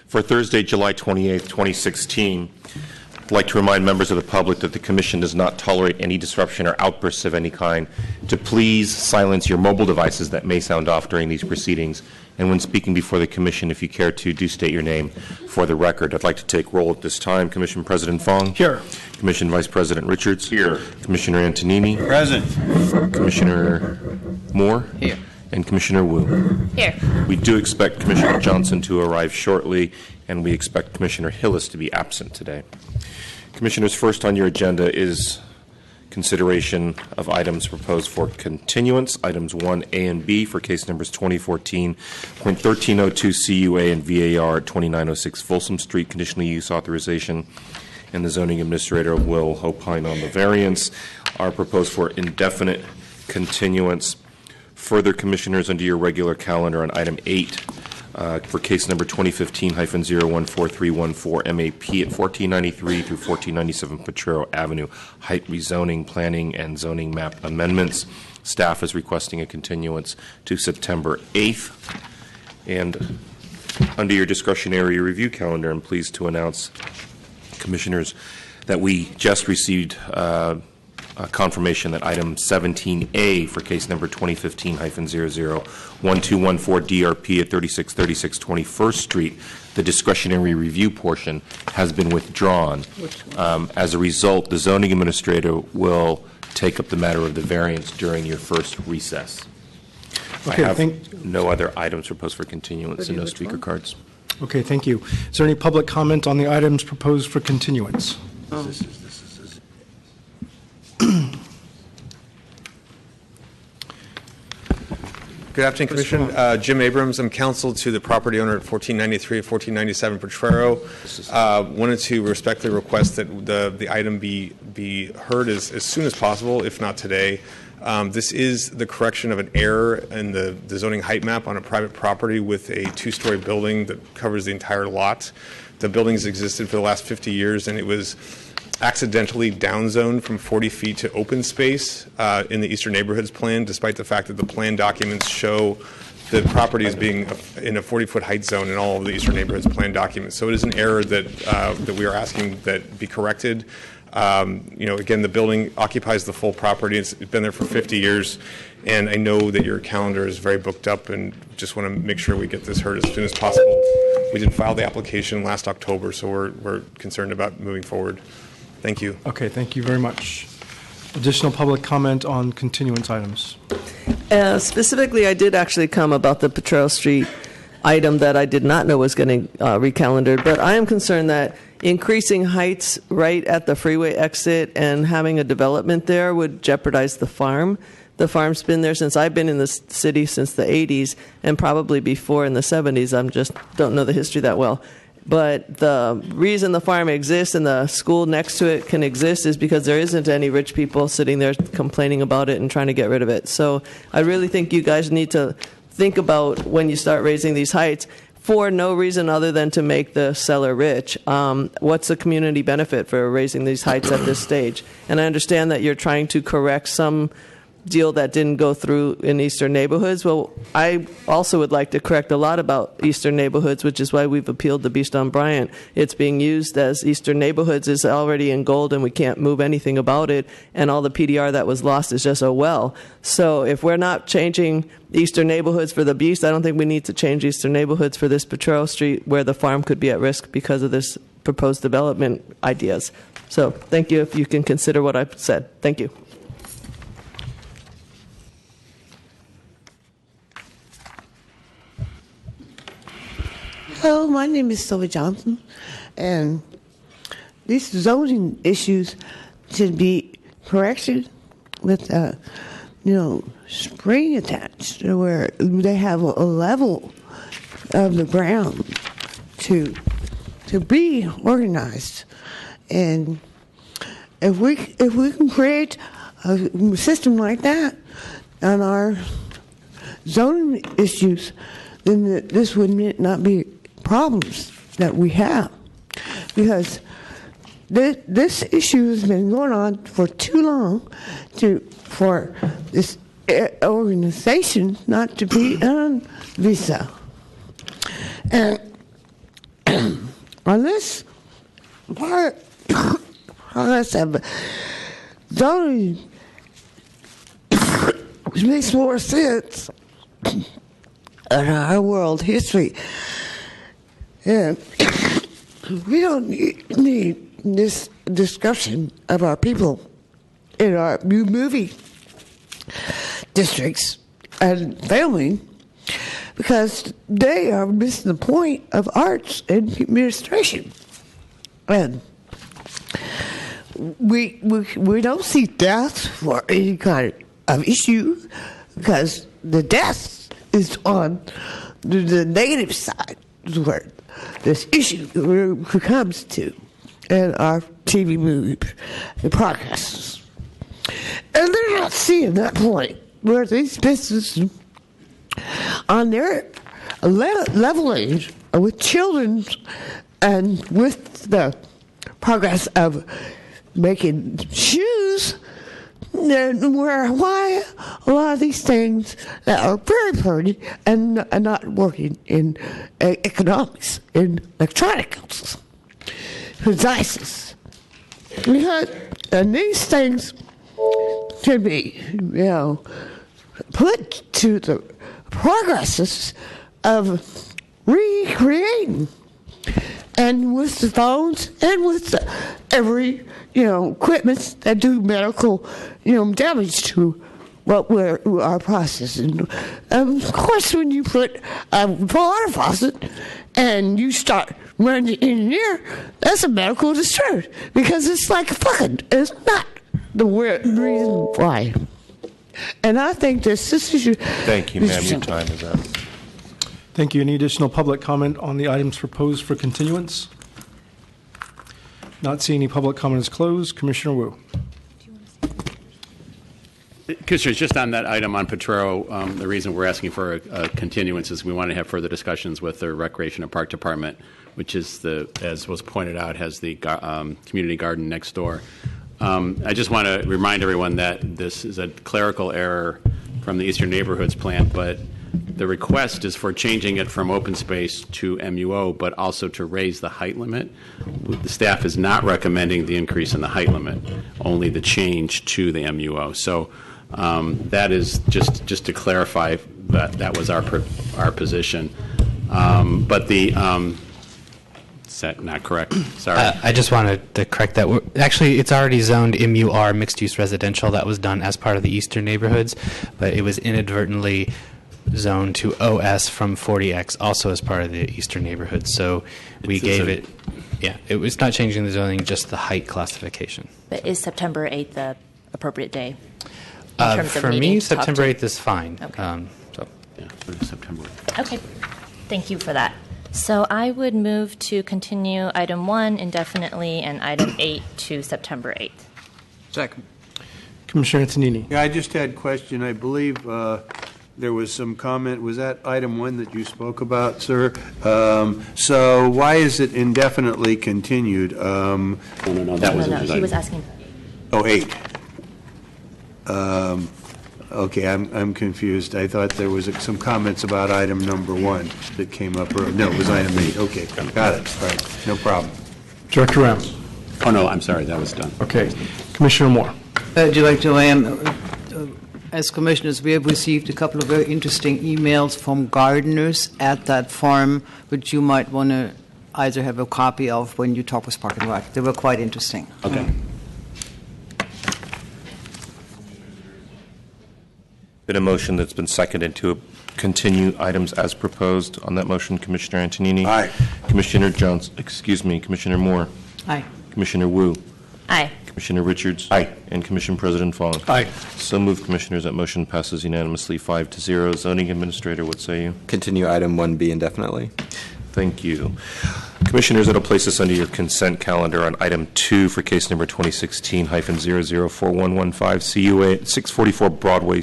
For Thursday, July 28, 2016, I'd like to remind members of the public that the Commission does not tolerate any disruption or outbursts of any kind. To please silence your mobile devices that may sound off during these proceedings. And when speaking before the Commission, if you care to, do state your name for the record. I'd like to take roll at this time. Commission President Fong. Here. Commission Vice President Richards. Here. Commissioner Antonini. Present. Commissioner Moore. Here. And Commissioner Wu. Here. We do expect Commissioner Johnson to arrive shortly, and we expect Commissioner Hillis to be absent today. Commissioners, first on your agenda is consideration of items proposed for continuance, items 1A and B for case numbers 2014.1302 CUA and VAR 2906 Folsom Street conditional use authorization, and the zoning administrator will opine on the variance, are proposed for indefinite continuance. Further, Commissioners, under your regular calendar on item 8, for case number 2015-014314 MAP at 1493 through 1497 Potrero Avenue, height rezoning, planning, and zoning map amendments. Staff is requesting a continuance to September 8th. And under your discretionary review calendar, I'm pleased to announce, Commissioners, that we just received confirmation that item 17A for case number 2015-001214 DRP at 3636 21st Street, the discretionary review portion has been withdrawn. As a result, the zoning administrator will take up the matter of the variance during your first recess. Okay, I have no other items proposed for continuance and no speaker cards. Okay, thank you. Is there any public comment on the items proposed for continuance? Good afternoon, Commission. Jim Abrams. I'm counsel to the property owner at 1493 and 1497 Potrero. Wanted to respectfully request that the item be heard as soon as possible, if not today. This is the correction of an error in the zoning height map on a private property with a two-story building that covers the entire lot. The building's existed for the last 50 years, and it was accidentally downzoned from 40 feet to open space in the Eastern Neighborhoods Plan, despite the fact that the plan documents show the property as being in a 40-foot height zone in all of the Eastern Neighborhoods Plan documents. So it is an error that we are asking that be corrected. Again, the building occupies the full property. It's been there for 50 years, and I know that your calendar is very booked up, and just want to make sure we get this heard as soon as possible. We did file the application last October, so we're concerned about moving forward. Thank you. Okay, thank you very much. Additional public comment on continuance items? Specifically, I did actually come about the Potrero Street item that I did not know was getting recalendared, but I am concerned that increasing heights right at the freeway exit and having a development there would jeopardize the farm. The farm's been there since I've been in the city since the 80s, and probably before in the 70s. I just don't know the history that well. But the reason the farm exists and the school next to it can exist is because there isn't any rich people sitting there complaining about it and trying to get rid of it. So I really think you guys need to think about when you start raising these heights for no reason other than to make the seller rich. What's the community benefit for raising these heights at this stage? And I understand that you're trying to correct some deal that didn't go through in Eastern Neighborhoods. Well, I also would like to correct a lot about Eastern Neighborhoods, which is why we've appealed to Beast on Bryant. It's being used as Eastern Neighborhoods is already in gold and we can't move anything about it, and all the PDR that was lost is just a well. So if we're not changing Eastern Neighborhoods for the Beast, I don't think we need to change Eastern Neighborhoods for this Potrero Street where the farm could be at risk because of this proposed development ideas. So thank you if you can consider what I've said. Thank you. Hello, my name is Sylvia Johnson, and these zoning issues should be corrected with, spring attached, where they have a level of the ground to be organized. And if we can create a system like that on our zoning issues, then this would not be problems that we have, because this issue has been going on for too long for this organization not to be on visa. And on this part progress of zoning, which makes more sense in our world history. And we don't need this discussion of our people in our new movie districts and family, because they are missing the point of arts and administration. And we don't see death for any kind of issue, because the death is on the negative side where this issue comes to in our TV movie progress. And they're not seeing that point where these businesses on their leveling with children and with the progress of making shoes, why a lot of these things that are very pretty and not working in economics, in electronics, devices. Because, and these things can be, put to the progresses of recreating. And with the phones and with every, equipment that do medical, damage to what our processing. Of course, when you put a water faucet and you start running it in here, that's a medical disturbance because it's like fucking. It's not the reason why. And I think this issue. Thank you, ma'am. Your time is up. Thank you. Any additional public comment on the items proposed for continuance? Not seeing any public comment is closed. Commissioner Wu. Commissioners, just on that item on Potrero, the reason we're asking for a continuance is we want to have further discussions with the Recreation and Park Department, which is as was pointed out, has the community garden next door. I just want to remind everyone that this is a clerical error from the Eastern Neighborhoods Plan, but the request is for changing it from open space to MUO, but also to raise the height limit. The staff is not recommending the increase in the height limit, only the change to the MUO. So that is just to clarify that was our position. But is that not correct? Sorry. I just wanted to correct that. Actually, it's already zoned MUR, mixed-use residential. That was done as part of the Eastern Neighborhoods, but it was inadvertently zoned to OS from 40X, also as part of the Eastern Neighborhoods. So we gave it, it was not changing the zoning, just the height classification. But is September 8th the appropriate day? For me, September 8th is fine. Okay. September. Okay. Thank you for that. So I would move to continue item 1 indefinitely and item 8 to September 8th. Second. Commissioner Antonini. Yeah, I just had a question. I believe there was some comment. Was that item 1 that you spoke about, sir? So why is it indefinitely continued? No, that wasn't he was asking. 8. Okay, I'm confused. I thought there was some comments about item number 1 that came up. No, it was item 8. Okay, got it. All right, no problem. Director Rams. Oh, no, I'm sorry. That was done. Okay. Commissioner Moore. Director Lam, as commissioners, we have received a couple of very interesting emails from gardeners at that farm, which you might want to either have a copy of when you talk with Park and Rec. They were quite interesting. Okay. Been a motion that's been seconded to continue items as proposed. On that motion, Commissioner Antonini. Aye. Commissioner Jones, Commissioner Moore. Aye. Commissioner Wu. Aye. Commissioner Richards. Aye. And Commission President Fong. Aye. So moved, Commissioners. That motion passes unanimously 5-0. Zoning Administrator, what say you? Continue item 1B indefinitely. Thank you. Commissioners, that'll place us under your consent calendar on item 2 for case number 2016-004115, CUA at 644 Broadway.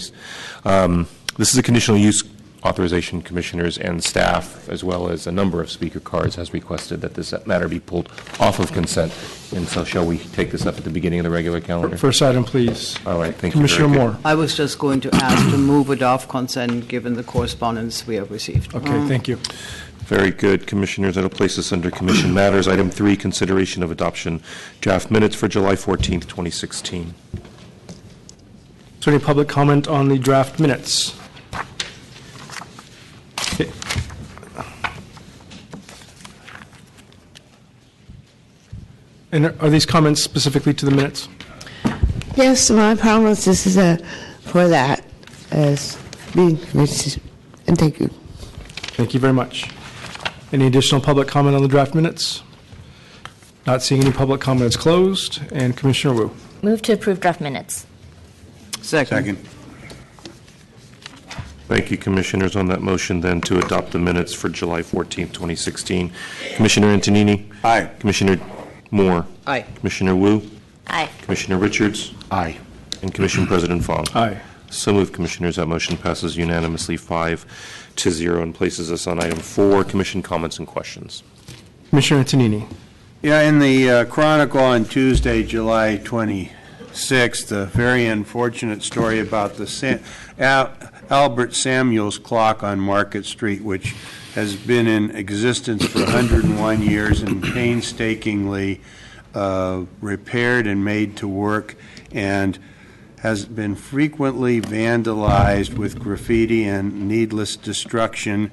This is a conditional use authorization, Commissioners and staff, as well as a number of speaker cards, has requested that this matter be pulled off of consent. And so shall we take this up at the beginning of the regular calendar? First item, please. All right, thank you. Commissioner Very good. Moore. I was just going to ask to move it off consent given the correspondence we have received. Okay, thank you. Very good, Commissioners. That'll place us under Commission Matters. Item 3, consideration of adoption draft minutes for July 14th, 2016. Is there any public comment on the draft minutes? Okay. And are these comments specifically to the minutes? Yes, my promise is for that as being committed. And thank you. Thank you very much. Any additional public comment on the draft minutes? Not seeing any public comments closed. And Commissioner Wu. Move to approve draft minutes. Second. Thank you, Commissioners. On that motion, then, to adopt the minutes for July 14th, 2016. Commissioner Antonini? Aye. Commissioner Moore? Aye. Commissioner Wu? Aye. Commissioner Richards? Aye. And Commission President Fong? Aye. So moved, Commissioners. That motion passes unanimously 5-0 and places us on item 4, Commission comments and questions. Commissioner Antonini. Yeah, in the Chronicle on Tuesday, July 26th, a very unfortunate story about the Albert Samuels clock on Market Street, which has been in existence for 101 years and painstakingly repaired and made to work, and has been frequently vandalized with graffiti and needless destruction.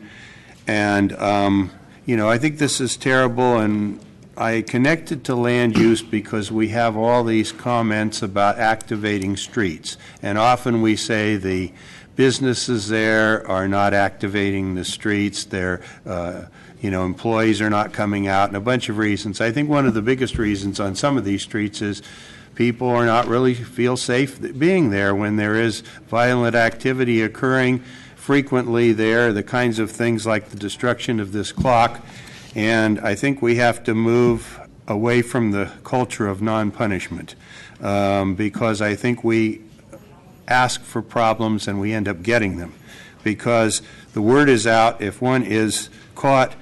And, I think this is terrible, and I connected to land use because we have all these comments about activating streets. And often we say the businesses there are not activating the streets, their employees are not coming out, and a bunch of reasons. I think one of the biggest reasons on some of these streets is people are not really feel safe being there when there is violent activity occurring frequently there, the kinds of things like the destruction of this clock. And I think we have to move away from the culture of non-punishment because I think we ask for problems and we end up getting them, because the word is out, if one is caught,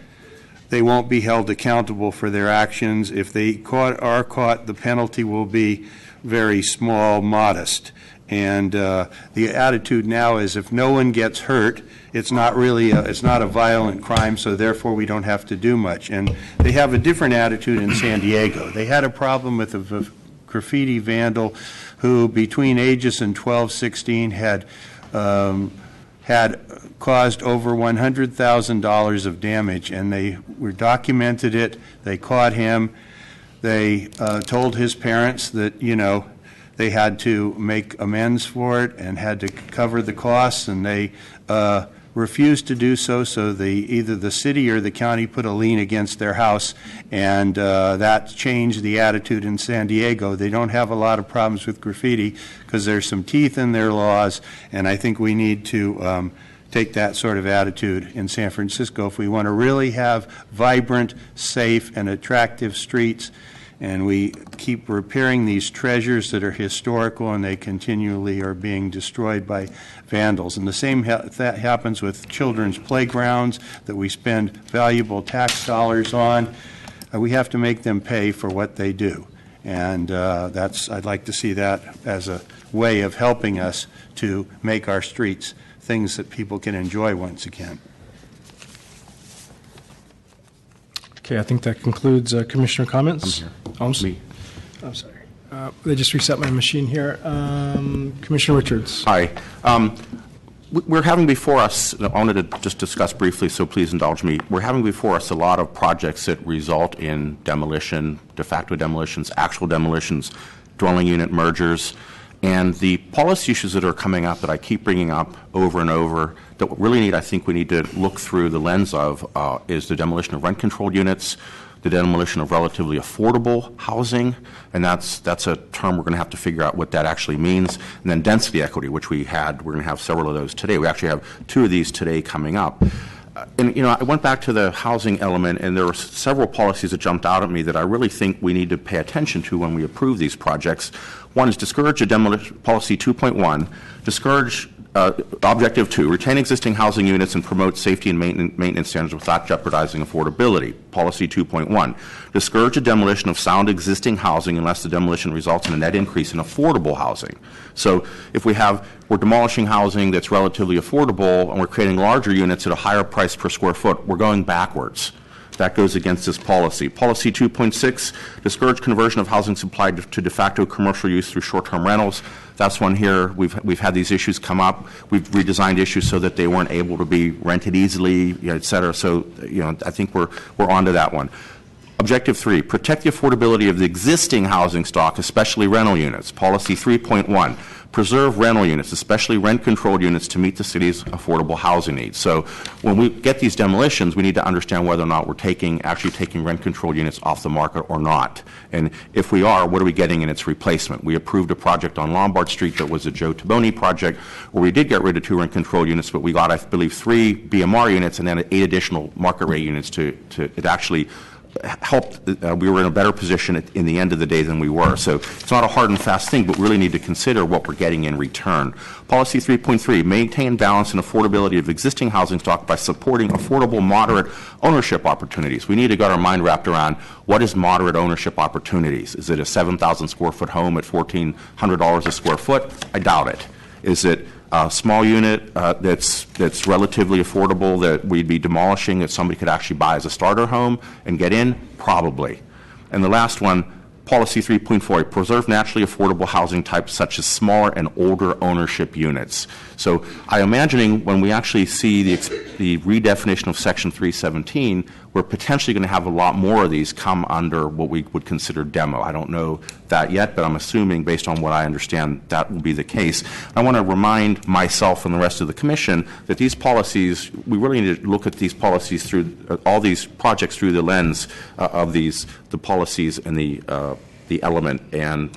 they won't be held accountable for their actions. If they are caught, the penalty will be very small, modest. And the attitude now is if no one gets hurt, it's not a violent crime, so therefore we don't have to do much. And they have a different attitude in San Diego. They had a problem with a graffiti vandal who, between ages and 12, 16, had caused over $100,000 of damage, and they documented it. They caught him. They told his parents that they had to make amends for it and had to cover the costs, and they refused to do so. So either the city or the county put a lien against their house, and that changed the attitude in San Diego. They don't have a lot of problems with graffiti because there's some teeth in their laws, and I think we need to take that sort of attitude in San Francisco if we want to really have vibrant, safe, and attractive streets. And we keep repairing these treasures that are historical, and they continually are being destroyed by vandals. And the same that happens with children's playgrounds that we spend valuable tax dollars on. We have to make them pay for what they do. And I'd like to see that as a way of helping us to make our streets things that people can enjoy once again. Okay, I think that concludes Commissioner comments. I'm sorry. They just reset my machine here. Commissioner Richards. Hi. We're having before us, I wanted to just discuss briefly, so please indulge me. We're having before us a lot of projects that result in demolition, de facto demolitions, actual demolitions, dwelling unit mergers, and the policy issues that are coming up that I keep bringing up over and over that I think we need to look through the lens of is the demolition of rent-controlled units, the demolition of relatively affordable housing, and that's a term we're going to have to figure out what that actually means, and then density equity, which we're going to have several of those today. We actually have 2 of these today coming up. I went back to the housing element, and there were several policies that jumped out at me that I really think we need to pay attention to when we approve these projects. One is discourage a demolition policy 2.1, Discourage Objective 2, retain existing housing units and promote safety and maintenance standards without jeopardizing affordability. Policy 2.1, discourage the demolition of sound existing housing unless the demolition results in a net increase in affordable housing. So if we're demolishing housing that's relatively affordable and we're creating larger units at a higher price per square foot, we're going backwards. That goes against this policy. Policy 2.6, discourage conversion of housing supply to de facto commercial use through short-term rentals. That's one here. We've had these issues come up. We've redesigned issues so that they weren't able to be rented easily, et cetera. So, I think we're onto that one. Objective 3, protect the affordability of the existing housing stock, especially rental units. Policy 3.1, preserve rental units, especially rent-controlled units, to meet the city's affordable housing needs. So when we get these demolitions, we need to understand whether or not we're actually taking rent-controlled units off the market or not. And if we are, what are we getting in its replacement? We approved a project on Lombard Street that was a Joe Taboni project where we did get rid of 2 rent-controlled units, but we got, I believe, 3 BMR units and then 8 additional market rate units it actually helped. We were in a better position in the end of the day than we were. So it's not a hard and fast thing, but we really need to consider what we're getting in return. Policy 3.3, maintain balance and affordability of existing housing stock by supporting affordable, moderate ownership opportunities. We need to get our mind wrapped around what is moderate ownership opportunities. Is it a 7,000 square foot home at $1,400 a square foot? I doubt it. Is it a small unit that's relatively affordable that we'd be demolishing that somebody could actually buy as a starter home and get in? Probably. And the last one, Policy 3.4, preserve naturally affordable housing types such as smaller and older ownership units. So I'm imagining when we actually see the redefinition of Section 317, we're potentially going to have a lot more of these come under what we would consider demo. I don't know that yet, but I'm assuming, based on what I understand, that will be the case. I want to remind myself and the rest of the Commission that these policies, we really need to look at these policies through, all these projects through the lens of the policies and the element, and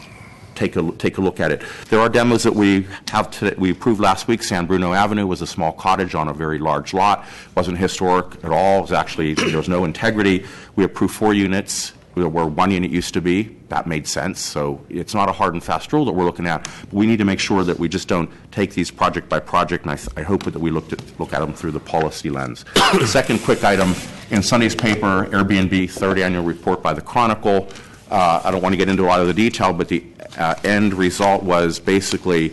take a look at it. There are demos that we have today. We approved last week. San Bruno Avenue was a small cottage on a very large lot. It wasn't historic at all. It was actually, there was no integrity. We approved 4 units where 1 unit used to be. That made sense. So it's not a hard and fast rule that we're looking at. But we need to make sure that we just don't take these project by project, and I hope that we look at them through the policy lens. The second quick item, in Sunday's paper, Airbnb third annual report by the Chronicle. I don't want to get into a lot of the detail, but the end result was basically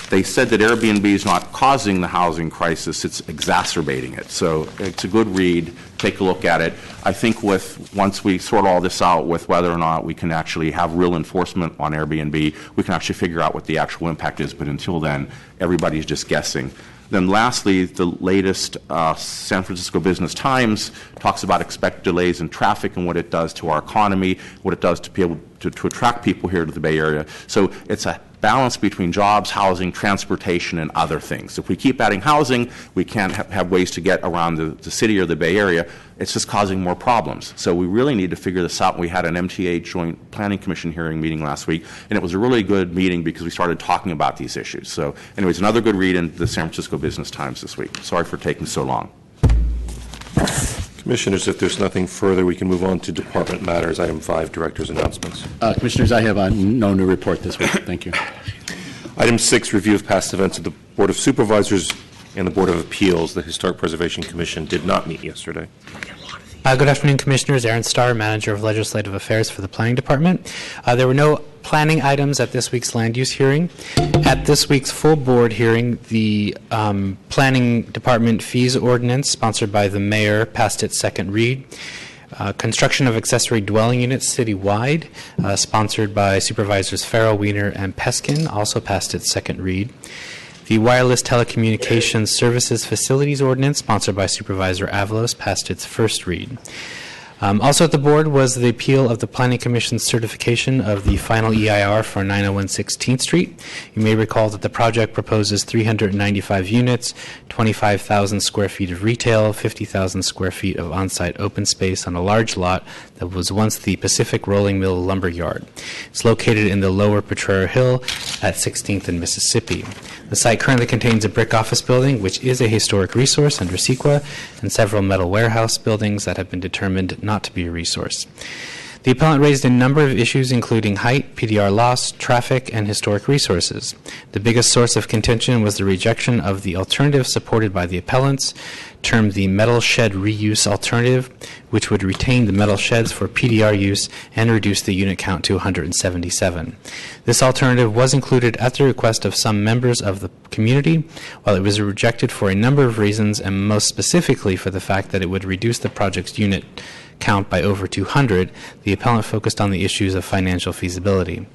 they said that Airbnb is not causing the housing crisis, it's exacerbating it. So it's a good read. Take a look at it. I think once we sort all this out with whether or not we can actually have real enforcement on Airbnb, we can actually figure out what the actual impact is. But until then, everybody's just guessing. Then lastly, the latest San Francisco Business Times talks about expected delays in traffic and what it does to our economy, what it does to be able to attract people here to the Bay Area. So it's a balance between jobs, housing, transportation, and other things. If we keep adding housing, we can't have ways to get around the city or the Bay Area. It's just causing more problems. So we really need to figure this out. We had an MTA Joint Planning Commission hearing meeting last week, and it was a really good meeting because we started talking about these issues. So anyways, another good read in the San Francisco Business Times this week. Sorry for taking so long. Commissioners, if there's nothing further, we can move on to department matters. Item 5, Director's announcements. Commissioners, I have no new report this week. Thank you. Item 6, review of past events of the Board of Supervisors and the Board of Appeals. The Historic Preservation Commission did not meet yesterday. Good afternoon, Commissioners. Aaron Starr, Manager of Legislative Affairs for the Planning Department. There were no planning items at this week's land use hearing. At this week's full board hearing, the Planning Department fees ordinance, sponsored by the Mayor, passed its second read. Construction of accessory dwelling units citywide, sponsored by Supervisors Farrell, Wiener, and Peskin, also passed its second read. The Wireless Telecommunications Services Facilities Ordinance, sponsored by Supervisor Avalos, passed its first read. Also at the board was the appeal of the Planning Commission's certification of the final EIR for 901 16th Street. You may recall that the project proposes 395 units, 25,000 square feet of retail, 50,000 square feet of on-site open space on a large lot that was once the Pacific Rolling Mill Lumber Yard. It's located in the lower Potrero Hill at 16th and Mississippi. The site currently contains a brick office building, which is a historic resource under CEQA, and several metal warehouse buildings that have been determined not to be a resource. The appellant raised a number of issues, including height, PDR loss, traffic, and historic resources. The biggest source of contention was the rejection of the alternative supported by the appellants, termed the metal shed reuse alternative, which would retain the metal sheds for PDR use and reduce the unit count to 177. This alternative was included at the request of some members of the community, while it was rejected for a number of reasons, and most specifically for the fact that it would reduce the project's unit count by over 200. The appellant focused on the issues of financial feasibility.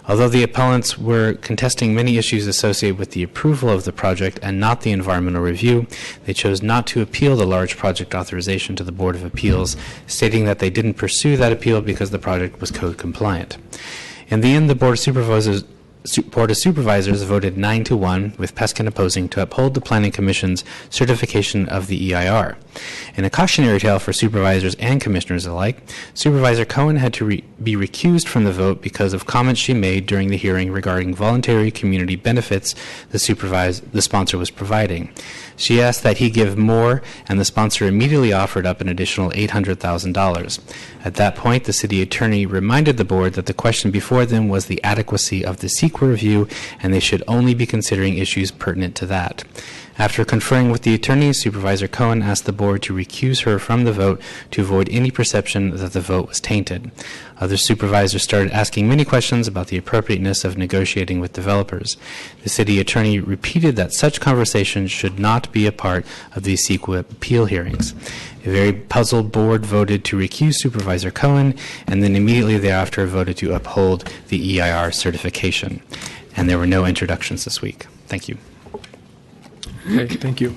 Although the appellants were contesting many issues associated with the approval of the project and not the environmental review, they chose not to appeal the large project authorization to the Board of Appeals, stating that they didn't pursue that appeal because the project was code compliant. In the end, the Board of Supervisors voted 9-1, with Peskin opposing, to uphold the Planning Commission's certification of the EIR. In a cautionary tale for supervisors and commissioners alike, Supervisor Cohen had to be recused from the vote because of comments she made during the hearing regarding voluntary community benefits the sponsor was providing. She asked that he give more, and the sponsor immediately offered up an additional $800,000. At that point, the city attorney reminded the board that the question before them was the adequacy of the CEQA review, and they should only be considering issues pertinent to that. After conferring with the attorney, Supervisor Cohen asked the board to recuse her from the vote to avoid any perception that the vote was tainted. Other supervisors started asking many questions about the appropriateness of negotiating with developers. The city attorney repeated that such conversations should not be a part of these CEQA appeal hearings. A very puzzled board voted to recuse Supervisor Cohen, and then immediately thereafter voted to uphold the EIR certification. And there were no introductions this week. Thank you. Okay, thank you.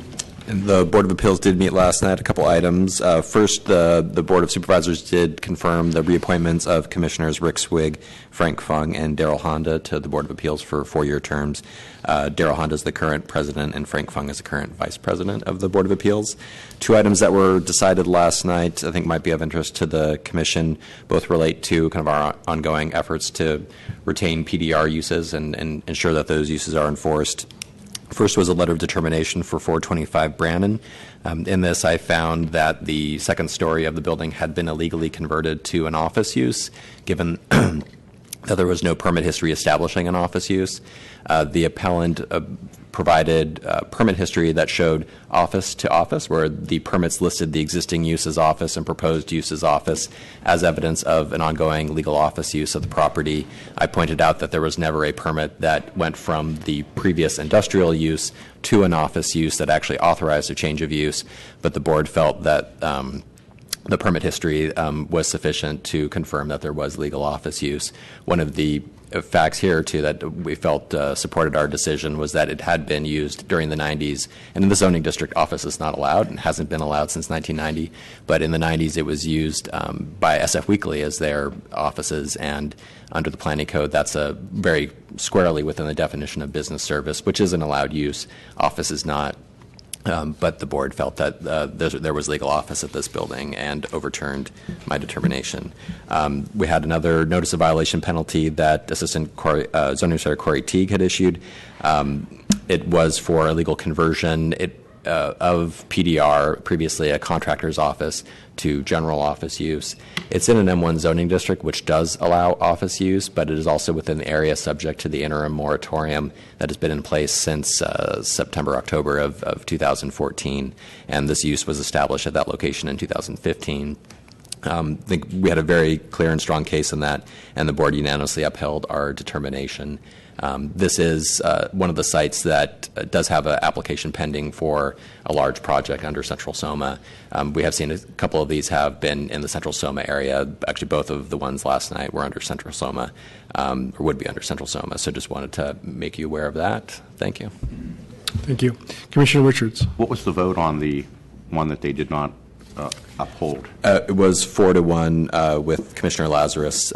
And the Board of Appeals did meet last night. A couple items. First, the Board of Supervisors did confirm the reappointments of Commissioners Rick Swig, Frank Fung, and Daryl Honda to the Board of Appeals for 4-year terms. Daryl Honda is the current president, and Frank Fung is the current vice president of the Board of Appeals. Two items that were decided last night I think might be of interest to the Commission. Both relate to kind of our ongoing efforts to retain PDR uses and ensure that those uses are enforced. First was a letter of determination for 425 Brannan. In this, I found that the second story of the building had been illegally converted to an office use, given that there was no permit history establishing an office use. The appellant provided permit history that showed office to office, where the permits listed the existing use as office and proposed use as office as evidence of an ongoing legal office use of the property. I pointed out that there was never a permit that went from the previous industrial use to an office use that actually authorized a change of use, but the board felt that the permit history was sufficient to confirm that there was legal office use. One of the facts here, too, that we felt supported our decision was that it had been used during the 90s. And in the zoning district, office is not allowed and hasn't been allowed since 1990. But in the 90s, it was used by SF Weekly as their offices. And under the planning code, that's very squarely within the definition of business service, which is an allowed use. Office is not. But the board felt that there was legal office at this building and overturned my determination. We had another notice of violation penalty that Assistant Zoning Administrator Corey Teague had issued. It was for illegal conversion of PDR, previously a contractor's office, to general office use. It's in an M1 zoning district, which does allow office use, but it is also within the area subject to the interim moratorium that has been in place since September, October of 2014, and this use was established at that location in 2015. I think we had a very clear and strong case in that, and the board unanimously upheld our determination. This is one of the sites that does have an application pending for a large project under Central SOMA. We have seen a couple of these have been in the Central SOMA area. Actually, both of the ones last night were under Central SOMA, or would be under Central SOMA. So just wanted to make you aware of that. Thank you. Thank you. Commissioner Richards. What was the vote on the one that they did not uphold? It was 4-1 with Commissioner Lazarus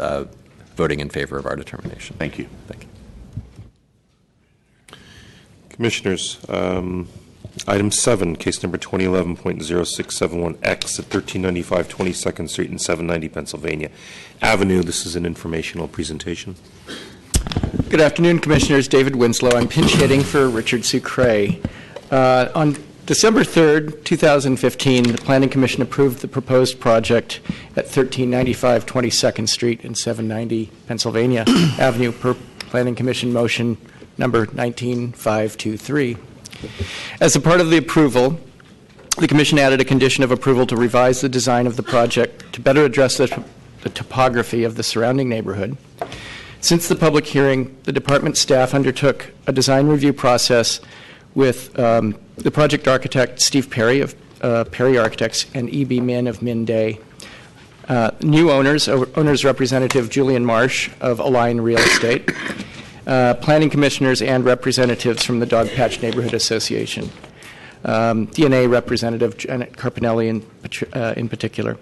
voting in favor of our determination. Thank you. Thank you. Commissioners, item 7, case number 2011.0671X at 1395 22nd Street and 790 Pennsylvania Avenue. This is an informational presentation. Good afternoon, Commissioners. David Winslow. I'm pinch hitting for Richard Sucre. On December 3rd, 2015, the Planning Commission approved the proposed project at 1395 22nd Street and 790 Pennsylvania Avenue per Planning Commission motion number 19523. As a part of the approval, the Commission added a condition of approval to revise the design of the project to better address the topography of the surrounding neighborhood. Since the public hearing, the department staff undertook a design review process with the project architect Steve Perry of Perry Architects and E.B. Min of Min Day. New owners representative Julian Marsh of Align Real Estate, planning commissioners and representatives from the Dogpatch Neighborhood Association, DNA representative Janet Carpinelli in particular,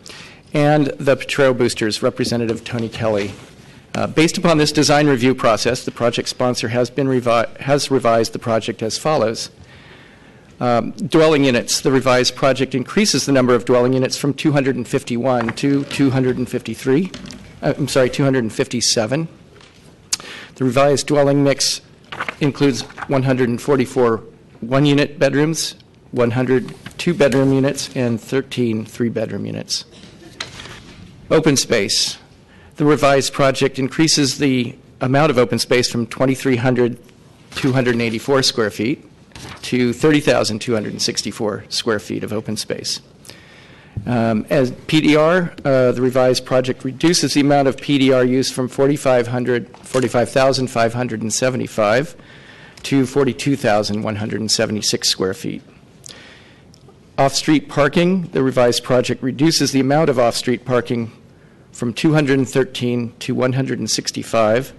and the Potrero Boosters representative Tony Kelly. Based upon this design review process, the project sponsor has revised the project as follows. Dwelling units. The revised project increases the number of dwelling units from 251 to 257. The revised dwelling mix includes 144 one-unit bedrooms, 100 two-bedroom units, and 13 three-bedroom units. Open space. The revised project increases the amount of open space from 2,284 square feet to 30,264 square feet of open space. As PDR, the revised project reduces the amount of PDR used from 45,575 to 42,176 square feet. Off-street parking, the revised project reduces the amount of off-street parking from 213 to 165.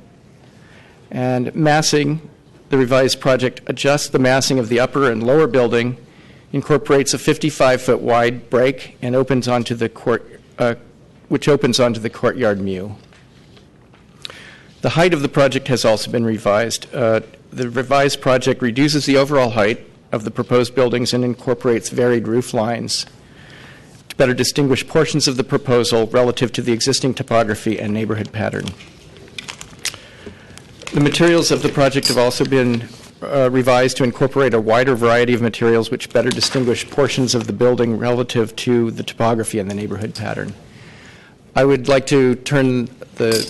And massing, the revised project adjusts the massing of the upper and lower building, incorporates a 55-foot wide break, and opens onto the which opens onto the courtyard mew. The height of the project has also been revised. The revised project reduces the overall height of the proposed buildings and incorporates varied roof lines to better distinguish portions of the proposal relative to the existing topography and neighborhood pattern. The materials of the project have also been revised to incorporate a wider variety of materials which better distinguish portions of the building relative to the topography and the neighborhood pattern. I would like to turn the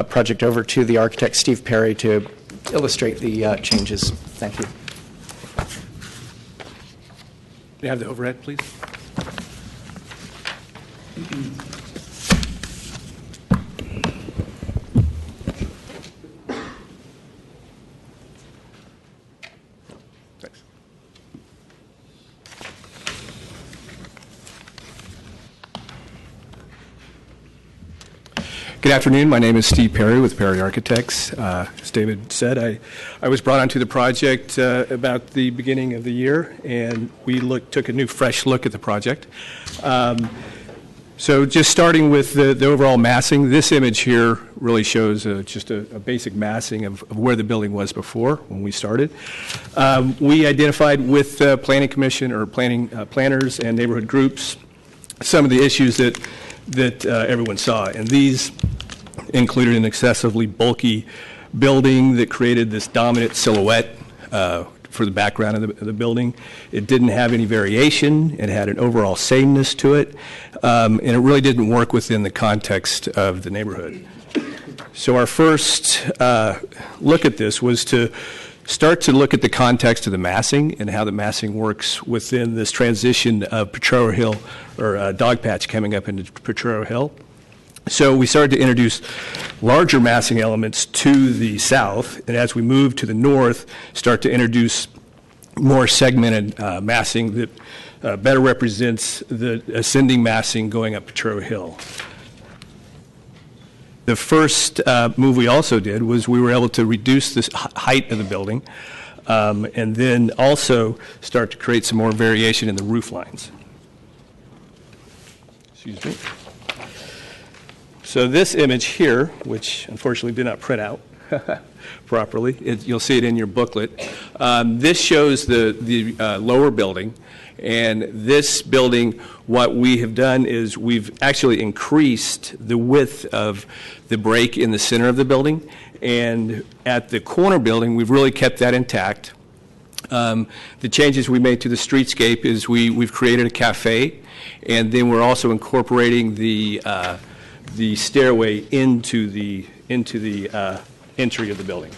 project over to the architect, Steve Perry, to illustrate the changes. Thank you. May I have the overhead, please? Good afternoon. My name is Steve Perry with Perry Architects. As David said, I was brought onto the project about the beginning of the year, and we took a fresh look at the project. So just starting with the overall massing, this image here really shows just a basic massing of where the building was before when we started. We identified with the Planning Commission or planners and neighborhood groups some of the issues that everyone saw, and these included an excessively bulky building that created this dominant silhouette for the background of the building. It didn't have any variation. It had an overall sameness to it, and it really didn't work within the context of the neighborhood. So our first look at this was to start to look at the context of the massing and how the massing works within this transition of Potrero Hill, or Dogpatch coming up into Potrero Hill. So we started to introduce larger massing elements to the south, and as we move to the north, start to introduce more segmented massing that better represents the ascending massing going up Potrero Hill. The first move we also did was we were able to reduce the height of the building and then also start to create some more variation in the roof lines. Excuse me. So this image here, which unfortunately did not print out properly, you'll see it in your booklet. This shows the lower building. And this building, what we have done is we've actually increased the width of the break in the center of the building. And at the corner building, we've really kept that intact. The changes we made to the streetscape is we've created a cafe, and then we're also incorporating the stairway into the entry of the building.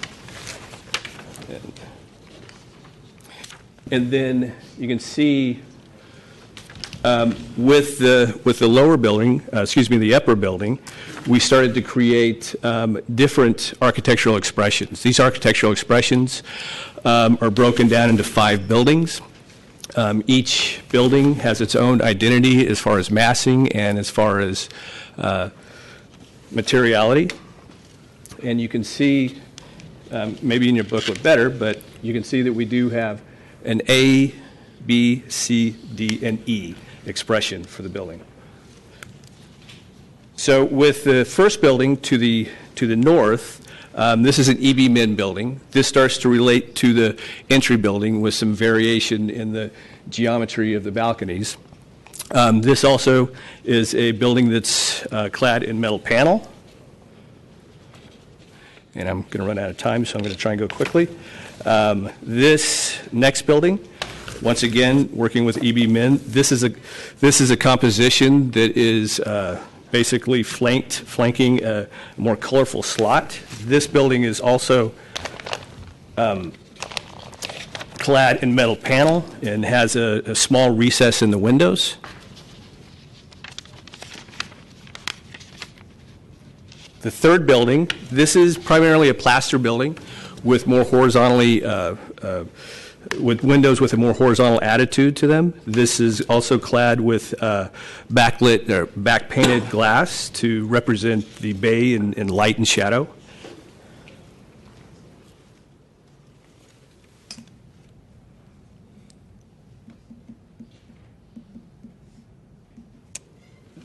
And then you can see with the lower building, the upper building, we started to create different architectural expressions. These architectural expressions are broken down into 5 buildings. Each building has its own identity as far as massing and as far as materiality. And you can see, maybe in your booklet better, but you can see that we do have an A, B, C, D, and E expression for the building. So with the first building to the north, this is an EB Min building. This starts to relate to the entry building with some variation in the geometry of the balconies. This also is a building that's clad in metal panel. And I'm going to run out of time, so I'm going to try and go quickly. This next building, once again, working with EB Min, this is a composition that is basically flanking a more colorful slot. This building is also clad in metal panel and has a small recess in the windows. The third building, this is primarily a plaster building with more horizontally, with windows with a more horizontal attitude to them. This is also clad with backlit or back-painted glass to represent the bay in light and shadow.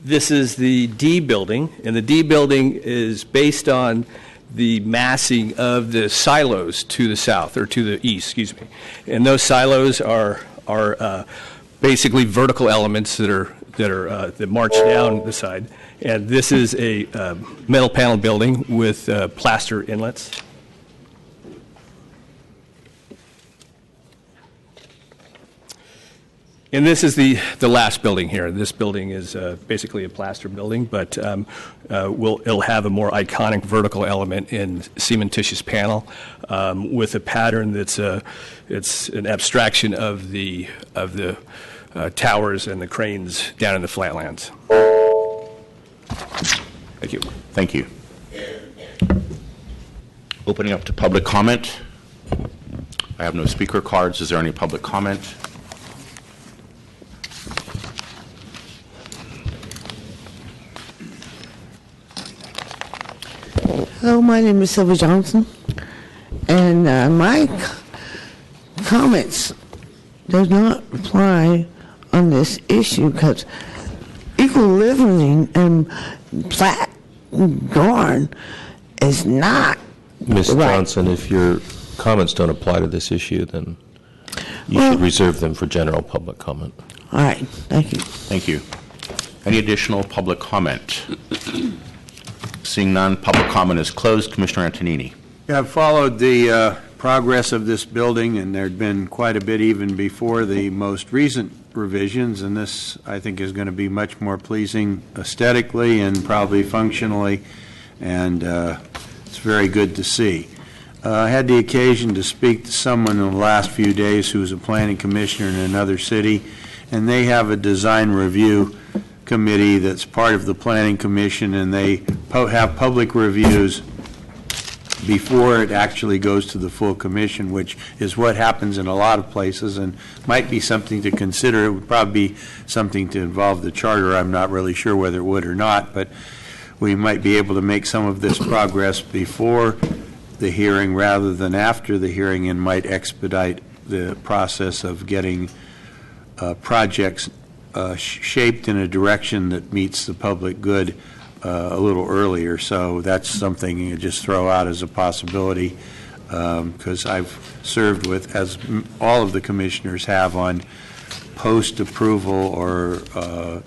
This is the D building, and the D building is based on the massing of the silos to the south, or to the east, excuse me. And those silos are basically vertical elements that march down the side. And this is a metal panel building with plaster inlets. And this is the last building here. This building is basically a plaster building, but it'll have a more iconic vertical element in cementitious panel with a pattern that's it's an abstraction of the towers and the cranes down in the flatlands. Thank you. Thank you. Opening up to public comment. I have no speaker cards. Is there any public comment? Hello, my name is Sylvia Johnson, and my comments does not apply on this issue because equal living and flat garden is not Ms. right. Johnson, if your comments don't apply to this issue, then you should reserve them for general public comment. All right, thank you. Thank you. Any additional public comment? Seeing none, public comment is closed. Commissioner Antonini. Yeah, I've followed the progress of this building, and there'd been quite a bit even before the most recent revisions, and this, I think, is going to be much more pleasing aesthetically and probably functionally, and it's very good to see. I had the occasion to speak to someone in the last few days who was a planning commissioner in another city, and they have a design review committee that's part of the Planning Commission, and they have public reviews before it actually goes to the full commission, which is what happens in a lot of places and might be something to consider. It would probably be something to involve the charter. I'm not really sure whether it would or not, but we might be able to make some of this progress before the hearing rather than after the hearing, and might expedite the process of getting projects shaped in a direction that meets the public good a little earlier. So that's something you just throw out as a possibility, because I've served with, as all of the commissioners have, on post-approval or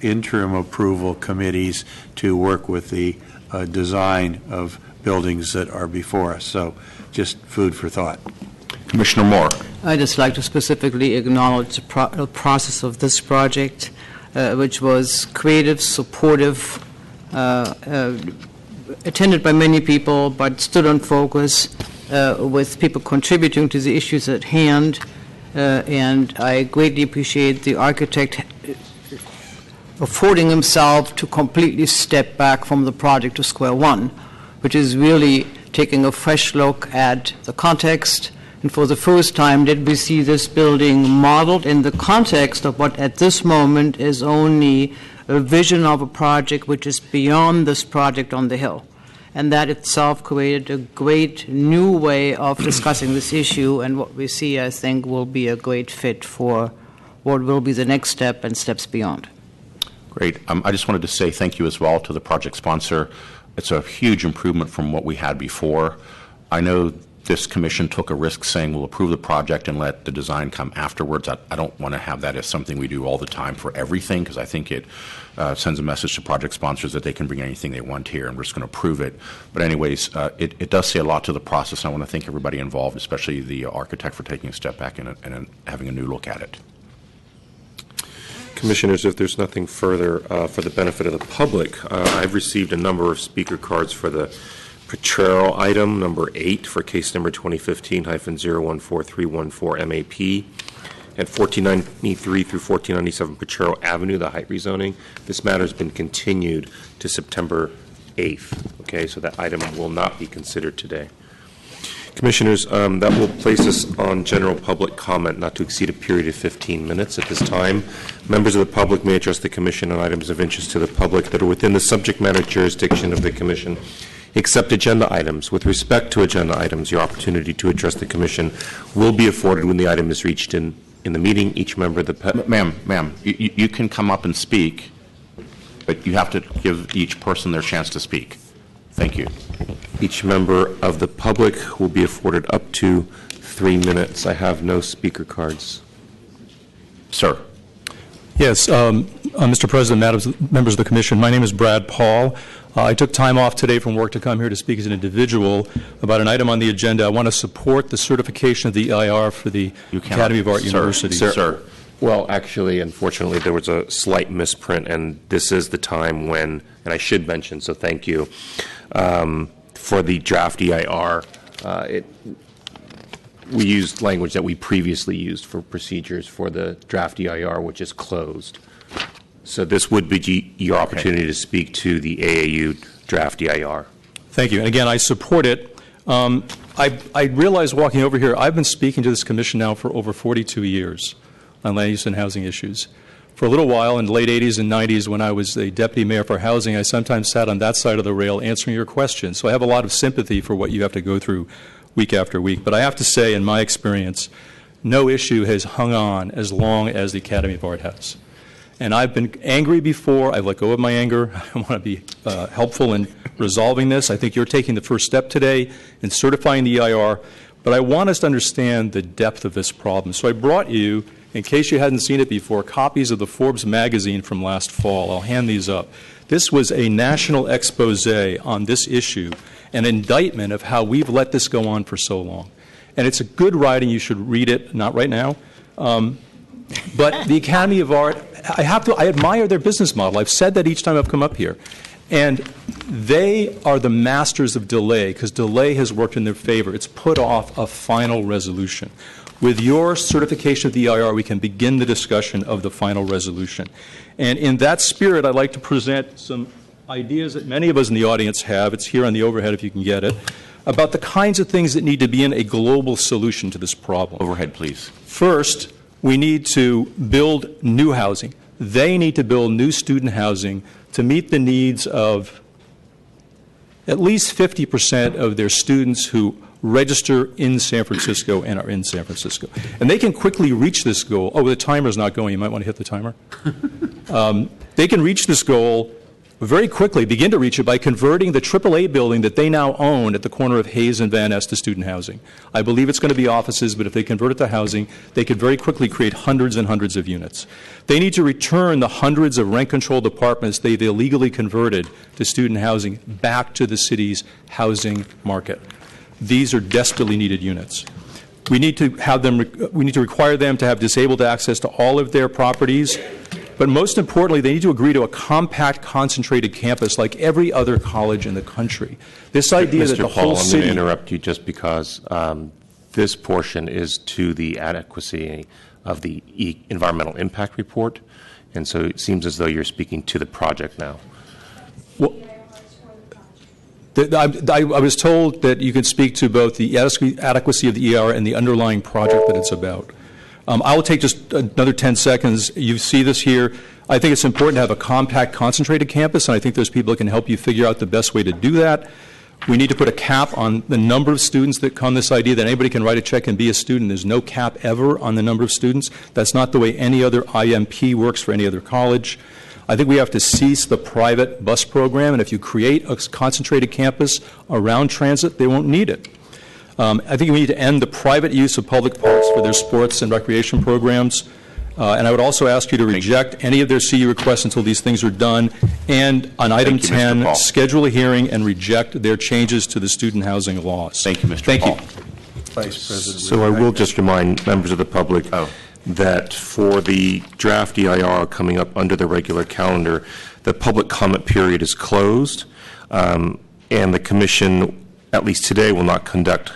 interim approval committees to work with the design of buildings that are before us. So just food for thought. Commissioner Moore. I'd just like to specifically acknowledge the process of this project, which was creative, supportive, attended by many people, but stood on focus, with people contributing to the issues at hand. And I greatly appreciate the architect affording himself to completely step back from the project to square one, which is really taking a fresh look at the context. And for the first time, did we see this building modeled in the context of what at this moment is only a vision of a project which is beyond this project on the hill. And that itself created a great new way of discussing this issue, and what we see, I think, will be a great fit for what will be the next step and steps beyond. Great. I just wanted to say thank you as well to the project sponsor. It's a huge improvement from what we had before. I know this commission took a risk saying we'll approve the project and let the design come afterwards. I don't want to have that as something we do all the time for everything, because I think it sends a message to project sponsors that they can bring anything they want here and we're just going to approve it. But anyways, it does say a lot to the process. I want to thank everybody involved, especially the architect, for taking a step back and having a new look at it. Commissioners, if there's nothing further for the benefit of the public, I've received a number of speaker cards for the Potrero item, number 8, for case number 2015-014314 MAP, at 1493 through 1497 Potrero Avenue, the height rezoning. This matter has been continued to September 8th. Okay, so that item will not be considered today. Commissioners, that will place us on general public comment not to exceed a period of 15 minutes at this time. Members of the public may address the Commission on items of interest to the public that are within the subject matter jurisdiction of the Commission, except agenda items. With respect to agenda items, your opportunity to address the Commission will be afforded when the item is reached in the meeting. Each member of the... Ma'am, you can come up and speak, but you have to give each person their chance to speak. Thank you. Each member of the public will be afforded up to 3 minutes. I have no speaker cards. Sir. Yes, Mr. President, members of the Commission, my name is Brad Paul. I took time off today from work to come here to speak as an individual about an item on the agenda. I want to support the certification of the EIR for the Academy of Art University. Sir. Well, actually, unfortunately, there was a slight misprint, and this is the time when, and I should mention, so thank you, for the draft EIR, we used language that we previously used for procedures for the draft EIR, which is closed. So this would be your opportunity to speak to the AAU draft EIR. Thank you. And again, I support it. I realized walking over here, I've been speaking to this commission now for over 42 years on land use and housing issues. For a little while in the late 80s and 90s, when I was the deputy mayor for housing, I sometimes sat on that side of the rail answering your questions. So I have a lot of sympathy for what you have to go through week after week. But I have to say, in my experience, no issue has hung on as long as the Academy of Art has. And I've been angry before. I've let go of my anger. I want to be helpful in resolving this. I think you're taking the first step today in certifying the EIR. But I want us to understand the depth of this problem. So I brought you, in case you hadn't seen it before, copies of the Forbes magazine from last fall. I'll hand these up. This was a national expose on this issue, an indictment of how we've let this go on for so long. And it's a good writing. You should read it, not right now. But the Academy of Art, I admire their business model. I've said that each time I've come up here. And they are the masters of delay, because delay has worked in their favor. It's put off a final resolution. With your certification of the EIR, we can begin the discussion of the final resolution. And in that spirit, I'd like to present some ideas that many of us in the audience have. It's here on the overhead if you can get it, about the kinds of things that need to be in a global solution to this problem. Overhead, please. First, we need to build new housing. They need to build new student housing to meet the needs of at least 50% of their students who register in San Francisco and are in San Francisco. And they can quickly reach this goal. Oh, the timer's not going. You might want to hit the timer. They can reach this goal very quickly, begin to reach it by converting the AAA building that they now own at the corner of Hayes and Van Ness to student housing. I believe it's going to be offices, but if they convert it to housing, they could very quickly create hundreds and hundreds of units. They need to return the hundreds of rent-controlled apartments they've illegally converted to student housing back to the city's housing market. These are desperately needed units. We need to have them, we need to require them to have disabled access to all of their properties. But most importantly, they need to agree to a compact, concentrated campus like every other college in the country. This idea that the whole Paul, I'm city... going to interrupt you just because this portion is to the adequacy of the environmental impact report, and so it seems as though you're speaking to the project now. Well, I was told that you could speak to both the adequacy of the EIR and the underlying project that it's about. I will take just another 10 seconds. You see this here. I think it's important to have a compact, concentrated campus, and I think there's people that can help you figure out the best way to do that. We need to put a cap on the number of students that come. This idea that anybody can write a check and be a student, there's no cap ever on the number of students. That's not the way any other IMP works for any other college. I think we have to cease the private bus program, and if you create a concentrated campus around transit, they won't need it. I think we need to end the private use of public parks for their sports and recreation programs. And I would also ask you to reject any of their CU requests until these things are done. And on item 10, schedule a hearing and reject their changes to the student housing laws. Thank you, Mr. Paul. Vice President. So I will just remind members of the public that for the draft EIR coming up under the regular calendar, the public comment period is closed, and the Commission, at least today, will not conduct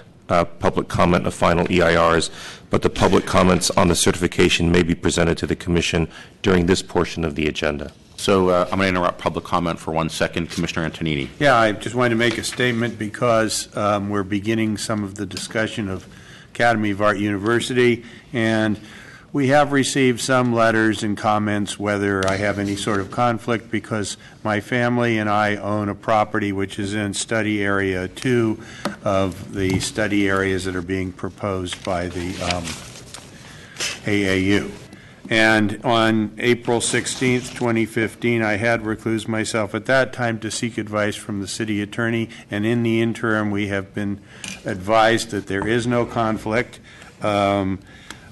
public comment of final EIRs, but the public comments on the certification may be presented to the Commission during this portion of the agenda. So I'm going to interrupt public comment for 1 second. Commissioner Antonini. Yeah, I just wanted to make a statement because we're beginning some of the discussion of Academy of Art University, and we have received some letters and comments whether I have any sort of conflict because my family and I own a property which is in study area 2 of the study areas that are being proposed by the AAU. And on April 16th, 2015, I had reclused myself at that time to seek advice from the city attorney, and in the interim we have been advised that there is no conflict,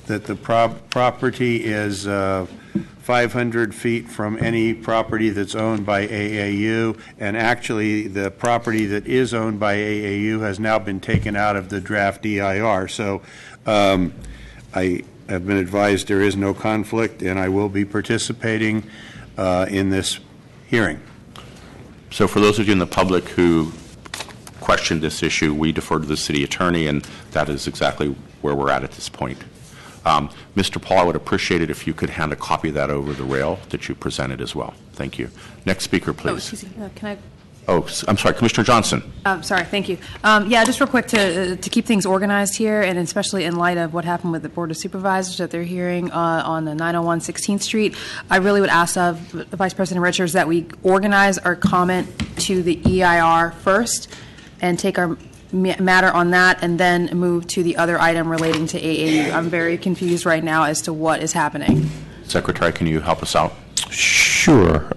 that the property is 500 feet from any property that's owned by AAU, and actually the property that is owned by AAU has now been taken out of the draft EIR. So I have been advised there is no conflict, and I will be participating in this hearing. So for those of you in the public who questioned this issue, we defer to the city attorney, and that is exactly where we're at this point. Mr. Paul, I would appreciate it if you could hand a copy of that over the rail that you presented as well. Thank you. Next speaker, please. Oh, excuse me. Can I? Oh, I'm sorry, Commissioner Johnson. Sorry, thank you. Yeah, just real quick to keep things organized here, and especially in light of what happened with the Board of Supervisors that they're hearing on the 901 16th Street, I really would ask Vice President Richards that we organize our comment to the EIR first and take our matter on that and then move to the other item relating to AAU. I'm very confused right now as to what is happening. Secretary, can you help us out? Sure.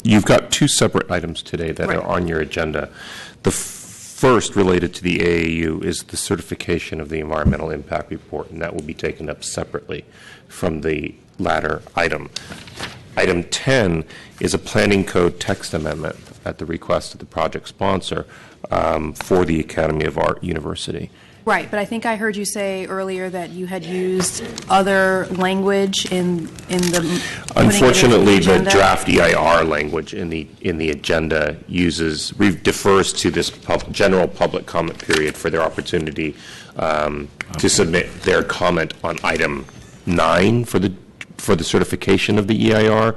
You've got two separate items today that are on your agenda. The first, related to the AAU, is the certification of the environmental impact report, and that will be taken up separately from the latter item. Item 10 is a planning code text amendment at the request of the project sponsor for the Academy of Art University. Right, but I think I heard you say earlier that you had used other language in the. Unfortunately, the draft EIR language in the agenda defers to this general public comment period for their opportunity to submit their comment on item 9 for the certification of the EIR.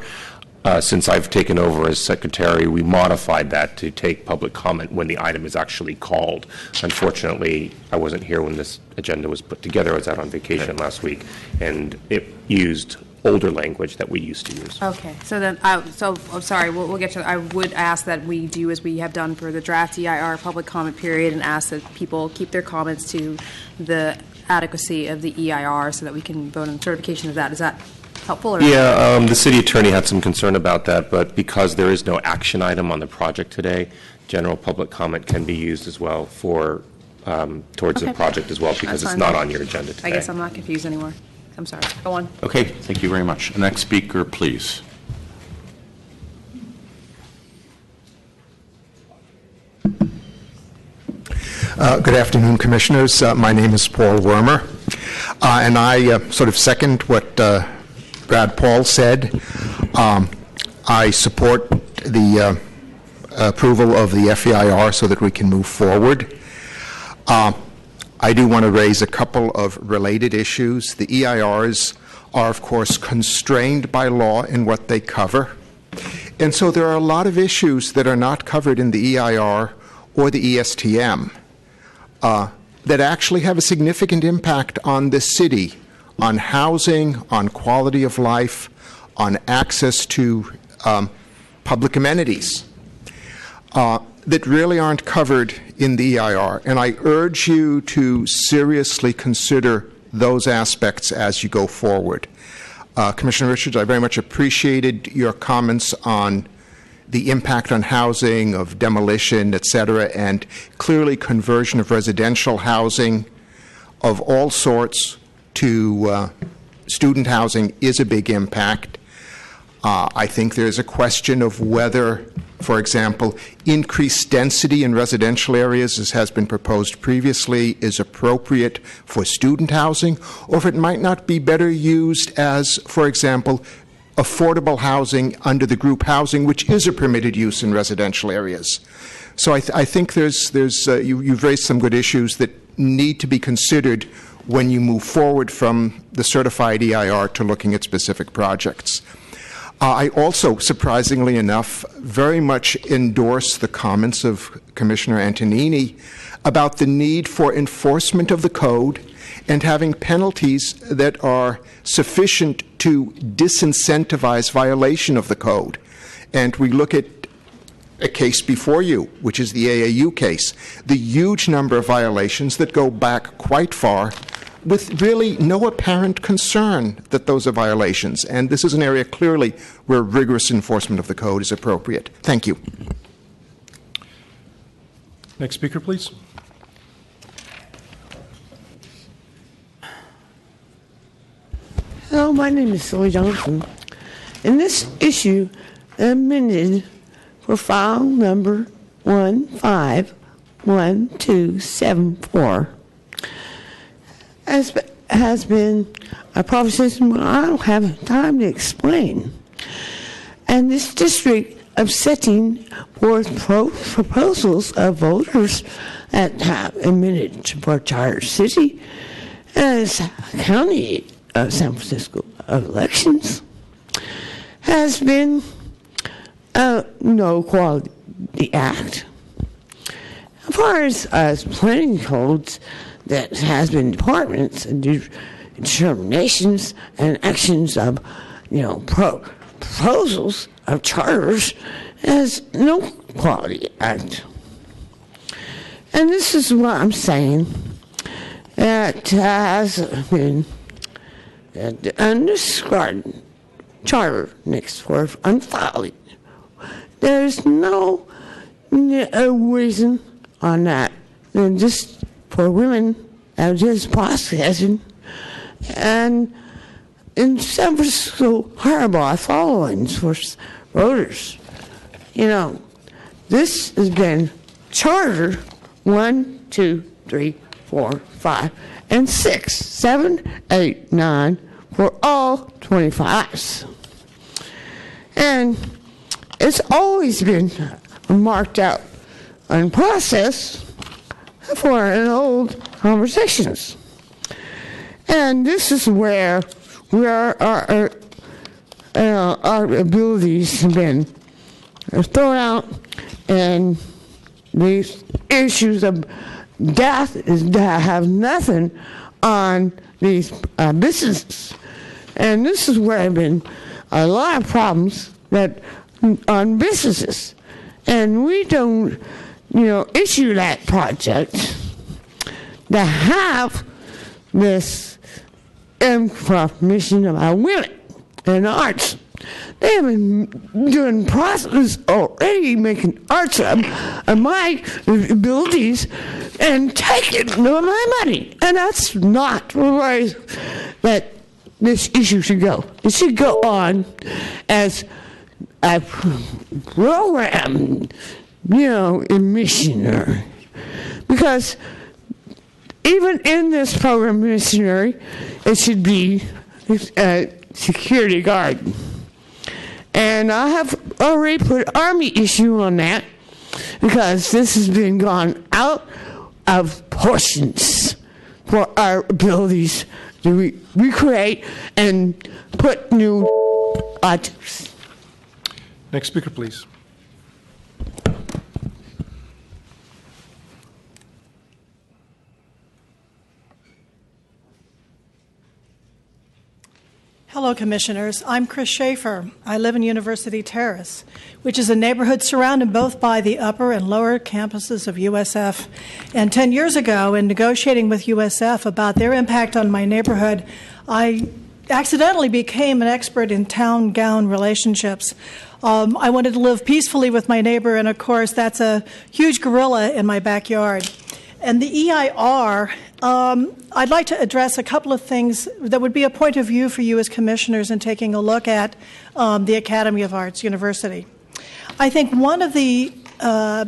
Since I've taken over as secretary, we modified that to take public comment when the item is actually called. Unfortunately, I wasn't here when this agenda was put together. I was out on vacation last week, and it used older language that we used to use. Okay, so then, I'm sorry, we'll get to that. I would ask that we do as we have done for the draft EIR public comment period and ask that people keep their comments to the adequacy of the EIR so that we can vote on certification of that. Is that helpful? Or yeah, the city attorney had some concern about that, but because there is no action item on the project today, general public comment can be used as well for towards the project as well, because it's not on your agenda today. I guess I'm not confused anymore. I'm sorry. Go on. Okay, thank you very much. Next speaker, please. Good afternoon, Commissioners. My name is Paul Wormer, and I sort of second what Brad Paul said. I support the approval of the FEIR so that we can move forward. I do want to raise a couple of related issues. The EIRs are, of course, constrained by law in what they cover. And so there are a lot of issues that are not covered in the EIR or the ESTM that actually have a significant impact on the city, on housing, on quality of life, on access to public amenities that really aren't covered in the EIR. And I urge you to seriously consider those aspects as you go forward. Commissioner Richards, I very much appreciated your comments on the impact on housing, of demolition, et cetera, and clearly conversion of residential housing of all sorts to student housing is a big impact. I think there's a question of whether, for example, increased density in residential areas, as has been proposed previously, is appropriate for student housing, or if it might not be better used as, for example, affordable housing under the group housing, which is a permitted use in residential areas. So I think you've raised some good issues that need to be considered when you move forward from the certified EIR to looking at specific projects. I also, surprisingly enough, very much endorse the comments of Commissioner Antonini about the need for enforcement of the code and having penalties that are sufficient to disincentivize violation of the code. And we look at a case before you, which is the AAU case, the huge number of violations that go back quite far with really no apparent concern that those are violations. And this is an area clearly where rigorous enforcement of the code is appropriate. Thank you. Next speaker, please. Hello, my name is Silly Johnson. In this issue, amended for file number 151274, has been a proposition I don't have time to explain. And this district of setting forth proposals of voters that have admitted for charter city as county of San Francisco elections has been no quality act. As far as planning codes, that has been departments and determinations and actions of, proposals of charters as no quality act. And this is what I'm saying. That has been undescribed charter next for unfiled. There's no reason on that than just for women and just processing. And in San Francisco Harbor followings for voters, this has been charter 1, 2, 3, 4, 5, and 6, 7, 8, 9 for all 25s. And it's always been marked out and processed for an old conversations. And this is where our abilities have been thrown out, and these issues of death have nothing on these businesses. And this is where there have been a lot of problems that on businesses. And we don't, issue that project to have this information about women and arts. They have been doing process already, making arts of my abilities and taking my money. And that's not the way that this issue should go. It should go on as a program, emission, because even in this program missionary, it should be a security guard. And I have already put Army issue on that because this has been gone out of proportions for our abilities to recreate and put new items. Next speaker, please. Hello, Commissioners. I'm Chris Schaefer. I live in University Terrace, which is a neighborhood surrounded both by the upper and lower campuses of USF. And 10 years ago, in negotiating with USF about their impact on my neighborhood, I accidentally became an expert in town-gown relationships. I wanted to live peacefully with my neighbor, and of course, that's a huge gorilla in my backyard. And the EIR, I'd like to address a couple of things that would be a point of view for you as commissioners in taking a look at the Academy of Arts University. I think one of the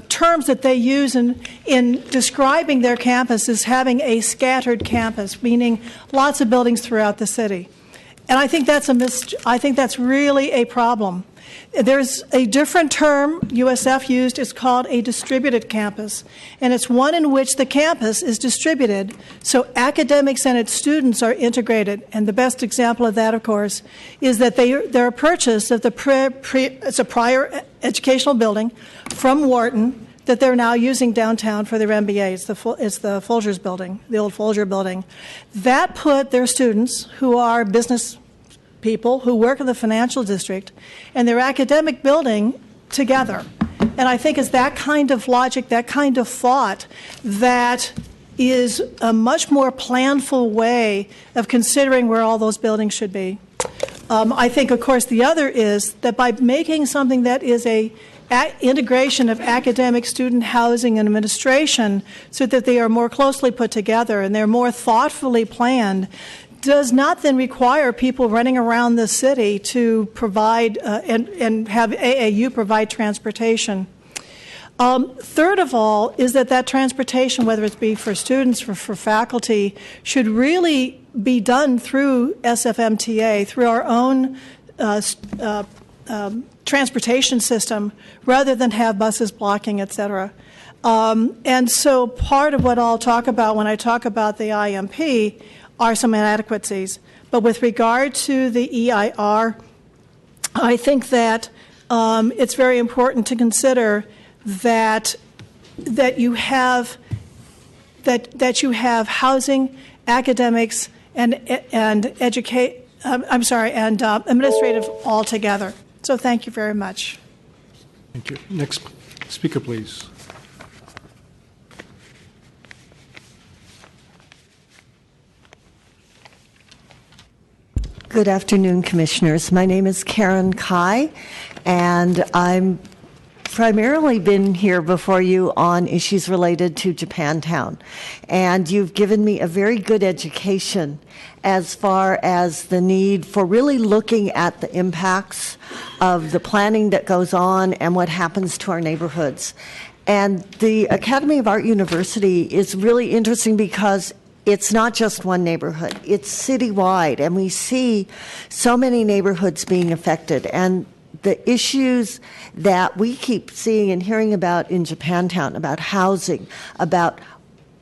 terms that they use in describing their campus is having a scattered campus, meaning lots of buildings throughout the city. And I think that's really a problem. There's a different term USF used. It's called a distributed campus, and it's one in which the campus is distributed so academics and its students are integrated. And the best example of that, of course, is that they're a purchase of it's a prior educational building from Wharton that they're now using downtown for their MBA. It's the Folgers building, the old Folger building. That put their students, who are business people who work in the financial district, and their academic building together. And I think it's that kind of logic, that kind of thought, that is a much more planful way of considering where all those buildings should be. I think, of course, the other is that by making something that is a integration of academic, student housing, and administration so that they are more closely put together and they're more thoughtfully planned, does not then require people running around the city to provide and have AAU provide transportation. Third of all is that transportation, whether it be for students or for faculty, should really be done through SFMTA, through our own transportation system, rather than have buses blocking, et cetera. And so part of what I'll talk about when I talk about the IMP are some inadequacies. But with regard to the EIR, I think that it's very important to consider that you have housing, academics, and administrative all together. So thank you very much. Thank you. Next speaker, please. Good afternoon, Commissioners. My name is Karen Kai, and I'm primarily been here before you on issues related to Japantown. And you've given me a very good education as far as the need for really looking at the impacts of the planning that goes on and what happens to our neighborhoods. And the Academy of Art University is really interesting because it's not just one neighborhood, it's citywide, and we see so many neighborhoods being affected. And the issues that we keep seeing and hearing about in Japantown, about housing, about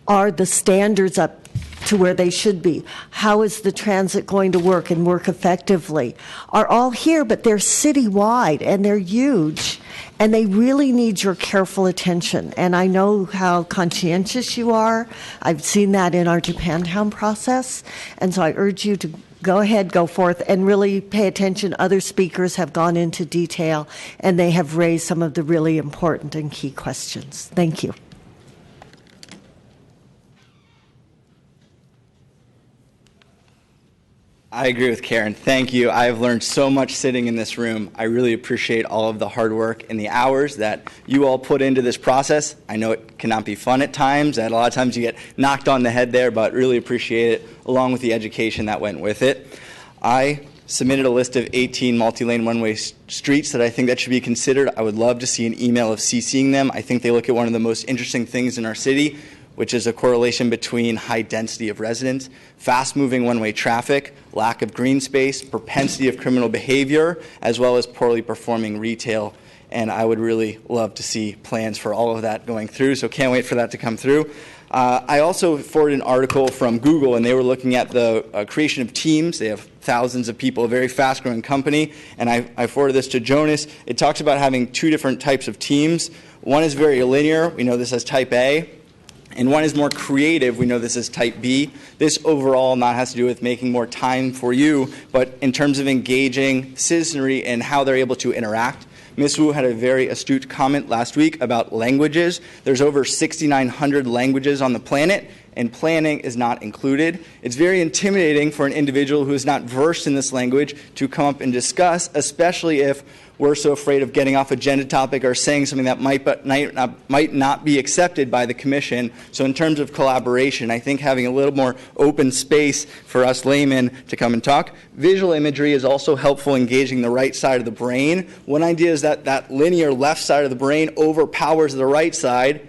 are the standards up to where they should be, how is the transit going to work and work effectively, are all here, but they're citywide and they're huge. And they really need your careful attention. And I know how conscientious you are. I've seen that in our Japantown process. And so I urge you to go ahead, go forth, and really pay attention. Other speakers have gone into detail, and they have raised some of the really important and key questions. Thank you. I agree with Karen. Thank you. I've learned so much sitting in this room. I really appreciate all of the hard work and the hours that you all put into this process. I know it cannot be fun at times, and a lot of times you get knocked on the head there, but really appreciate it, along with the education that went with it. I submitted a list of 18 multi-lane one-way streets that I think that should be considered. I would love to see an email of CCing them. I think they look at one of the most interesting things in our city, which is a correlation between high density of residents, fast-moving one-way traffic, lack of green space, propensity of criminal behavior, as well as poorly performing retail. And I would really love to see plans for all of that going through, so can't wait for that to come through. I also forwarded an article from Google, and they were looking at the creation of teams. They have thousands of people, a very fast-growing company, and I forwarded this to Jonas. It talks about having two different types of teams. One is very linear. We know this as type A. And one is more creative. We know this as type B. This overall not has to do with making more time for you, but in terms of engaging citizenry and how they're able to interact. Ms. Wu had a very astute comment last week about languages. There's over 6,900 languages on the planet, and planning is not included. It's very intimidating for an individual who is not versed in this language to come up and discuss, especially if we're so afraid of getting off agenda topic or saying something that might not be accepted by the commission. So in terms of collaboration, I think having a little more open space for us laymen to come and talk. Visual imagery is also helpful engaging the right side of the brain. One idea is that that linear left side of the brain overpowers the right side.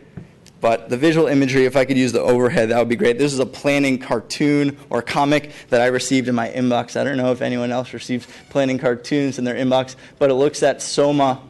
But the visual imagery, if I could use the overhead, that would be great. This is a planning cartoon or comic that I received in my inbox. I don't know if anyone else receives planning cartoons in their inbox, but it looks at Soma,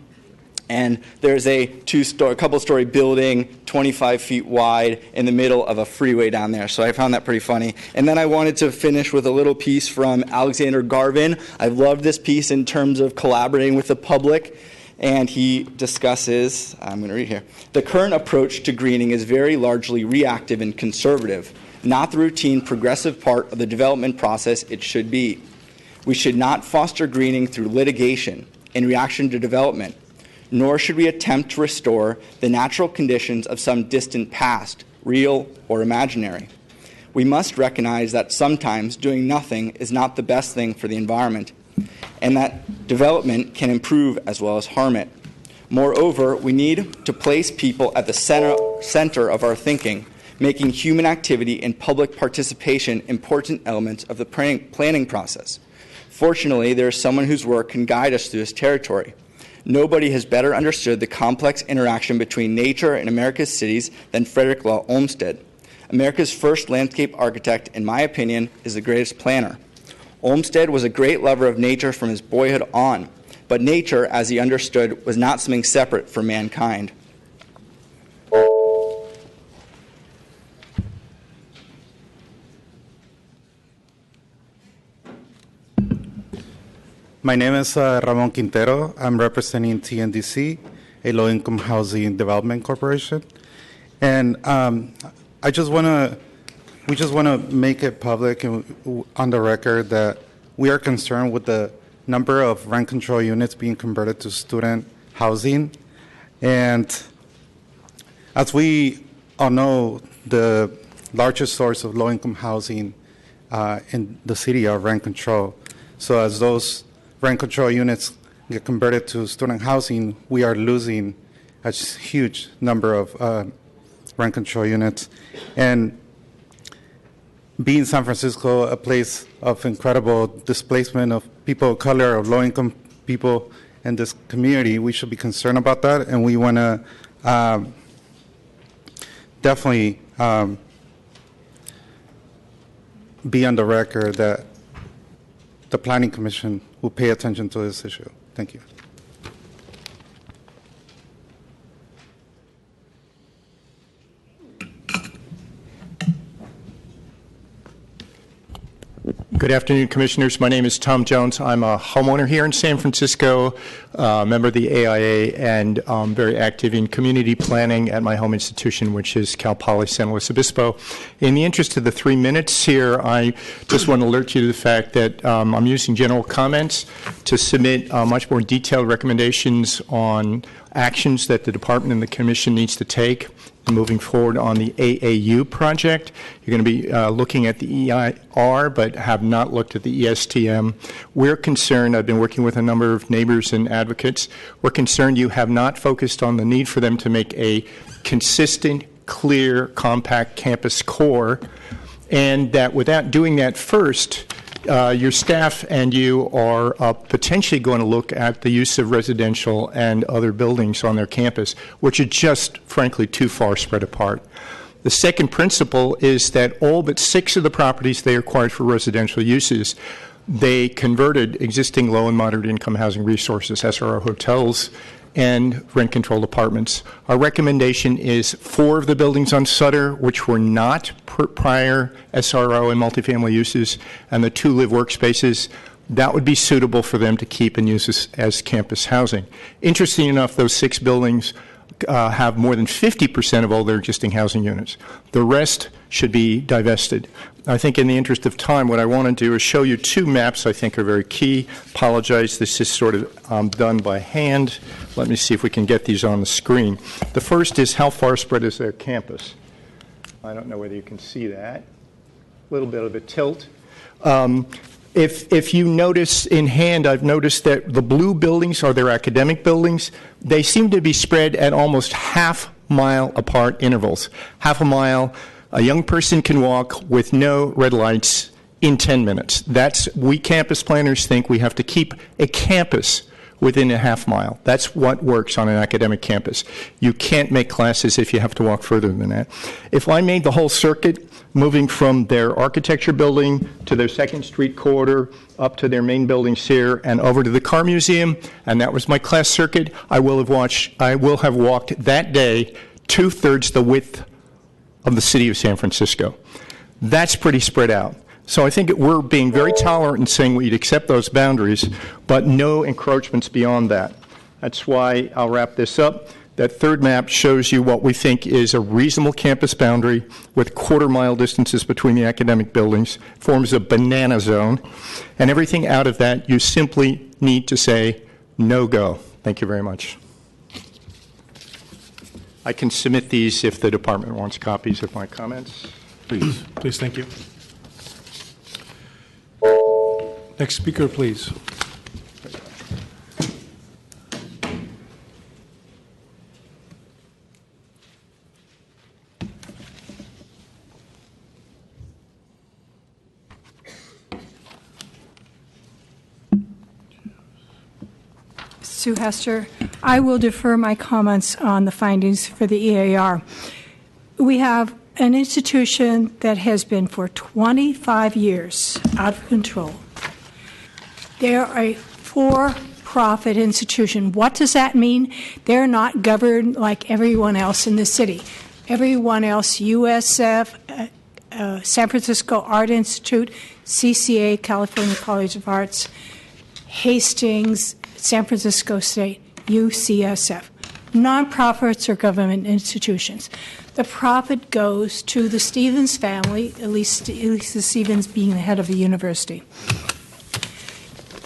and there's a couple-story building, 25 feet wide, in the middle of a freeway down there. So I found that pretty funny. And then I wanted to finish with a little piece from Alexander Garvin. I love this piece in terms of collaborating with the public. And he discusses, I'm going to read here, the current approach to greening is very largely reactive and conservative, not the routine progressive part of the development process it should be. We should not foster greening through litigation in reaction to development, nor should we attempt to restore the natural conditions of some distant past, real or imaginary. We must recognize that sometimes doing nothing is not the best thing for the environment, and that development can improve as well as harm it. Moreover, we need to place people at the center of our thinking, making human activity and public participation important elements of the planning process. Fortunately, there is someone whose work can guide us through this territory. Nobody has better understood the complex interaction between nature and America's cities than Frederick Law Olmsted. America's first landscape architect, in my opinion, is the greatest planner. Olmsted was a great lover of nature from his boyhood on, but nature, as he understood, was not something separate from mankind. My name is Ramon Quintero. I'm representing TNDC, a low-income housing development corporation. And we just want to make it public and on the record that we are concerned with the number of rent control units being converted to student housing. And as we all know, the largest source of low-income housing in the city are rent control. So as those rent control units get converted to student housing, we are losing a huge number of rent control units. And being San Francisco, a place of incredible displacement of people of color, of low-income people in this community, we should be concerned about that, and we want to definitely be on the record that the Planning Commission will pay attention to this issue. Thank you. Good afternoon, Commissioners. My name is Tom Jones. I'm a homeowner here in San Francisco, member of the AIA, and very active in community planning at my home institution, which is Cal Poly San Luis Obispo. In the interest of the 3 minutes here, I just want to alert you to the fact that I'm using general comments to submit much more detailed recommendations on actions that the Department and the Commission needs to take moving forward on the AAU project. You're going to be looking at the EIR, but have not looked at the ESTM. We're concerned, I've been working with a number of neighbors and advocates, we're concerned you have not focused on the need for them to make a consistent, clear, compact campus core, and that without doing that first, your staff and you are potentially going to look at the use of residential and other buildings on their campus, which are just, frankly, too far spread apart. The second principle is that all but 6 of the properties they acquired for residential uses, they converted existing low and moderate income housing resources, SRO hotels, and rent-controlled apartments. Our recommendation is 4 of the buildings on Sutter, which were not prior SRO and multifamily uses, and the 2 live workspaces, that would be suitable for them to keep and use as campus housing. Interesting enough, those 6 buildings have more than 50% of all their existing housing units. The rest should be divested. I think in the interest of time, what I want to do is show you 2 maps I think are very key. Apologize, this is sort of done by hand. Let me see if we can get these on the screen. The first is how far spread is their campus. I don't know whether you can see that. A little bit of a tilt. If you notice in hand, I've noticed that the blue buildings are their academic buildings. They seem to be spread at almost half-mile apart intervals. Half a mile, a young person can walk with no red lights in 10 minutes. We campus planners think we have to keep a campus within a half mile. That's what works on an academic campus. You can't make classes if you have to walk further than that. If I made the whole circuit, moving from their architecture building to their 2nd Street corridor, up to their main buildings here, and over to the car museum, and that was my class circuit, I will have walked that day 2/3 the width of the city of San Francisco. That's pretty spread out. So I think we're being very tolerant in saying we'd accept those boundaries, but no encroachments beyond that. That's why I'll wrap this up. That 3rd map shows you what we think is a reasonable campus boundary with quarter-mile distances between the academic buildings, forms a banana zone, and everything out of that you simply need to say no go. Thank you very much. I can submit these if the department wants copies of my comments. Please. Please, thank you. Next speaker, please. Sue Hester. I will defer my comments on the findings for the EAR. We have an institution that has been for 25 years out of control. They're a for-profit institution. What does that mean? They're not governed like everyone else in the city. Everyone else, USF, San Francisco Art Institute, CCA, California College of Arts, Hastings, San Francisco State, UCSF. Nonprofits are government institutions. The profit goes to the Stevens family, at least the Stevens being the head of the university.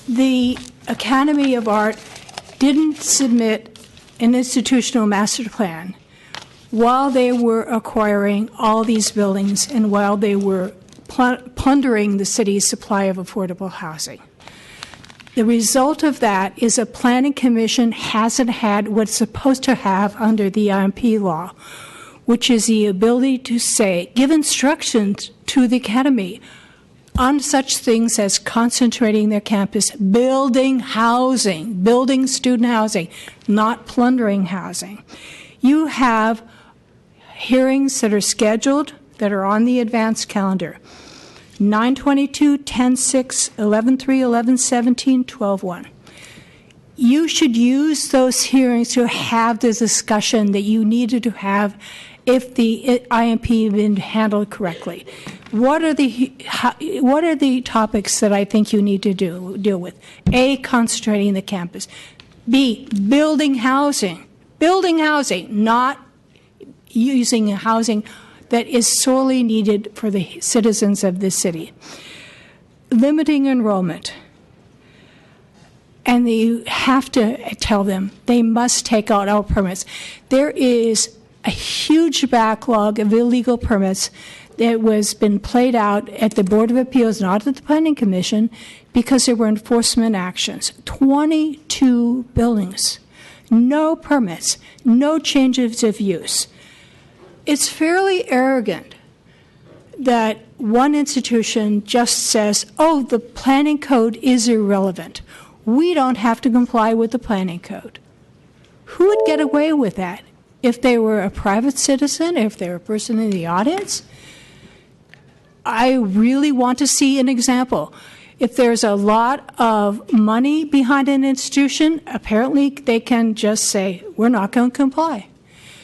The Academy of Art didn't submit an institutional master plan while they were acquiring all these buildings and while they were plundering the city's supply of affordable housing. The result of that is a planning commission hasn't had what's supposed to have under the IMP law, which is the ability to say, give instructions to the academy on such things as concentrating their campus, building housing, building student housing, not plundering housing. You have hearings that are scheduled that are on the advanced calendar. 9/22, 10/6, 11/3, 11/17, 12/1. You should use those hearings to have the discussion that you needed to have if the IMP had been handled correctly. What are the topics that I think you need to deal with? A, concentrating the campus. B, building housing. Building housing, not using housing that is sorely needed for the citizens of this city. Limiting enrollment. And you have to tell them they must take out all permits. There is a huge backlog of illegal permits that was been played out at the Board of Appeals, not at the Planning Commission, because there were enforcement actions. 22 buildings, no permits, no changes of use. It's fairly arrogant that one institution just says, oh, the planning code is irrelevant. We don't have to comply with the planning code. Who would get away with that? if they were a private citizen, if they were a person in the audience, I really want to see an example. If there's a lot of money behind an institution, apparently they can just say, we're not going to comply.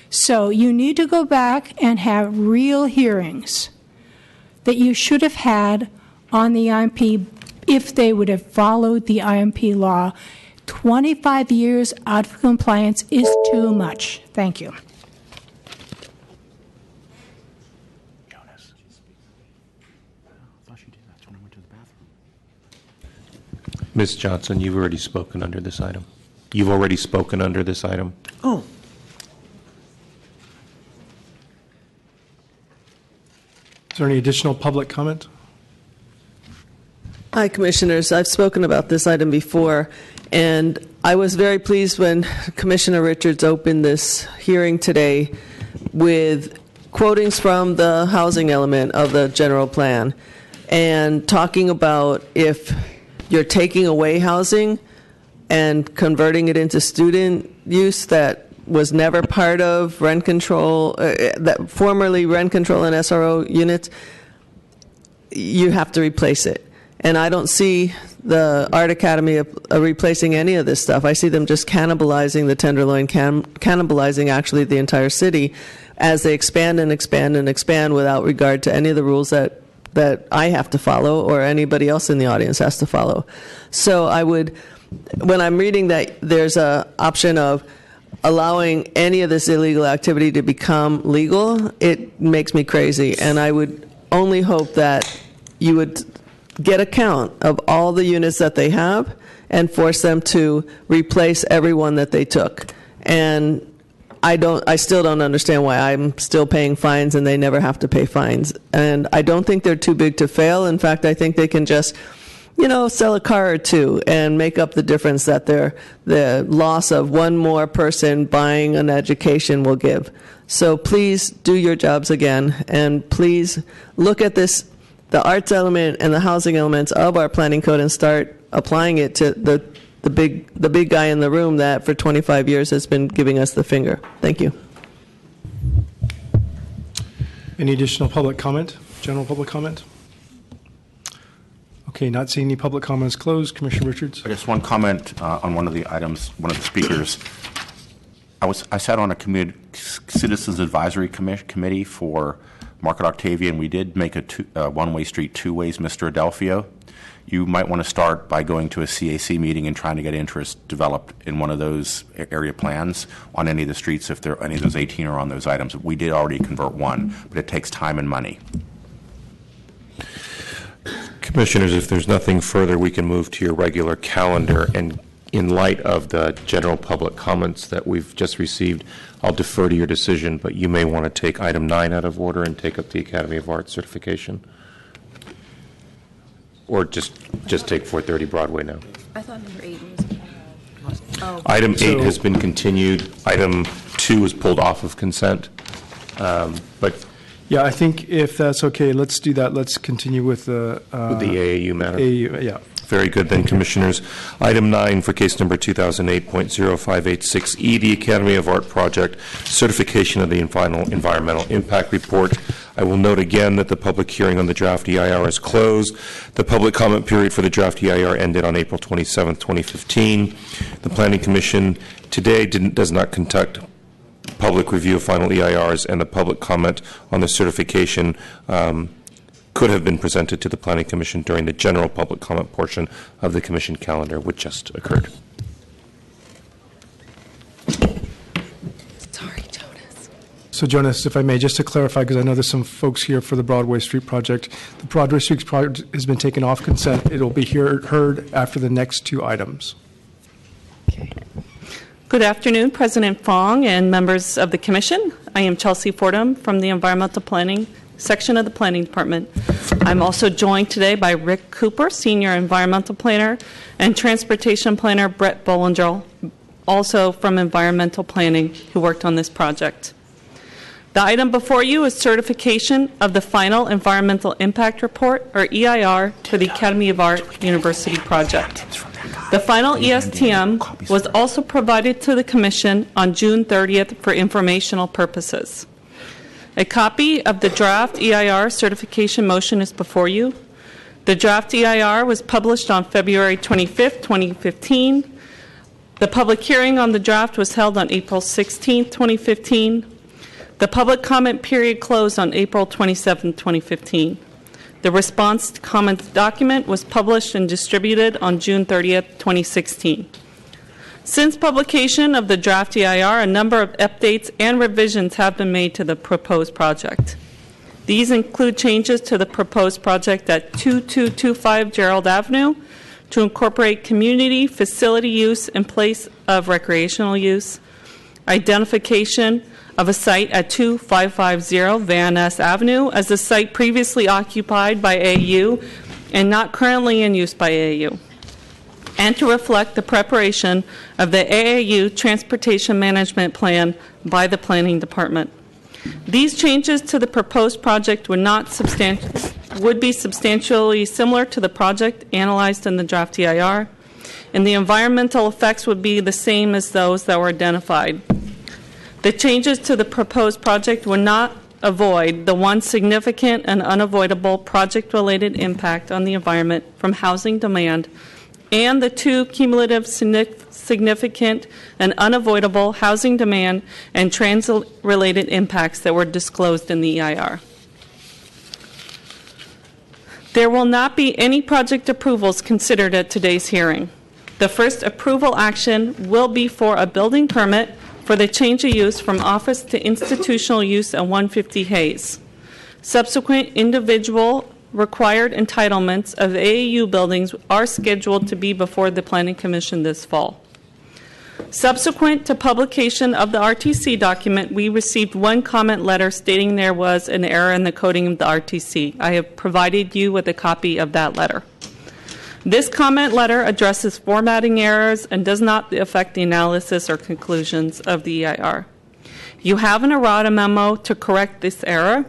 So you need to go back and have real hearings that you should have had on the IMP if they would have followed the IMP law. 25 years out of compliance is too much. Thank you. Ms. Johnson, you've already spoken under this item. You've already spoken under this item. Oh. Is there any additional public comment? Hi, Commissioners. I've spoken about this item before, and I was very pleased when Commissioner Richards opened this hearing today with quotings from the housing element of the general plan and talking about if you're taking away housing and converting it into student use that was never part of rent control, that formerly rent control and SRO units, you have to replace it. And I don't see the Art Academy replacing any of this stuff. I see them just cannibalizing the Tenderloin, cannibalizing actually the entire city as they expand and expand and expand without regard to any of the rules that I have to follow or anybody else in the audience has to follow. So I would, when I'm reading that there's a option of allowing any of this illegal activity to become legal, it makes me crazy. And I would only hope that you would get a count of all the units that they have and force them to replace everyone that they took. And I still don't understand why I'm still paying fines and they never have to pay fines. And I don't think they're too big to fail. In fact, I think they can just, sell a car or two and make up the difference that the loss of one more person buying an education will give. So please do your jobs again, and please look at this, the arts element and the housing elements of our planning code, and start applying it to the big guy in the room that for 25 years has been giving us the finger. Thank you. Any additional public comment? General public comment? Okay, not seeing any public comments closed. Commissioner Richards? Just one comment on one of the items, one of the speakers. I sat on a Citizens Advisory Committee for Market Octavian. We did make a one-way street two ways, Mr. Adelphio. You might want to start by going to a CAC meeting and trying to get interest developed in one of those area plans on any of the streets if any of those 18 are on those items. We did already convert one, but it takes time and money. Commissioners, if there's nothing further, we can move to your regular calendar. And in light of the general public comments that we've just received, I'll defer to your decision, but you may want to take item 9 out of order and take up the Academy of Arts certification. Or just take 430 Broadway now. I thought number 8 was. Oh. Item 8 has been continued. Item 2 is pulled off of consent. But yeah, I think if that's okay, let's do that. Let's continue with the AAU matter. AAU, yeah. Very good, then, Commissioners. Item 9 for case number 2008.0586E, the Academy of Art Project, certification of the final environmental impact report. I will note again that the public hearing on the draft EIR is closed. The public comment period for the draft EIR ended on April 27, 2015. The Planning Commission today does not conduct public review of final EIRs, and the public comment on the certification could have been presented to the Planning Commission during the general public comment portion of the Commission calendar, which just occurred. Sorry, Jonas. So, Jonas, if I may, just to clarify, because I know there's some folks here for the Broadway Street project. The Broadway Street project has been taken off consent. It will be heard after the next 2 items. Okay. Good afternoon, President Fong and members of the Commission. I am Chelsea Fordham from the Environmental Planning section of the Planning Department. I'm also joined today by Rick Cooper, Senior Environmental Planner, and Transportation Planner Brett Bollinger, also from Environmental Planning, who worked on this project. The item before you is certification of the final Environmental Impact Report, or EIR, for the Academy of Art University project. The final ESTM was also provided to the Commission on June 30th for informational purposes. A copy of the draft EIR certification motion is before you. The draft EIR was published on February 25th, 2015. The public hearing on the draft was held on April 16th, 2015. The public comment period closed on April 27th, 2015. The response to comments document was published and distributed on June 30th, 2016. Since publication of the draft EIR, a number of updates and revisions have been made to the proposed project. These include changes to the proposed project at 2225 Gerald Avenue to incorporate community facility use in place of recreational use, identification of a site at 2550 Van Ness Avenue as a site previously occupied by AAU and not currently in use by AAU, and to reflect the preparation of the AAU Transportation Management Plan by the Planning Department. These changes to the proposed project would be substantially similar to the project analyzed in the draft EIR, and the environmental effects would be the same as those that were identified. The changes to the proposed project would not avoid the one significant and unavoidable project-related impact on the environment from housing demand and the two cumulative significant and unavoidable housing demand and transit-related impacts that were disclosed in the EIR. There will not be any project approvals considered at today's hearing. The first approval action will be for a building permit for the change of use from office to institutional use at 150 Hayes. Subsequent individual required entitlements of AAU buildings are scheduled to be before the Planning Commission this fall. Subsequent to publication of the RTC document, we received one comment letter stating there was an error in the coding of the RTC. I have provided you with a copy of that letter. This comment letter addresses formatting errors and does not affect the analysis or conclusions of the EIR. You have an errata memo to correct this error,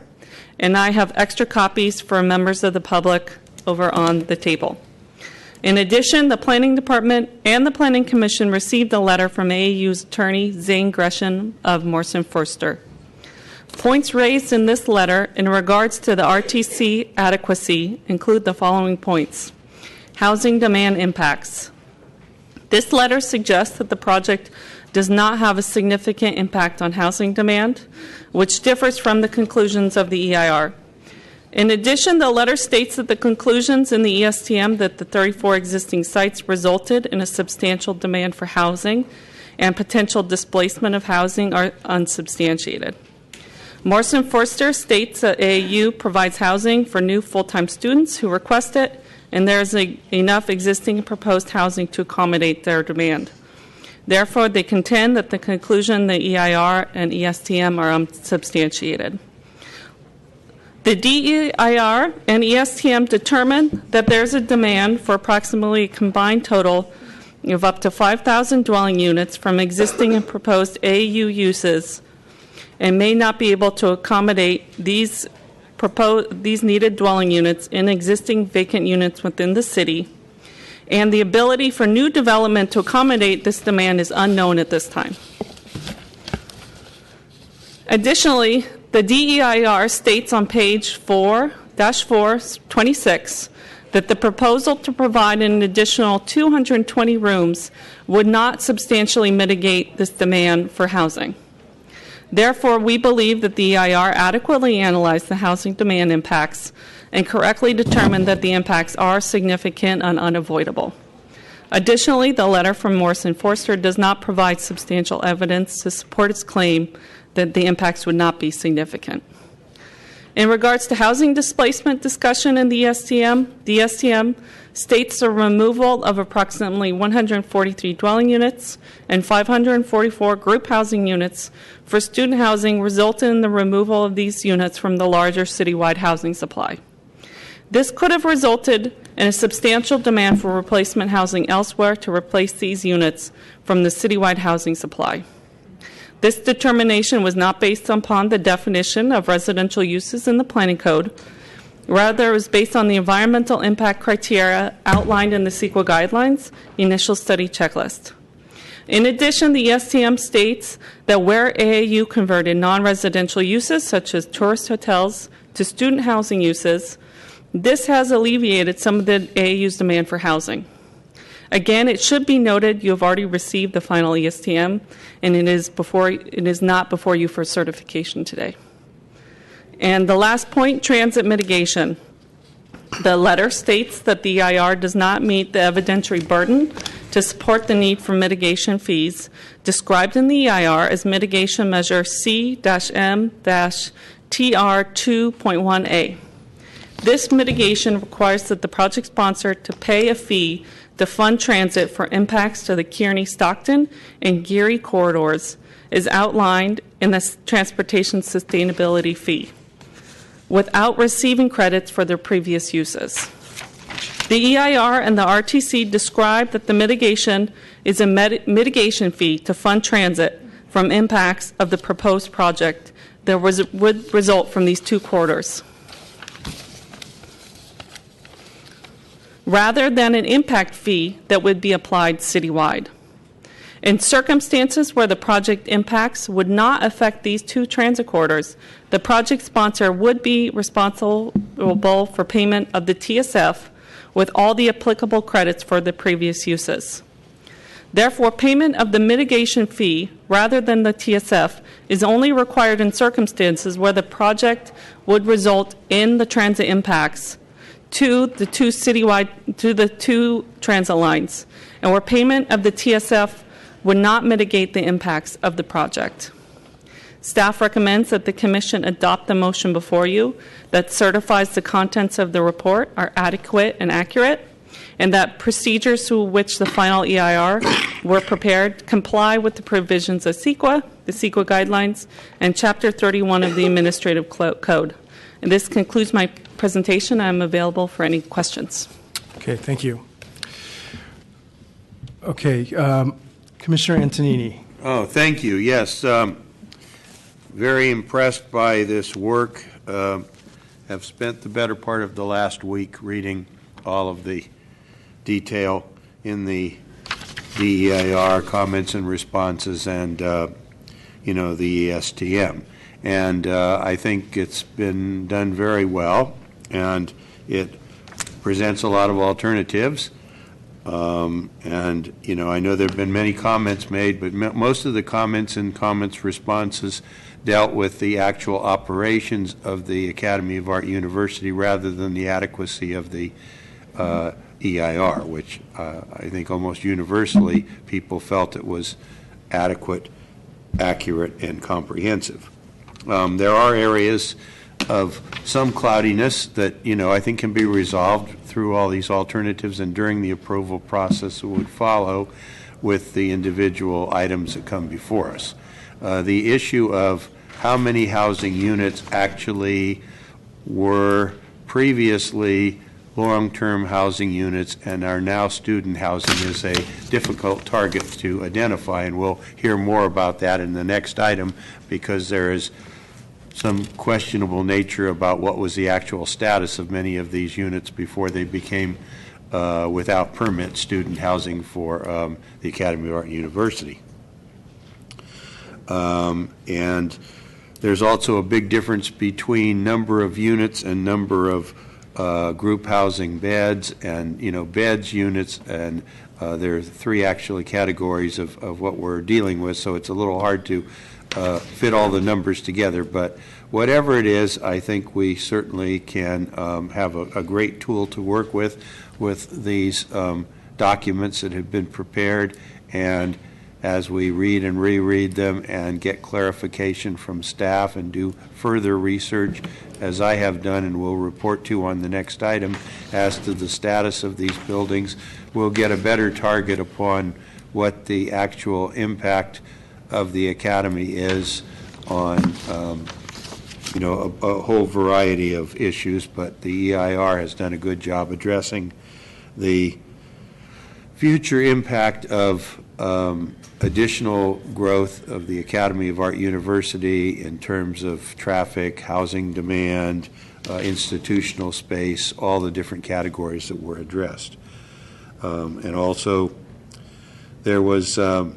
and I have extra copies for members of the public over on the table. In addition, the Planning Department and the Planning Commission received a letter from AAU's attorney, Zane Gresham of Morrison Foerster. Points raised in this letter in regards to the RTC adequacy include the following points. Housing demand impacts. This letter suggests that the project does not have a significant impact on housing demand, which differs from the conclusions of the EIR. In addition, the letter states that the conclusions in the ESTM that the 34 existing sites resulted in a substantial demand for housing and potential displacement of housing are unsubstantiated. Morrison Foerster states that AAU provides housing for new full-time students who request it, and there is enough existing proposed housing to accommodate their demand. Therefore, they contend that the conclusion the EIR and ESTM are unsubstantiated. The DEIR and ESTM determined that there's a demand for approximately a combined total of up to 5,000 dwelling units from existing and proposed AAU uses and may not be able to accommodate these needed dwelling units in existing vacant units within the city, and the ability for new development to accommodate this demand is unknown at this time. Additionally, the DEIR states on page 4-426 that the proposal to provide an additional 220 rooms would not substantially mitigate this demand for housing. Therefore, we believe that the EIR adequately analyzed the housing demand impacts and correctly determined that the impacts are significant and unavoidable. Additionally, the letter from Morrison Foerster does not provide substantial evidence to support its claim that the impacts would not be significant. In regards to housing displacement discussion in the ESTM states the removal of approximately 143 dwelling units and 544 group housing units for student housing resulted in the removal of these units from the larger citywide housing supply. This could have resulted in a substantial demand for replacement housing elsewhere to replace these units from the citywide housing supply. This determination was not based upon the definition of residential uses in the planning code Rather, it was based on the environmental impact criteria outlined in the CEQA guidelines initial study checklist. In addition, the ESTM states that where AAU converted non-residential uses, such as tourist hotels, to student housing uses, this has alleviated some of the AAU's demand for housing. Again, it should be noted you have already received the final ESTM, and it is not before you for certification today. And the last point, transit mitigation. The letter states that the EIR does not meet the evidentiary burden to support the need for mitigation fees described in the EIR as mitigation measure C-M-TR2.1A. This mitigation requires that the project sponsor to pay a fee to fund transit for impacts to the Kearney-Stockton and Geary corridors is outlined in the transportation sustainability fee, without receiving credits for their previous uses. The EIR and the RTC describe that the mitigation is a mitigation fee to fund transit from impacts of the proposed project that would result from these two corridors, rather than an impact fee that would be applied citywide. In circumstances where the project impacts would not affect these two transit corridors, the project sponsor would be responsible for payment of the TSF with all the applicable credits for the previous uses. Therefore, payment of the mitigation fee rather than the TSF is only required in circumstances where the project would result in the transit impacts to the two transit lines, and where payment of the TSF would not mitigate the impacts of the project. Staff recommends that the Commission adopt the motion before you that certifies the contents of the report are adequate and accurate, and that procedures through which the final EIR were prepared comply with the provisions of CEQA, the CEQA guidelines, and Chapter 31 of the Administrative Code. And this concludes my presentation. I'm available for any questions. Okay, thank you. Okay, Commissioner Antonini. Oh, thank you. Yes, very impressed by this work. Have spent the better part of the last week reading all of the detail in the DEIR comments and responses and, the ESTM. And I think it's been done very well, and it presents a lot of alternatives. I know there have been many comments made, but most of the comments and responses dealt with the actual operations of the Academy of Art University rather than the adequacy of the EIR, which I think almost universally people felt it was adequate, accurate, and comprehensive. There are areas of some cloudiness that, I think can be resolved through all these alternatives and during the approval process that would follow with the individual items that come before us. The issue of how many housing units actually were previously long-term housing units and are now student housing is a difficult target to identify, and we'll hear more about that in the next item because there is some questionable nature about what was the actual status of many of these units before they became without permit student housing for the Academy of Art University. And there's also a big difference between number of units and number of group housing beds and, beds, units, and there are three actually categories of what we're dealing with, so it's a little hard to fit all the numbers together. But whatever it is, I think we certainly can have a great tool to work with these documents that have been prepared, and as we read and reread them and get clarification from staff and do further research, as I have done and will report to on the next item as to the status of these buildings, we'll get a better target upon what the actual impact of the Academy is on a whole variety of issues, but the EIR has done a good job addressing the future impact of additional growth of the Academy of Art University in terms of traffic, housing demand, institutional space, all the different categories that were addressed. And also, there was a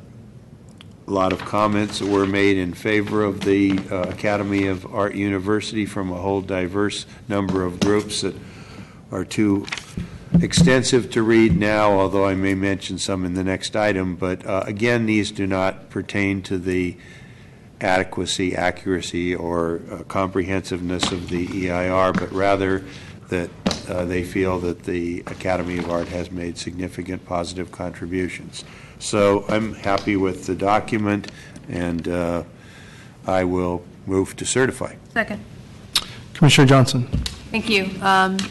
lot of comments that were made in favor of the Academy of Art University from a whole diverse number of groups that are too extensive to read now, although I may mention some in the next item. But again, these do not pertain to the adequacy, accuracy, or comprehensiveness of the EIR, but rather that they feel that the Academy of Art has made significant positive contributions. So I'm happy with the document, and I will move to certify. Second. Commissioner Johnson. Thank you.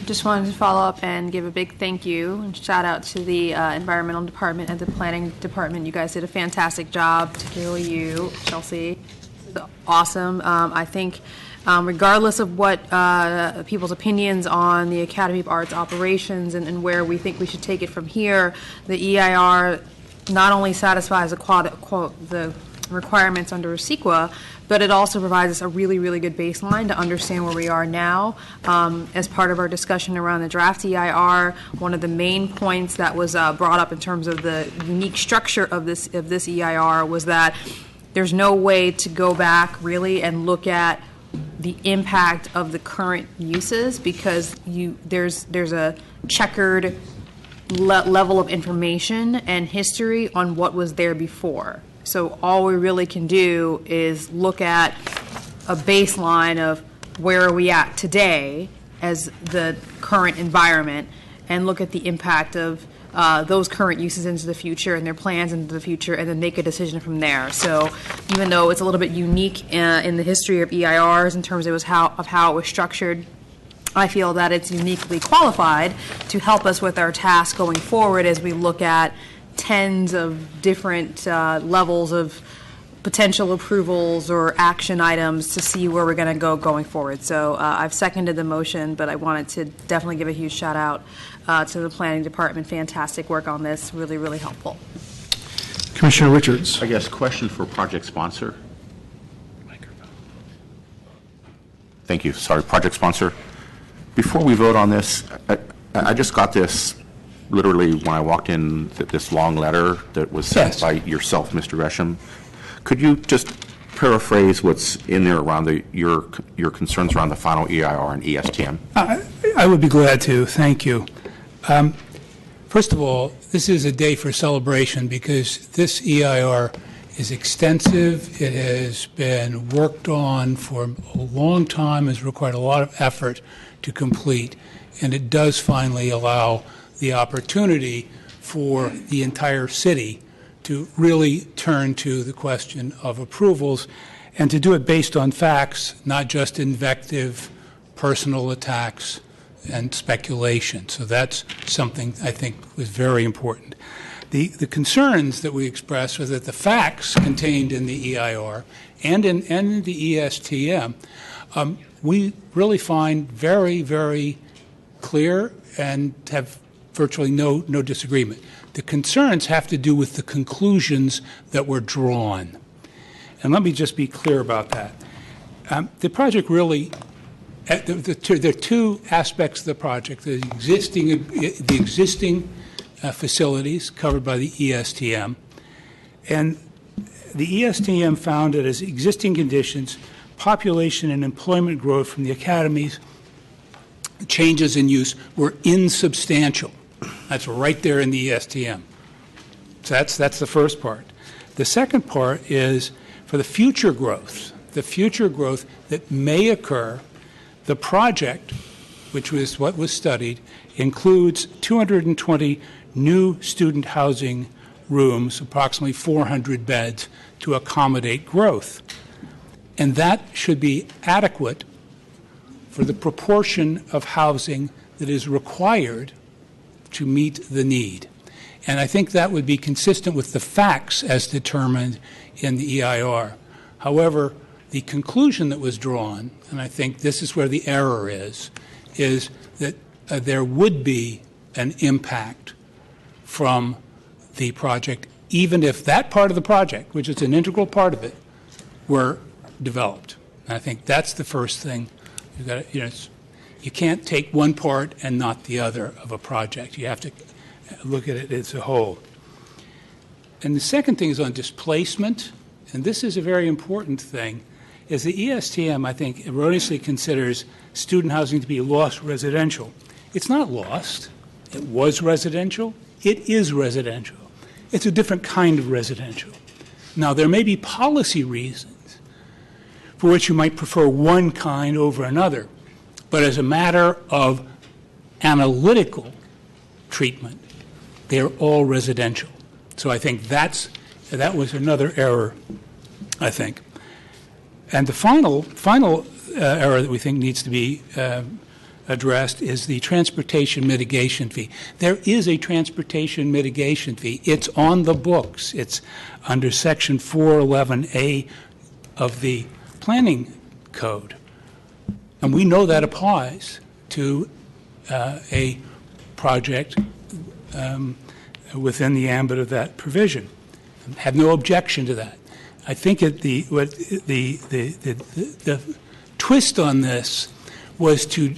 Just wanted to follow up and give a big thank you and shout out to the Environmental Department and the Planning Department. You guys did a fantastic job, particularly you, Chelsea. Awesome. I think regardless of what people's opinions on the Academy of Arts operations and where we think we should take it from here, the EIR not only satisfies the requirements under CEQA, but it also provides us a really, really good baseline to understand where we are now. As part of our discussion around the draft EIR, one of the main points that was brought up in terms of the unique structure of this EIR was that there's no way to go back really and look at the impact of the current uses because there's a checkered level of information and history on what was there before. So all we really can do is look at a baseline of where are we at today as the current environment and look at the impact of those current uses into the future and their plans into the future and then make a decision from there. So even though it's a little bit unique in the history of EIRs in terms of how it was structured, I feel that it's uniquely qualified to help us with our task going forward as we look at tens of different levels of potential approvals or action items to see where we're going to go going forward. So I've seconded the motion, but I wanted to definitely give a huge shout out to the Planning Department. Fantastic work on this. Really, really helpful. Commissioner Richards. I guess question for project sponsor. Thank you. Sorry, project sponsor. Before we vote on this, I just got this literally when I walked in, this long letter that was sent by yourself, Mr. Gresham. Could you just paraphrase what's in there around your concerns around the final EIR and ESTM? I would be glad to. Thank you. First of all, this is a day for celebration because this EIR is extensive. It has been worked on for a long time, has required a lot of effort to complete, and it does finally allow the opportunity for the entire city to really turn to the question of approvals and to do it based on facts, not just invective, personal attacks, and speculation. So that's something I think was very important. The concerns that we expressed were that the facts contained in the EIR and in the ESTM we really find very, very clear and have virtually no disagreement. The concerns have to do with the conclusions that were drawn. And let me just be clear about that. The project really, there are two aspects of the project. The existing facilities covered by the ESTM. And the ESTM found that as existing conditions, population and employment growth from the academies, changes in use were insubstantial. That's right there in the ESTM. So that's the first part. The second part is for the future growth that may occur. The project, which was what was studied, includes 220 new student housing rooms, approximately 400 beds, to accommodate growth. And that should be adequate for the proportion of housing that is required to meet the need. And I think that would be consistent with the facts as determined in the EIR. However, the conclusion that was drawn, and I think this is where the error is that there would be an impact from the project even if that part of the project, which is an integral part of it, were developed. And I think that's the first thing. You got you can't take one part and not the other of a project. You have to look at it as a whole. And the second thing is on displacement, and this is a very important thing, is the ESTM, I think, erroneously considers student housing to be lost residential. It's not lost. It was residential. It is residential. It's a different kind of residential. Now, there may be policy reasons for which you might prefer one kind over another, but as a matter of analytical treatment, they're all residential. So I think that was another error, I think. And the final error that we think needs to be addressed is the transportation mitigation fee. There is a transportation mitigation fee. It's on the books. It's under Section 411A of the Planning Code. And we know that applies to a project within the ambit of that provision. I have no objection to that. I think the twist on this was to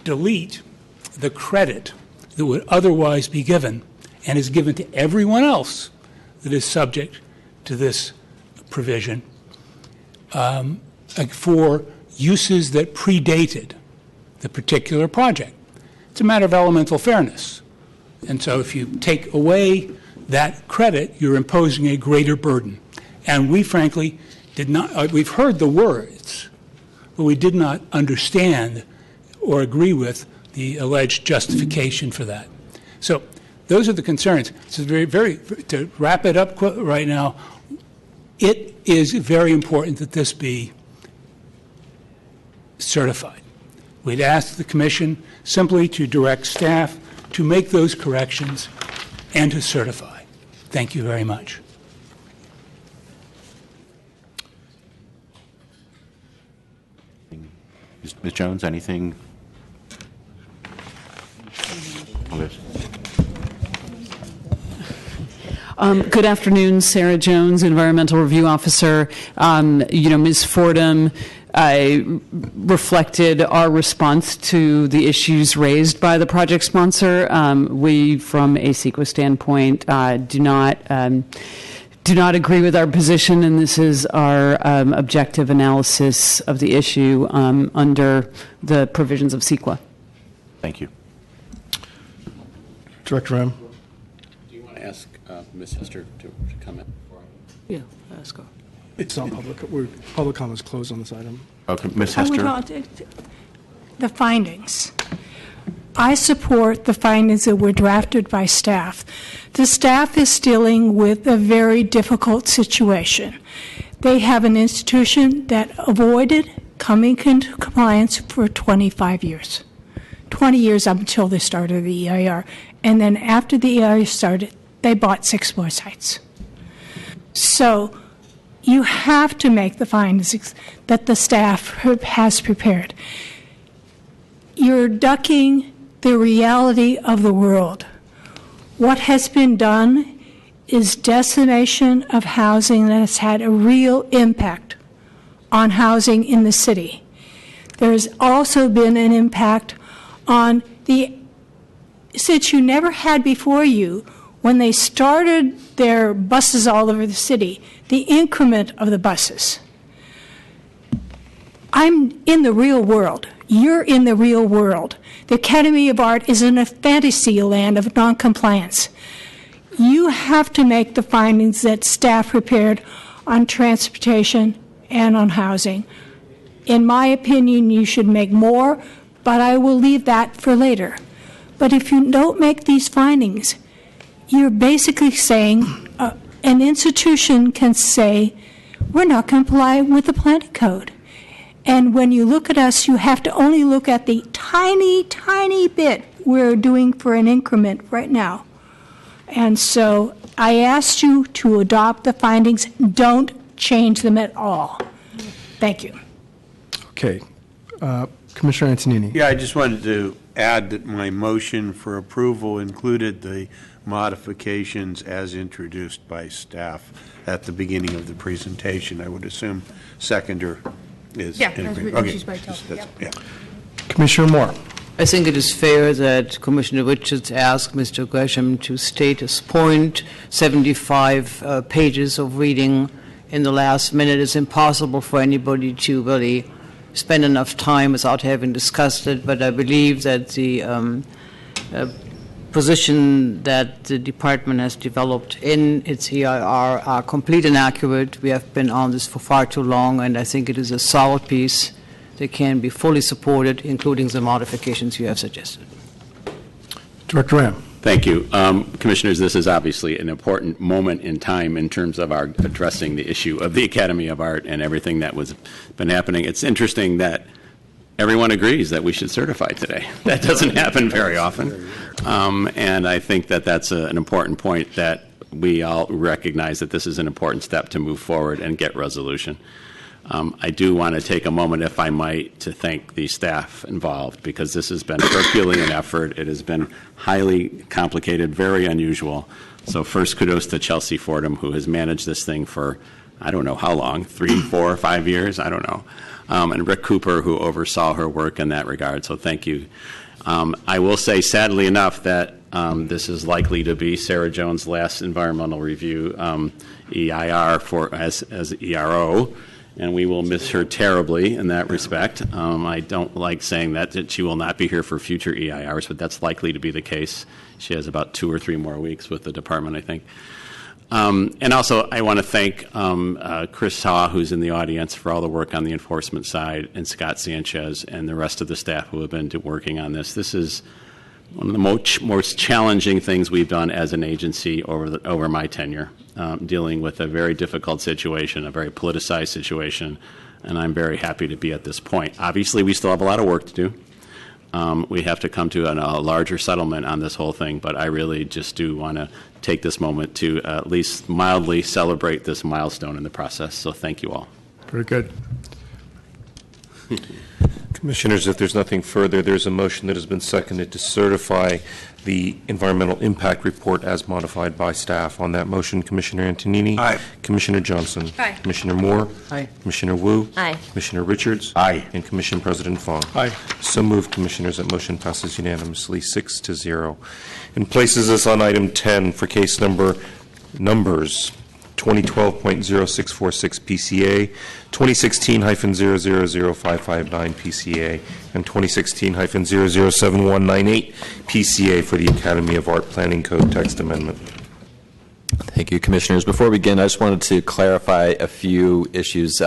delete the credit that would otherwise be given and is given to everyone else that is subject to this provision for uses that predated the particular project. It's a matter of elemental fairness. And so if you take away that credit, you're imposing a greater burden. And we frankly did not, we've heard the words, but we did not understand or agree with the alleged justification for that. So those are the concerns. So to wrap it up right now, it is very important that this be certified. We'd ask the Commission simply to direct staff to make those corrections and to certify. Thank you very much. Ms. Jones, anything? Good afternoon, Sarah Jones, Environmental Review Officer. Ms. Fordham reflected our response to the issues raised by the project sponsor. We, from a CEQA standpoint, do not agree with our position, and this is our objective analysis of the issue under the provisions of CEQA. Thank you. Director Ram. Do you want to ask Ms. Hester to comment? Yeah, ask her. It's not public. Public comment is closed on this item. Okay, Ms. Hester. The findings. I support the findings that were drafted by staff. The staff is dealing with a very difficult situation. They have an institution that avoided coming into compliance for 25 years. 20 years up until the start of the EIR. And then after the EIR started, they bought 6 more sites. So you have to make the findings that the staff has prepared. You're ducking the reality of the world. What has been done is decimation of housing that has had a real impact on housing in the city. There's also been an impact on the since you never had before you, when they started their buses all over the city, the increment of the buses. I'm in the real world. You're in the real world. The Academy of Art is in a fantasy land of noncompliance. You have to make the findings that staff prepared on transportation and on housing. In my opinion, you should make more, but I will leave that for later. But if you don't make these findings, you're basically saying an institution can say, we're not complying with the planning code. And when you look at us, you have to only look at the tiny, tiny bit we're doing for an increment right now. And so I asked you to adopt the findings. Don't change them at all. Thank you. Okay. Commissioner Antonini. Yeah, I just wanted to add that my motion for approval included the modifications as introduced by staff at the beginning of the presentation. I would assume seconder is Yeah, in as agreement. introduced by Tom, That's- yep. yeah. Commissioner Moore. I think it is fair that Commissioner Richards asked Mr. Gresham to state his point. 75 pages of reading in the last minute is impossible for anybody to really spend enough time without having discussed it, but I believe that the position that the department has developed in its EIR are complete and accurate. We have been on this for far too long, and I think it is a solid piece that can be fully supported, including the modifications you have suggested. Director Ram. Thank you. Commissioners, this is obviously an important moment in time in terms of our addressing the issue of the Academy of Art and everything that was been happening. It's interesting that everyone agrees that we should certify today. That doesn't happen very often. And I think that that's an important point, that we all recognize that this is an important step to move forward and get resolution. I do want to take a moment, if I might, to thank the staff involved, because this has been a Herculean effort. It has been highly complicated, very unusual. So first, kudos to Chelsea Fordham, who has managed this thing for, I don't know how long, 3, 4, 5 years, I don't know. And Rick Cooper, who oversaw her work in that regard. So thank you. I will say, sadly enough, that this is likely to be Sarah Jones' last environmental review EIR as ERO. And we will miss her terribly in that respect. I don't like saying that she will not be here for future EIRs, but that's likely to be the case. She has about 2 or 3 more weeks with the department, I think. And also, I want to thank Chris Haw, who's in the audience, for all the work on the enforcement side, and Scott Sanchez and the rest of the staff who have been working on this. This is one of the most challenging things we've done as an agency over my tenure, dealing with a very difficult situation, a very politicized situation, and I'm very happy to be at this point. Obviously, we still have a lot of work to do. We have to come to a larger settlement on this whole thing, but I really just do want to take this moment to at least mildly celebrate this milestone in the process. So thank you all. Very good. Commissioners, if there's nothing further, there's a motion that has been seconded to certify the environmental impact report as modified by staff. On that motion, Commissioner Antonini. Aye. Commissioner Johnson. Aye. Commissioner Moore. Aye. Commissioner Wu. Aye. Commissioner Richards. Aye. And Commission President Fong. Aye. So moved, Commissioners. That motion passes unanimously, 6-0. And places us on item 10 for case numbers 2012.0646 PCA, 2016-000559 PCA, and 2016-007198 PCA for the Academy of Art Planning Code text amendment. Thank you, Commissioners. Before we begin, I just wanted to clarify a few issues,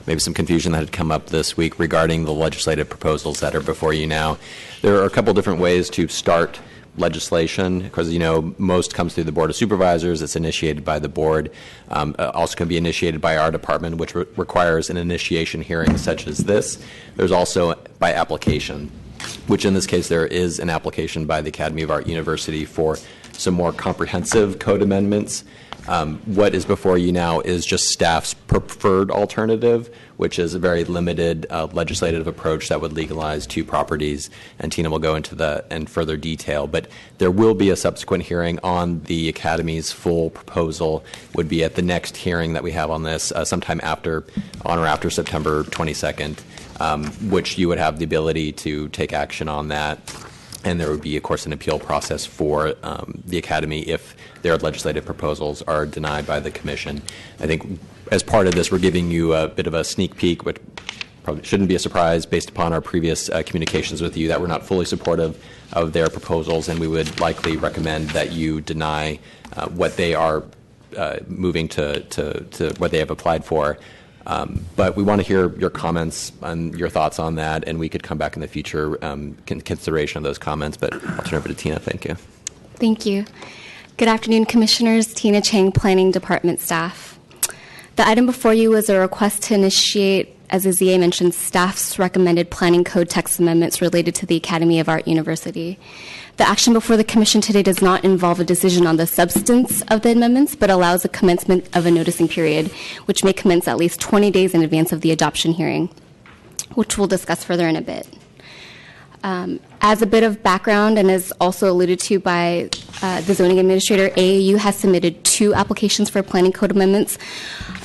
maybe some confusion that had come up this week regarding the legislative proposals that are before you now. There are a couple different ways to start legislation, because, you know, most comes through the Board of Supervisors. It's initiated by the board. Also can be initiated by our department, which requires an initiation hearing such as this. There's also by application, which in this case there is an application by the Academy of Art University for some more comprehensive code amendments. What is before you now is just staff's preferred alternative, which is a very limited legislative approach that would legalize 2 properties, and Tina will go into that in further detail. But there will be a subsequent hearing on the Academy's full proposal, would be at the next hearing that we have on this, sometime on or after September 22nd, which you would have the ability to take action on that. And there would be, of course, an appeal process for the Academy if their legislative proposals are denied by the Commission. I think as part of this, we're giving you a bit of a sneak peek, which probably shouldn't be a surprise based upon our previous communications with you, that we're not fully supportive of their proposals, and we would likely recommend that you deny what they are moving to what they have applied for. But we want to hear your comments and your thoughts on that, and we could come back in the future consideration of those comments. But I'll turn over to Tina. Thank you. Thank you. Good afternoon, Commissioners. Tina Chang, Planning Department staff. The item before you is a request to initiate, as Azia mentioned, staff's recommended planning code text amendments related to the Academy of Art University. The action before the Commission today does not involve a decision on the substance of the amendments, but allows the commencement of a noticing period, which may commence at least 20 days in advance of the adoption hearing, which we'll discuss further in a bit. As a bit of background, and as also alluded to by the zoning administrator, AAU has submitted 2 applications for planning code amendments.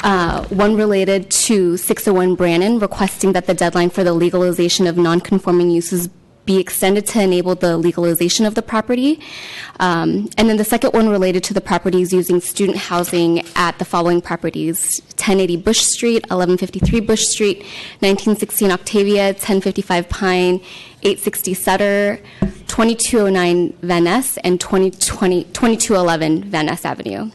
One related to 601 Brannan, requesting that the deadline for the legalization of non-conforming uses be extended to enable the legalization of the property. And then the second one related to the properties using student housing at the following properties: 1080 Bush Street, 1153 Bush Street, 1916 Octavia, 1055 Pine, 860 Sutter, 2209 Van Ness, and 2211 Van Ness Avenue.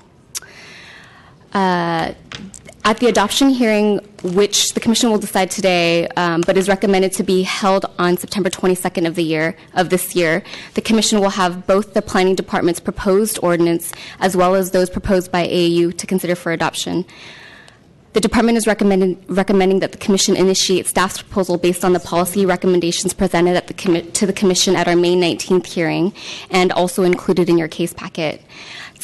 At the adoption hearing, which the Commission will decide today, but is recommended to be held on September 22nd of this year, the Commission will have both the Planning Department's proposed ordinance as well as those proposed by AAU to consider for adoption. The Department is recommending that the Commission initiate staff's proposal based on the policy recommendations presented to the Commission at our May 19th hearing and also included in your case packet.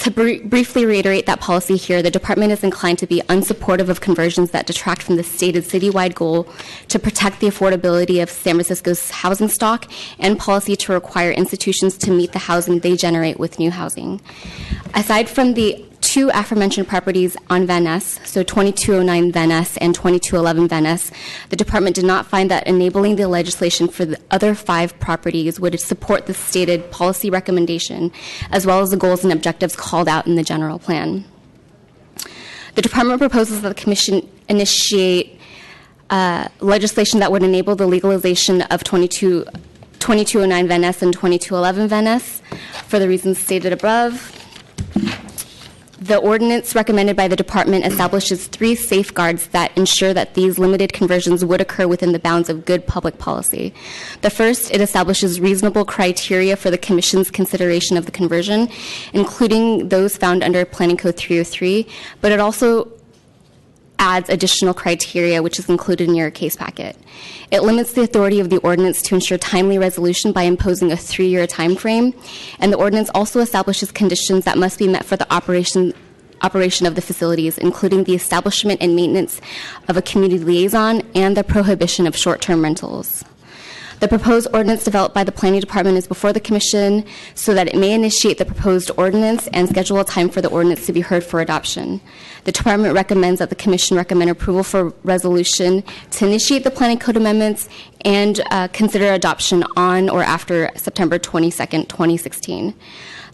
To briefly reiterate that policy here, the Department is inclined to be unsupportive of conversions that detract from the stated citywide goal to protect the affordability of San Francisco's housing stock and policy to require institutions to meet the housing they generate with new housing. Aside from the 2 aforementioned properties on Van Ness, so 2209 Van Ness and 2211 Van Ness, the Department did not find that enabling the legislation for the other 5 properties would support the stated policy recommendation, as well as the goals and objectives called out in the general plan. The Department proposes that the Commission initiate legislation that would enable the legalization of 2209 Van Ness and 2211 Van Ness for the reasons stated above. The ordinance recommended by the Department establishes 3 safeguards that ensure that these limited conversions would occur within the bounds of good public policy. The first, it establishes reasonable criteria for the Commission's consideration of the conversion, including those found under Planning Code 303, but it also adds additional criteria, which is included in your case packet. It limits the authority of the ordinance to ensure timely resolution by imposing a 3-year time frame, and the ordinance also establishes conditions that must be met for the operation of the facilities, including the establishment and maintenance of a community liaison and the prohibition of short-term rentals. The proposed ordinance developed by the Planning Department is before the Commission so that it may initiate the proposed ordinance and schedule a time for the ordinance to be heard for adoption. The Department recommends that the Commission recommend approval for resolution to initiate the Planning Code amendments and consider adoption on or after September 22nd, 2016.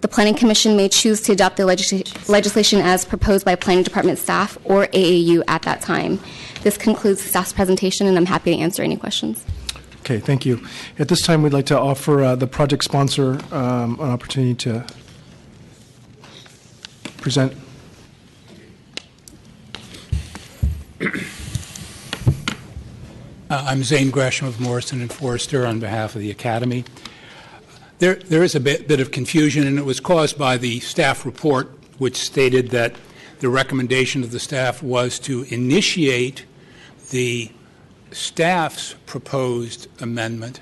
The Planning Commission may choose to adopt the legislation as proposed by Planning Department staff or AAU at that time. This concludes the staff's presentation, and I'm happy to answer any questions. Okay, thank you. At this time, we'd like to offer the project sponsor an opportunity to present. I'm Zane Gresham of Morrison and Forrester on behalf of the Academy. There is a bit of confusion, and it was caused by the staff report, which stated that the recommendation of the staff was to initiate the staff's proposed amendment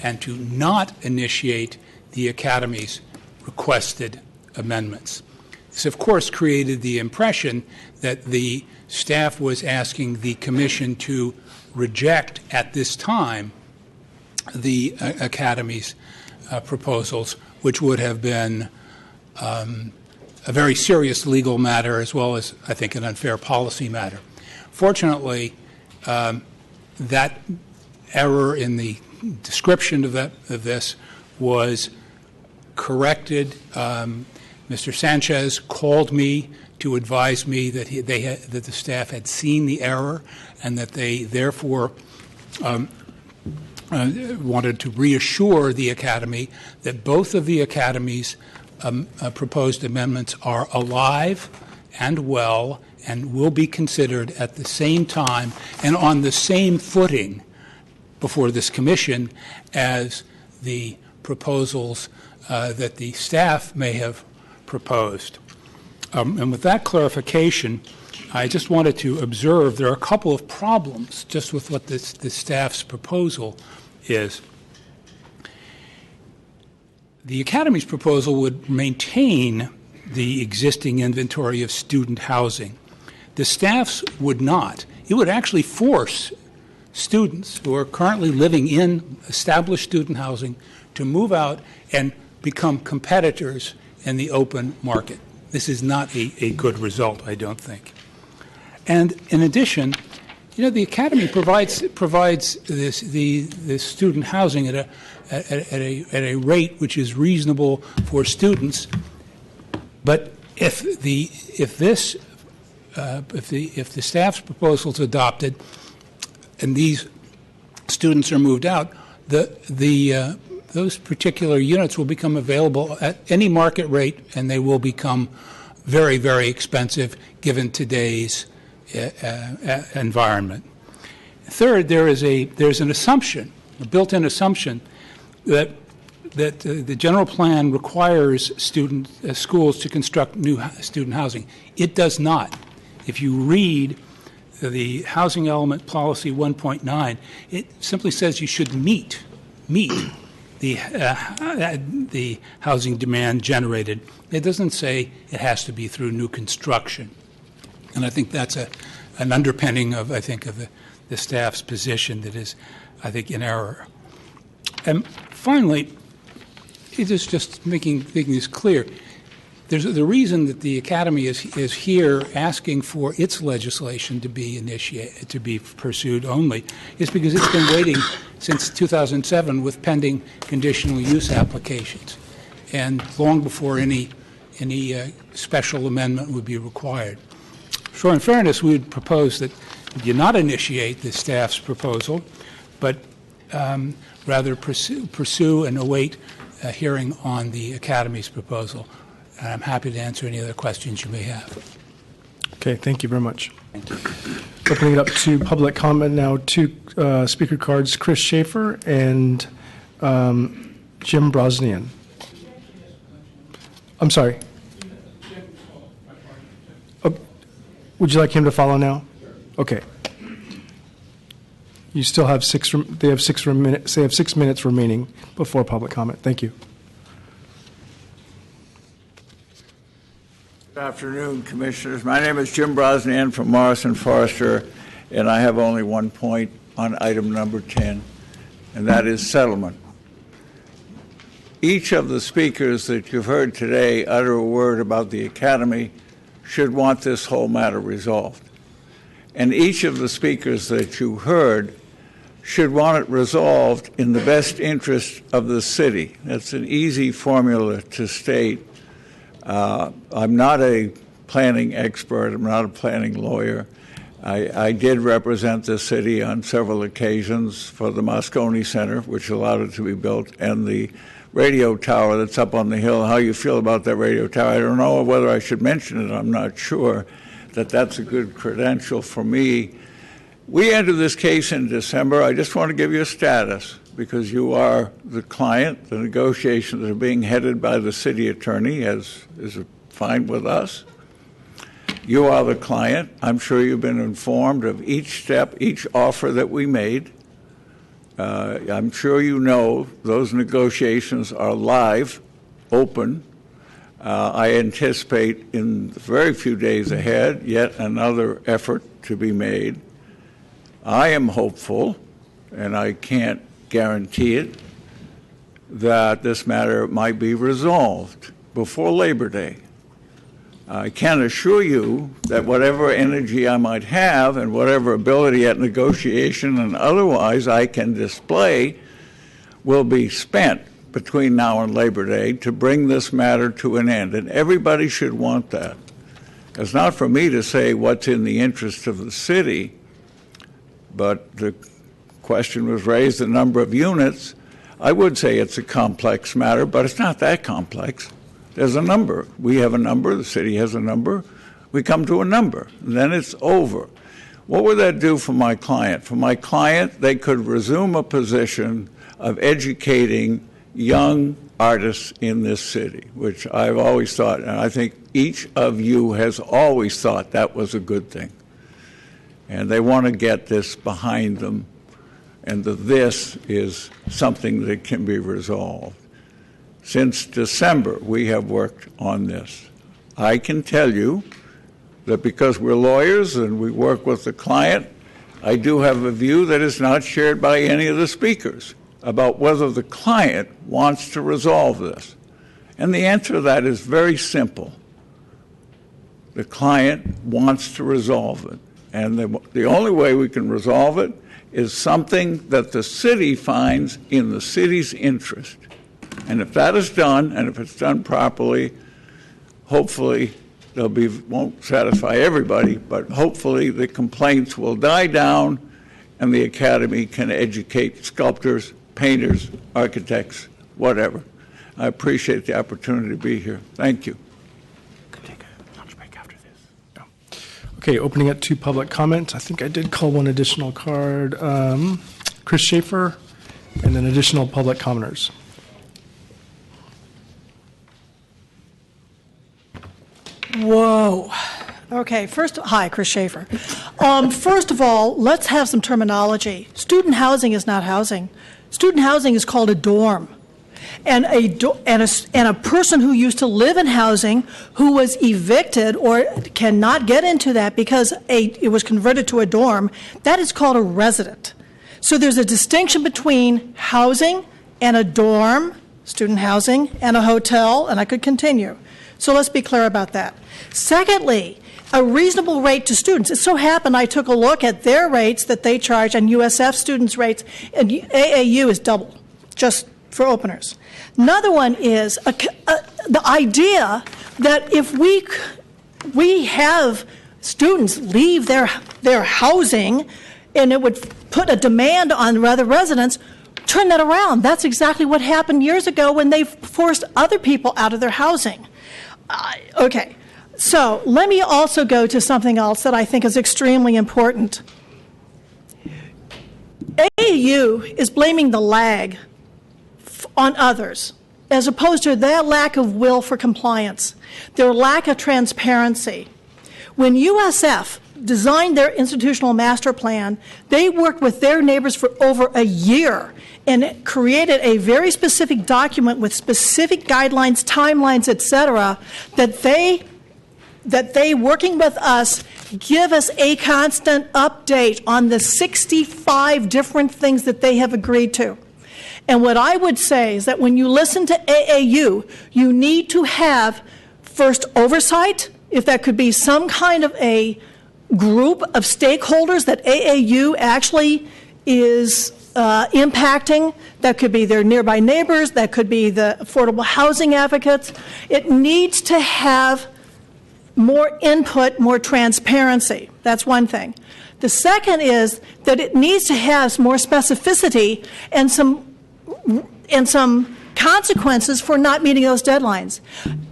and to not initiate the Academy's requested amendments. This, of course, created the impression that the staff was asking the Commission to reject at this time the Academy's proposals, which would have been a very serious legal matter as well as, I think, an unfair policy matter. Fortunately, that error in the description of this was corrected. Mr. Sanchez called me to advise me that that the staff had seen the error and that they therefore wanted to reassure the Academy that both of the Academy's proposed amendments are alive and well and will be considered at the same time and on the same footing before this Commission as the proposals that the staff may have proposed. And with that clarification, I just wanted to observe there are a couple of problems just with what the staff's proposal is. The Academy's proposal would maintain the existing inventory of student housing. The staff's would not. It would actually force students who are currently living in established student housing to move out and become competitors in the open market. This is not a good result, I don't think. And in addition, the Academy provides this student housing at a rate which is reasonable for students. But if the staff's proposal is adopted and these students are moved out, those particular units will become available at any market rate, and they will become very, very expensive given today's environment. Third, there's an assumption, a built-in assumption, that the general plan requires schools to construct new student housing. It does not. If you read the Housing Element Policy 1.9, it simply says you should meet the housing demand generated. It doesn't say it has to be through new construction. And I think that's an underpinning of the staff's position that is, I think, in error. And finally, it is just making this clear. There's the reason that the Academy is here asking for its legislation to be initiated, to be pursued only, is because it's been waiting since 2007 with pending conditional use applications, and long before any special amendment would be required. So in fairness, we would propose that you not initiate the staff's proposal, but rather pursue and await a hearing on the Academy's proposal. And I'm happy to answer any other questions you may have. Okay, thank you very much. Thank you. Opening it up to public comment now. Two speaker cards, Chris Schaefer and Jim Brosnian. I'm sorry. Would you like him to follow now? Okay. You still have they have 6 minutes remaining before public comment. Thank you. Good afternoon, Commissioners. My name is Jim Brosnan from Morrison Forrester, and I have only one point on item number 10, and that is settlement. Each of the speakers that you've heard today utter a word about the Academy should want this whole matter resolved. And each of the speakers that you heard should want it resolved in the best interest of the city. That's an easy formula to state. I'm not a planning expert. I'm not a planning lawyer. I did represent the city on several occasions for the Moscone Center, which allowed it to be built, and the radio tower that's up on the hill. How you feel about that radio tower, I don't know whether I should mention it. I'm not sure that that's a good credential for me. We entered this case in December. I just want to give you a status because you are the client. The negotiations are being headed by the city attorney, as is fine with us. You are the client. I'm sure you've been informed of each step, each offer that we made. I'm sure you know those negotiations are live, open. I anticipate in the very few days ahead yet another effort to be made. I am hopeful, and I can't guarantee it, that this matter might be resolved before Labor Day. I can assure you that whatever energy I might have and whatever ability at negotiation and otherwise I can display will be spent between now and Labor Day to bring this matter to an end. And everybody should want that. It's not for me to say what's in the interest of the city, but the question was raised, the number of units. I would say it's a complex matter, but it's not that complex. There's a number. We have a number. The city has a number. We come to a number. Then it's over. What would that do for my client? For my client, they could resume a position of educating young artists in this city, which I've always thought, and I think each of you has always thought that was a good thing. And they want to get this behind them, and this is something that can be resolved. Since December, we have worked on this. I can tell you that because we're lawyers and we work with the client, I do have a view that is not shared by any of the speakers about whether the client wants to resolve this. And the answer to that is very simple. The client wants to resolve it. And the only way we can resolve it is something that the city finds in the city's interest. And if that is done, and if it's done properly, hopefully won't satisfy everybody, but hopefully the complaints will die down and the Academy can educate sculptors, painters, architects, whatever. I appreciate the opportunity to be here. Thank you. Okay, opening up to public comment. I think I did call one additional card. Chris Schaefer, and then additional public commenters. Whoa. Okay, hi, Chris Schaefer. First of all, let's have some terminology. Student housing is not housing. Student housing is called a dorm. And a person who used to live in housing who was evicted or cannot get into that because it was converted to a dorm, that is called a resident. So there's a distinction between housing and a dorm, student housing, and a hotel, and I could continue. So let's be clear about that. Secondly, a reasonable rate to students. It so happened I took a look at their rates that they charge and USF students' rates, and AAU is double, just for openers. Another one is the idea that if we have students leave their housing and it would put a demand on other residents, turn that around. That's exactly what happened years ago when they forced other people out of their housing. Okay, so let me also go to something else that I think is extremely important. AAU is blaming the lag on others, as opposed to their lack of will for compliance, their lack of transparency. When USF designed their institutional master plan, they worked with their neighbors for over a year and created a very specific document with specific guidelines, timelines, etc., that they working with us give us a constant update on the 65 different things that they have agreed to. And what I would say is that when you listen to AAU, you need to have first oversight, if that could be some kind of a group of stakeholders that AAU actually is impacting. That could be their nearby neighbors, that could be the affordable housing advocates. It needs to have more input, more transparency. That's one thing. The second is that it needs to have more specificity and some consequences for not meeting those deadlines.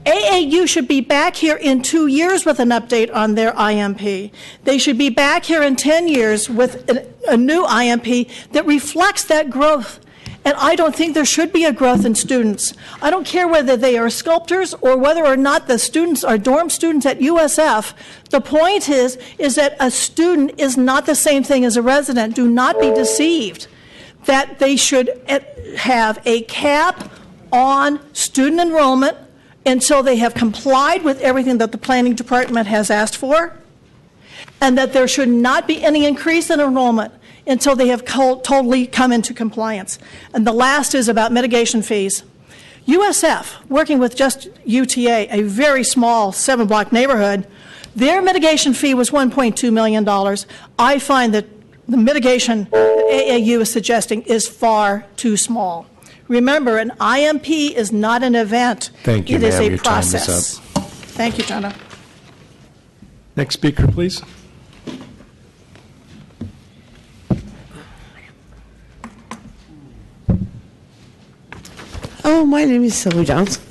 AAU should be back here in 2 years with an update on their IMP. They should be back here in 10 years with a new IMP that reflects that growth. And I don't think there should be a growth in students. I don't care whether they are sculptors or whether or not the students are dorm students at USF. The point is that a student is not the same thing as a resident. Do not be deceived that they should have a cap on student enrollment until they have complied with everything that the planning department has asked for, and that there should not be any increase in enrollment until they have totally come into compliance. And the last is about mitigation fees. USF, working with just UTA, a very small 7-block neighborhood, their mitigation fee was $1.2 million. I find that the mitigation that AAU is suggesting is far too small. Remember, an IMP is not an event. Thank you, it is ma'am. a Your time is process. up. Thank you, Jenna. Next speaker, please. Oh, my name is Sylvie Johnson,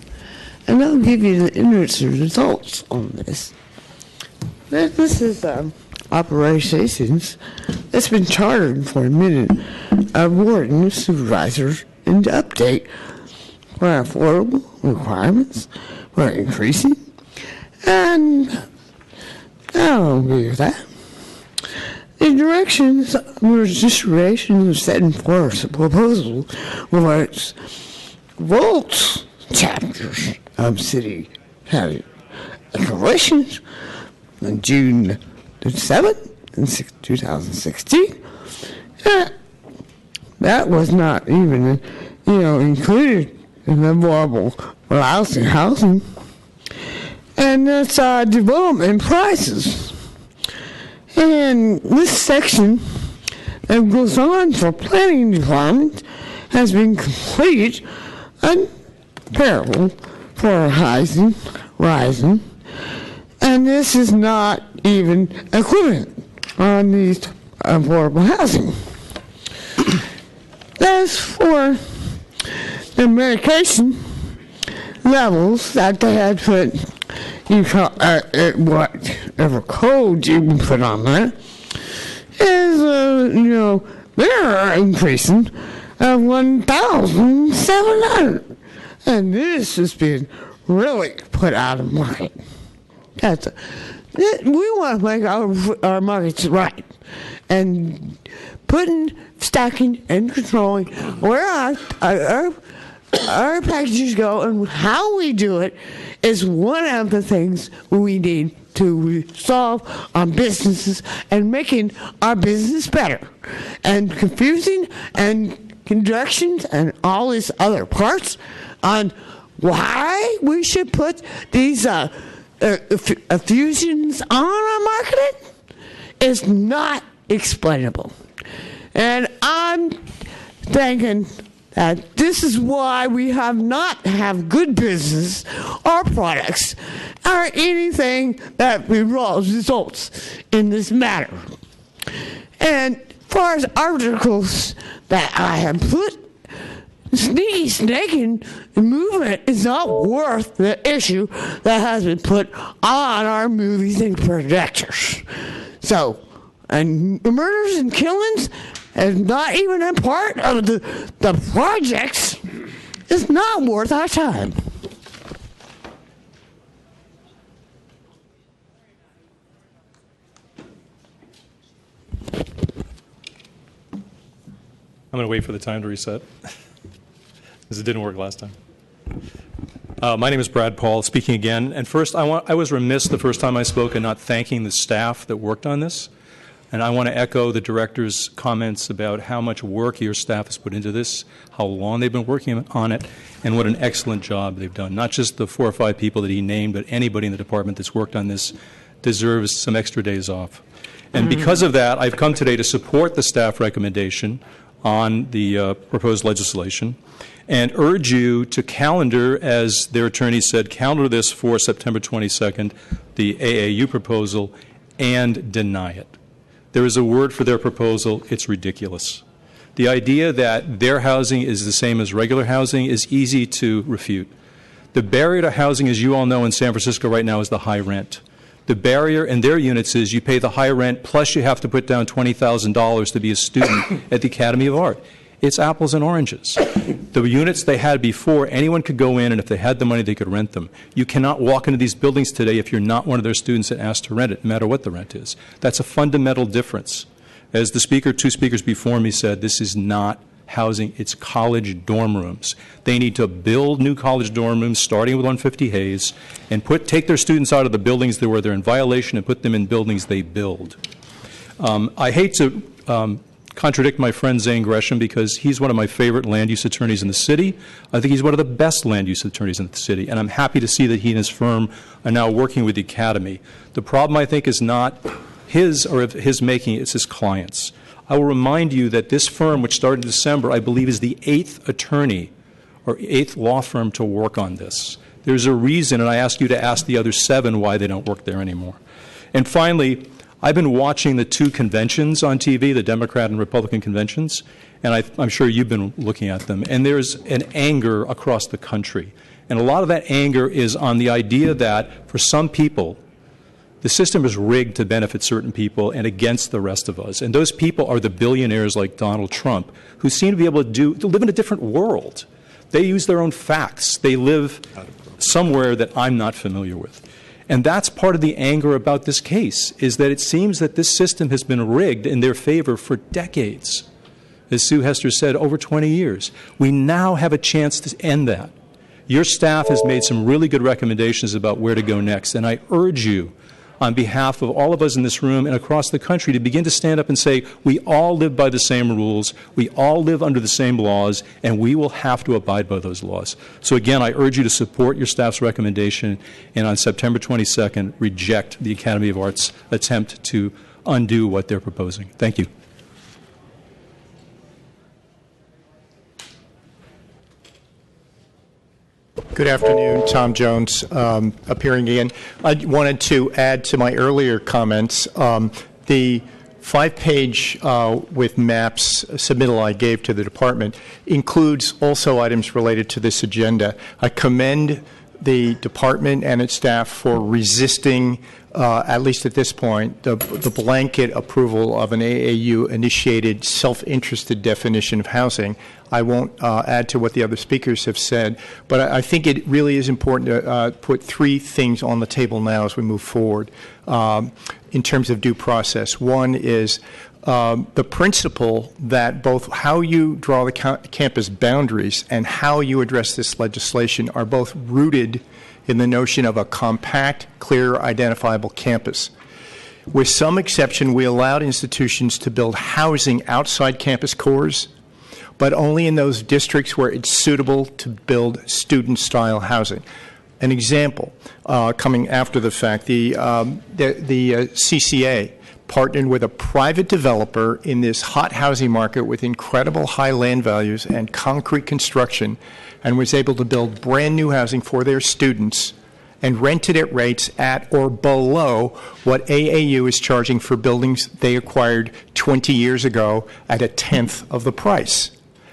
and I'll give you the interesting results on this. This is operations that's been chartered for a minute of warden, supervisors, and to update where affordable requirements were increasing, and I don't agree with that. The directions were distribution of setting forth a proposal was Volts chapters of city coalitions on June the 7th in 2016. That was not even, included in the affordable housing. And that's development prices. And this section that goes on for planning department has been completed and parallel for Horizon, and this is not even equivalent on these affordable housing. As for the medication levels that they had put, whatever code you can put on that, is, they're increasing of 1,700. And this has been really put out of market. We want to make our markets right. And stacking and controlling where our packages go and how we do it is one of the things we need to solve our businesses and making our business better. And confusing and conjunctions and all these other parts on why we should put these fusions on our marketing is not explainable. And I'm thinking that this is why we have good business or products or anything that results in this matter. And as far as articles that I have put, snaking movement is not worth the issue that has been put on our movies and projectors. So, and murders and killings is not even a part of the projects. It's not worth our time. I'm going to wait for the time to reset, because it didn't work last time. My name is Brad Paul, speaking again. And first, I was remiss the first time I spoke in not thanking the staff that worked on this. And I want to echo the director's comments about how much work your staff has put into this, how long they've been working on it, and what an excellent job they've done. Not just the 4 or 5 people that he named, but anybody in the department that's worked on this deserves some extra days off. And because of that, I've come today to support the staff recommendation on the proposed legislation and urge you to calendar, as their attorney said, calendar this for September 22nd, the AAU proposal, and deny it. There is a word for their proposal. It's ridiculous. The idea that their housing is the same as regular housing is easy to refute. The barrier to housing, as you all know, in San Francisco right now is the high rent. The barrier in their units is you pay the high rent, plus you have to put down $20,000 to be a student at the Academy of Art. It's apples and oranges. The units they had before, anyone could go in, and if they had the money, they could rent them. You cannot walk into these buildings today if you're not one of their students and asked to rent it, no matter what the rent is. That's a fundamental difference. As the speaker, 2 speakers before me said, this is not housing, it's college dorm rooms. They need to build new college dorm rooms, starting with 150 Hayes, and take their students out of the buildings where they're in violation and put them in buildings they build. I hate to contradict my friend Zane Gresham, because he's one of my favorite land use attorneys in the city. I think he's one of the best land use attorneys in the city, and I'm happy to see that he and his firm are now working with the Academy. The problem, I think, is not his or of his making, it's his clients. I will remind you that this firm, which started in December, I believe is the 8th attorney or 8th law firm to work on this. There's a reason, and I ask you to ask the other 7 why they don't work there anymore. And finally, I've been watching the 2 conventions on TV, the Democrat and Republican conventions, and I'm sure you've been looking at them. And there's an anger across the country. And a lot of that anger is on the idea that for some people, the system is rigged to benefit certain people and against the rest of us. And those people are the billionaires like Donald Trump, who seem to be able to live in a different world. They use their own facts. They live somewhere that I'm not familiar with. And that's part of the anger about this case, is that it seems that this system has been rigged in their favor for decades. As Sue Hester said, over 20 years. We now have a chance to end that. Your staff has made some really good recommendations about where to go next, and I urge you on behalf of all of us in this room and across the country to begin to stand up and say, we all live by the same rules, we all live under the same laws, and we will have to abide by those laws. So again, I urge you to support your staff's recommendation and on September 22nd, reject the Academy of Arts' attempt to undo what they're proposing. Thank you. Good afternoon, Tom Jones, appearing again. I wanted to add to my earlier comments, the 5-page with maps submittal I gave to the department includes also items related to this agenda. I commend the department and its staff for resisting, at least at this point, the blanket approval of an AAU-initiated self-interested definition of housing. I won't add to what the other speakers have said, but I think it really is important to put 3 things on the table now as we move forward in terms of due process. One is the principle that both how you draw the campus boundaries and how you address this legislation are both rooted in the notion of a compact, clear, identifiable campus. With some exception, we allowed institutions to build housing outside campus cores, but only in those districts where it's suitable to build student-style housing. An example, coming after the fact, the CCA partnered with a private developer in this hot housing market with incredible high land values and concrete construction, and was able to build brand new housing for their students and rented at rates at or below what AAU is charging for buildings they acquired 20 years ago at 1/10 of the price.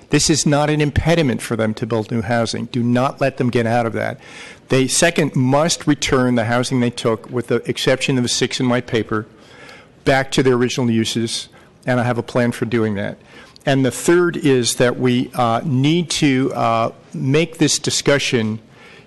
This is not an impediment for them to build new housing. Do not let them get out of that. They, second, must return the housing they took, with the exception of the 6 in my paper, back to their original uses, and I have a plan for doing that. And the third is that we need to make this discussion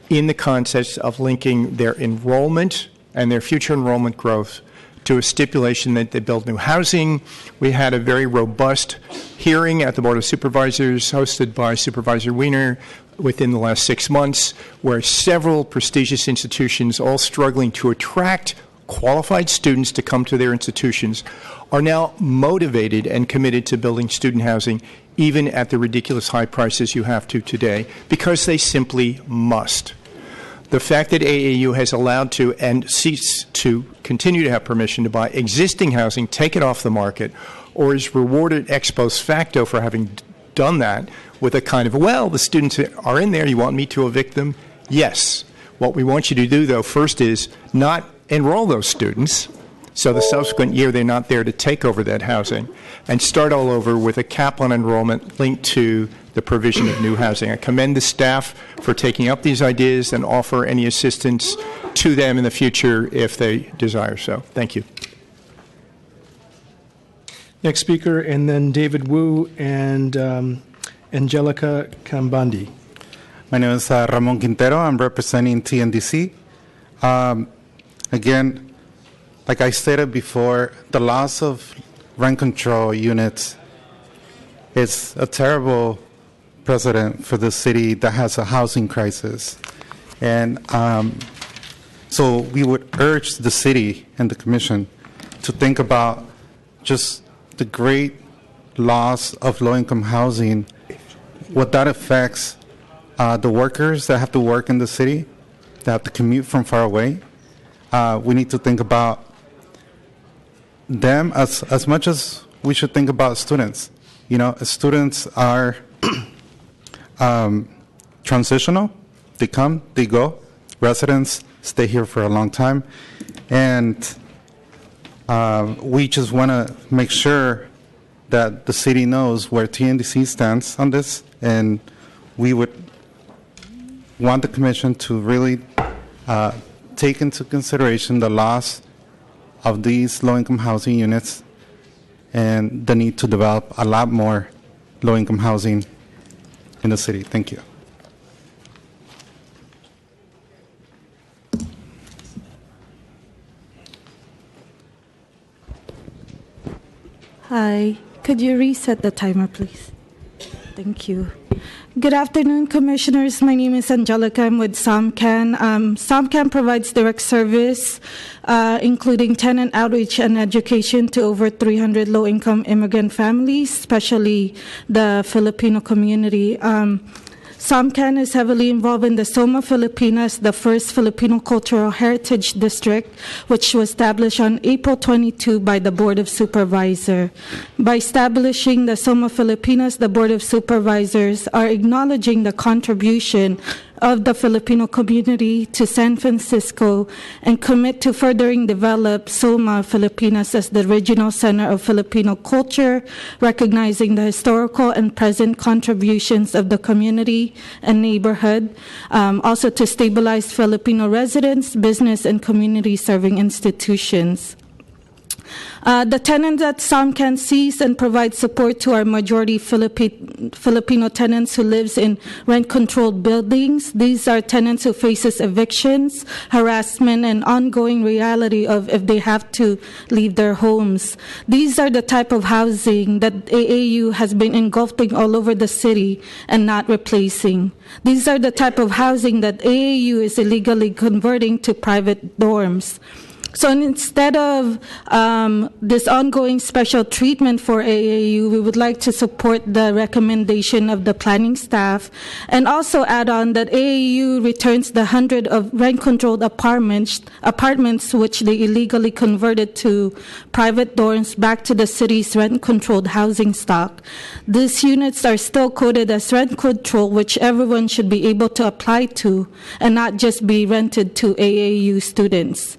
in the context of linking their enrollment and their future enrollment growth to a stipulation that they build new housing. We had a very robust hearing at the Board of Supervisors hosted by Supervisor Wiener within the last 6 months, where several prestigious institutions, all struggling to attract qualified students to come to their institutions, are now motivated and committed to building student housing even at the ridiculous high prices you have to today, because they simply must. The fact that AAU has allowed to and cease to continue to have permission to buy existing housing, take it off the market, or is rewarded ex post facto for having done that with a kind of, well, the students are in there, you want me to evict them? Yes. What we want you to do, though, first is not enroll those students, so the subsequent year they're not there to take over that housing, and start all over with a cap on enrollment linked to the provision of new housing. I commend the staff for taking up these ideas and offer any assistance to them in the future if they desire so. Thank you. Next speaker, and then David Wu and Angelica Kambandi. My name is Ramon Quintero. I'm representing TNDC. Again, like I stated before, the loss of rent control units is a terrible precedent for the city that has a housing crisis. And so we would urge the city and the commission to think about just the great loss of low-income housing, what that affects the workers that have to work in the city, that have to commute from far away. We need to think about them as much as we should think about students. You know, students are transitional. They come, they go. Residents stay here for a long time. And we just want to make sure that the city knows where TNDC stands on this. And we would want the commission to really take into consideration the loss of these low-income housing units and the need to develop a lot more low-income housing in the city. Thank you. Hi, could you reset the timer, please? Thank you. Good afternoon, Commissioners. My name is Angelica. I'm with SOMCAN. SOMCAN provides direct service, including tenant outreach and education to over 300 low-income immigrant families, especially the Filipino community. SOMCAN is heavily involved in the Soma Filipinas, the first Filipino Cultural Heritage District, which was established on April 22 by the Board of Supervisors. By establishing the Soma Filipinas, the Board of Supervisors are acknowledging the contribution of the Filipino community to San Francisco and commit to furthering develop Soma Filipinas as the regional center of Filipino culture, recognizing the historical and present contributions of the community and neighborhood, also to stabilize Filipino residents, business, and community-serving institutions. The tenants at SOMCAN sees and provides support to our majority Filipino tenants who lives in rent-controlled buildings. These are tenants who faces evictions, harassment, and ongoing reality of if they have to leave their homes. These are the type of housing that AAU has been engulfing all over the city and not replacing. These are the type of housing that AAU is illegally converting to private dorms. So instead of this ongoing special treatment for AAU, we would like to support the recommendation of the planning staff and also add on that AAU returns the 100 of rent-controlled apartments which they illegally converted to private dorms back to the city's rent-controlled housing stock. These units are still coded as rent control, which everyone should be able to apply to and not just be rented to AAU students.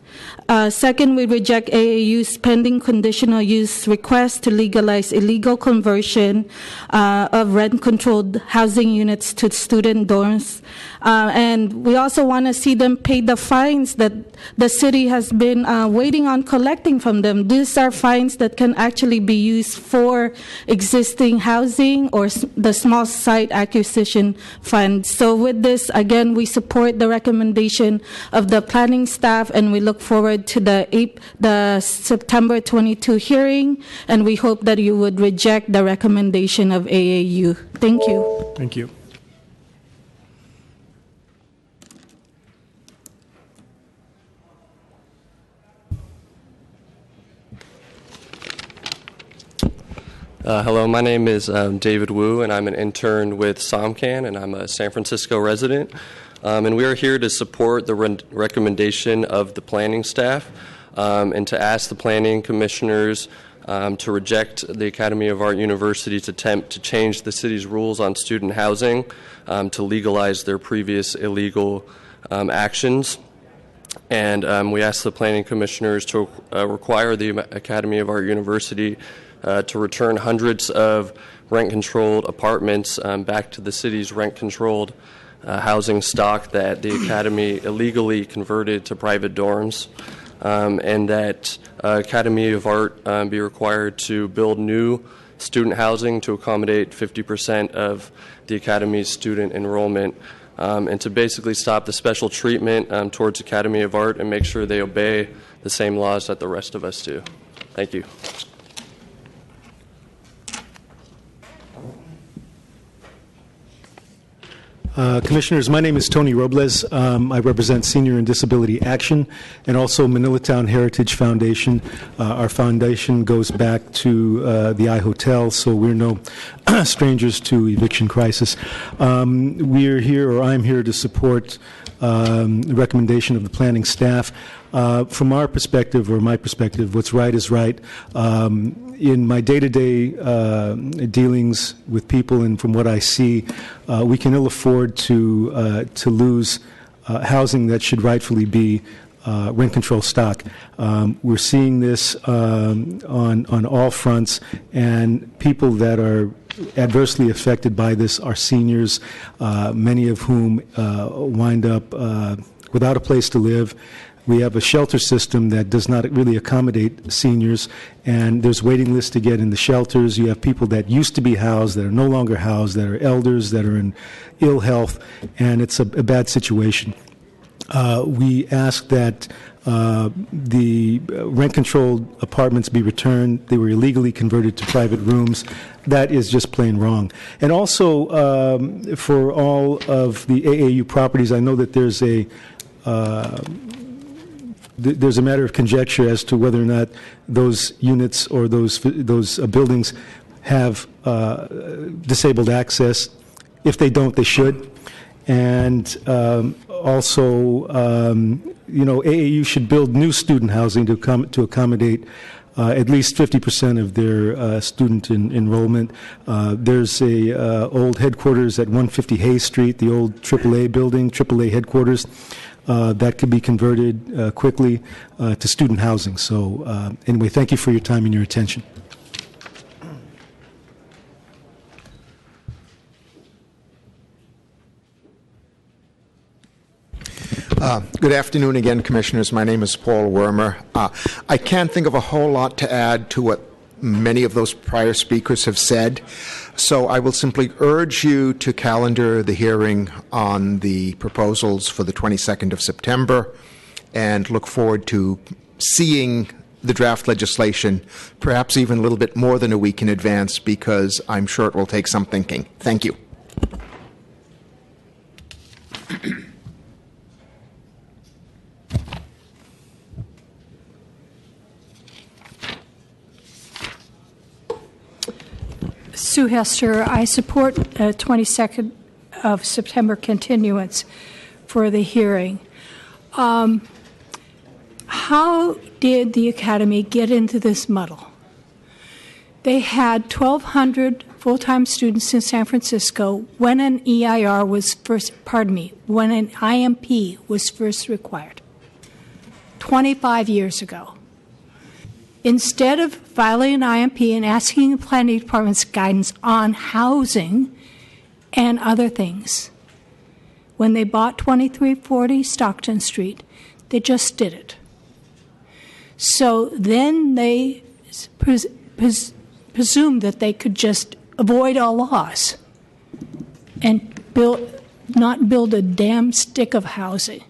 Second, we reject AAU's pending conditional use request to legalize illegal conversion of rent-controlled housing units to student dorms. And we also want to see them pay the fines that the city has been waiting on collecting from them. These are fines that can actually be used for existing housing or the small site acquisition fund. So with this, again, we support the recommendation of the planning staff, and we look forward to the September 22 hearing, and we hope that you would reject the recommendation of AAU. Thank you. Thank you. Hello, my name is David Wu, and I'm an intern with SOMCAN, and I'm a San Francisco resident. And we are here to support the recommendation of the planning staff and to ask the planning commissioners to reject the Academy of Art University's attempt to change the city's rules on student housing to legalize their previous illegal actions. And we ask the planning commissioners to require the Academy of Art University to return hundreds of rent-controlled apartments back to the city's rent-controlled housing stock that the Academy illegally converted to private dorms, and that Academy of Art be required to build new student housing to accommodate 50% of the Academy's student enrollment, and to basically stop the special treatment towards Academy of Art and make sure they obey the same laws that the rest of us do. Thank you. Commissioners, my name is Tony Robles. I represent Senior and Disability Action and also Manilatown Heritage Foundation. Our foundation goes back to the iHotel, so we're no strangers to eviction crisis. We're here, or I'm here, to support the recommendation of the planning staff. From our perspective, or my perspective, what's right is right. In my day-to-day dealings with people, and from what I see, we can ill afford to lose housing that should rightfully be rent control stock. We're seeing this on all fronts, and people that are adversely affected by this are seniors, many of whom wind up without a place to live. We have a shelter system that does not really accommodate seniors, and there's waiting lists to get in the shelters. You have people that used to be housed that are no longer housed, that are elders, that are in ill health, and it's a bad situation. We ask that the rent-controlled apartments be returned. They were illegally converted to private rooms, that is just plain wrong. And also, for all of the AAU properties, I know that there's a matter of conjecture as to whether or not those units or those buildings have disabled access. If they don't, they should. And also, AAU should build new student housing to accommodate at least 50% of their student enrollment. There's a old headquarters at 150 Hayes Street, the old AAA building, AAA headquarters, that could be converted quickly to student housing. So anyway, thank you for your time and your attention. Good afternoon again, Commissioners. My name is Paul Wormer. I can't think of a whole lot to add to what many of those prior speakers have said, so I will simply urge you to calendar the hearing on the proposals for the 22nd of September and look forward to seeing the draft legislation, perhaps even a little bit more than a week in advance, because I'm sure it will take some thinking. Thank you. Sue Hester, I support 22nd of September continuance for the hearing. How did the Academy get into this muddle? They had 1,200 full-time students in San Francisco when an EIR was when an IMP was first required, 25 years ago. Instead of filing an IMP and asking the Planning Department's guidance on housing and other things, when they bought 2340 Stockton Street, they just did it. So then they presumed that they could just avoid all laws and not build a damn stick of housing.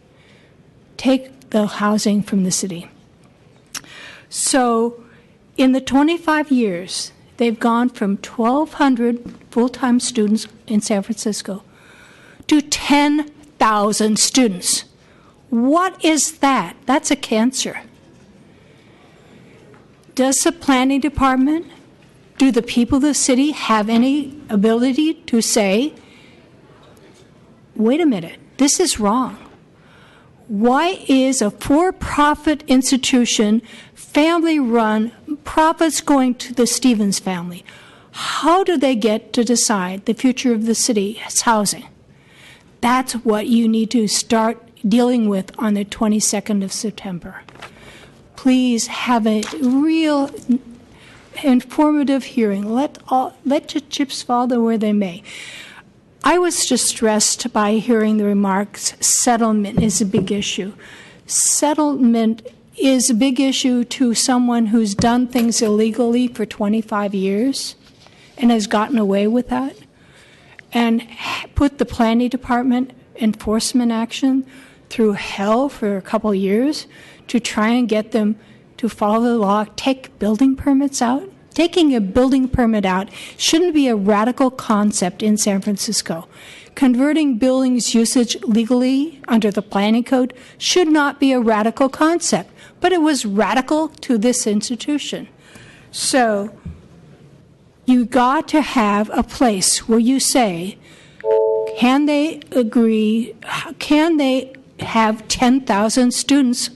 Take the housing from the city. So in the 25 years, they've gone from 1,200 full-time students in San Francisco to 10,000 students. What is that? That's a cancer. Does the Planning Department, do the people of the city have any ability to say, wait a minute, this is wrong? Why is a for-profit institution, family-run, profits going to the Stevens family? How do they get to decide the future of the city's housing? That's what you need to start dealing with on the 22nd of September. Please have a real informative hearing. Let the chips fall where they may. I was distressed by hearing the remarks, settlement is a big issue. Settlement is a big issue to someone who's done things illegally for 25 years and has gotten away with that, and put the Planning Department enforcement action through hell for a couple of years to try and get them to follow the law, take building permits out. Taking a building permit out shouldn't be a radical concept in San Francisco. Converting buildings usage legally under the planning code should not be a radical concept, but it was radical to this institution. So you got to have a place where you say, can they agree, can they have 10,000 students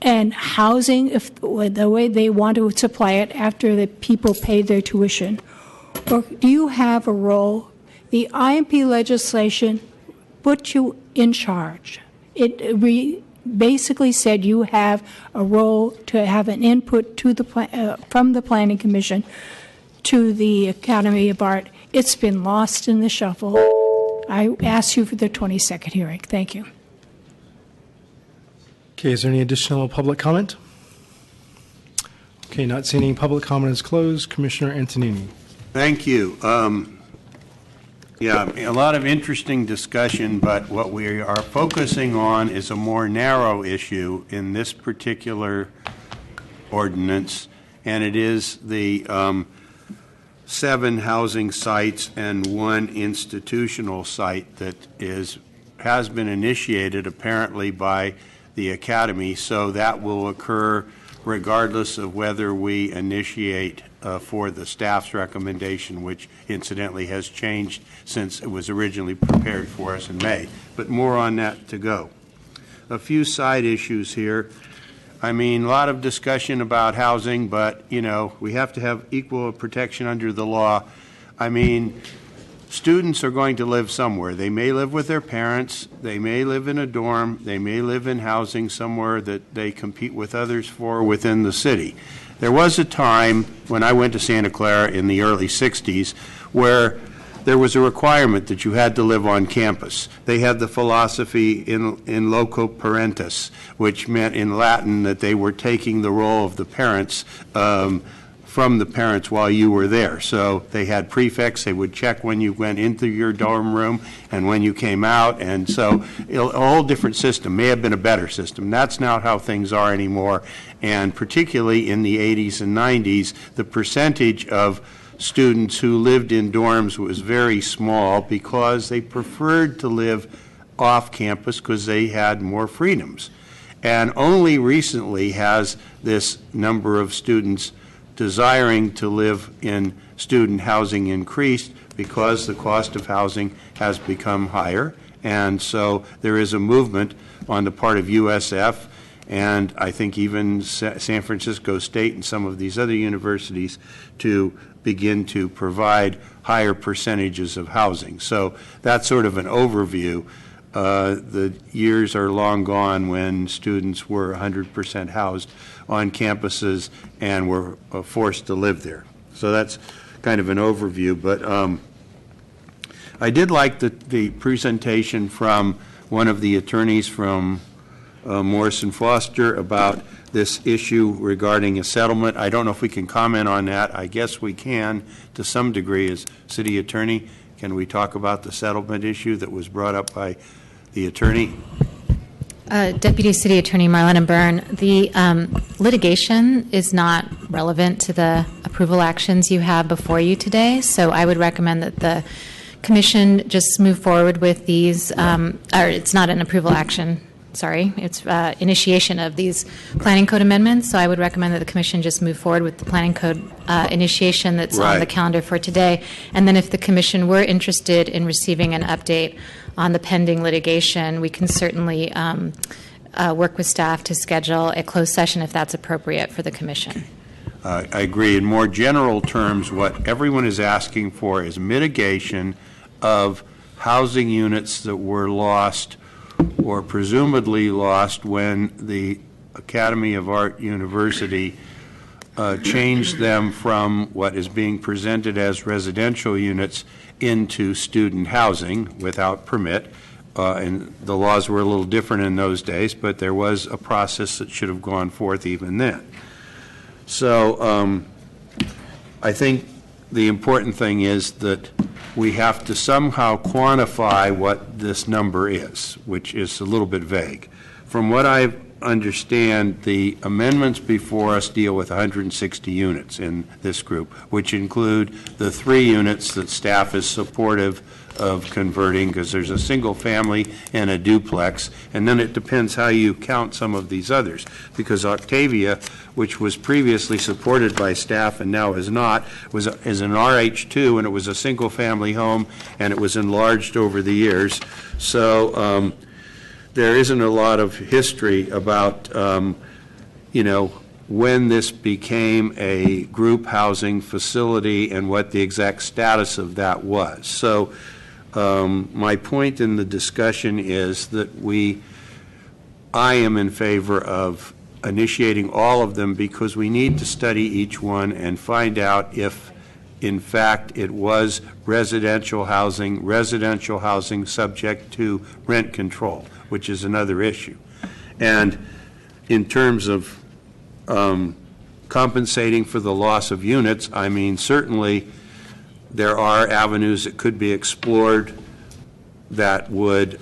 and housing if the way they want to supply it after the people pay their tuition? Or do you have a role? The IMP legislation put you in charge. It basically said you have a role to have an input to the from the Planning Commission to the Academy of Art. It's been lost in the shuffle. I ask you for the 22nd hearing. Thank you. Okay, is there any additional public comment? Okay, not seeing any public comment is closed. Commissioner Antonini. Thank you. Yeah, a lot of interesting discussion, but what we are focusing on is a more narrow issue in this particular ordinance, and it is the 7 housing sites and 1 institutional site that has been initiated apparently by the Academy, so that will occur regardless of whether we initiate for the staff's recommendation, which incidentally has changed since it was originally prepared for us in May. But more on that to go. A few side issues here. I mean, a lot of discussion about housing, but, you know, we have to have equal protection under the law. I mean, students are going to live somewhere. They may live with their parents. They may live in a dorm. They may live in housing somewhere that they compete with others for within the city. There was a time when I went to Santa Clara in the early 60s where there was a requirement that you had to live on campus. They had the philosophy in loco parentis, which meant in Latin that they were taking the role of the parents from the parents while you were there. So they had prefects. They would check when you went into your dorm room and when you came out. And so a whole different system. May have been a better system. That's not how things are anymore. And particularly in the 80s and 90s, the percentage of students who lived in dorms was very small because they preferred to live off campus because they had more freedoms. And only recently has this number of students desiring to live in student housing increased because the cost of housing has become higher. And so there is a movement on the part of USF and I think even San Francisco State and some of these other universities to begin to provide higher percentages of housing. So that's sort of an overview. The years are long gone when students were 100% housed on campuses and were forced to live there. So that's kind of an overview. But I did like the presentation from one of the attorneys from Morrison Foster about this issue regarding a settlement. I don't know if we can comment on that. I guess we can to some degree as city attorney. Can we talk about the settlement issue that was brought up by the attorney? Deputy City Attorney Marlena Byrne, the litigation is not relevant to the approval actions you have before you today, so I would recommend that the Commission just move forward with these, or it's not an approval action, sorry, it's initiation of these planning code amendments, so I would recommend that the Commission just move forward with the planning code initiation that's on the calendar for today, and then if the Commission were interested in receiving an update on the pending litigation, we can certainly work with staff to schedule a closed session if that's appropriate for the Commission. I agree. In more general terms, what everyone is asking for is mitigation of housing units that were lost or presumably lost when the Academy of Art University changed them from what is being presented as residential units into student housing without permit. And the laws were a little different in those days, but there was a process that should have gone forth even then. So I think the important thing is that we have to somehow quantify what this number is, which is a little bit vague. From what I understand, the amendments before us deal with 160 units in this group, which include the 3 units that staff is supportive of converting, because there's a single family and a duplex, and then it depends how you count some of these others, because Octavia, which was previously supported by staff and now is not, is an RH2, and it was a single family home, and it was enlarged over the years. So there isn't a lot of history about, when this became a group housing facility and what the exact status of that was. So my point in the discussion is that I am in favor of initiating all of them because we need to study each one and find out if, in fact, it was residential housing subject to rent control, which is another issue. And in terms of compensating for the loss of units, I mean, certainly there are avenues that could be explored that would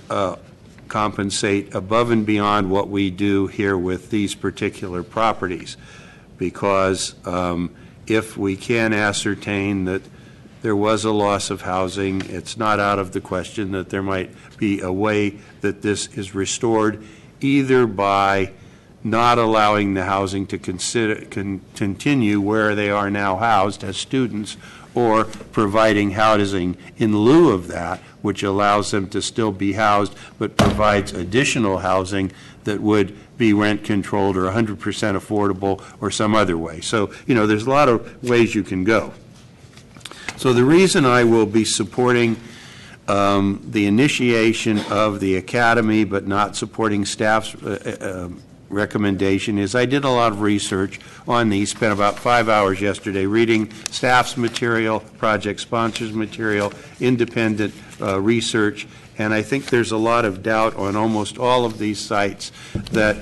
compensate above and beyond what we do here with these particular properties, because if we can ascertain that there was a loss of housing, it's not out of the question that there might be a way that this is restored, either by not allowing the housing to continue where they are now housed as students, or providing housing in lieu of that, which allows them to still be housed, but provides additional housing that would be rent controlled or 100% affordable or some other way. So, there's a lot of ways you can go. So the reason I will be supporting the initiation of the academy but not supporting staff's recommendation is I did a lot of research on these, spent about 5 hours yesterday reading staff's material, project sponsors' material, independent research, and I think there's a lot of doubt on almost all of these sites that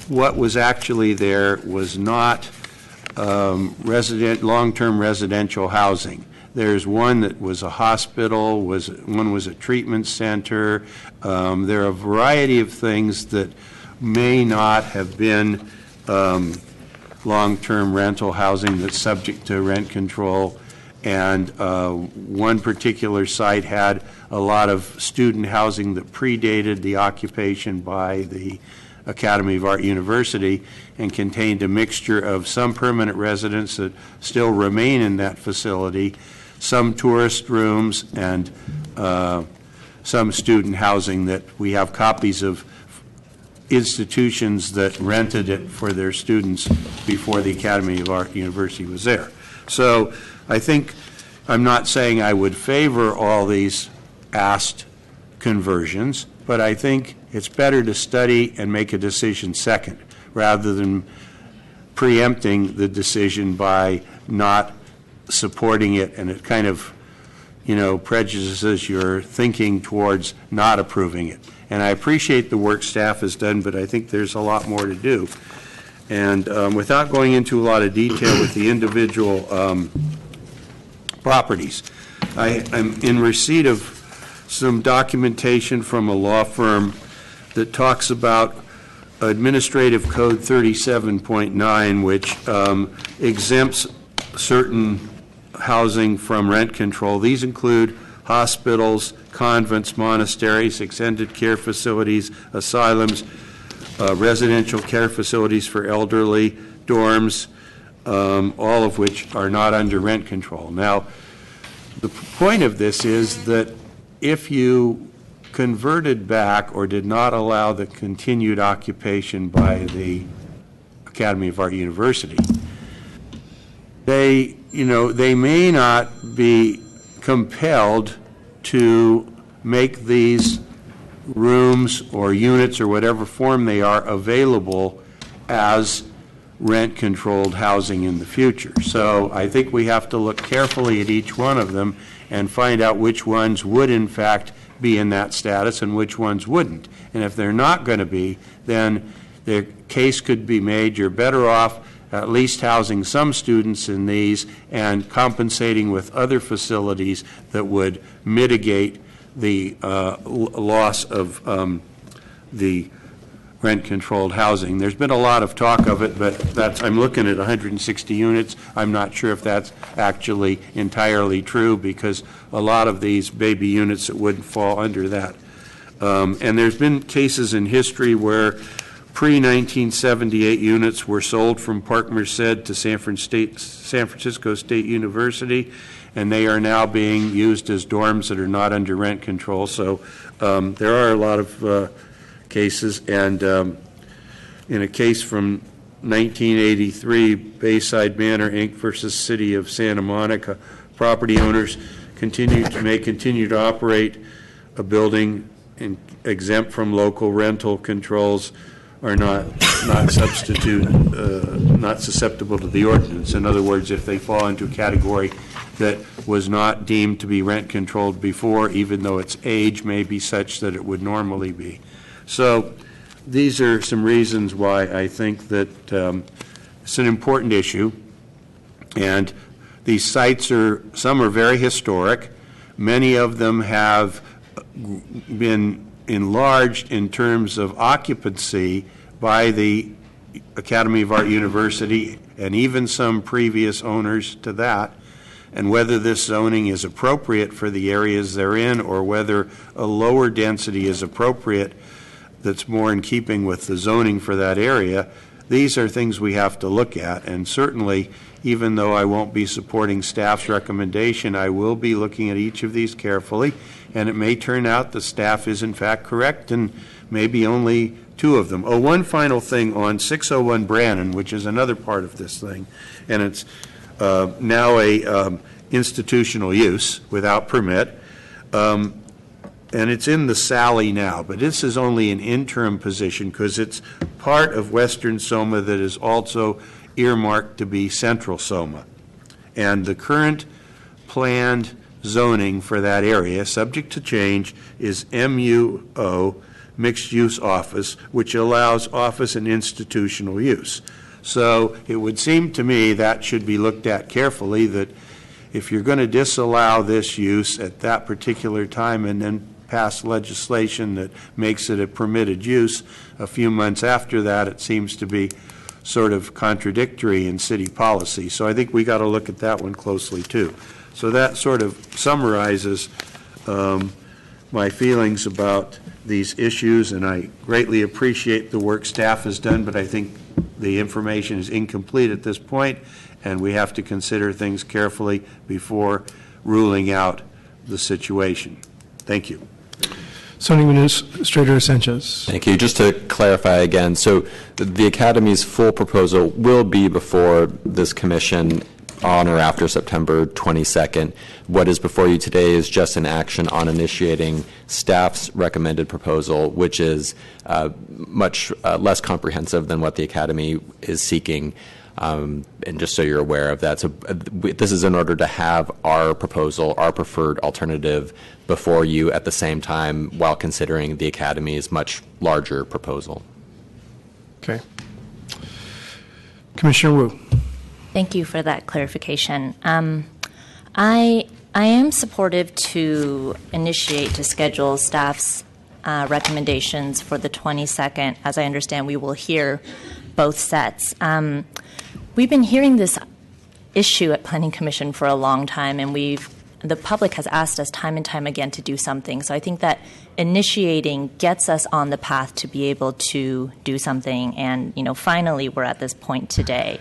what was actually there was not long-term residential housing. There's one that was a hospital, one was a treatment center. There are a variety of things that may not have been long-term rental housing that's subject to rent control. And one particular site had a lot of student housing that predated the occupation by the Academy of Art University and contained a mixture of some permanent residents that still remain in that facility, some tourist rooms, and some student housing that we have copies of institutions that rented it for their students before the Academy of Art University was there. So I think, I'm not saying I would favor all these asked conversions, but I think it's better to study and make a decision second rather than preempting the decision by not supporting it, and it kind of, prejudices your thinking towards not approving it. And I appreciate the work staff has done, but I think there's a lot more to do. And without going into a lot of detail with the individual properties, I'm in receipt of some documentation from a law firm that talks about Administrative Code 37.9, which exempts certain housing from rent control. These include hospitals, convents, monasteries, extended care facilities, asylums, residential care facilities for elderly, dorms, all of which are not under rent control. Now, the point of this is that if you converted back or did not allow the continued occupation by the Academy of Art University, they may not be compelled to make these rooms or units or whatever form they are available as rent-controlled housing in the future. So I think we have to look carefully at each one of them and find out which ones would in fact be in that status and which ones wouldn't. And if they're not going to be, then the case could be made you're better off at least housing some students in these and compensating with other facilities that would mitigate the loss of the rent-controlled housing. There's been a lot of talk of it, but I'm looking at 160 units. I'm not sure if that's actually entirely true, because a lot of these baby units that wouldn't fall under that. And there's been cases in history where pre-1978 units were sold from Park Merced to San Francisco State University, and they are now being used as dorms that are not under rent control. So there are a lot of cases, and in a case from 1983, Bayside Manor, Inc. versus City of Santa Monica, property owners continue to operate a building exempt from local rental controls are not susceptible to the ordinance. In other words, if they fall into a category that was not deemed to be rent controlled before, even though its age may be such that it would normally be. So these are some reasons why I think that it's an important issue. And these sites some are very historic. Many of them have been enlarged in terms of occupancy by the Academy of Art University and even some previous owners to that, and whether this zoning is appropriate for the areas they're in, or whether a lower density is appropriate that's more in keeping with the zoning for that area. These are things we have to look at, and certainly, even though I won't be supporting staff's recommendation, I will be looking at each of these carefully, and it may turn out the staff is in fact correct, and maybe only two of them. Oh, one final thing on 601 Brannan, which is another part of this thing, and it's now a institutional use without permit, and it's in the Sally now, but this is only an interim position because it's part of Western Soma that is also earmarked to be Central Soma. And the current planned zoning for that area, subject to change, is MUO, mixed use office, which allows office and institutional use. So it would seem to me that should be looked at carefully, that if you're going to disallow this use at that particular time and then pass legislation that makes it a permitted use a few months after that, it seems to be sort of contradictory in city policy. So I think we got to look at that one closely too. So that sort of summarizes my feelings about these issues, and I greatly appreciate the work staff has done, but I think the information is incomplete at this point, and we have to consider things carefully before ruling out the situation. Thank you. Zoning Administrator Sanchez. Thank you. Just to clarify again, so the Academy's full proposal will be before this commission on or after September 22nd. What is before you today is just an action on initiating staff's recommended proposal, which is much less comprehensive than what the Academy is seeking. And just so you're aware of that. So this is in order to have our proposal, our preferred alternative, before you at the same time while considering the Academy's much larger proposal. Okay. Commissioner Wu. Thank you for that clarification. I am supportive to initiate to schedule staff's recommendations for the 22nd. As I understand, we will hear both sets. We've been hearing this issue at Planning Commission for a long time, and the public has asked us time and time again to do something. So I think that initiating gets us on the path to be able to do something, and finally we're at this point today.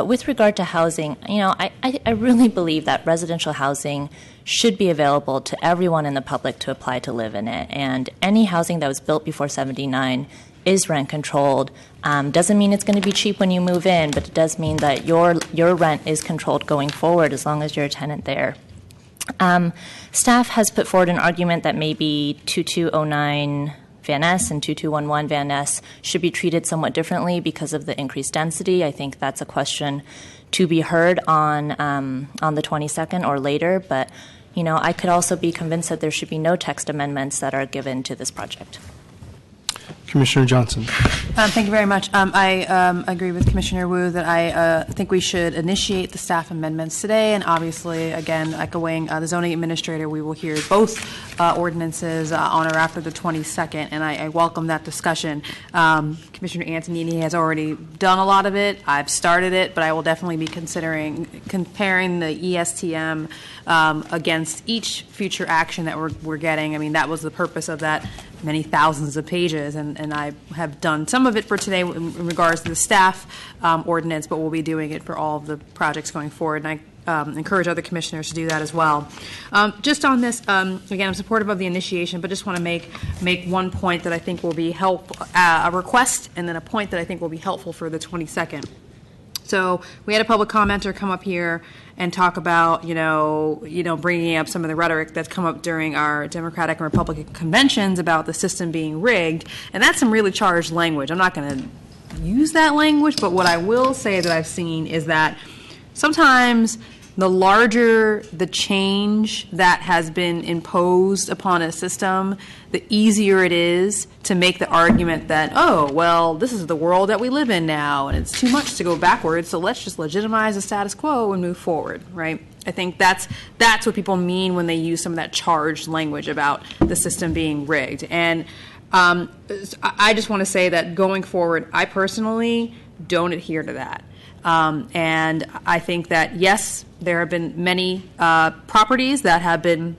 With regard to housing, I really believe that residential housing should be available to everyone in the public to apply to live in it, and any housing that was built before 79 is rent controlled. Doesn't mean it's going to be cheap when you move in, but it does mean that your rent is controlled going forward as long as you're a tenant there. Staff has put forward an argument that maybe 2209 Van Ness and 2211 Van Ness should be treated somewhat differently because of the increased density. I think that's a question to be heard on the 22nd or later, but I could also be convinced that there should be no text amendments that are given to this project. Commissioner Johnson. Thank you very much. I agree with Commissioner Wu that I think we should initiate the staff amendments today, and obviously, again, echoing the zoning administrator, we will hear both ordinances on or after the 22nd, and I welcome that discussion. Commissioner Antonini has already done a lot of it. I've started it, but I will definitely be considering comparing the ESTM against each future action that we're getting. I mean, that was the purpose of that many thousands of pages, and I have done some of it for today in regards to the staff ordinance, but we'll be doing it for all of the projects going forward, and I encourage other commissioners to do that as well. Just on this, again, I'm supportive of the initiation, but just want to make one point that I think will be helpful, a request, and then a point that I think will be helpful for the 22nd. So we had a public commenter come up here and talk about, bringing up some of the rhetoric that's come up during our Democratic and Republican conventions about the system being rigged, and that's some really charged language. I'm not going to use that language, but what I will say that I've seen is that sometimes the larger the change that has been imposed upon a system, the easier it is to make the argument that, oh, well, this is the world that we live in now, and it's too much to go backwards, so let's just legitimize the status quo and move forward, right? I think that's what people mean when they use some of that charged language about the system being rigged. And I just want to say that going forward, I personally don't adhere to that. And I think that, yes, there have been many properties that have been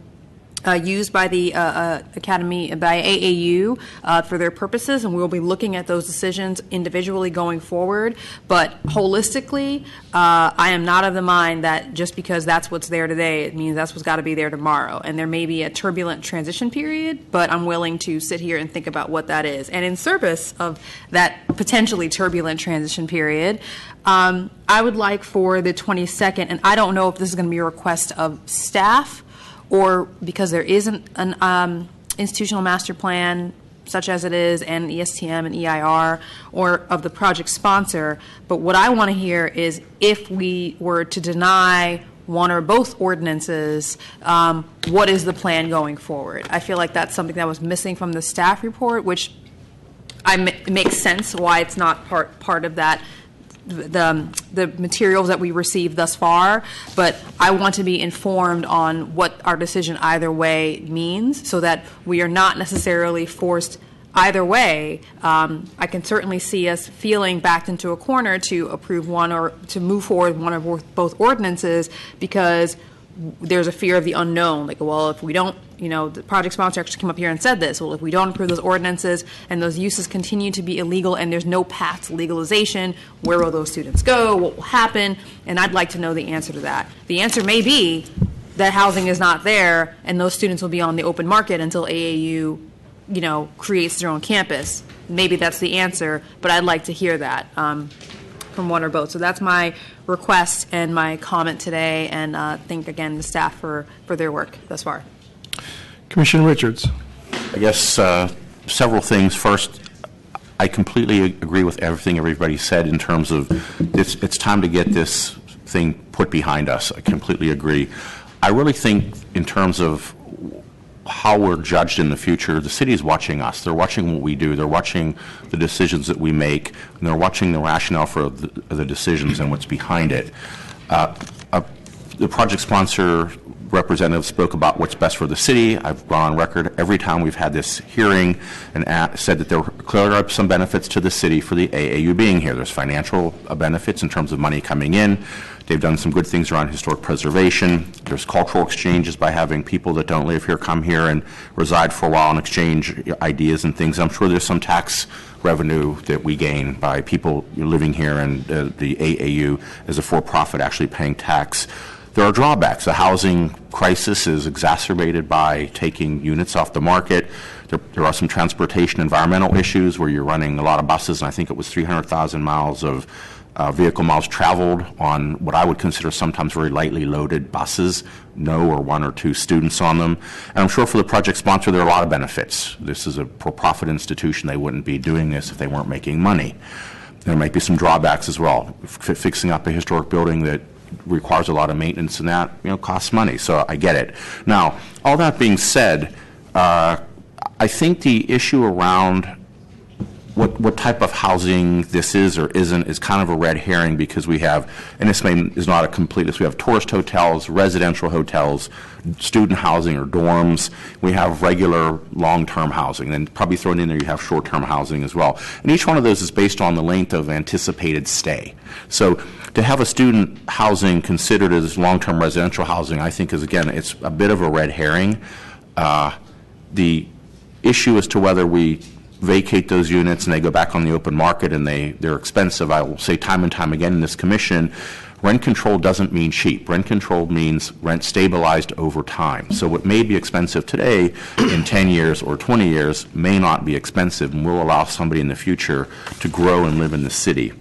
used by the Academy, by AAU for their purposes, and we'll be looking at those decisions individually going forward. But holistically, I am not of the mind that just because that's what's there today, it means that's what's got to be there tomorrow. And there may be a turbulent transition period, but I'm willing to sit here and think about what that is. And in service of that potentially turbulent transition period, I would like for the 22nd, and I don't know if this is going to be a request of staff, or because there isn't an institutional master plan such as it is, and ESTM and EIR, or of the project sponsor. But what I want to hear is if we were to deny one or both ordinances, what is the plan going forward? I feel like that's something that was missing from the staff report, which it makes sense why it's not part of that, the materials that we received thus far, but I want to be informed on what our decision either way means so that we are not necessarily forced either way. I can certainly see us feeling backed into a corner to approve one or to move forward one or both ordinances because there's a fear of the unknown. Like, well, if we don't, the project sponsor actually came up here and said this. Well, if we don't approve those ordinances and those uses continue to be illegal and there's no path to legalization, where will those students go? What will happen? And I'd like to know the answer to that. The answer may be that housing is not there and those students will be on the open market until AAU, creates their own campus. Maybe that's the answer, but I'd like to hear that from one or both. So that's my request and my comment today, and thank again the staff for their work thus far. Commissioner Richards. I guess several things. First, I completely agree with everything everybody said in terms of it's time to get this thing put behind us. I completely agree. I really think in terms of how we're judged in the future, the city is watching us. They're watching what we do. They're watching the decisions that we make, and they're watching the rationale for the decisions and what's behind it. The project sponsor representative spoke about what's best for the city. I've gone on record every time we've had this hearing and said that there clearly are some benefits to the city for the AAU being here. There's financial benefits in terms of money coming in. They've done some good things around historic preservation. There's cultural exchanges by having people that don't live here come here and reside for a while and exchange ideas and things. I'm sure there's some tax revenue that we gain by people living here and the AAU as a for-profit actually paying tax. There are drawbacks. The housing crisis is exacerbated by taking units off the market. There are some transportation environmental issues where you're running a lot of buses, and I think it was 300,000 miles of vehicle miles traveled on what I would consider sometimes very lightly loaded buses, no or one or two students on them. And I'm sure for the project sponsor there are a lot of benefits. This is a for-profit institution. They wouldn't be doing this if they weren't making money. There might be some drawbacks as well. Fixing up a historic building that requires a lot of maintenance and that costs money, so I get it. Now, all that being said, I think the issue around what type of housing this is or isn't is kind of a red herring because we have, and this is not a complete list, we have tourist hotels, residential hotels, student housing or dorms, we have regular long-term housing, and probably thrown in there you have short-term housing as well. And each one of those is based on the length of anticipated stay. So to have a student housing considered as long-term residential housing, I think is, again, it's a bit of a red herring. The issue as to whether we vacate those units and they go back on the open market and they're expensive, I will say time and time again in this commission, rent control doesn't mean cheap. Rent control means rent stabilized over time. So what may be expensive today in 10 years or 20 years may not be expensive and will allow somebody in the future to grow and live in the city.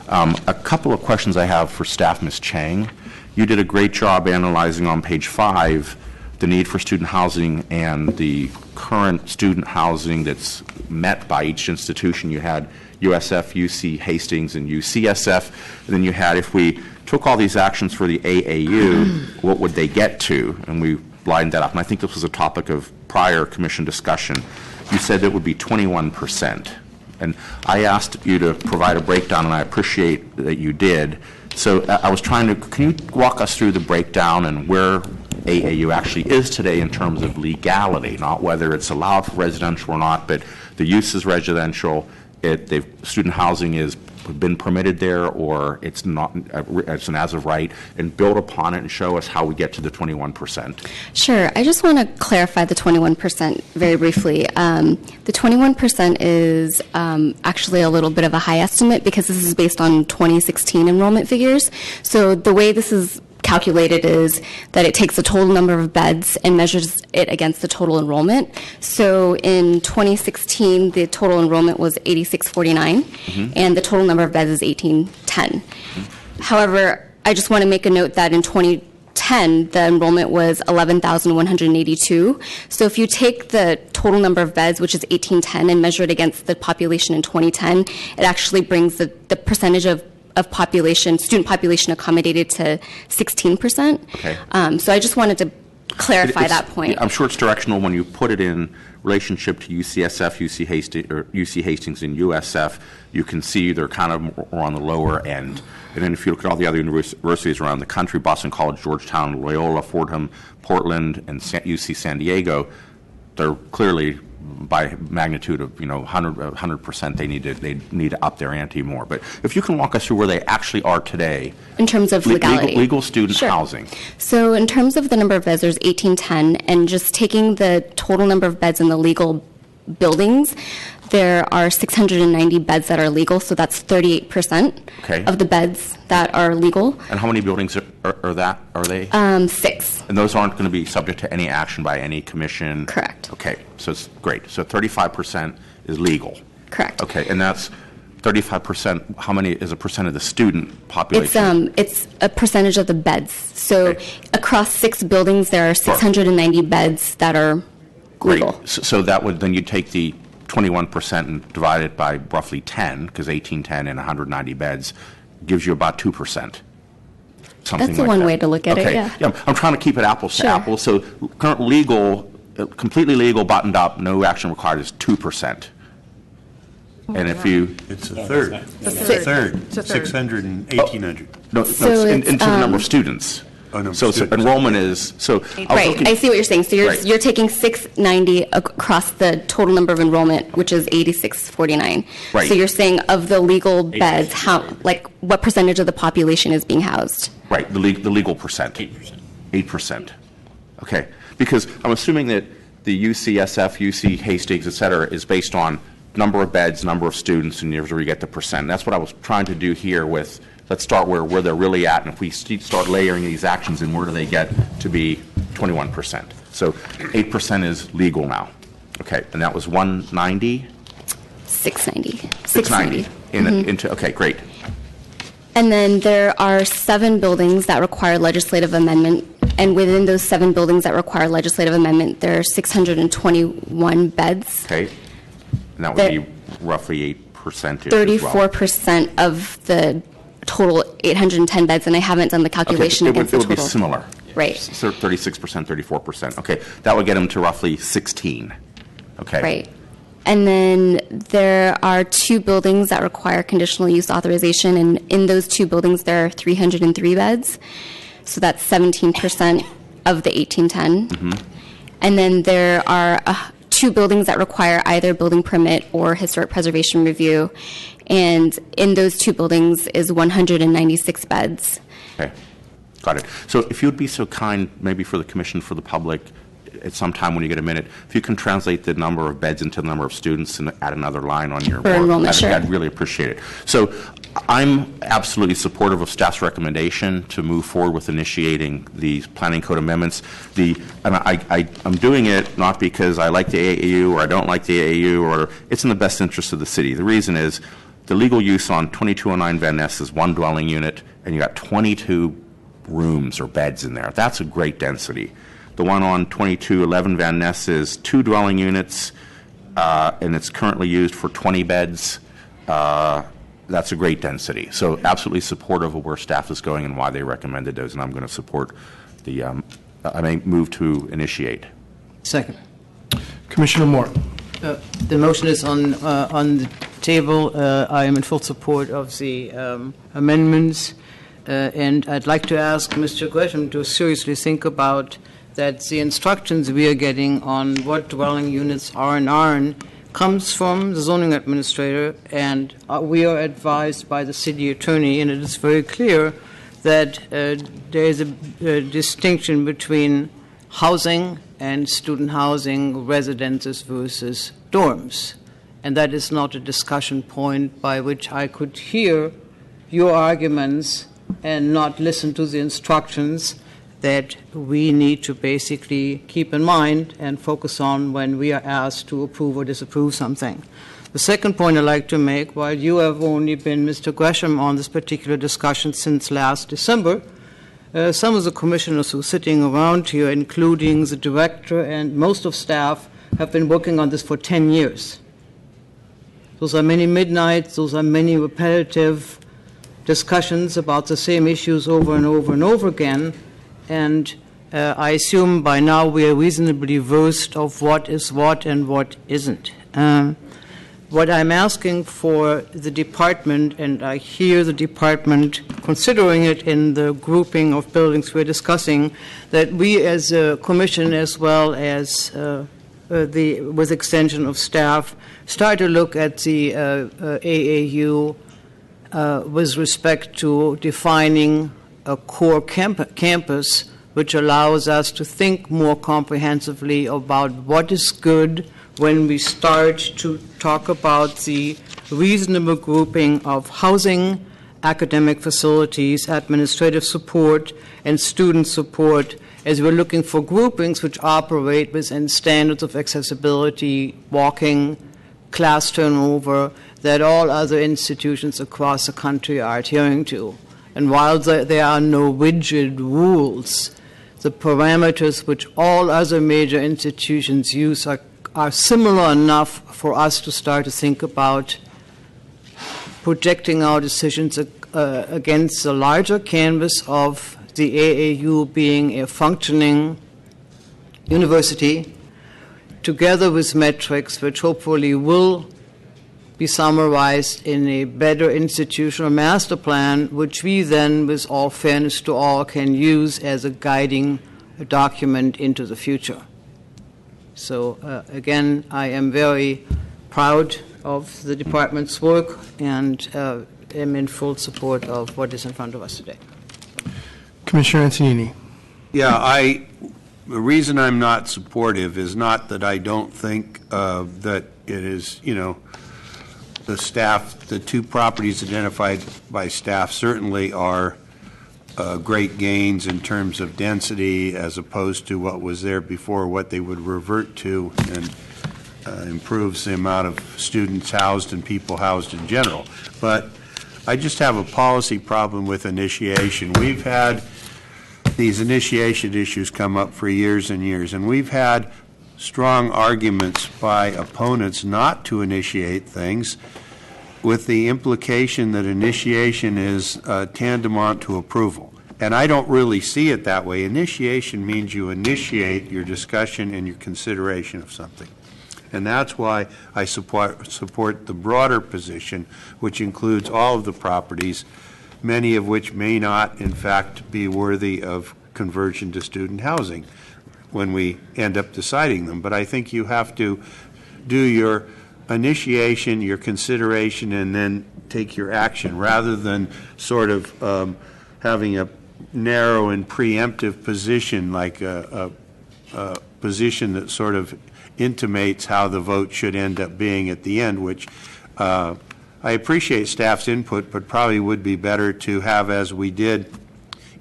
A couple of questions I have for staff, Ms. Chang. You did a great job analyzing on page 5 the need for student housing and the current student housing that's met by each institution. You had USF, UC Hastings, and UCSF. And then you had, if we took all these actions for the AAU, what would they get to? And we lined that up. And I think this was a topic of prior commission discussion. You said it would be 21%. And I asked you to provide a breakdown, and I appreciate that you did. So I was trying to, can you walk us through the breakdown and where AAU actually is today in terms of legality, not whether it's allowed for residential or not, but the use is residential, student housing is been permitted there, or it's not, it's an as of right, and build upon it and show us how we get to the 21%. Sure. I just want to clarify the 21% very briefly. The 21% is actually a little bit of a high estimate because this is based on 2016 enrollment figures. So the way this is calculated is that it takes the total number of beds and measures it against the total enrollment. So in 2016, the total enrollment was 8649, and the total number of beds is 1810. However, I just want to make a note that in 2010, the enrollment was 11,182. So if you take the total number of beds, which is 1810, and measure it against the population in 2010, it actually brings the percentage of population, student population accommodated to 16%. Okay. So I just wanted to clarify that point. I'm sure it's directional when you put it in relationship to UCSF, UC Hastings, and USF. You can see they're kind of more on the lower end. And then if you look at all the other universities around the country, Boston College, Georgetown, Loyola, Fordham, Portland, and UC San Diego, they're clearly by magnitude of 100%. They need to up their ante more. But if you can walk us through where they actually are today in terms of legality, legal student Sure. housing. So in terms of the number of beds, there's 1810, and just taking the total number of beds in the legal buildings, there are 690 beds that are legal. So that's 38% Okay. of the beds that are legal. And how many buildings are they? 6. And those aren't going to be subject to any action by any commission? Correct. Okay, so it's great. So 35% is legal? Correct. Okay, and that's 35%, how many is a percent of the student population? It's a percentage of the beds. So across 6 buildings, there are 690 beds that are legal. Great. So that would, then you take the 21% and divide it by roughly 10, because 1810 and 190 beds gives you about 2%. Something That's like one that. way to look at it, Okay. yeah. I'm trying to keep it apples Sure. to apples. So current legal, completely legal, buttoned up, no action required is 2%. And if you... It's a third. It's a third. It's a third. 600 and 1,800. No, So into it's, the number of students. Oh, number So of students. enrollment is, so... Right, I see what you're saying. So Right. you're taking 690 across the total number of enrollment, which is 8649. Right. So you're saying of the legal beds, what percentage of the population is being housed? Right, the legal percent. 8%. 8%. Okay, because I'm assuming that the UCSF, UC Hastings, et cetera, is based on number of beds, number of students, and here's where you get the percent. That's what I was trying to do here with, let's start where they're really at, and if we start layering these actions in, where do they get to be 21%? So 8% is legal now. Okay, and that was 190? 690. 690. Okay, great. And then there are 7 buildings that require legislative amendment, and within those 7 buildings that require legislative amendment, there are 621 beds. Okay, and that would be roughly 8% as well. 34% of the total 810 beds, and I haven't done the calculation Okay, against it the would be total. similar. Right. So 36%, 34%. Okay, that would get them to roughly 16. Okay. Right. And then there are 2 buildings that require conditional use authorization, and in those 2 buildings, there are 303 beds. So that's 17% of the 1810. And then there are 2 buildings that require either building permit or historic preservation review. And in those 2 buildings is 196 beds. Okay, got it. So if you'd be so kind, maybe for the commission, for the public, at some time when you get a minute, if you can translate the number of beds into the number of students and add another line on your For enrollment, sure. I'd really appreciate it. So I'm absolutely supportive of staff's recommendation to move forward with initiating these planning code amendments. I'm doing it not because I like the AAU or I don't like the AAU, or it's in the best interest of the city. The reason is the legal use on 2209 Van Ness is 1 dwelling unit, and you got 22 rooms or beds in there. That's a great density. The one on 2211 Van Ness is 2 dwelling units, and it's currently used for 20 beds. That's a great density. So absolutely supportive of where staff is going and why they recommended those, and I'm going to support the, I may move to initiate. Second. Commissioner Moore. The motion is on the table. I am in full support of the amendments, and I'd like to ask Mr. Gresham to seriously think about that the instructions we are getting on what dwelling units are and aren't comes from the zoning administrator, and we are advised by the city attorney, and it is very clear that there is a distinction between housing and student housing, residences versus dorms. And that is not a discussion point by which I could hear your arguments and not listen to the instructions that we need to basically keep in mind and focus on when we are asked to approve or disapprove something. The second point I'd like to make, while you have only been, Mr. Gresham, on this particular discussion since last December, some of the commissioners who are sitting around here, including the director and most of staff, have been working on this for 10 years. Those are many midnights, those are many repetitive discussions about the same issues over and over and over again, and I assume by now we are reasonably versed of what is what and what isn't. What I'm asking for the department, and I hear the department considering it in the grouping of buildings we're discussing, that we as a commission as well as with extension of staff start to look at the AAU with respect to defining a core campus which allows us to think more comprehensively about what is good when we start to talk about the reasonable grouping of housing, academic facilities, administrative support, and student support, as we're looking for groupings which operate within standards of accessibility, walking, class turnover, that all other institutions across the country are adhering to. And while there are no rigid rules, the parameters which all other major institutions use are similar enough for us to start to think about projecting our decisions against the larger canvas of the AAU being a functioning university, together with metrics which hopefully will be summarized in a better institutional master plan, which we then, with all fairness to all, can use as a guiding document into the future. So again, I am very proud of the department's work and am in full support of what is in front of us today. Commissioner Antonini. Yeah, the reason I'm not supportive is not that I don't think that it is, the staff, the two properties identified by staff certainly are great gains in terms of density as opposed to what was there before, what they would revert to, and improves the amount of students housed and people housed in general. But I just have a policy problem with initiation. We've had these initiation issues come up for years and years, and we've had strong arguments by opponents not to initiate things, with the implication that initiation is tantamount to approval. And I don't really see it that way. Initiation means you initiate your discussion and your consideration of something. And that's why I support the broader position, which includes all of the properties, many of which may not, in fact, be worthy of conversion to student housing when we end up deciding them. But I think you have to do your initiation, your consideration, and then take your action, rather than sort of having a narrow and preemptive position, like a position that sort of intimates how the vote should end up being at the end, which I appreciate staff's input, but probably would be better to have, as we did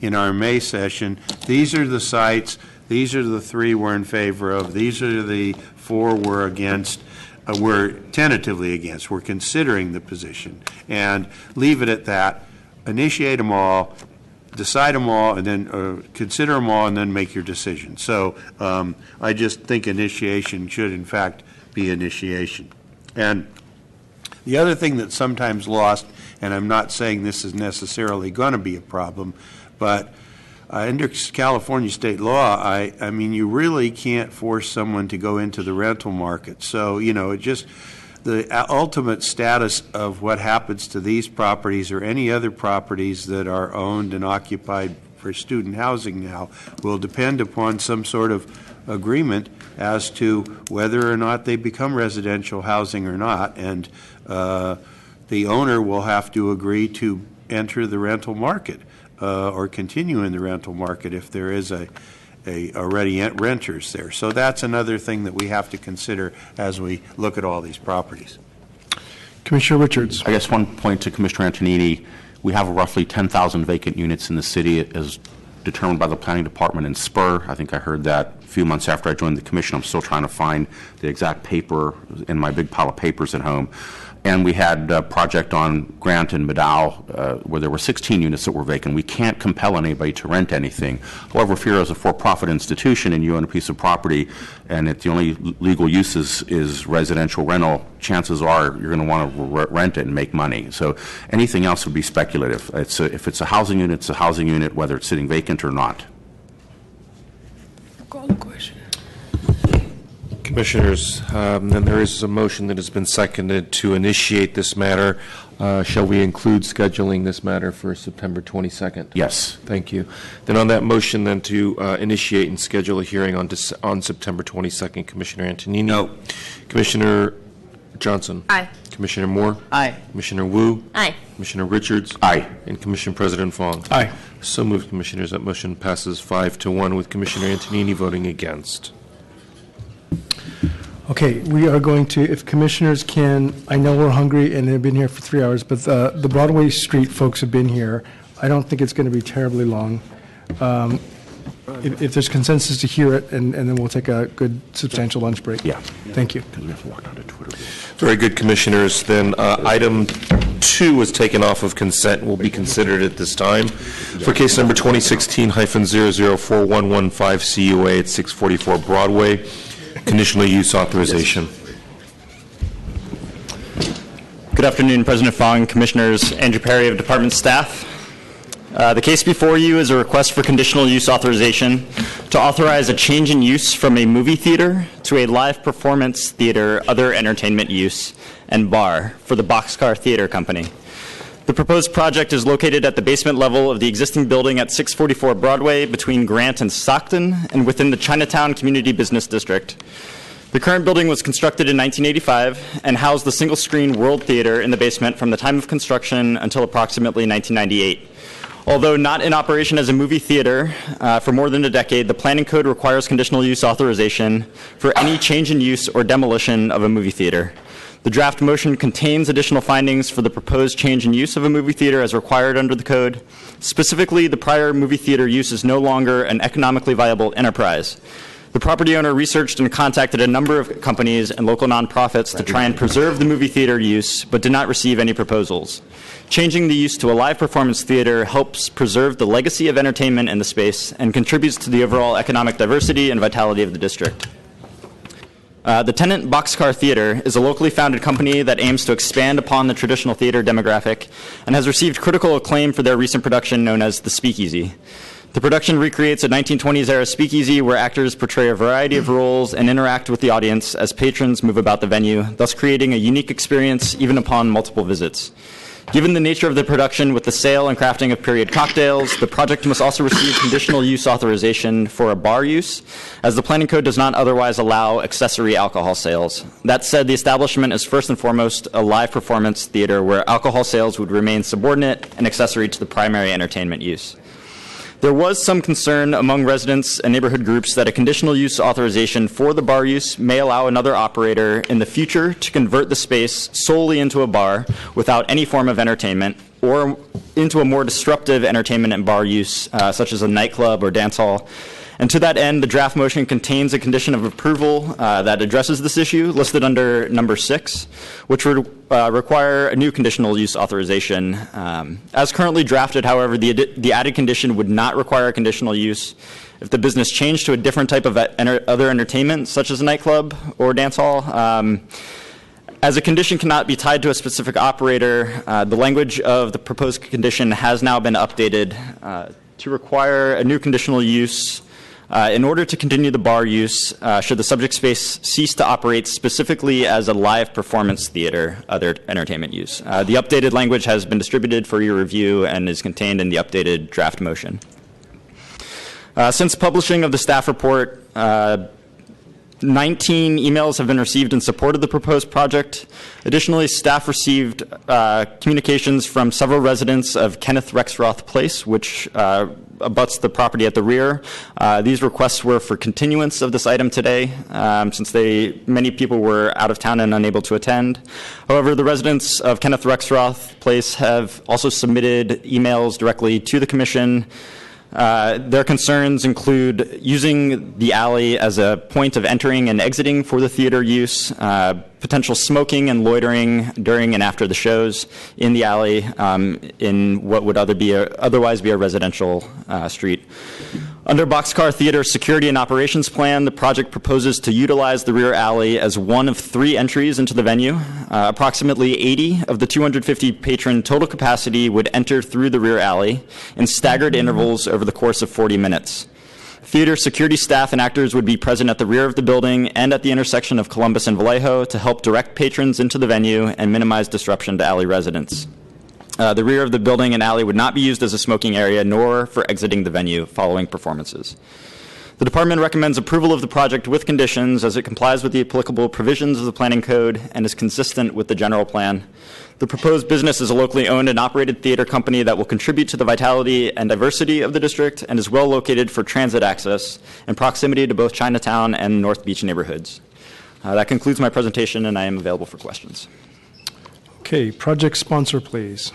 in our May session, these are the sites, these are the 3 we're in favor of, these are the 4 we're against, we're tentatively against, we're considering the position, and leave it at that. Initiate them all, decide them all, and then consider them all, and then make your decision. So I just think initiation should, in fact, be initiation. And the other thing that's sometimes lost, and I'm not saying this is necessarily going to be a problem, but under California state law, I mean, you really can't force someone to go into the rental market. So, it just, the ultimate status of what happens to these properties or any other properties that are owned and occupied for student housing now will depend upon some sort of agreement as to whether or not they become residential housing or not, and the owner will have to agree to enter the rental market or continue in the rental market if there is already renters there. So that's another thing that we have to consider as we look at all these properties. Commissioner Richards. I guess one point to Commissioner Antonini, we have roughly 10,000 vacant units in the city as determined by the planning department in Spur. I think I heard that a few months after I joined the commission. I'm still trying to find the exact paper in my big pile of papers at home. And we had a project on Grant and Medal where there were 16 units that were vacant. We can't compel anybody to rent anything. However, if you're as a for-profit institution and you own a piece of property and the only legal use is residential rental, chances are you're going to want to rent it and make money. So anything else would be speculative. If it's a housing unit, it's a housing unit, whether it's sitting vacant or not. Call the question. Commissioners, then there is a motion that has been seconded to initiate this matter. Shall we include scheduling this matter for September 22nd? Yes. Thank you. Then on that motion then to initiate and schedule a hearing on September 22nd, Commissioner Antonini? No. Commissioner Johnson? Aye. Commissioner Moore? Aye. Commissioner Wu? Aye. Commissioner Richards? Aye. And Commissioner President Fong? Aye. So moved, Commissioners. That motion passes 5-1 with Commissioner Antonini voting against. Okay, we are going to, if commissioners can, I know we're hungry and they've been here for 3 hours, but the Broadway Street folks have been here. I don't think it's going to be terribly long. If there's consensus to hear it, and then we'll take a good substantial lunch break. Yeah. Thank you. Very good, Commissioners. Then item 2 was taken off of consent and will be considered at this time. For case number 2016-004115 CUA at 644 Broadway, conditional use authorization. Good afternoon, President Fong, Commissioners. Andrew Perry of Department Staff. The case before you is a request for conditional use authorization to authorize a change in use from a movie theater to a live performance theater, other entertainment use, and bar for the Boxcar Theater Company. The proposed project is located at the basement level of the existing building at 644 Broadway between Grant and Stockton and within the Chinatown Community Business District. The current building was constructed in 1985 and housed the single-screen World Theater in the basement from the time of construction until approximately 1998. Although not in operation as a movie theater for more than a decade, the planning code requires conditional use authorization for any change in use or demolition of a movie theater. The draft motion contains additional findings for the proposed change in use of a movie theater as required under the code. Specifically, the prior movie theater use is no longer an economically viable enterprise. The property owner researched and contacted a number of companies and local nonprofits to try and preserve the movie theater use, but did not receive any proposals. Changing the use to a live performance theater helps preserve the legacy of entertainment in the space and contributes to the overall economic diversity and vitality of the district. The tenant Boxcar Theater is a locally founded company that aims to expand upon the traditional theater demographic and has received critical acclaim for their recent production known as The Speakeasy. The production recreates a 1920s-era speakeasy where actors portray a variety of roles and interact with the audience as patrons move about the venue, thus creating a unique experience even upon multiple visits. Given the nature of the production with the sale and crafting of period cocktails, the project must also receive conditional use authorization for a bar use, as the planning code does not otherwise allow accessory alcohol sales. That said, the establishment is first and foremost a live performance theater where alcohol sales would remain subordinate and accessory to the primary entertainment use. There was some concern among residents and neighborhood groups that a conditional use authorization for the bar use may allow another operator in the future to convert the space solely into a bar without any form of entertainment or into a more disruptive entertainment and bar use, such as a nightclub or dance hall. And to that end, the draft motion contains a condition of approval that addresses this issue, listed under number 6, which would require a new conditional use authorization. As currently drafted, however, the added condition would not require conditional use if the business changed to a different type of other entertainment, such as a nightclub or dance hall. As a condition cannot be tied to a specific operator, the language of the proposed condition has now been updated to require a new conditional use in order to continue the bar use, should the subject space cease to operate specifically as a live performance theater, other entertainment use. The updated language has been distributed for your review and is contained in the updated draft motion. Since publishing of the staff report, 19 emails have been received in support of the proposed project. Additionally, staff received communications from several residents of Kenneth Rexroth Place, which abuts the property at the rear. These requests were for continuance of this item today, since many people were out of town and unable to attend. However, the residents of Kenneth Rexroth Place have also submitted emails directly to the Commission. Their concerns include using the alley as a point of entering and exiting for the theater use, potential smoking and loitering during and after the shows in the alley in what would otherwise be a residential street. Under Boxcar Theater's security and operations plan, the project proposes to utilize the rear alley as one of 3 entries into the venue. Approximately 80 of the 250 patron total capacity would enter through the rear alley in staggered intervals over the course of 40 minutes. Theater security staff and actors would be present at the rear of the building and at the intersection of Columbus and Vallejo to help direct patrons into the venue and minimize disruption to alley residents. The rear of the building and alley would not be used as a smoking area, nor for exiting the venue following performances. The department recommends approval of the project with conditions as it complies with the applicable provisions of the planning code and is consistent with the general plan. The proposed business is a locally owned and operated theater company that will contribute to the vitality and diversity of the district and is well located for transit access and proximity to both Chinatown and North Beach neighborhoods. That concludes my presentation, and I am available for questions. Okay, project sponsor, please.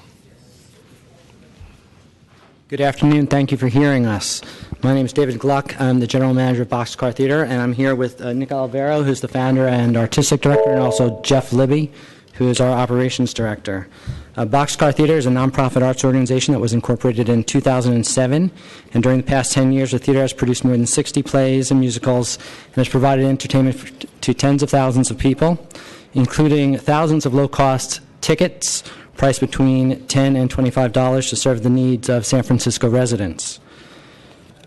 Good afternoon. Thank you for hearing us. My name is David Gluck. I'm the general manager of Boxcar Theater, and I'm here with Nick Olivero, who's the founder and artistic director, and also Jeff Libby, who is our operations director. Boxcar Theater is a nonprofit arts organization that was incorporated in 2007, and during the past 10 years, the theater has produced more than 60 plays and musicals and has provided entertainment to tens of thousands of people, including thousands of low-cost tickets priced between $10 and $25 to serve the needs of San Francisco residents.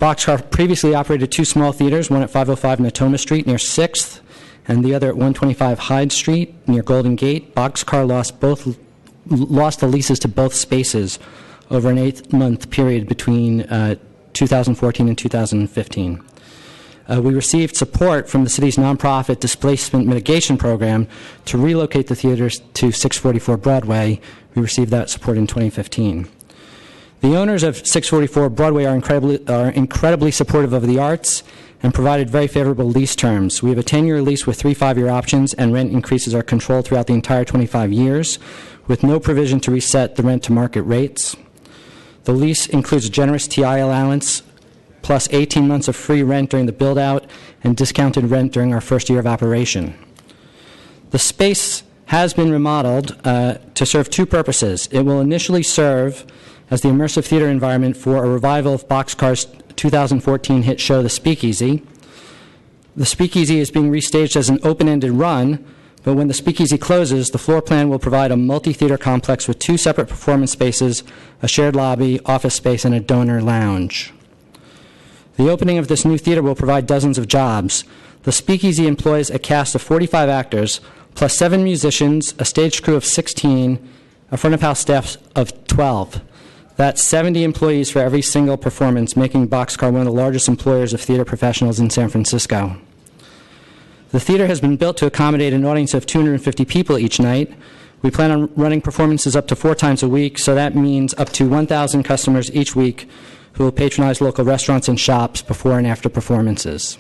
Boxcar previously operated 2 small theaters, one at 505 Natoma Street near 6th and the other at 125 Hyde Street near Golden Gate. Boxcar lost the leases to both spaces over an 8-month period between 2014 and 2015. We received support from the city's nonprofit displacement mitigation program to relocate the theaters to 644 Broadway. We received that support in 2015. The owners of 644 Broadway are incredibly supportive of the arts and provided very favorable lease terms. We have a 10-year lease with 3 5-year options, and rent increases are controlled throughout the entire 25 years, with no provision to reset the rent to market rates. The lease includes a generous TI allowance, plus 18 months of free rent during the build-out and discounted rent during our first year of operation. The space has been remodeled to serve 2 purposes. It will initially serve as the immersive theater environment for a revival of Boxcar's 2014 hit show, The Speakeasy. The Speakeasy is being restaged as an open-ended run, but when the Speakeasy closes, the floor plan will provide a multi-theater complex with 2 separate performance spaces, a shared lobby, office space, and a donor lounge. The opening of this new theater will provide dozens of jobs. The Speakeasy employs a cast of 45 actors, plus 7 musicians, a stage crew of 16, a front-of-house staff of 12. That's 70 employees for every single performance, making Boxcar one of the largest employers of theater professionals in San Francisco. The theater has been built to accommodate an audience of 250 people each night. We plan on running performances up to 4 times a week, so that means up to 1,000 customers each week who will patronize local restaurants and shops before and after performances.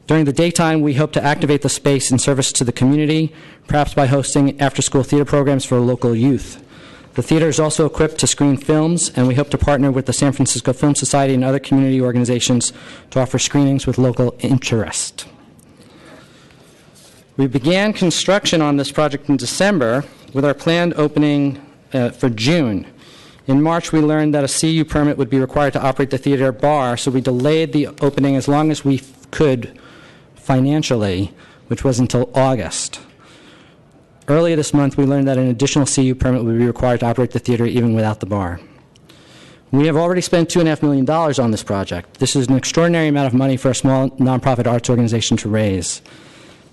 During the daytime, we hope to activate the space in service to the community, perhaps by hosting after-school theater programs for local youth. The theater is also equipped to screen films, and we hope to partner with the San Francisco Film Society and other community organizations to offer screenings with local interest. We began construction on this project in December with our planned opening for June. In March, we learned that a CU permit would be required to operate the theater bar, so we delayed the opening as long as we could financially, which was until August. Earlier this month, we learned that an additional CU permit would be required to operate the theater even without the bar. We have already spent $2.5 million on this project. This is an extraordinary amount of money for a small nonprofit arts organization to raise.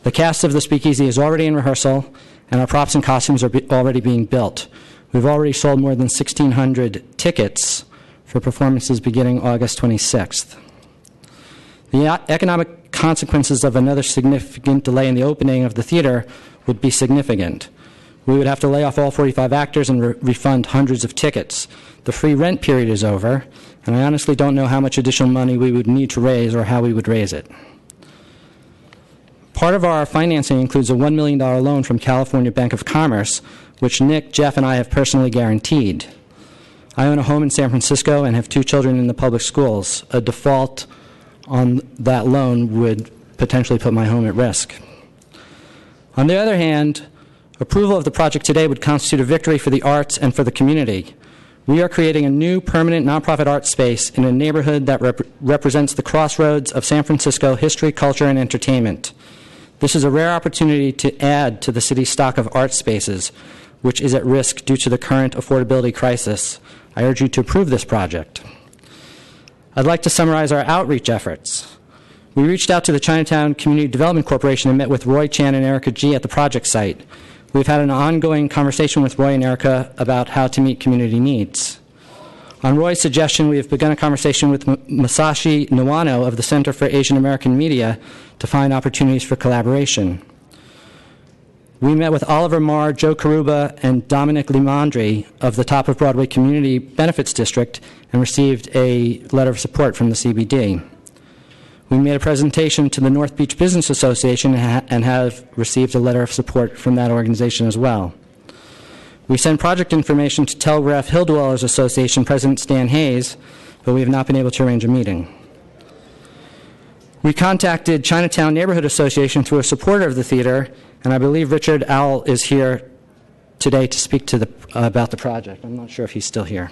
The cast of The Speakeasy is already in rehearsal, and our props and costumes are already being built. We've already sold more than 1,600 tickets for performances beginning August 26th. The economic consequences of another significant delay in the opening of the theater would be significant. We would have to lay off all 45 actors and refund hundreds of tickets. The free rent period is over, and I honestly don't know how much additional money we would need to raise or how we would raise it. Part of our financing includes a $1 million loan from California Bank of Commerce, which Nick, Jeff, and I have personally guaranteed. I own a home in San Francisco and have 2 children in the public schools. A default on that loan would potentially put my home at risk. On the other hand, approval of the project today would constitute a victory for the arts and for the community. We are creating a new permanent nonprofit art space in a neighborhood that represents the crossroads of San Francisco history, culture, and entertainment. This is a rare opportunity to add to the city's stock of art spaces, which is at risk due to the current affordability crisis. I urge you to approve this project. I'd like to summarize our outreach efforts. We reached out to the Chinatown Community Development Corporation and met with Roy Chan and Erica G. at the project site. We've had an ongoing conversation with Roy and Erica about how to meet community needs. On Roy's suggestion, we have begun a conversation with Masashi Nawano of the Center for Asian American Media to find opportunities for collaboration. We met with Oliver Marr, Joe Karuba, and Dominic Limandri of the Top of Broadway Community Benefits District and received a letter of support from the CBD. We made a presentation to the North Beach Business Association and have received a letter of support from that organization as well. We sent project information to Telegraph Hill Dwellers Association President Stan Hayes, but we have not been able to arrange a meeting. We contacted Chinatown Neighborhood Association through a supporter of the theater, and I believe Richard Owl is here today to speak to about the project. I'm not sure if he's still here.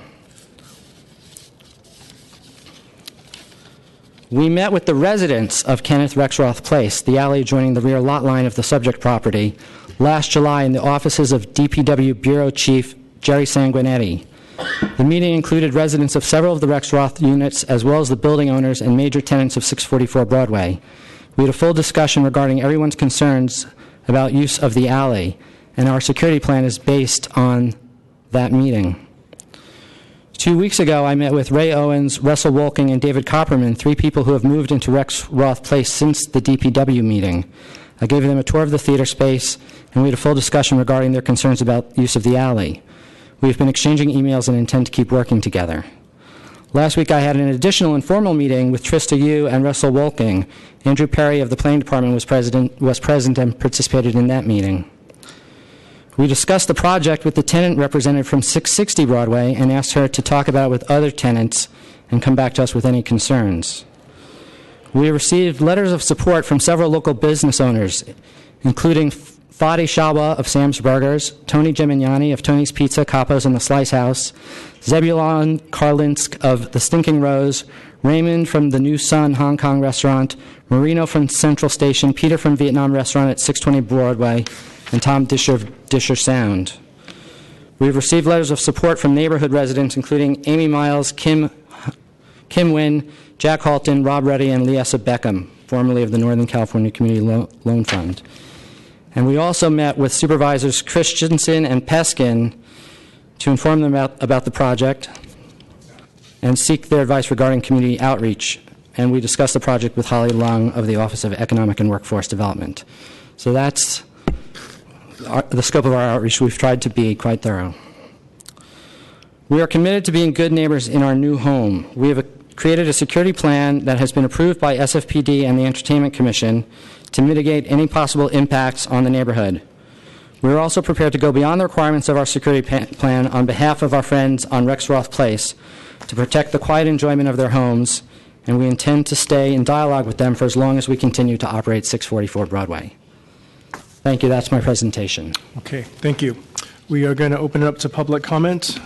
We met with the residents of Kenneth Rexroth Place, the alley adjoining the rear lot line of the subject property, last July in the offices of DPW Bureau Chief Jerry Sanguinetti. The meeting included residents of several of the Rexroth units, as well as the building owners and major tenants of 644 Broadway. We had a full discussion regarding everyone's concerns about use of the alley, and our security plan is based on that meeting. 2 weeks ago, I met with Ray Owens, Russell Wolking, and David Copperman, 3 people who have moved into Rexroth Place since the DPW meeting. I gave them a tour of the theater space, and we had a full discussion regarding their concerns about use of the alley. We've been exchanging emails and intend to keep working together. Last week, I had an additional informal meeting with Trista Yu and Russell Wolking. Andrew Perry of the Planning Department was present and participated in that meeting. We discussed the project with the tenant representative from 660 Broadway and asked her to talk about it with other tenants and come back to us with any concerns. We received letters of support from several local business owners, including Fadi Shawa of Sam's Burgers, Tony Gemignani of Tony's Pizza, Capos, and the Slice House, Zebulon Karlinsk of the Stinking Rose, Raymond from the New Sun Hong Kong restaurant, Marino from Central Station, Peter from Vietnam Restaurant at 620 Broadway, and Tom Disher of Disher Sound. We've received letters of support from neighborhood residents, including Amy Miles, Kim Wynn, Jack Halton, Rob Reddy, and Liesa Beckham, formerly of the Northern California Community Loan Fund. And we also met with Supervisors Christensen and Peskin to inform them about the project and seek their advice regarding community outreach. And we discussed the project with Holly Lung of the Office of Economic and Workforce Development. So that's the scope of our outreach. We've tried to be quite thorough. We are committed to being good neighbors in our new home. We have created a security plan that has been approved by SFPD and the Entertainment Commission to mitigate any possible impacts on the neighborhood. We are also prepared to go beyond the requirements of our security plan on behalf of our friends on Rexroth Place to protect the quiet enjoyment of their homes, and we intend to stay in dialogue with them for as long as we continue to operate 644 Broadway. Thank you. That's my presentation. Okay, thank you. We are going to open it up to public comment.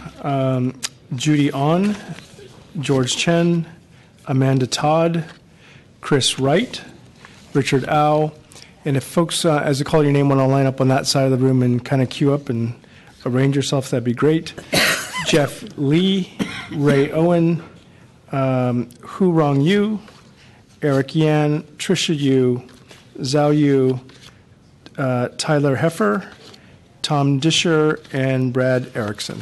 Judy On, George Chen, Amanda Todd, Chris Wright, Richard Au, and if folks, as I call your name, want to line up on that side of the room and kind of queue up and arrange yourself, that'd be great. Jeff Lee, Ray Owen, Hu Rong Yu, Eric Yan, Trisha Yu, Zhao Yu, Tyler Heffer, Tom Disher, and Brad Erickson.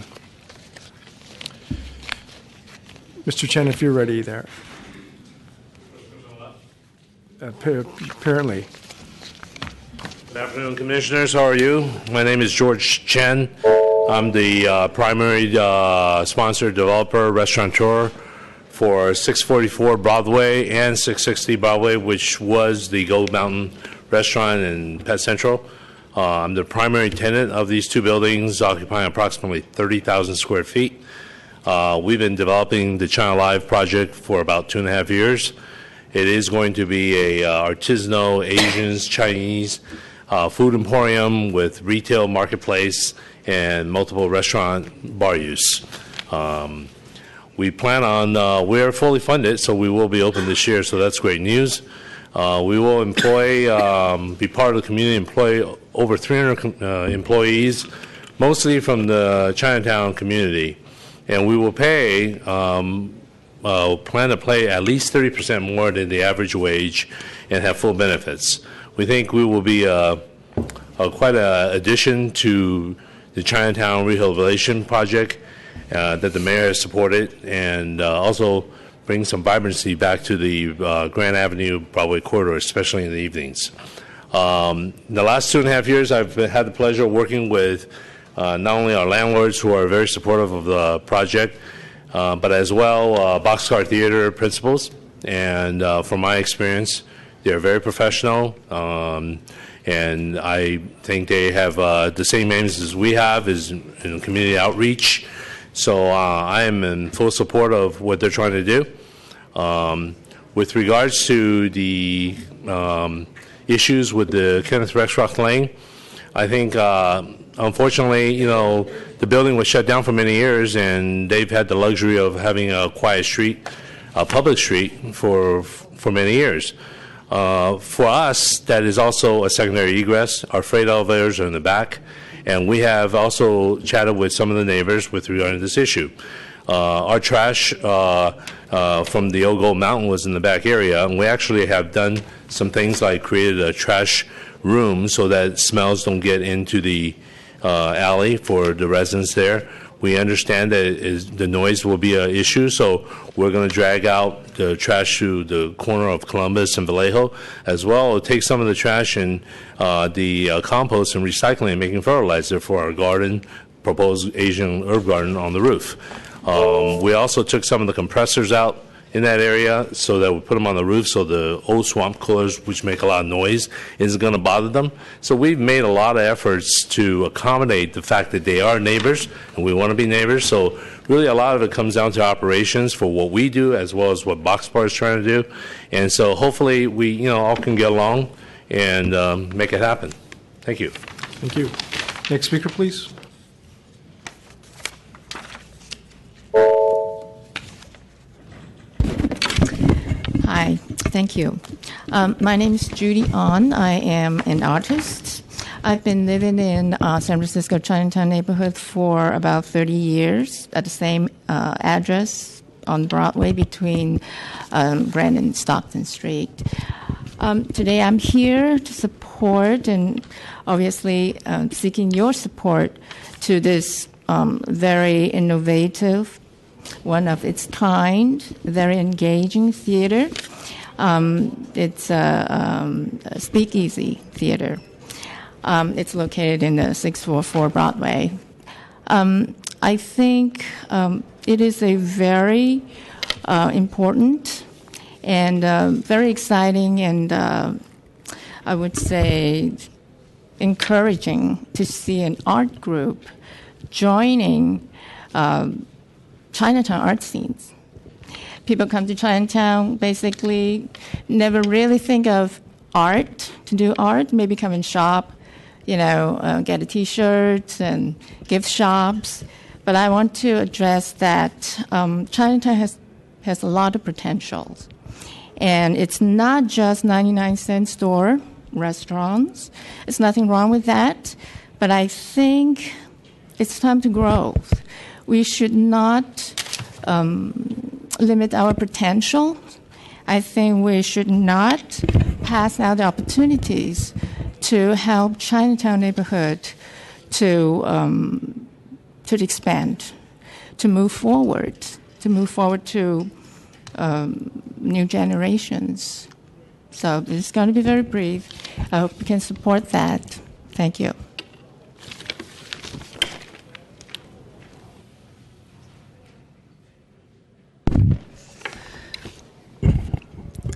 Mr. Chen, if you're ready there. apparently. Good afternoon, Commissioners. How are you? My name is George Chen. I'm the primary sponsor, developer, restaurateur for 644 Broadway and 660 Broadway, which was the Gold Mountain Restaurant in Pet Central. I'm the primary tenant of these two buildings, occupying approximately 30,000 square feet. We've been developing the China Live project for about 2.5 years. It is going to be a artisanal Asian Chinese food emporium with retail marketplace and multiple restaurant bar use. We plan on, we're fully funded, so we will be open this year, so that's great news. We will employ, be part of the community, employ over 300 employees, mostly from the Chinatown community. And we will pay, plan to pay at least 30% more than the average wage and have full benefits. We think we will be quite an addition to the Chinatown Rehabilitation Project that the mayor has supported, and also bring some vibrancy back to the Grand Avenue Broadway corridor, especially in the evenings. In the last 2.5 years, I've had the pleasure of working with not only our landlords, who are very supportive of the project, but as well Boxcar Theater principals. And from my experience, they're very professional, and I think they have the same aims as we have, is in community outreach. So I am in full support of what they're trying to do. With regards to the issues with the Kenneth Rexroth Lane, I think unfortunately, the building was shut down for many years, and they've had the luxury of having a quiet street, a public street, for many years. For us, that is also a secondary egress. Our freight elevators are in the back, and we have also chatted with some of the neighbors with regard to this issue. Our trash from the old Gold Mountain was in the back area, and we actually have done some things like created a trash room so that smells don't get into the alley for the residents there. We understand that the noise will be an issue, so we're going to drag out the trash to the corner of Columbus and Vallejo as well. Take some of the trash and the compost and recycling and making fertilizer for our garden, proposed Asian herb garden on the roof. We also took some of the compressors out in that area so that we put them on the roof so the old swamp coolers, which make a lot of noise, isn't going to bother them. So we've made a lot of efforts to accommodate the fact that they are neighbors and we want to be neighbors. So really a lot of it comes down to operations for what we do as well as what Boxcar is trying to do. And so hopefully we all can get along and make it happen. Thank you. Thank you. Next speaker, please. Hi, thank you. My name is Judy Ahn. I am an artist. I've been living in San Francisco Chinatown neighborhood for about 30 years at the same address on Broadway between Grand and Stockton Street. Today I'm here to support and obviously seeking your support to this very innovative, one of its kind, very engaging theater. It's a speakeasy theater. It's located in the 644 Broadway. I think it is a very important and very exciting and I would say encouraging to see an art group joining Chinatown art scenes. People come to Chinatown, basically never really think of art, to do art, maybe come and shop, get a T-shirt and gift shops. But I want to address that Chinatown has a lot of potential. And it's not just 99-cent store restaurants. There's nothing wrong with that. But I think it's time to grow. We should not limit our potential. I think we should not pass out the opportunities to help Chinatown neighborhood to expand, to move forward to new generations. So it's going to be very brief. I hope you can support that. Thank you.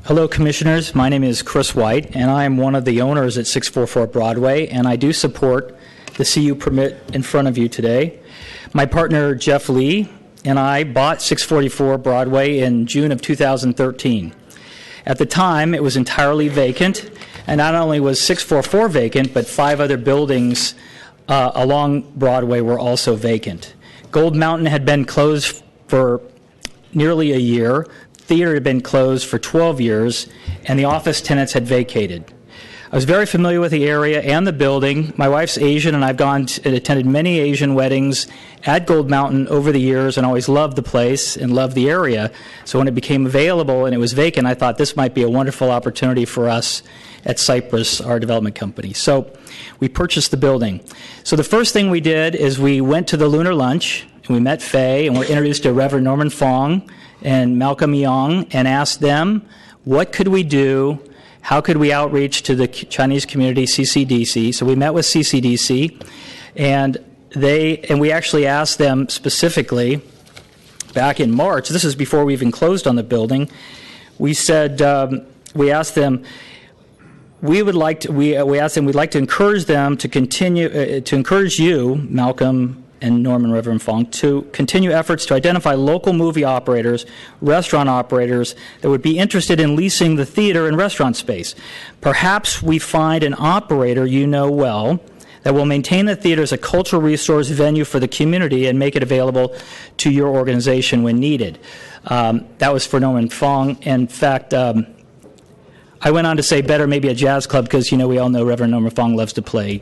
Hello, Commissioners. My name is Chris White, and I am one of the owners at 644 Broadway, and I do support the CU permit in front of you today. My partner, Jeff Lee, and I bought 644 Broadway in June of 2013. At the time, it was entirely vacant, and not only was 644 vacant, but 5 other buildings along Broadway were also vacant. Gold Mountain had been closed for nearly a year. Theater had been closed for 12 years, and the office tenants had vacated. I was very familiar with the area and the building. My wife's Asian, and I've gone and attended many Asian weddings at Gold Mountain over the years and always loved the place and loved the area. So when it became available and it was vacant, I thought this might be a wonderful opportunity for us at Cypress, our development company. So we purchased the building. So the first thing we did is we went to the Lunar Lunch, and we met Faye, and were introduced to Reverend Norman Fong and Malcolm Young, and asked them, what could we do? How could we outreach to the Chinese community, CCDC? So we met with CCDC, and we actually asked them specifically back in March. This is before we even closed on the building. We said we asked them. We'd like to encourage them to continue to encourage you, Malcolm and Norman Reverend Fong, to continue efforts to identify local movie operators, restaurant operators that would be interested in leasing the theater and restaurant space. Perhaps we find an operator you know well that will maintain the theater as a cultural resource venue for the community and make it available to your organization when needed. That was for Norman Fong. In fact, I went on to say better maybe a jazz club because, we all know Reverend Norman Fong loves to play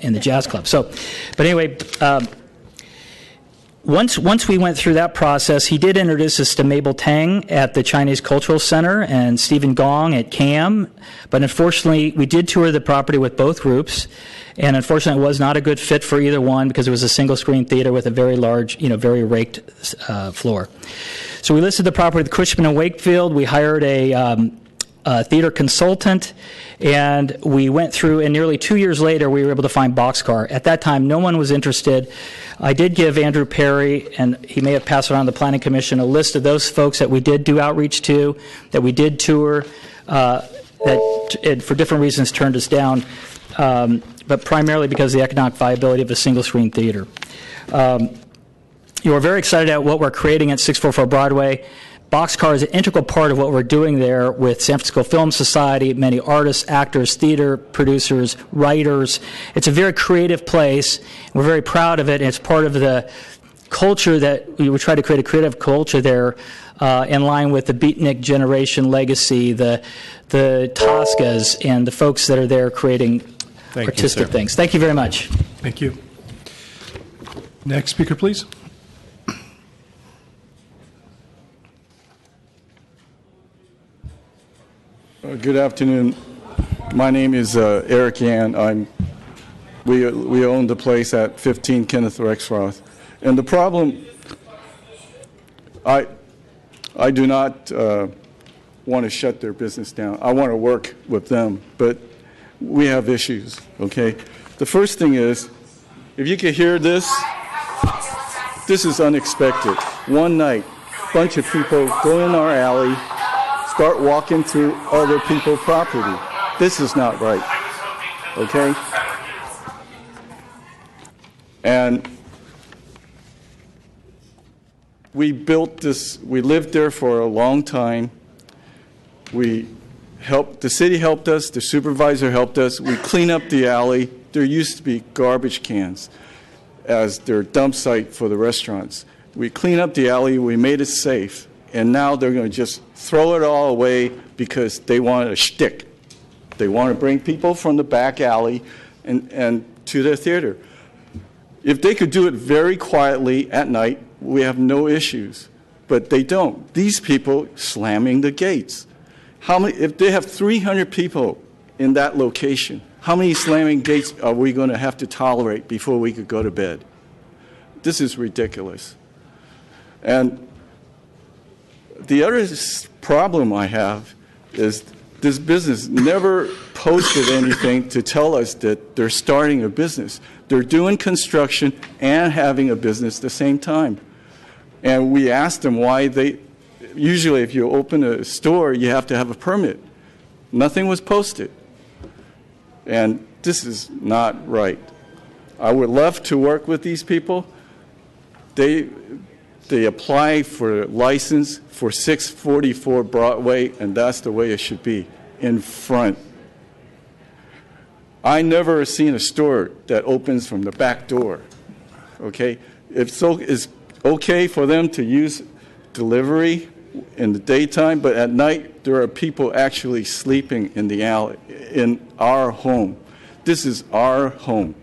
in the jazz club. But anyway, once we went through that process, he did introduce us to Mabel Tang at the Chinese Cultural Center and Stephen Gong at CAM. But unfortunately, we did tour the property with both groups. And unfortunately, it was not a good fit for either one because it was a single-screen theater with a very large, very raked floor. So we listed the property with Cushman & Wakefield. We hired a theater consultant, and we went through, and nearly 2 years later, we were able to find Boxcar. At that time, no one was interested. I did give Andrew Perry, and he may have passed around the Planning Commission, a list of those folks that we did do outreach to, that we did tour, that for different reasons turned us down, but primarily because of the economic viability of a single-screen theater. We're very excited at what we're creating at 644 Broadway. Boxcar is an integral part of what we're doing there with San Francisco Film Society, many artists, actors, theater producers, writers. It's a very creative place. We're very proud of it, and it's part of the culture that we try to create a creative culture there in line with the Beatnik generation legacy, the Toscas, and the folks that are there creating artistic things. Thank you very much. Thank you. Next speaker, please. Good afternoon. My name is Eric Yan. We own the place at 15 Kenneth Rexroth. And the problem, I do not want to shut their business down. I want to work with them, but we have issues, okay? The first thing is, if you can hear this, this is unexpected. One night, a bunch of people go in our alley, start walking through other people's property. This is not right, okay? And we built this, we lived there for a long time. The city helped us, the supervisor helped us. We cleaned up the alley. There used to be garbage cans as their dump site for the restaurants. We cleaned up the alley, we made it safe. And now they're going to just throw it all away because they want a shtick. They want to bring people from the back alley and to their theater. If they could do it very quietly at night, we have no issues. But they don't. These people slamming the gates. If they have 300 people in that location, how many slamming gates are we going to have to tolerate before we could go to bed? This is ridiculous. And the other problem I have is this business never posted anything to tell us that they're starting a business. They're doing construction and having a business at the same time. And we asked them why usually if you open a store, you have to have a permit. Nothing was posted. And this is not right. I would love to work with these people. They apply for a license for 644 Broadway, and that's the way it should be, in front. I never seen a store that opens from the back door, okay? It's okay for them to use delivery in the daytime, but at night there are people actually sleeping in the alley, in our home. This is our home.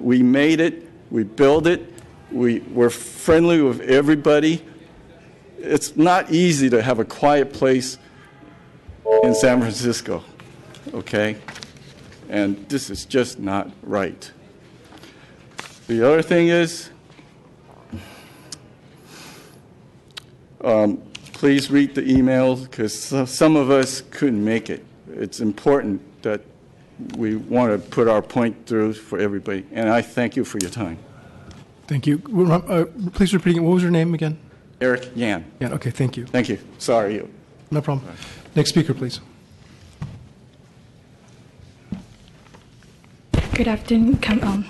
We made it, we built it, we're friendly with everybody. It's not easy to have a quiet place in San Francisco, okay? And this is just not right. The other thing is, please read the emails, because some of us couldn't make it. It's important that we want to put our point through for everybody, and I thank you for your time. Thank you. Please repeat again. What was your name again? Eric Yan. Yeah, okay, thank you. Thank you. Sorry. No problem. Next speaker, please. Good afternoon.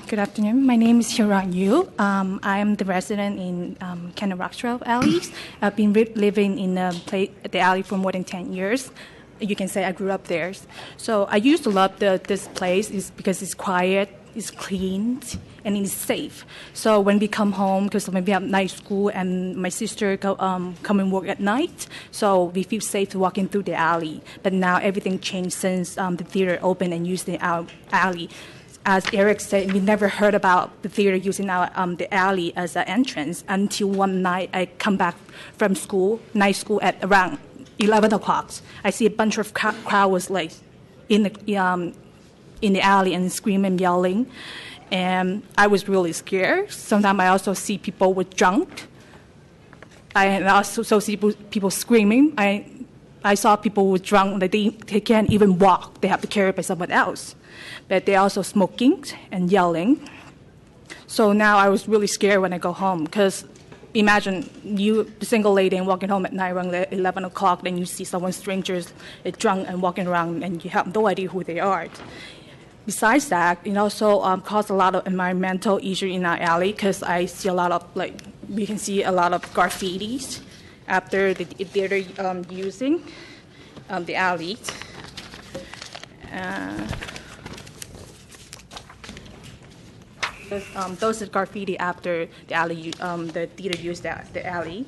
Good afternoon. My name is Hyun Yu. I am the resident in Cannon Roxwell Alleys. I've been living in the alley for more than 10 years. You can say I grew up there. So I used to love this place because it's quiet, it's clean, and it's safe. So when we come home, because maybe I have night school and my sister come and work at night, so we feel safe walking through the alley. But now everything changed since the theater opened and used the alley. As Eric said, we never heard about the theater using the alley as an entrance until one night I come back from school, night school at around 11 o'clock. I see a bunch of crowd was like in the alley and screaming, yelling, and I was really scared. Sometimes I also see people with drunk. I also see people screaming. I saw people with drunk that they can't even walk. They have to carry by someone else. But they're also smoking and yelling. So now I was really scared when I go home, because imagine you, the single lady, and walking home at night around 11 o'clock, then you see someone strangers drunk and walking around, and you have no idea who they are. Besides that, it also caused a lot of environmental issues in our alley, because I see a lot of, we can see a lot of graffitis after they're using the alley. Those are graffiti after the alley, the theater used the alley.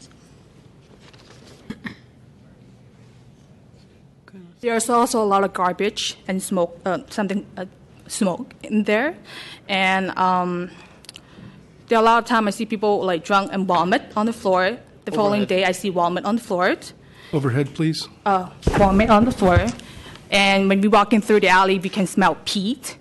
There's also a lot of garbage and smoke, smoke in there, and there are a lot of times I see people drunk and vomit on the floor. The following day I see vomit on the floor. Overhead, please. Vomit on the floor, and when we walk in through the alley, we can smell peat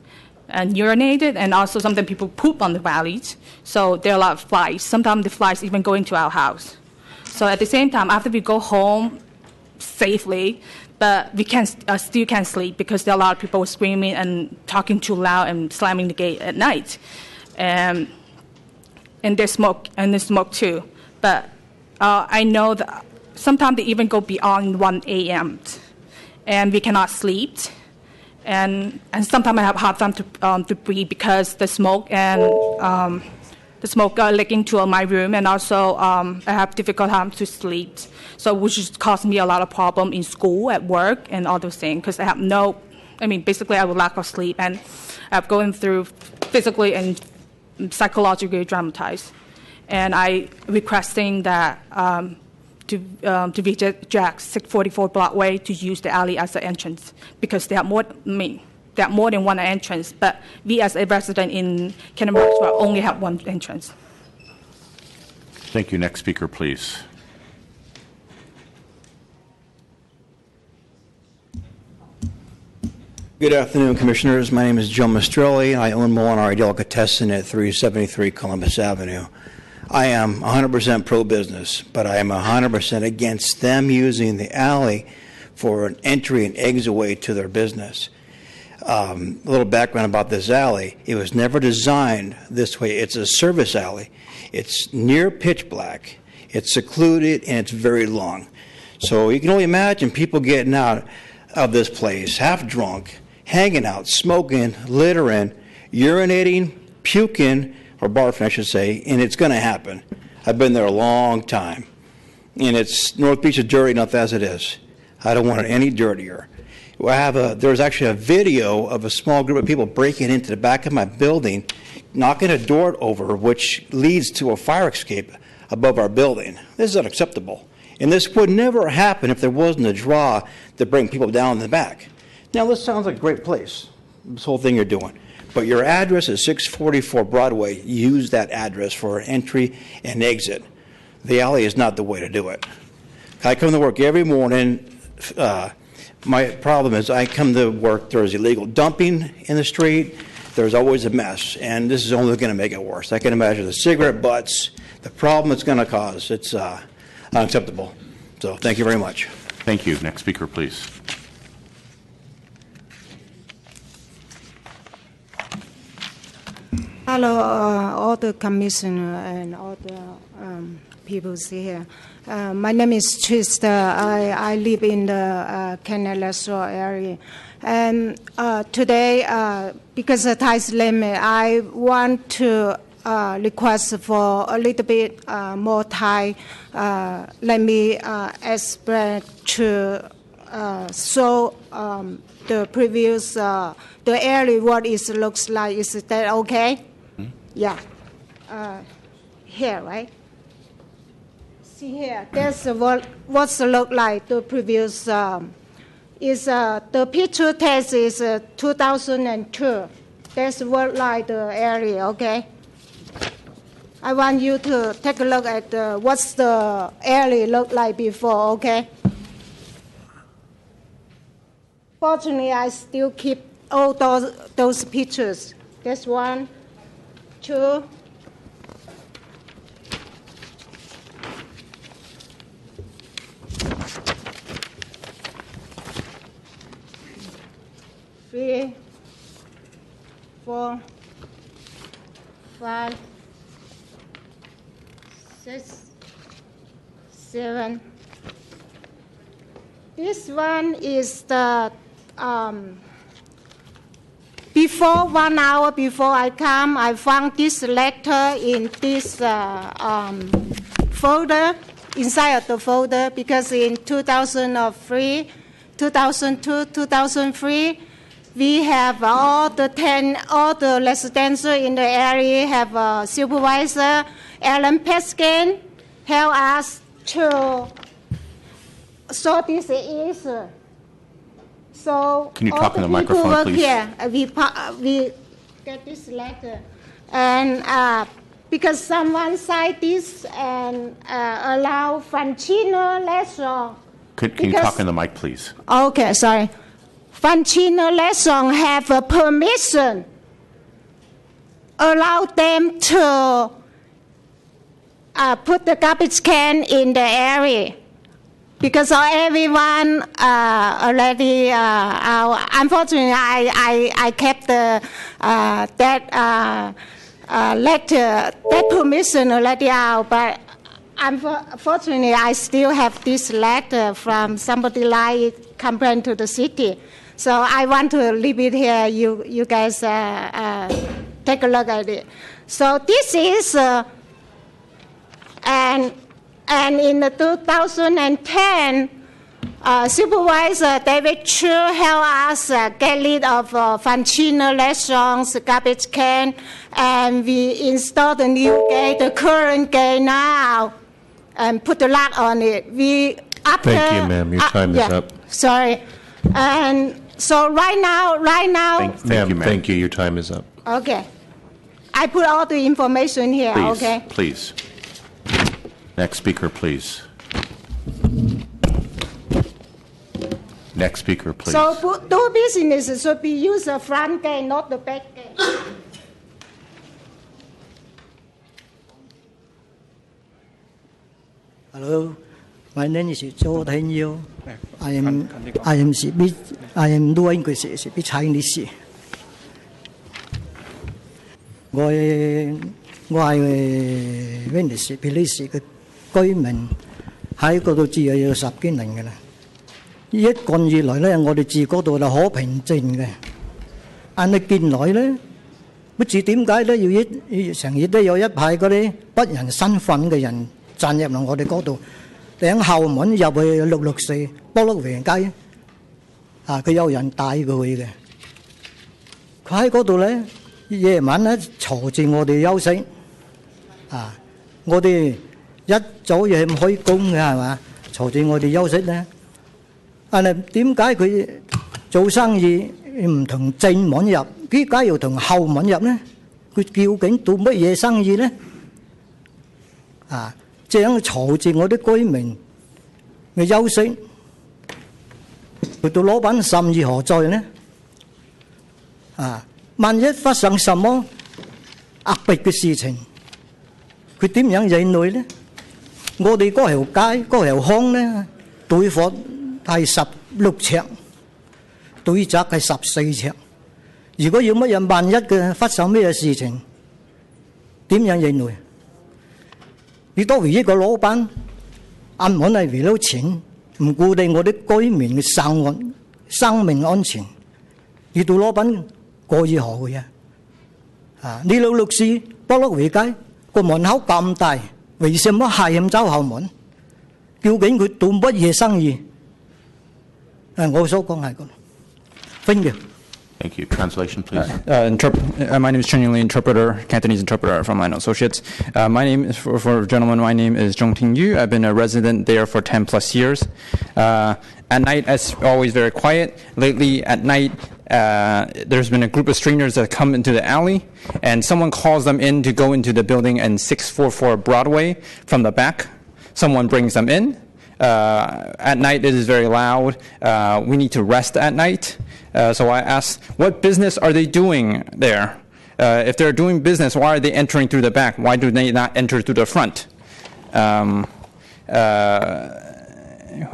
and urinated, and also sometimes people poop on the valleys. So there are a lot of flies. Sometimes the flies even go into our house. So at the same time, after we go home safely, but we still can't sleep because there are a lot of people screaming and talking too loud and slamming the gate at night. And there's smoke too. But I know that sometimes they even go beyond 1 a.m. and we cannot sleep. And sometimes I have a hard time to breathe because the smoke and the smoke leaking to my room, and also I have difficult time to sleep. So which is causing me a lot of problem in school, at work, and all those things, because I have basically I have a lack of sleep, and I'm going through physically and psychologically traumatized. And I requesting that to reject 644 Broadway to use the alley as an entrance, because there are more than one entrance, but we as a resident in Cannon Roxwell only have one entrance. Thank you. Next speaker, please. Good afternoon, Commissioners. My name is Joe Mastrelli. I own Molinari Delicatessen at 373 Columbus Avenue. I am 100% pro-business, but I am 100% against them using the alley for an entry and exit way to their business. A little background about this alley. It was never designed this way. It's a service alley. It's near pitch black. It's secluded, and it's very long. So you can only imagine people getting out of this place, half drunk, hanging out, smoking, littering, urinating, puking, or barfing, I should say, and it's going to happen. I've been there a long time. And North Beach is dirty enough as it is. I don't want it any dirtier. There's actually a video of a small group of people breaking into the back of my building, knocking a door over, which leads to a fire escape above our building. This is unacceptable. And this would never happen if there wasn't a draw to bring people down in the back. Now, this sounds like a great place, this whole thing you're doing. But your address is 644 Broadway. Use that address for entry and exit. The alley is not the way to do it. I come to work every morning. My problem is I come to work, there's illegal dumping in the street. There's always a mess, and this is only going to make it worse. I can imagine the cigarette butts, the problem it's going to cause. It's unacceptable. So thank you very much. Thank you. Next speaker, please. Hello, all the commissioner and all the people here. My name is Trista. I live in the Canal area. And today, because of time limit, I want to request for a little bit more time. Let me explain to show the previous, the area, what it looks like. Is that okay? Hmm? Yeah. Here, right? See here, that's what's look like the previous, the picture test is 2002. That's what like the area, okay? I want you to take a look at what's the area look like before, okay? Fortunately, I still keep all those pictures. That's 1, 2, 3, 4, 5, 6, 7. This one is the before 1 hour before I come, I found this letter in this folder, inside of the folder, because in 2003, 2002, 2003, we have all the residential in the area have a supervisor. Alan Peskin help us to sort this issue. So can you talk in the microphone, please? Here, we get this letter, and because someone signed this and allow Francino restaurant. Can you talk in the mic, please? Okay, sorry. Francino restaurant have a permission, allow them to put the garbage can in the area. Because everyone already, unfortunately, I kept that letter, that permission already out, but unfortunately, I still have this letter from somebody like complaint to the city. So I want to leave it here. You guys take a look at it. So this is, and in 2010, Supervisor David Chu helped us get rid of Francino restaurant's garbage can, and we installed a new gate, the current gate now, and put the lock on it. Thank you, ma'am. Your time is up. Sorry. And so right now. Thank you. Your time is up. Okay. I put all the information here, Please, okay? please. Next speaker, please. Next speaker, please. So do business should be use the front gate, not the back gate. Hello, my name is Zhou Tenyu. I am doing this is Chinese. 我係 Venice Police 嘅居民，喺嗰度住有10幾年嘅啦。一貫以來咧，我哋住嗰度係好平靜嘅。但係近來咧，不知點解咧，要成日都有一派嗰啲不人身份嘅人進入嚟我哋嗰度，頂後門入去664波洛維街，佢有人帶佢去嘅。佢喺嗰度咧，夜晚咧嘈住我哋休息，我哋一早要開工嘅係嘛，嘈住我哋休息咧。但係點解佢做生意唔同正門入，點解要同後門入咧？佢究竟做乜嘢生意咧？這樣嘈住我啲居民嘅休息，佢到老闆甚至何在呢？萬一發生什麼壓迫嘅事情，佢點樣應對呢？我哋嗰條街嗰條巷呢，對闊係16尺，對窄係14尺。如果要乜嘢萬一嘅發生咩事情，點樣應對？你作為一個老闆，暗門係為咗錢，唔顧慮我啲居民嘅生命安全，你對老闆過意何會啊？你664波洛維街個門口咁大，為什麼係咁走後門？究竟佢做乜嘢生意？我所講係咁。Thank you. Thank you. Translation, please. My name is Chen Yunli, interpreter, Cantonese interpreter from Lino Associates. My name is, for gentlemen, my name is Zhong Ting Yu. I've been a resident there for 10 plus years. At night, it's always very quiet. Lately, at night, there's been a group of strangers that come into the alley, and someone calls them in to go into the building in 644 Broadway from the back. Someone brings them in. At night, it is very loud. We need to rest at night. So I asked, what business are they doing there? If they're doing business, why are they entering through the back? Why do they not enter through the front?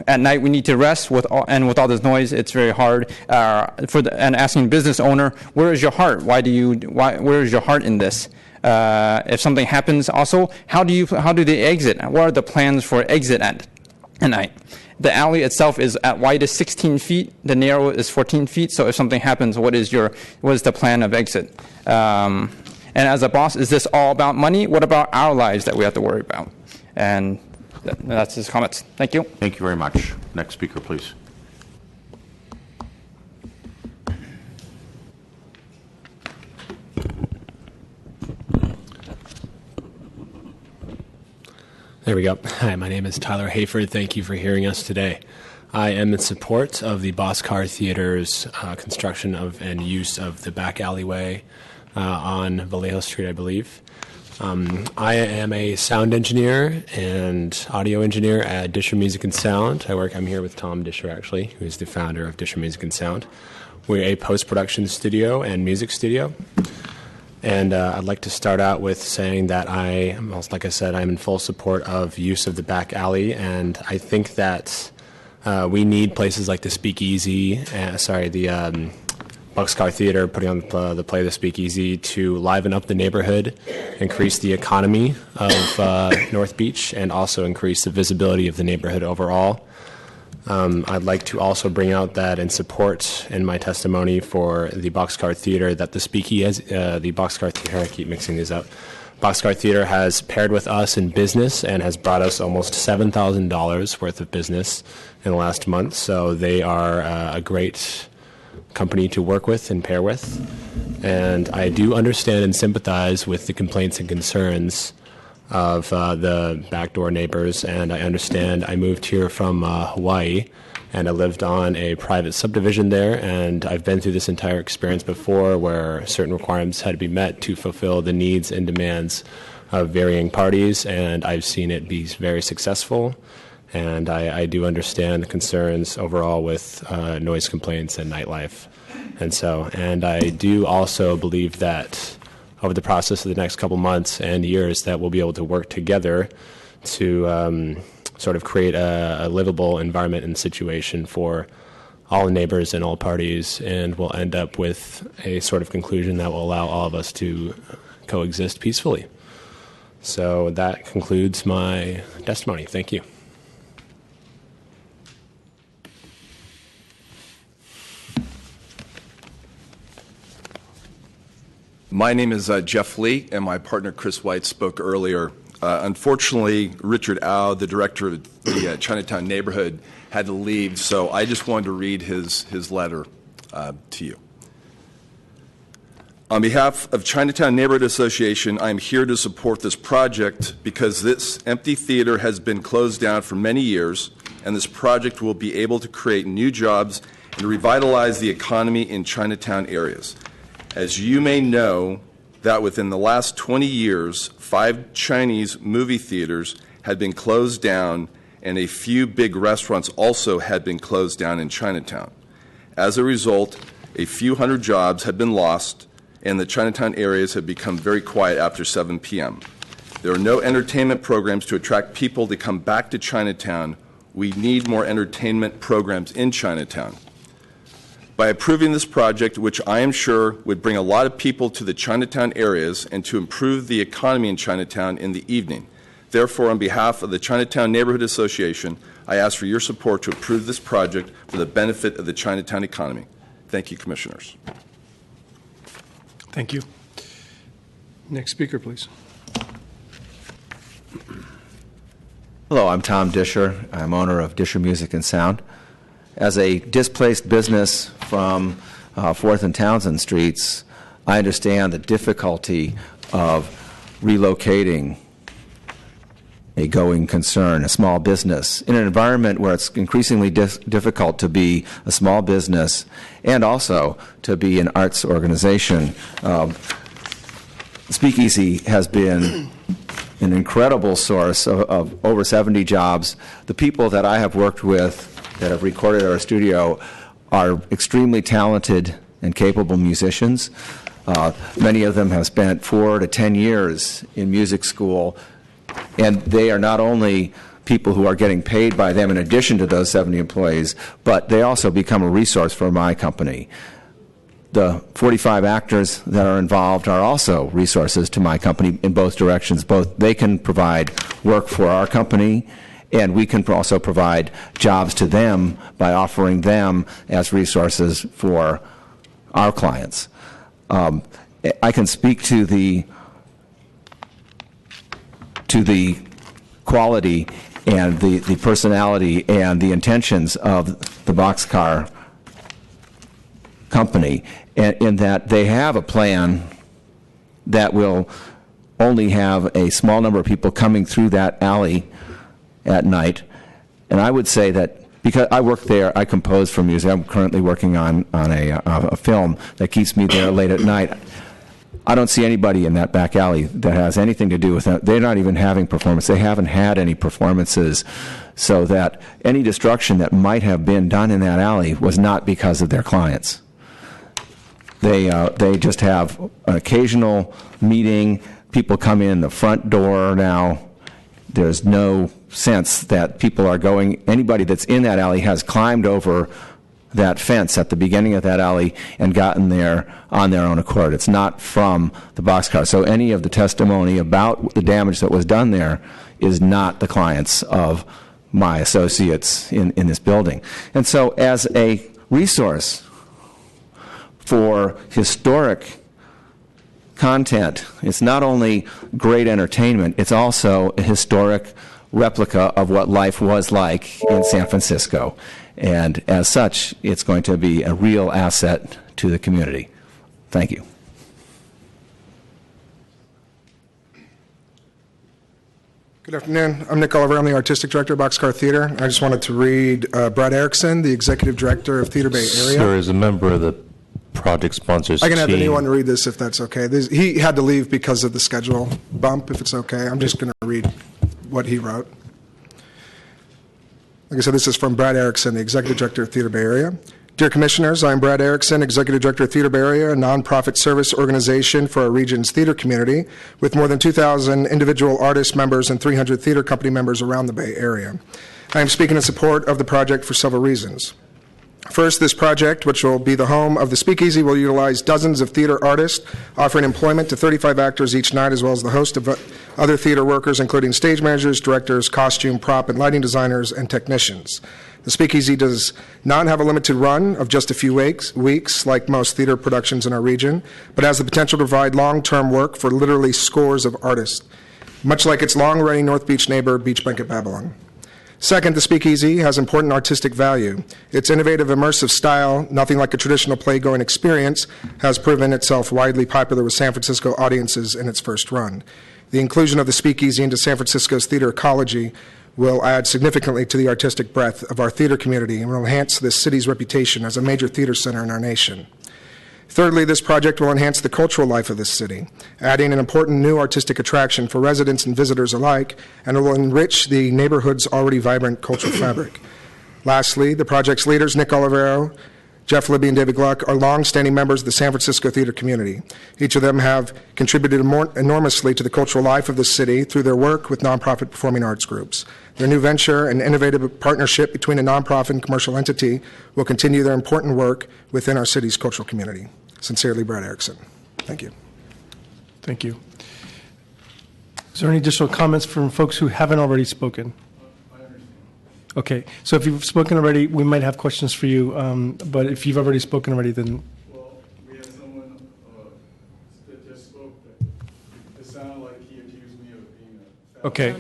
At night, we need to rest, with all this noise, it's very hard. And asking business owner, where is your heart? Where is your heart in this? If something happens, also, how do they exit? What are the plans for exit at night? The alley itself is at wide is 16 feet. The narrow is 14 feet. So if something happens, what is the plan of exit? And as a boss, is this all about money? What about our lives that we have to worry about? And that's his comments. Thank you. Thank you very much. Next speaker, please. There we go. Hi, my name is Tyler Hayford. Thank you for hearing us today. I am in support of the Boxcar Theater's construction of and use of the back alleyway on Vallejo Street, I believe. I am a sound engineer and audio engineer at Disher Music and Sound. I'm here with Tom Disher, actually, who is the founder of Disher Music and Sound. We're a post-production studio and music studio. And I'd like to start out with saying that like I said, I'm in full support of use of the back alley, and I think that we need places like the Speakeasy, the Boxcar Theater putting on the play The Speakeasy to liven up the neighborhood, increase the economy of North Beach, and also increase the visibility of the neighborhood overall. I'd like to also bring out that in support in my testimony for the Boxcar Theater that the Boxcar Theater, I keep mixing these up, Boxcar Theater has paired with us in business and has brought us almost $7,000 worth of business in the last month. So they are a great company to work with and pair with. And I do understand and sympathize with the complaints and concerns of the backdoor neighbors, and I understand. I moved here from Hawaii, and I lived on a private subdivision there, and I've been through this entire experience before where certain requirements had to be met to fulfill the needs and demands of varying parties, and I've seen it be very successful, and I do understand the concerns overall with noise complaints and nightlife. And I do also believe that over the process of the next couple months and years that we'll be able to work together to sort of create a livable environment and situation for all the neighbors and all parties, and we'll end up with a sort of conclusion that will allow all of us to coexist peacefully. So that concludes my testimony. Thank you. My name is Jeff Lee, and my partner Chris White spoke earlier. Unfortunately, Richard Au, the director of the Chinatown neighborhood, had to leave, so I just wanted to read his letter to you. On behalf of Chinatown Neighborhood Association, I am here to support this project because this empty theater has been closed down for many years, and this project will be able to create new jobs and revitalize the economy in Chinatown areas. As you may know, that within the last 20 years, 5 Chinese movie theaters had been closed down, and a few big restaurants also had been closed down in Chinatown. As a result, a few hundred jobs had been lost, and the Chinatown areas have become very quiet after 7 p.m. There are no entertainment programs to attract people to come back to Chinatown. We need more entertainment programs in Chinatown. By approving this project, which I am sure would bring a lot of people to the Chinatown areas and to improve the economy in Chinatown in the evening. Therefore, on behalf of the Chinatown Neighborhood Association, I ask for your support to approve this project for the benefit of the Chinatown economy. Thank you, Commissioners. Thank you. Next speaker, please. Hello, I'm Tom Disher. I'm owner of Disher Music and Sound. As a displaced business from 4th and Townsend Streets, I understand the difficulty of relocating a going concern, a small business, in an environment where it's increasingly difficult to be a small business and also to be an arts organization. Speakeasy has been an incredible source of over 70 jobs. The people that I have worked with that have recorded at our studio are extremely talented and capable musicians. Many of them have spent 4 to 10 years in music school, and they are not only people who are getting paid by them in addition to those 70 employees, but they also become a resource for my company. The 45 actors that are involved are also resources to my company in both directions. Both they can provide work for our company, and we can also provide jobs to them by offering them as resources for our clients. I can speak to the quality and the personality and the intentions of the Boxcar Company, in that they have a plan that will only have a small number of people coming through that alley at night. And I would say that because I work there, I compose for music. I'm currently working on a film that keeps me there late at night. I don't see anybody in that back alley that has anything to do with that. They're not even having performance. They haven't had any performances, so that any destruction that might have been done in that alley was not because of their clients. They just have an occasional meeting. People come in the front door now. There's no sense that people are going, anybody that's in that alley has climbed over that fence at the beginning of that alley and gotten there on their own accord. It's not from the Boxcar. So any of the testimony about the damage that was done there is not the clients of my associates in this building. And so as a resource for historic content, it's not only great entertainment, it's also a historic replica of what life was like in San Francisco. And as such, it's going to be a real asset to the community. Thank you. Good afternoon. I'm Nick Oliver. I'm the Artistic Director of Boxcar Theater. I just wanted to read Brad Erickson, the Executive Director of Theater Bay Area. Sir, as a member of the project sponsors I can have team, anyone read this if that's okay. He had to leave because of the schedule bump, if it's okay. I'm just going to read what he wrote. Like I said, this is from Brad Erickson, the Executive Director of Theater Bay Area. Dear Commissioners, I'm Brad Erickson, Executive Director of Theater Bay Area, a nonprofit service organization for our region's theater community with more than 2,000 individual artist members and 300 theater company members around the Bay Area. I am speaking in support of the project for several reasons. First, this project, which will be the home of the Speakeasy, will utilize dozens of theater artists, offering employment to 35 actors each night, as well as the host of other theater workers, including stage managers, directors, costume, prop, and lighting designers, and technicians. The Speakeasy does not have a limited run of just a few weeks, like most theater productions in our region, but has the potential to provide long-term work for literally scores of artists, much like its long-running North Beach neighbor, Beach Banquet Babylon. Second, the Speakeasy has important artistic value. Its innovative, immersive style, nothing like a traditional play-going experience, has proven itself widely popular with San Francisco audiences in its first run. The inclusion of the Speakeasy into San Francisco's theater ecology will add significantly to the artistic breadth of our theater community and will enhance this city's reputation as a major theater center in our nation. Thirdly, this project will enhance the cultural life of this city, adding an important new artistic attraction for residents and visitors alike, and it will enrich the neighborhood's already vibrant cultural fabric. Lastly, the project's leaders, Nick Olivero, Jeff Libby, and David Gluck, are long-standing members of the San Francisco theater community. Each of them have contributed enormously to the cultural life of the city through their work with nonprofit performing arts groups. Their new venture and innovative partnership between a nonprofit and commercial entity will continue their important work within our city's cultural community. Sincerely, Brad Erickson. Thank you. Thank you. Is there any additional comments from folks who haven't already spoken? Okay, so if you've spoken already, we might have questions for you, but if you've already spoken already, then... Well, we have someone that just spoke that it sounded like he accused me of being a... Okay.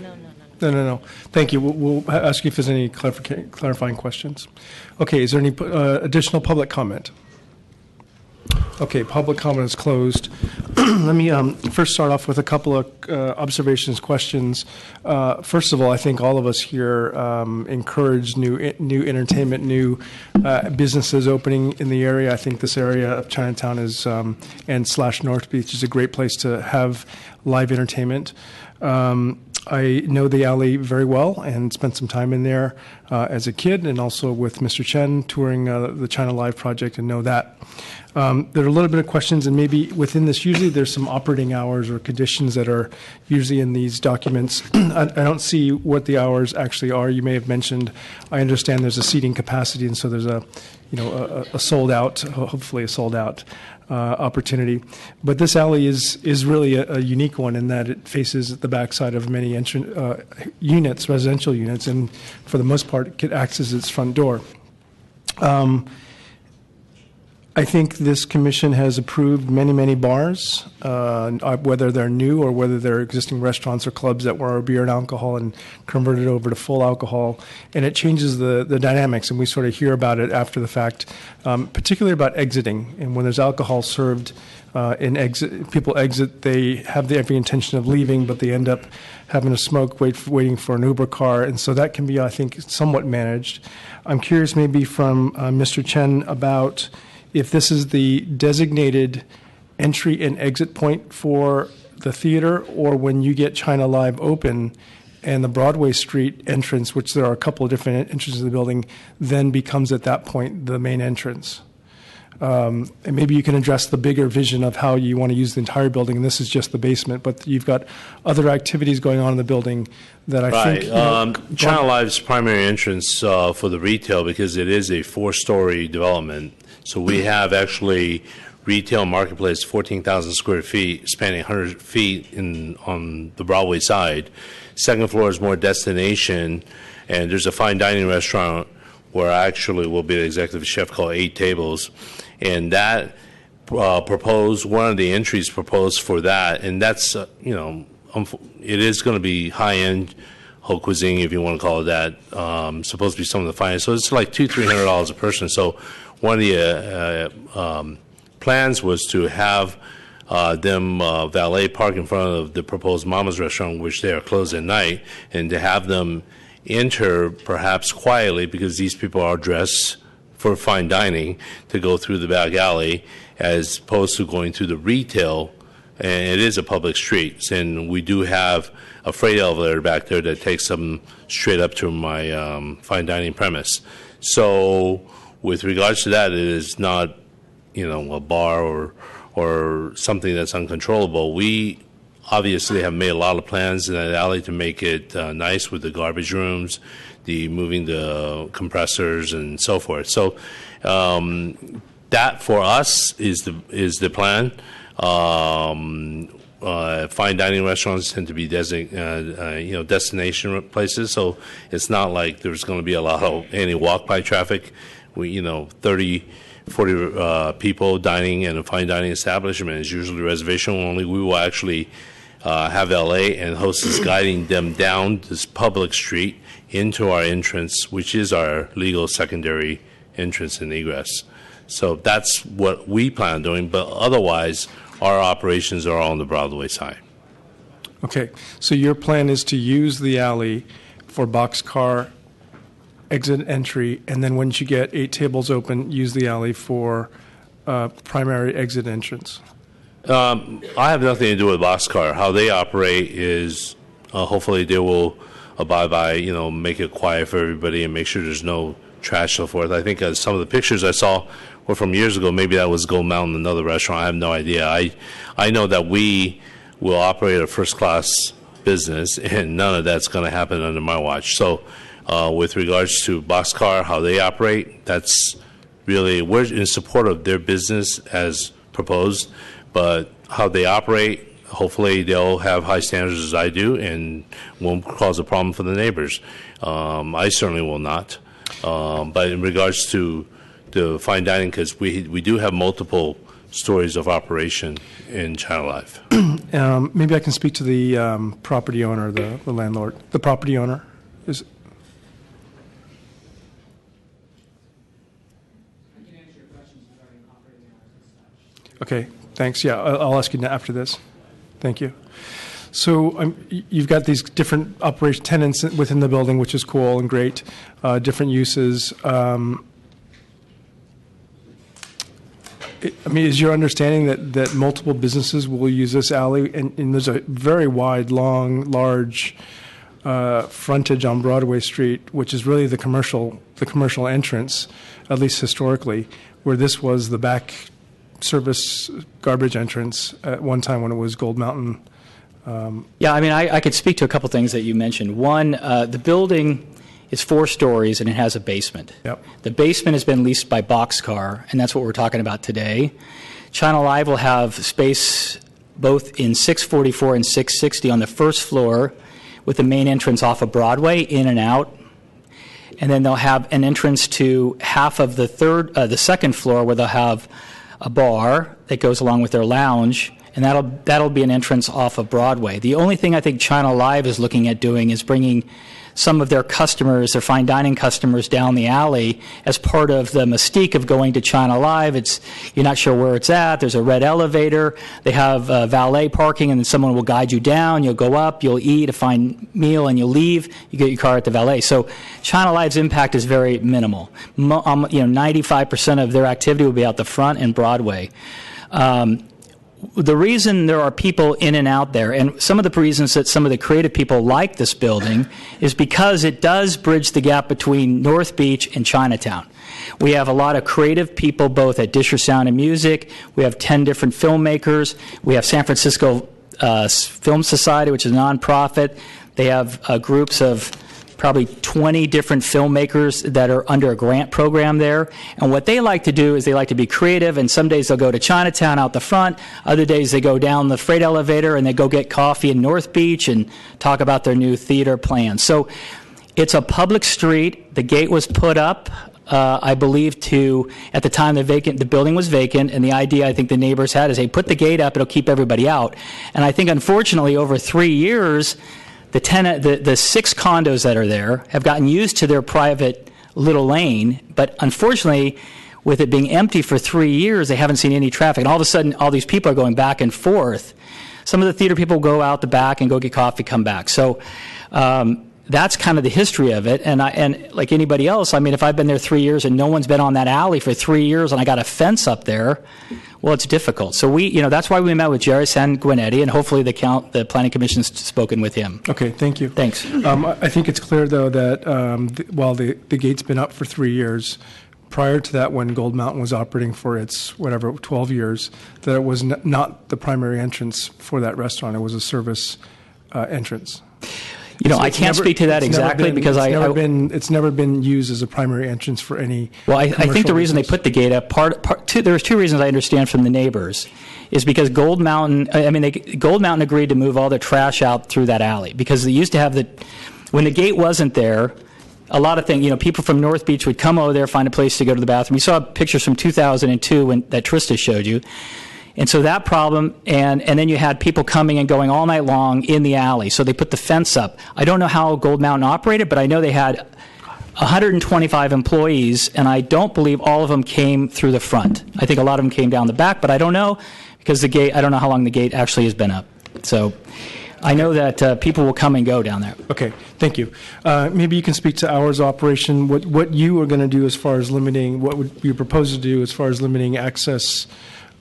No. Thank you. We'll ask you if there's any clarifying questions. Okay, is there any additional public comment? Okay, public comment is closed. Let me first start off with a couple of observations, questions. First of all, I think all of us here encourage new entertainment, new businesses opening in the area. I think this area of Chinatown is and / North Beach is a great place to have live entertainment. I know the alley very well and spent some time in there as a kid, and also with Mr. Chen touring the China Live project, and know that. There are a little bit of questions, and maybe within this, usually there's some operating hours or conditions that are usually in these documents. I don't see what the hours actually are. You may have mentioned, I understand there's a seating capacity, and so there's a sold out, hopefully a sold out opportunity. But this alley is really a unique one in that it faces the backside of many units, residential units, and for the most part, it acts as its front door. I think this commission has approved many bars, whether they're new or whether they're existing restaurants or clubs that were beer and alcohol and converted over to full alcohol. And it changes the dynamics, and we sort of hear about it after the fact, particularly about exiting. And when there's alcohol served people exit, they have every intention of leaving, but they end up having to smoke, waiting for an Uber car. And so that can be, I think, somewhat managed. I'm curious maybe from Mr. Chen about if this is the designated entry and exit point for the theater, or when you get China Live open and the Broadway Street entrance, which there are a couple of different entrances to the building, then becomes at that point the main entrance. And maybe you can address the bigger vision of how you want to use the entire building, and this is just the basement, but you've got other activities going on in the building that I think... China Live's primary entrance for the retail, because it is a 4-story development, so we have actually retail marketplace, 14,000 square feet, spanning 100 feet on the Broadway side. Second floor is more destination, and there's a fine dining restaurant where actually will be an executive chef called 8 Tables, and that one of the entries proposed for that, and that's it is going to be high-end haute cuisine, if you want to call it that. Supposed to be some of the finest, so it's like $200-300 a person. So one of the plans was to have them valet park in front of the proposed Mama's restaurant, which they are closed at night, and to have them enter perhaps quietly, because these people are dressed for fine dining, to go through the back alley as opposed to going through the retail. And it is a public street, and we do have a freight elevator back there that takes them straight up to my fine dining premise. So with regards to that, it is not, a bar or something that's uncontrollable. We obviously have made a lot of plans in that alley to make it nice with the garbage rooms, the moving the compressors and so forth. So that for us is the plan. Fine dining restaurants tend to be destination places, so it's not like there's going to be a lot of any walk-by traffic. 30, 40 people dining in a fine dining establishment is usually reservation only. We will actually have LA and hostess guiding them down this public street into our entrance, which is our legal secondary entrance and egress. So that's what we plan on doing, but otherwise our operations are all on the Broadway side. Okay, so your plan is to use the alley for boxcar exit entry, and then once you get 8 tables open, use the alley for primary exit entrance. I have nothing to do with Boxcar. How they operate is hopefully they will abide by, make it quiet for everybody and make sure there's no trash and so forth. I think some of the pictures I saw were from years ago. Maybe that was Gold Mountain, another restaurant. I have no idea. I know that we will operate a first-class business, and none of that's going to happen under my watch. So with regards to Boxcar, how they operate, that's really, we're in support of their business as proposed, but how they operate, hopefully they'll have high standards as I do and won't cause a problem for the neighbors. I certainly will not. But in regards to the fine dining, because we do have multiple stories of operation in China Live. Maybe I can speak to the property owner, the landlord. The property owner is. Okay, thanks. Yeah, I'll ask you after this. Thank you. So you've got these different operation tenants within the building, which is cool and great, different uses. Is your understanding that multiple businesses will use this alley? And there's a very wide, large frontage on Broadway Street, which is really the commercial entrance, at least historically, where this was the back service garbage entrance at one time when it was Gold Mountain. Yeah, I could speak to a couple things that you mentioned. One, the building is 4 stories and it has a basement. Yep. The basement has been leased by Boxcar, and that's what we're talking about today. China Live will have space both in 644 and 660 on the first floor with the main entrance off of Broadway, in and out. And then they'll have an entrance to half of the second floor where they'll have a bar that goes along with their lounge, and that'll be an entrance off of Broadway. The only thing I think China Live is looking at doing is bringing some of their customers, their fine dining customers, down the alley as part of the mystique of going to China Live. You're not sure where it's at. There's a red elevator. They have valet parking, and then someone will guide you down. You'll go up, you'll eat a fine meal, and you'll leave. You get your car at the valet. So China Live's impact is very minimal. 95% of their activity will be out the front and Broadway. The reason there are people in and out there, and some of the reasons that some of the creative people like this building, is because it does bridge the gap between North Beach and Chinatown. We have a lot of creative people both at Disher Sound and Music. We have 10 different filmmakers. We have San Francisco Film Society, which is a nonprofit. They have groups of probably 20 different filmmakers that are under a grant program there. And what they like to do is they like to be creative, and some days they'll go to Chinatown out the front. Other days they go down the freight elevator and they go get coffee in North Beach and talk about their new theater plans. So it's a public street. The gate was put up, I believe, at the time the building was vacant, and the idea I think the neighbors had is, hey, put the gate up, it'll keep everybody out. And I think unfortunately over 3 years, the 6 condos that are there have gotten used to their private little lane, but unfortunately, with it being empty for 3 years, they haven't seen any traffic. And all of a sudden, all these people are going back and forth. Some of the theater people go out the back and go get coffee, come back. So that's kind of the history of it. And like anybody else, if I've been there 3 years and no one's been on that alley for 3 years and I got a fence up there, well, it's difficult. So that's why we met with Jerry Sanguinetti, and hopefully the Planning Commission's spoken with him. Okay, thank you. Thanks. I think it's clear, though, that while the gate's been up for 3 years, prior to that, when Gold Mountain was operating for its, 12 years, that it was not the primary entrance for that restaurant. It was a service entrance. I can't speak to that exactly because it's never been used as a primary entrance for any. Well, I think the reason they put the gate up, there's two reasons I understand from the neighbors, is because Gold Mountain agreed to move all their trash out through that alley because they used to have when the gate wasn't there, a lot of things, people from North Beach would come over there, find a place to go to the bathroom. You saw pictures from 2002 that Trista showed you. And so that problem, and then you had people coming and going all night long in the alley. So they put the fence up. I don't know how Gold Mountain operated, but I know they had 125 employees, and I don't believe all of them came through the front. I think a lot of them came down the back, but I don't know because I don't know how long the gate actually has been up. So I know that people will come and go down there. Okay, thank you. Maybe you can speak to hours of operation, what you are going to do as far as limiting, what would you propose to do as far as limiting access,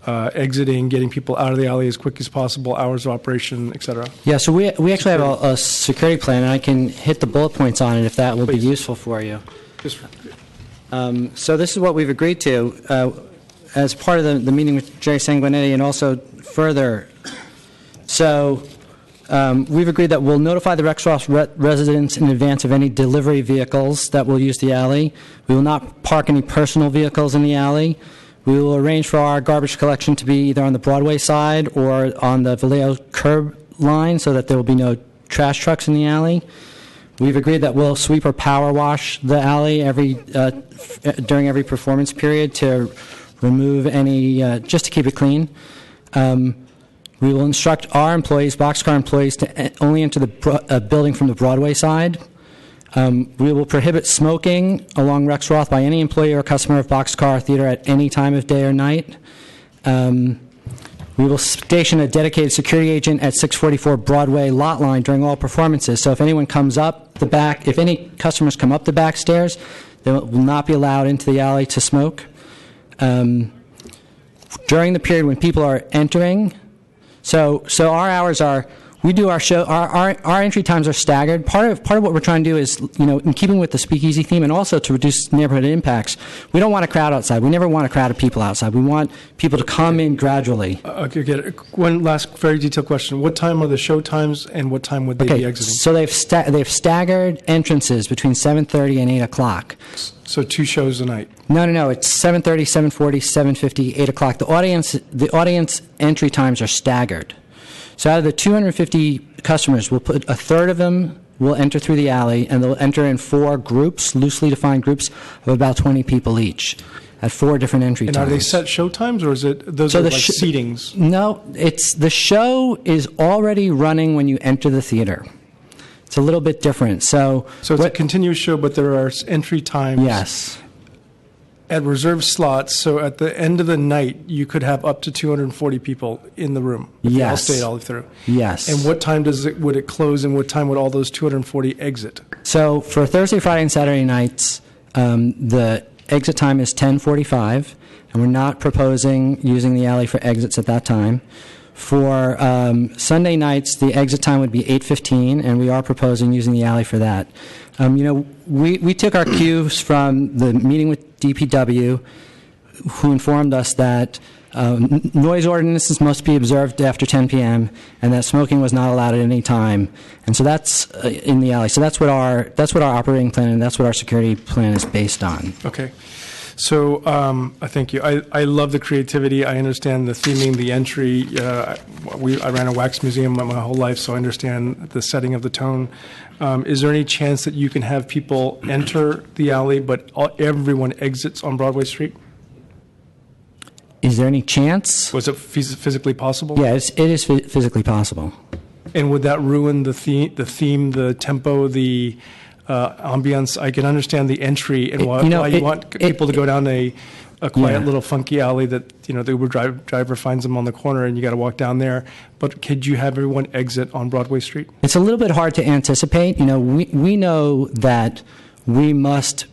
exiting, getting people out of the alley as quick as possible, hours of operation, et cetera? Yeah, so we actually have a security plan, and I can hit the bullet points on it if that will be useful for you. So this is what we've agreed to as part of the meeting with Jerry Sanguinetti and also further. So we've agreed that we'll notify the Rexroth residents in advance of any delivery vehicles that will use the alley. We will not park any personal vehicles in the alley. We will arrange for our garbage collection to be either on the Broadway side or on the Vallejo curb line so that there will be no trash trucks in the alley. We've agreed that we'll sweep or power wash the alley during every performance period to remove any, just to keep it clean. We will instruct our employees, Boxcar employees, to only enter the building from the Broadway side. We will prohibit smoking along Rexroth by any employee or customer of Boxcar Theater at any time of day or night. We will station a dedicated security agent at 644 Broadway lot line during all performances. So if anyone comes up the back, if any customers come up the back stairs, they will not be allowed into the alley to smoke. During the period when people are entering, so our hours are, we do our show, our entry times are staggered. Part of what we're trying to do is, in keeping with the speakeasy theme and also to reduce neighborhood impacts, we don't want a crowd outside. We never want a crowd of people outside. We want people to come in gradually. Okay, get it. One last very detailed question. What time are the show times and what time would they be exiting? So they've staggered entrances between 7:30 and 8 o'clock. So 2 shows a night? No. It's 7:30, 7:40, 7:50, 8 o'clock. The audience entry times are staggered. So out of the 250 customers, we'll put a third of them will enter through the alley, and they'll enter in 4 groups, loosely defined groups of about 20 people each, at 4 different entry times. And are they set show times, or is it those are like seatings? No, the show is already running when you enter the theater. It's a little bit different. So it's a continuous show, but there are entry times. Yes. At reserved slots, so at the end of the night, you could have up to 240 people in the room. If they all stayed all through. Yes. And what time would it close, and what time would all those 240 exit? So for Thursday, Friday, and Saturday nights, the exit time is 10:45, and we're not proposing using the alley for exits at that time. For Sunday nights, the exit time would be 8:15, and we are proposing using the alley for that. We took our cues from the meeting with DPW, who informed us that noise ordinances must be observed after 10 p.m. and that smoking was not allowed at any time. And so that's in the alley. So that's what our operating plan and that's what our security plan is based on. Okay. So thank you. I love the creativity. I understand the theming, the entry. I ran a wax museum my whole life, so I understand the setting of the tone. Is there any chance that you can have people enter the alley, but everyone exits on Broadway Street? Is there any chance? Was it physically possible? Yeah, it is physically possible. And would that ruin the theme, the tempo, the ambience? I can understand the entry and why you want people to go down a quiet little funky alley that the Uber driver finds them on the corner and you got to walk down there. But could you have everyone exit on Broadway Street? It's a little bit hard to anticipate. We know that we must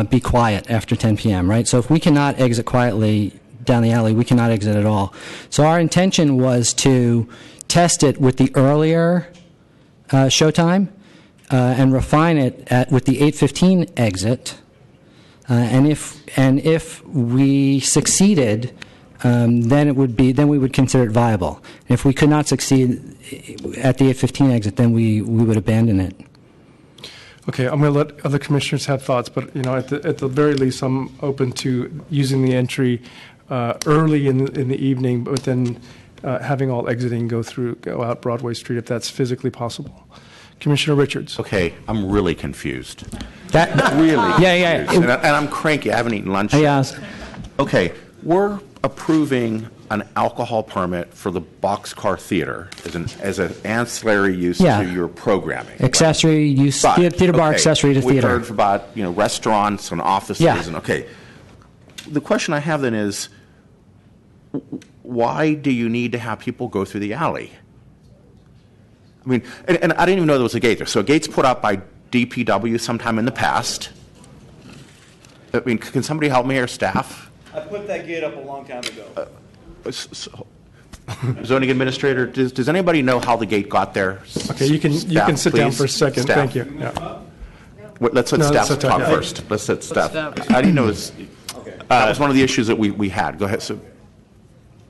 be quiet after 10 p.m. Right? So if we cannot exit quietly down the alley, we cannot exit at all. So our intention was to test it with the earlier showtime and refine it with the 8:15 exit. And if we succeeded, then we would consider it viable. And if we could not succeed at the 815 exit, then we would abandon it. Okay, I'm going to let other commissioners have thoughts, but at the very least, I'm open to using the entry early in the evening, but then having all exiting go out Broadway Street if that's physically possible. Commissioner Richards. Okay, I'm really confused. Really? Yeah. And I'm cranky. I haven't eaten lunch yet. Okay, we're approving an alcohol permit for the Boxcar Theater as an ancillary use to your programming. Accessory use, theater bar accessory to theater. We've heard about restaurants and offices. Yeah. And okay, the question I have then is, why do you need to have people go through the alley? I mean, and I didn't even know there was a gate there. So a gate's put up by DPW sometime in the past. I mean, can somebody help me or staff? I put that gate up a long time ago. Zoning administrator, does anybody know how the gate got there? Okay, you can sit down for a second. Staff. Thank you. Yeah. Let's let staff talk first. Let's let staff. I didn't know that was one of the issues that we had. Go ahead.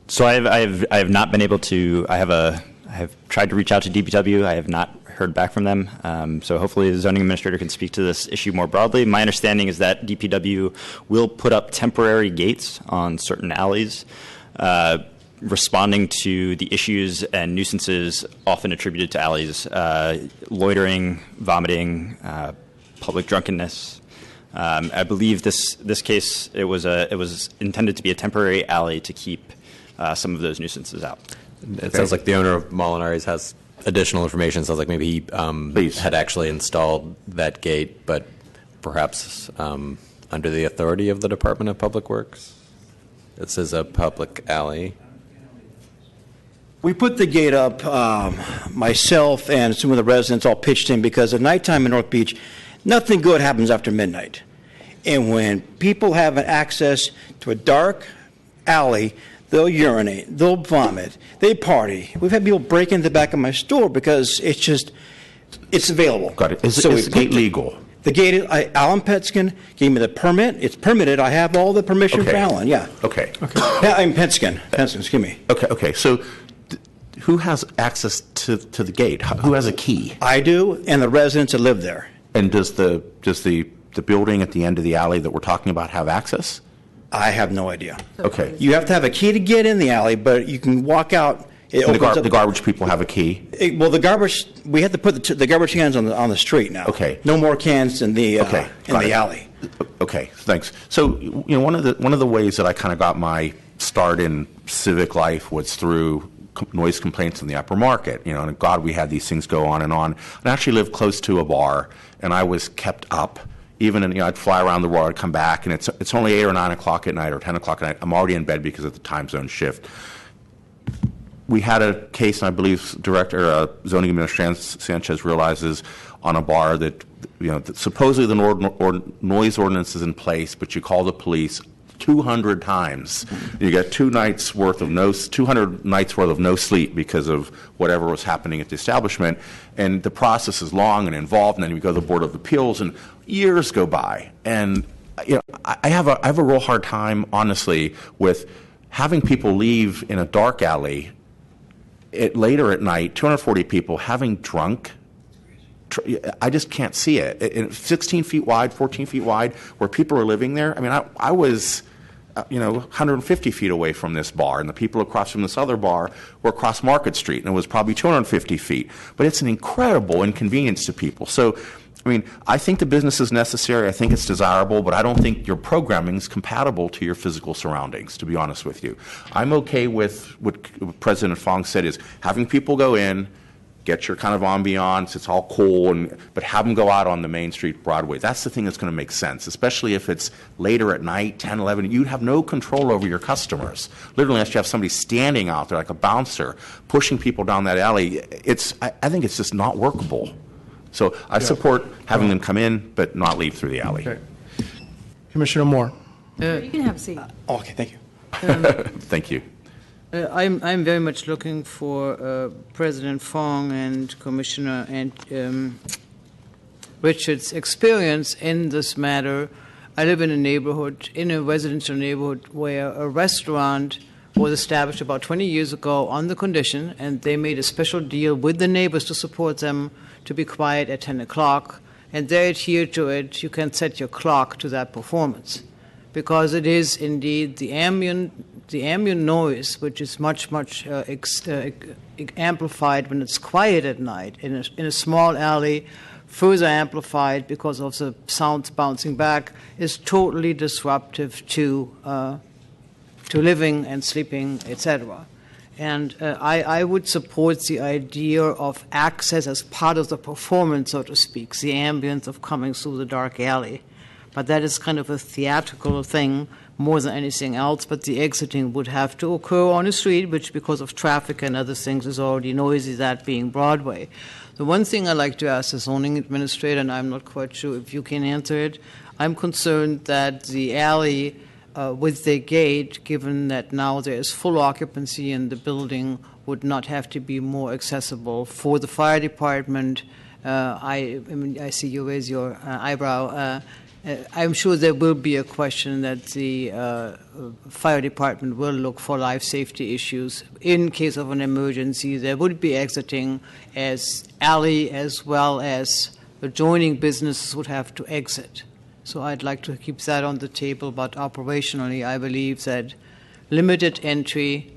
So I have not been able to. I have tried to reach out to DPW. I have not heard back from them. So hopefully the zoning administrator can speak to this issue more broadly. My understanding is that DPW will put up temporary gates on certain alleys, responding to the issues and nuisances often attributed to alleys, loitering, vomiting, public drunkenness. I believe this case it was intended to be a temporary alley to keep some of those nuisances out. It sounds like the owner of Molinari's has additional information. It sounds like maybe he had actually installed that gate, but perhaps under the authority of the Department of Public Works. This is a public alley. We put the gate up, myself and some of the residents all pitched in because at nighttime in North Beach, nothing good happens after midnight. And when people have access to a dark alley, they'll urinate, they'll vomit, they party. We've had people break into the back of my store because it's available. Got it. Is the gate legal? The gate, Alan Petskin gave me the permit. It's permitted. I have all the permission for Alan, yeah. Okay. Yeah, I'm Petskin, excuse me. Okay. So who has access to the gate? Who has a key? I do, and the residents that live there. And does the building at the end of the alley that we're talking about have access? I have no idea. Okay. You have to have a key to get in the alley, but you can walk out. The garbage people have a key? Well, the garbage, we have to put the garbage cans on the street now. Okay. No more cans in the alley. Okay, thanks. So, one of the ways that I kind of got my start in civic life was through noise complaints in the upper market. And God, we had these things go on. And I actually lived close to a bar, and I was kept up. Even I'd fly around the world, I'd come back, and it's only 8 or 9 o'clock at night or 10 o'clock at night. I'm already in bed because of the time zone shift. We had a case, and I believe Zoning Administrator Sanchez realizes on a bar that that supposedly the noise ordinance is in place, but you call the police 200 times. You get 200 nights worth of no sleep because of whatever was happening at the establishment, and the process is long and involved. And then we go to the Board of Appeals, and years go by. And I have a real hard time, honestly, with having people leave in a dark alley later at night, 240 people having drunk. I just can't see it. 16 feet wide, 14 feet wide, where people are living there. I mean, I was 150 feet away from this bar, and the people across from this other bar were across Market Street, and it was probably 250 feet. But it's an incredible inconvenience to people. So, I mean, I think the business is necessary. I think it's desirable, but I don't think your programming is compatible to your physical surroundings, to be honest with you. I'm okay with what President Fong said is having people go in, get your kind of ambiance, it's all cool, but have them go out on the Main Street Broadway. That's the thing that's going to make sense, especially if it's later at night, 10, 11. You have no control over your customers. Literally, unless you have somebody standing out there like a bouncer, pushing people down that alley, I think it's just not workable. So I support having them come in, but not leave through the alley. Okay. Commissioner Moore. You can have a seat. Okay, thank you. Thank you. I'm very much looking for President Fong and Commissioner Richard's experience in this matter. I live in a neighborhood, in a residential neighborhood, where a restaurant was established about 20 years ago on the condition, and they made a special deal with the neighbors to support them to be quiet at 10 o'clock, and they adhere to it. You can set your clock to that performance, because it is indeed the ambient noise, which is much amplified when it's quiet at night in a small alley, further amplified because of the sounds bouncing back, is totally disruptive to living and sleeping, etc. And I would support the idea of access as part of the performance, so to speak, the ambience of coming through the dark alley. But that is kind of a theatrical thing more than anything else, but the exiting would have to occur on a street, which because of traffic and other things is already noisy, that being Broadway. The one thing I'd like to ask the zoning administrator, and I'm not quite sure if you can answer it, I'm concerned that the alley with the gate, given that now there is full occupancy in the building, would not have to be more accessible for the fire department. I see you raise your eyebrow. I'm sure there will be a question that the fire department will look for life safety issues. In case of an emergency, there would be exiting as alley as well as adjoining businesses would have to exit. So I'd like to keep that on the table, but operationally I believe that limited entry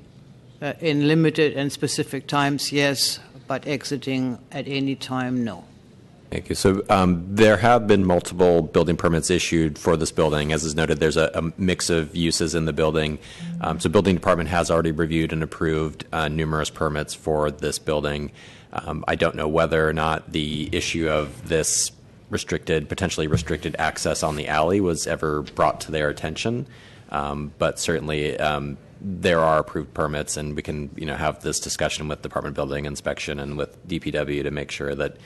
in limited and specific times, yes, but exiting at any time, no. Thank you. So there have been multiple building permits issued for this building. As is noted, there's a mix of uses in the building. So building department has already reviewed and approved numerous permits for this building. I don't know whether or not the issue of this potentially restricted access on the alley was ever brought to their attention. But certainly there are approved permits, and we can have this discussion with Department of Building Inspection and with DPW to make sure that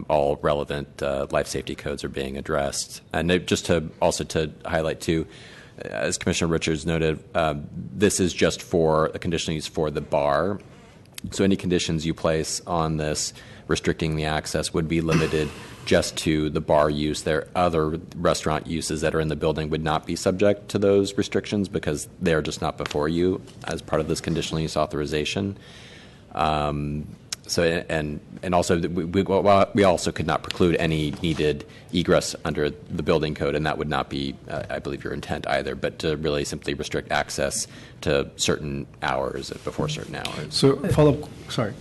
all relevant life safety codes are being addressed. And just to highlight too, as Commissioner Richards noted, this is just for a conditional use for the bar. So any conditions you place on this restricting the access would be limited just to the bar use. There other restaurant uses that are in the building would not be subject to those restrictions because they're just not before you as part of this conditional use authorization. So and also we also could not preclude any needed egress under the building code, and that would not be, I believe, your intent either, but to really simply restrict access to certain hours before certain hours. So follow up, sorry.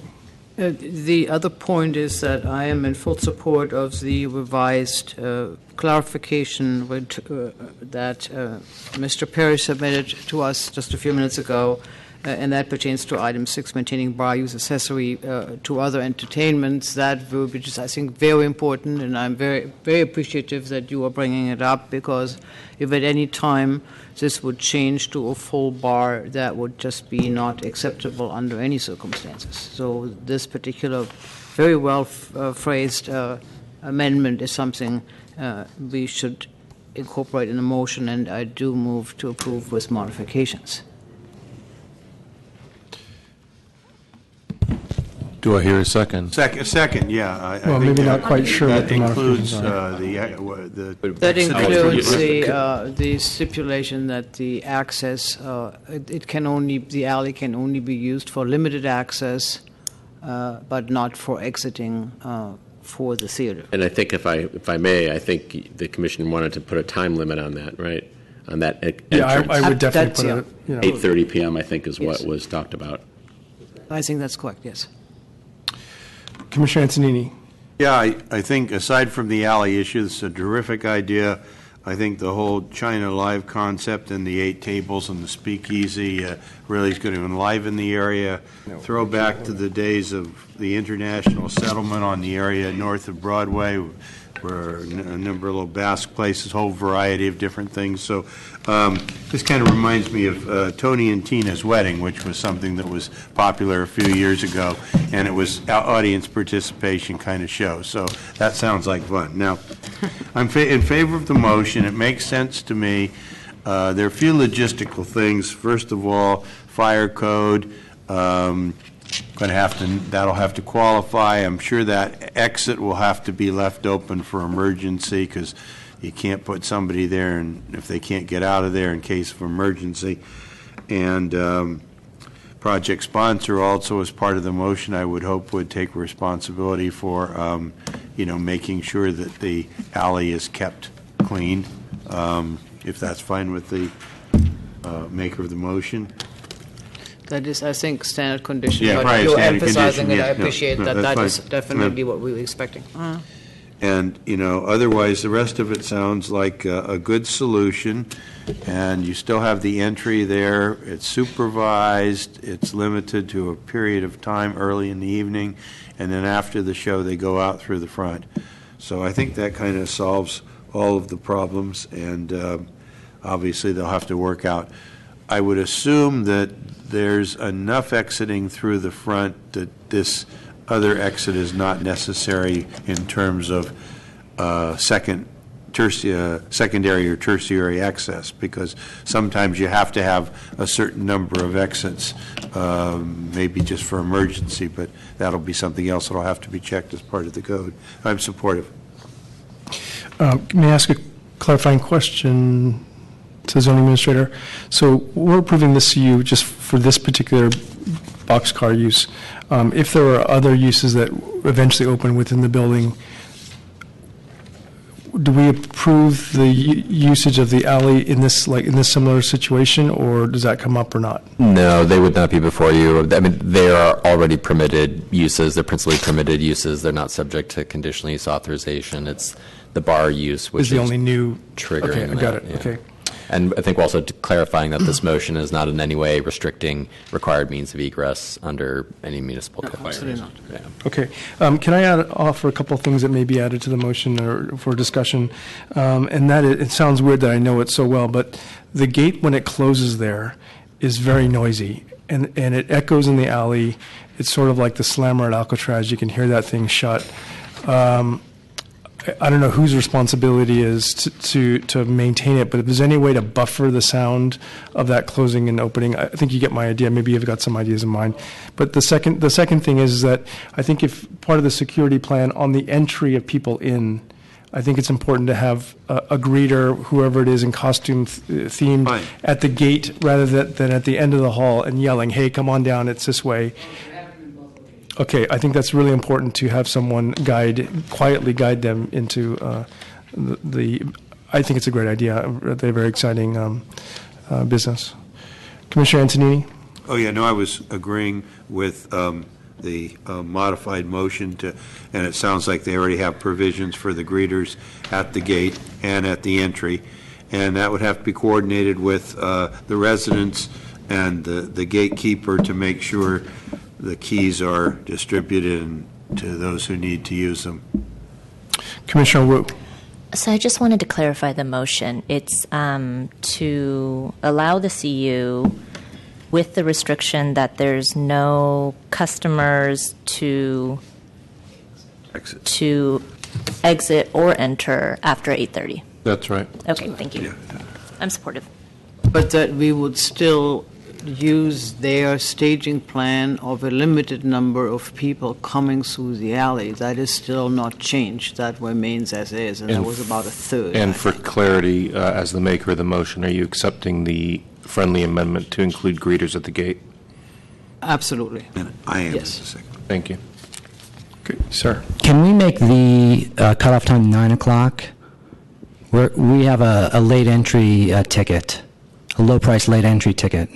The other point is that I am in full support of the revised clarification that Mr. Perry submitted to us just a few minutes ago, and that pertains to item 6, maintaining bar use accessory to other entertainments. That verbiage is, I think, very important, and I'm very, very appreciative that you are bringing it up, because if at any time this would change to a full bar, that would just be not acceptable under any circumstances. So this particular very well phrased amendment is something we should incorporate in the motion, and I do move to approve with modifications. Do I hear a second? Second, yeah. I Well, think maybe not quite sure what that the includes modifications the. That includes the stipulation that the access, the alley can only be used for limited access, but not for exiting for the theater. And I think if I may, I think the commission wanted to put a time limit on that, right? On that entrance. Yeah, I would definitely put it. 8:30 p.m. I think is what was talked about. I think that's correct, yes. Commissioner Antonini. Yeah, I think aside from the alley issue, it's a terrific idea. I think the whole China Live concept and the 8 tables and the speakeasy really is going to enliven the area, throw back to the days of the international settlement on the area north of Broadway, where a number of little Basque places, whole variety of different things. So this kind of reminds me of Tony and Tina's Wedding, which was something that was popular a few years ago, and it was audience participation kind of show. So that sounds like fun. Now, I'm in favor of the motion. It makes sense to me. There are a few logistical things. First of all, fire code. That'll have to qualify. I'm sure that exit will have to be left open for emergency, because You can't put somebody there, and if they can't get out of there in case of emergency. And project sponsor also, as part of the motion, I would hope would take responsibility for, making sure that the alley is kept clean, if that's fine with the maker of the motion. That is, I think, standard condition. Yeah, but right, you're standard emphasizing condition, it. I yeah, no, appreciate no, that. that's That is fine. definitely what we were expecting. And, otherwise, the rest of it sounds like a good solution, and you still have the entry there. It's supervised. It's limited to a period of time early in the evening, and then after the show, they go out through the front. So I think that kind of solves all of the problems, and obviously, they'll have to work out. I would assume that there's enough exiting through the front that this other exit is not necessary in terms of secondary or tertiary access, because sometimes you have to have a certain number of exits, maybe just for emergency, but that'll be something else that'll have to be checked as part of the code. I'm supportive. May I ask a clarifying question to the zoning administrator? So we're approving this CU just for this particular boxcar use. If there are other uses that eventually open within the building, do we approve the usage of the alley in this similar situation, or does that come up or not? No, they would not be before you. I mean, they are already permitted uses. They're principally permitted uses. They're not subject to conditional use authorization. It's the bar use, which is the only new triggering. Okay, I got it. Yeah. Okay. And I think also clarifying that this motion is not in any way restricting required means of egress under any municipal code. Absolutely not. Yeah. Okay. Can I offer a couple of things that may be added to the motion or for discussion? And that it sounds weird that I know it so well, but the gate when it closes there is very noisy, and it echoes in the alley. It's sort of like the slammer at Alcatraz. You can hear that thing shut. I don't know whose responsibility is to maintain it, but if there's any way to buffer the sound of that closing and opening, I think you get my idea. Maybe you've got some ideas in mind. But the second thing is that I think if part of the security plan on the entry of people in, I think it's important to have a greeter, whoever it is in costume themed, at the gate rather than at the end of the hall and yelling, "Hey, come on down, it's this way." Okay, I think that's really important to have someone quietly guide them into I think it's a great idea. They're very exciting business. Commissioner Antonini? Oh, yeah, no, I was agreeing with the modified motion and it sounds like they already have provisions for the greeters at the gate and at the entry. And that would have to be coordinated with the residents and the gatekeeper to make sure the keys are distributed to those who need to use them. Commissioner Wu. So I just wanted to clarify the motion. It's to allow the CU with the restriction that there's no customers to exit or enter after 8:30. That's right. Okay, thank you. I'm supportive. But that we would still use their staging plan of a limited number of people coming through the alley. That is still not changed. That remains as is, and that was about a third. And for clarity, as the maker of the motion, are you accepting the friendly amendment to include greeters at the gate? Absolutely. And I am. Yes. Thank you. Okay, sir. Can we make the cutoff time 9 o'clock? We have a late entry ticket, a low price late entry ticket.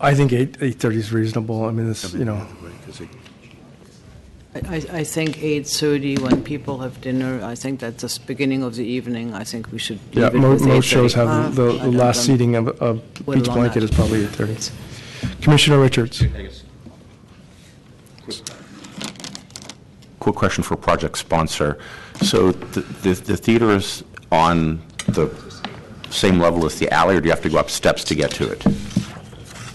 I think 8:30 is reasonable. I mean, it's, I think 8:30 when people have dinner. I think that's the beginning of the evening. I think we should leave it with 8:30. Most shows have the last seating of Beach Blanket is probably 8:30. Commissioner Richards. Quick question for project sponsor. So the theater is on the same level as the alley, or do you have to go up steps to get to it?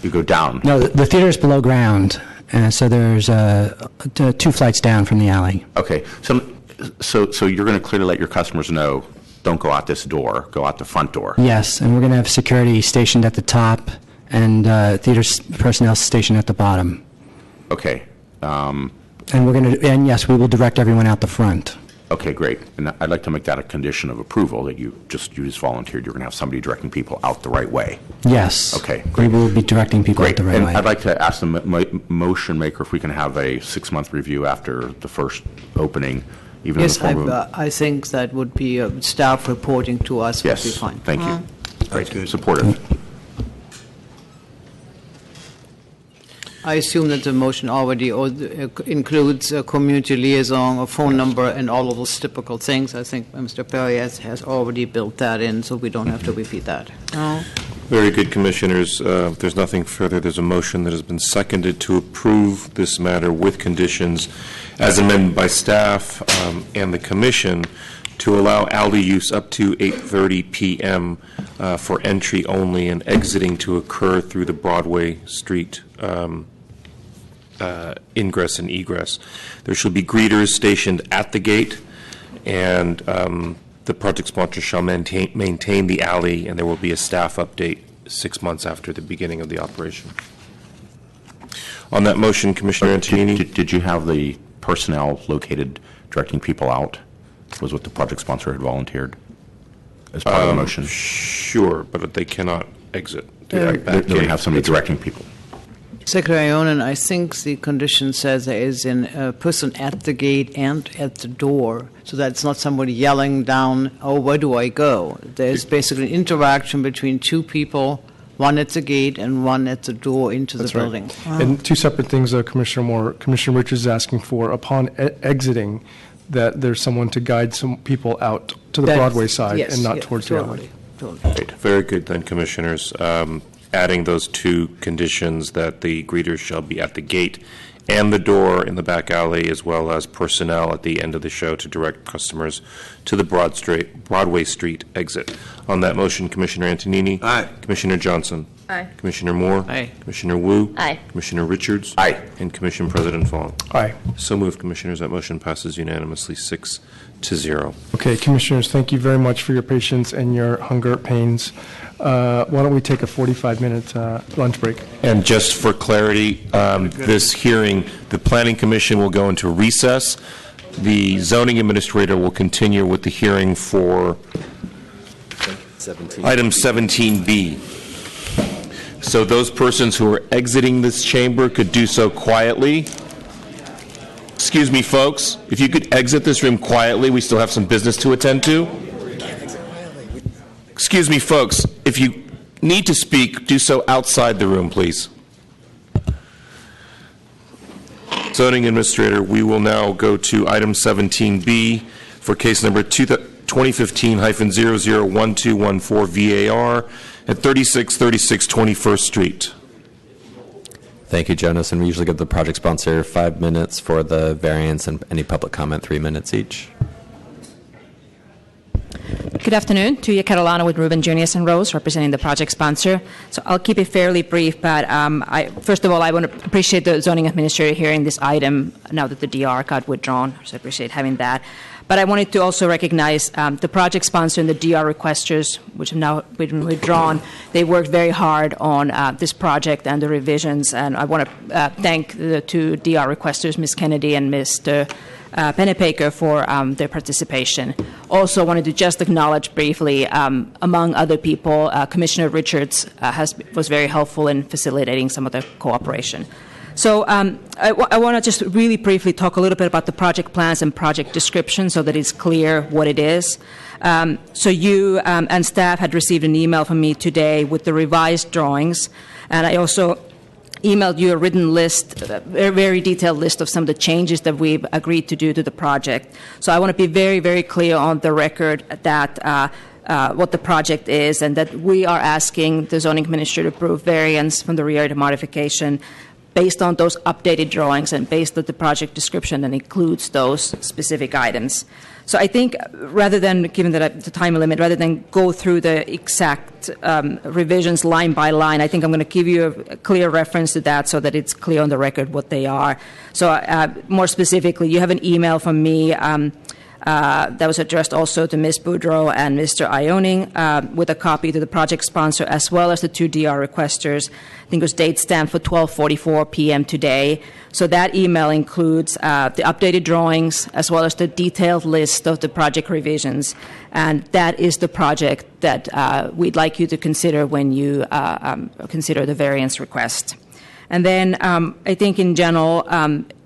You go down? No, the theater is below ground, so there's 2 flights down from the alley. Okay, so you're going to clearly let your customers know, don't go out this door, go out the front door. Yes, and we're going to have security stationed at the top and theater personnel stationed at the bottom. Okay. And yes, we will direct everyone out the front. Okay, great. And I'd like to make that a condition of approval, that you just volunteered. You're going to have somebody directing people out the right way. Yes. Okay. We will be directing people out the right And way. I'd like to ask the motion maker if we can have a 6-month review after the first opening, even Yes, in the form of... I think that would be staff reporting to us would be Yes, fine. thank you. Great, supportive. I assume that the motion already includes a community liaison, a phone number, and all of those typical things. I think Mr. Perry has already built that in, so we don't have to repeat that. Very good, Commissioners. If there's nothing further, there's a motion that has been seconded to approve this matter with conditions as amended by staff and the Commission to allow alley use up to 8:30 p.m. For entry only and exiting to occur through the Broadway Street ingress and egress. There shall be greeters stationed at the gate, and the project sponsor shall maintain the alley, and there will be a staff update 6 months after the beginning of the operation. On that motion, Commissioner Antonini. Did you have the personnel located directing people out? Was what the project sponsor had volunteered as part of the motion? Sure, but they cannot exit. They're going to have somebody directing people. Secretary Onen, I think the condition says there is a person at the gate and at the door, so that it's not somebody yelling down, oh, where do I go? There's basically an interaction between two people, one at the gate and one at the door into the building. Right. And two separate things, though, Commissioner Moore. Commissioner Richards is asking for, upon exiting, that there's someone to guide some people out to the Broadway side and not towards the alley. Great. Very good, then, Commissioners. Adding those two conditions that the greeters shall be at the gate and the door in the back alley, as well as personnel at the end of the show to direct customers to the Broadway Street exit. On that motion, Commissioner Antonini. Aye. Commissioner Johnson. Aye. Commissioner Moore. Aye. Commissioner Wu. Aye. Commissioner Richards. Aye. And Commission President Fong. Aye. So moved, Commissioners. That motion passes unanimously 6-0. Okay, Commissioners, thank you very much for your patience and your hunger pains. Why don't we take a 45-minute lunch break? And just for clarity, this hearing, the Planning Commission will go into recess. The zoning administrator will continue with the hearing for item 17B. So those persons who are exiting this chamber could do so quietly. Excuse me, folks, if you could exit this room quietly, we still have some business to attend to. Excuse me, folks, if you need to speak, do so outside the room, please. Zoning Administrator, we will now go to item 17B for case number 2015-001214 VAR at 3636 21st Street. Thank you, Jonas. And we usually give the project sponsor 5 minutes for the variance and any public comment, 3 minutes each. Good afternoon. Tuya Catalano with Ruben Junius and Rose, representing the project sponsor. So I'll keep it fairly brief, but first of all, I want to appreciate the zoning administrator hearing this item now that the DR got withdrawn, so I appreciate having that. But I wanted to also recognize the project sponsor and the DR requesters, which have now been withdrawn. They worked very hard on this project and the revisions, and I want to thank the two DR requesters, Ms. Kennedy and Mr. Pennepaker, for their participation. Also wanted to just acknowledge briefly, among other people, Commissioner Richards was very helpful in facilitating some of the cooperation. So I want to just really briefly talk a little bit about the project plans and project description so that it's clear what it is. So you and staff had received an email from me today with the revised drawings, and I also emailed you a written list, a very detailed list of some of the changes that we've agreed to do to the project. So I want to be very, very clear on the record that what the project is, and that we are asking the zoning administrator to approve variance from the rear yard modification based on those updated drawings and based on the project description that includes those specific items. So I think rather than, given the time limit, rather than go through the exact revisions line by line, I think I'm going to give you a clear reference to that so that it's clear on the record what they are. So more specifically, you have an email from me That was addressed also to Ms. Boudreau and Mr. Ioning, with a copy to the project sponsor as well as the two DR requesters. I think it was date stamped for 12:44 p.m. today. So that email includes the updated drawings as well as the detailed list of the project revisions. And that is the project that we'd like you to consider when you consider the variance request. And then I think in general,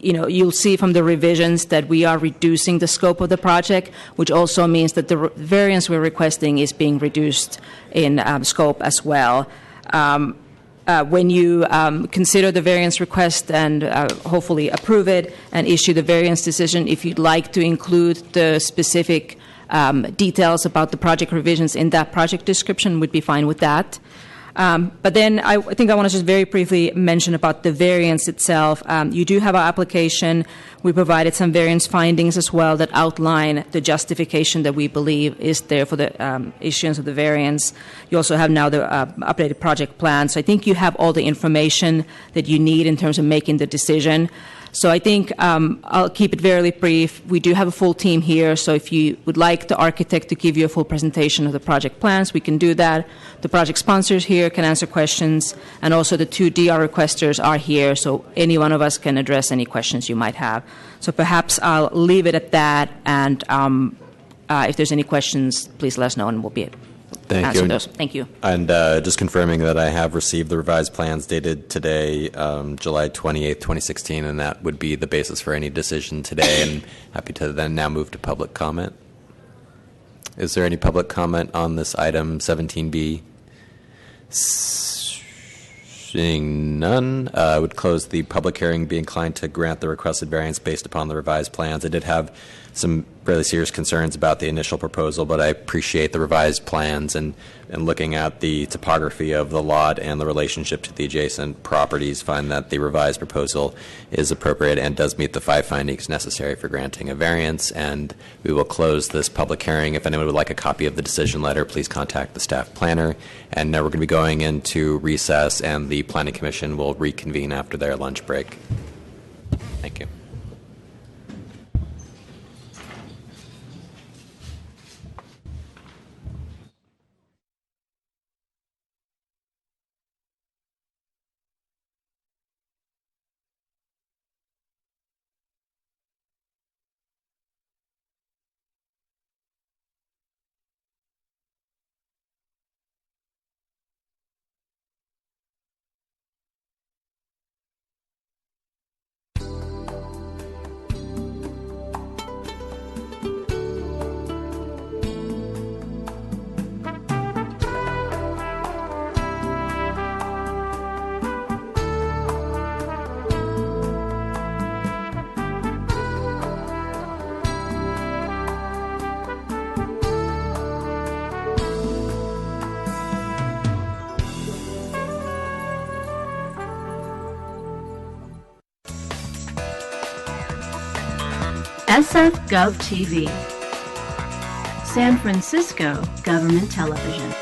you'll see from the revisions that we are reducing the scope of the project, which also means that the variance we're requesting is being reduced in scope as well. When you consider the variance request and hopefully approve it and issue the variance decision, if you'd like to include the specific details about the project revisions in that project description, we'd be fine with that. But then I think I want to just very briefly mention about the variance itself. You do have our application. We provided some variance findings as well that outline the justification that we believe is there for the issuance of the variance. You also have now the updated project plan. So I think you have all the information that you need in terms of making the decision. So I think I'll keep it very brief. We do have a full team here, so if you would like the architect to give you a full presentation of the project plans, we can do that. The project sponsors here can answer questions, and also the two DR requesters are here, so any one of us can address any questions you might have. So perhaps I'll leave it at that, and if there's any questions, please let us know, and we'll be answer those. Thank you. And just confirming that I have received the revised plans dated today, July 28th, 2016, and that would be the basis for any decision today. And happy to then now move to public comment. Is there any public comment on this item 17B? Seeing none, I would close the public hearing, be inclined to grant the requested variance based upon the revised plans. I did have some fairly serious concerns about the initial proposal, but I appreciate the revised plans and looking at the topography of the lot and the relationship to the adjacent properties, find that the revised proposal is appropriate and does meet the 5 findings necessary for granting a variance. And we will close this public hearing. If anyone would like a copy of the decision letter, please contact the staff planner. And now we're going to be going into recess, and the Planning Commission will reconvene after their lunch break. Thank you. SF Gov TV, San Francisco Government Television.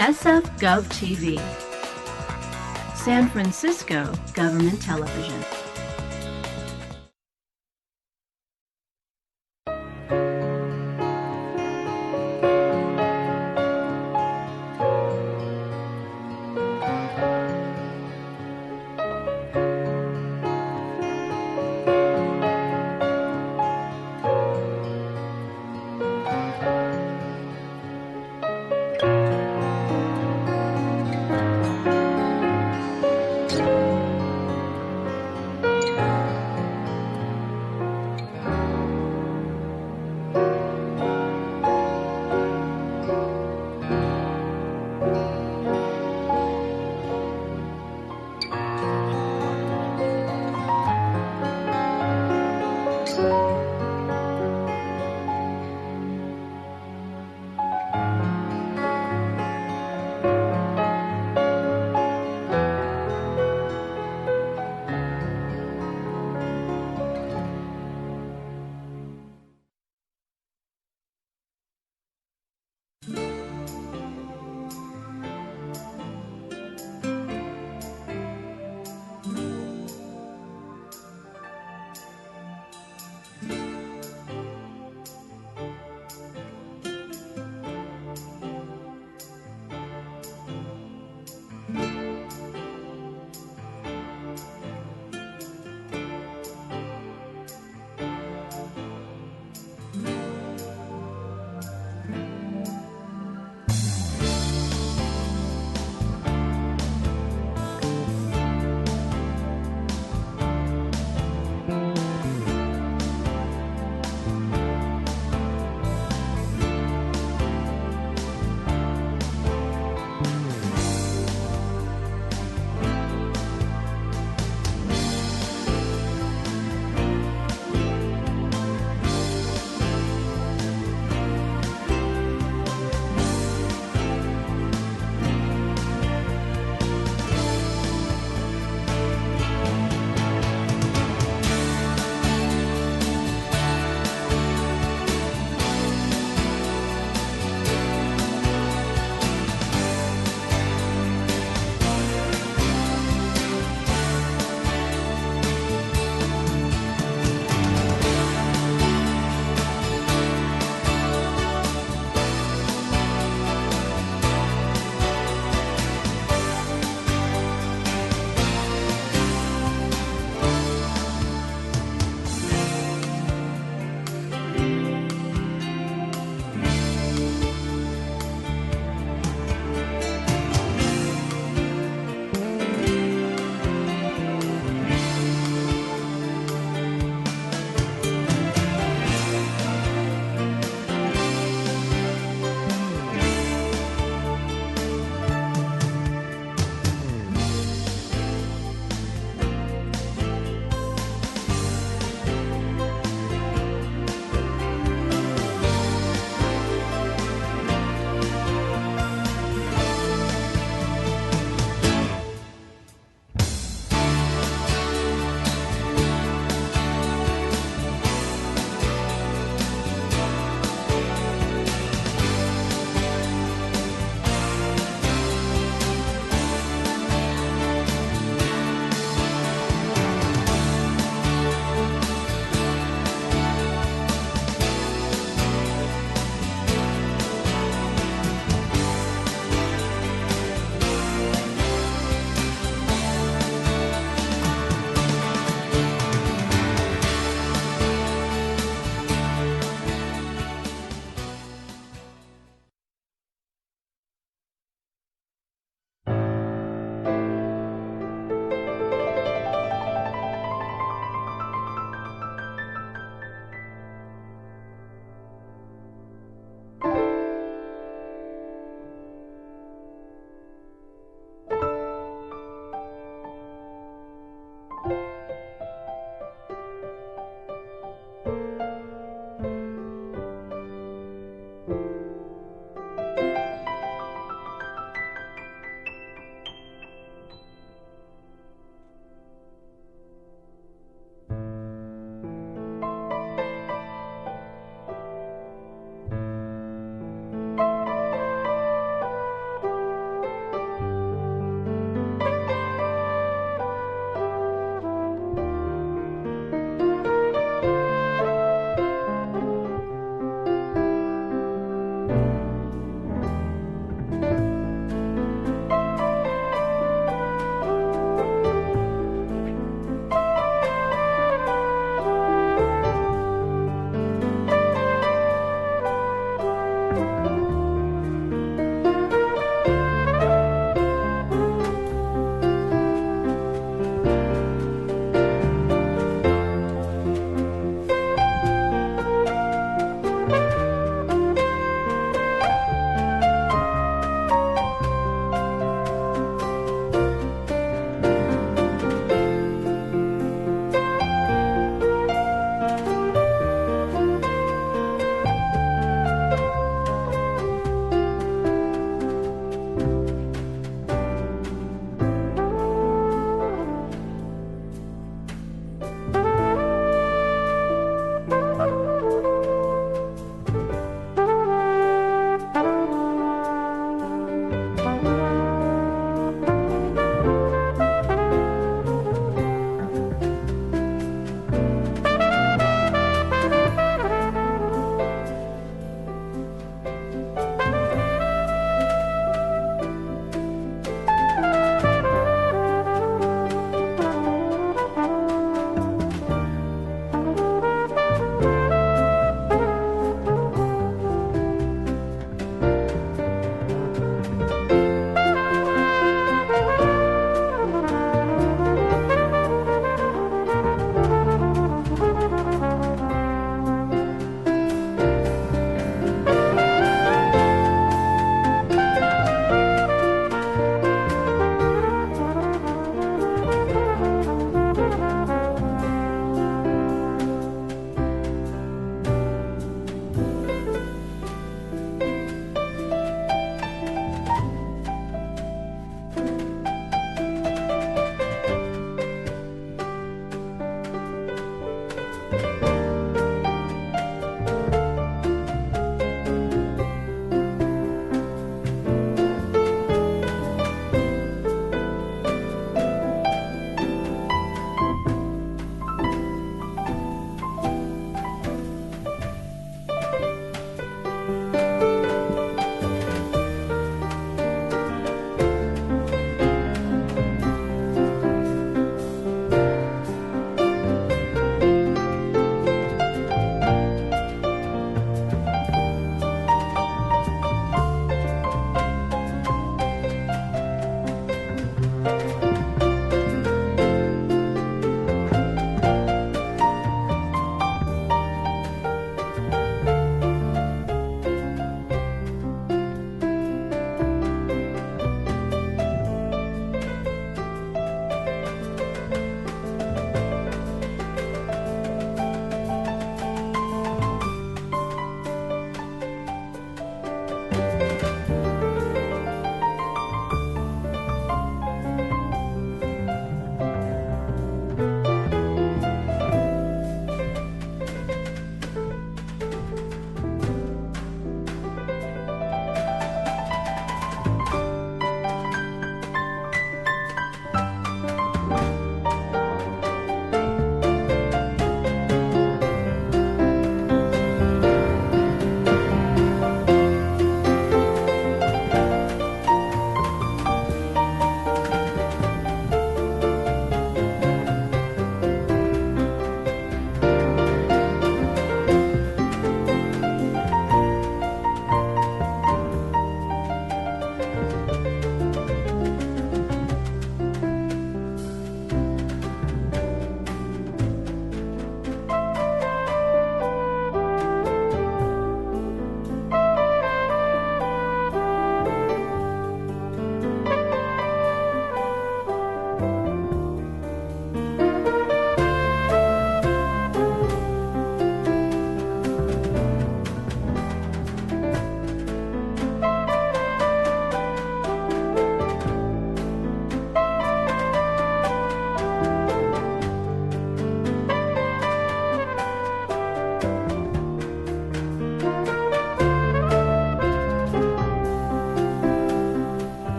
SF Gov TV, San Francisco Government Television.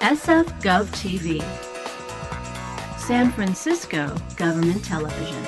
SF Gov TV, San Francisco Government Television.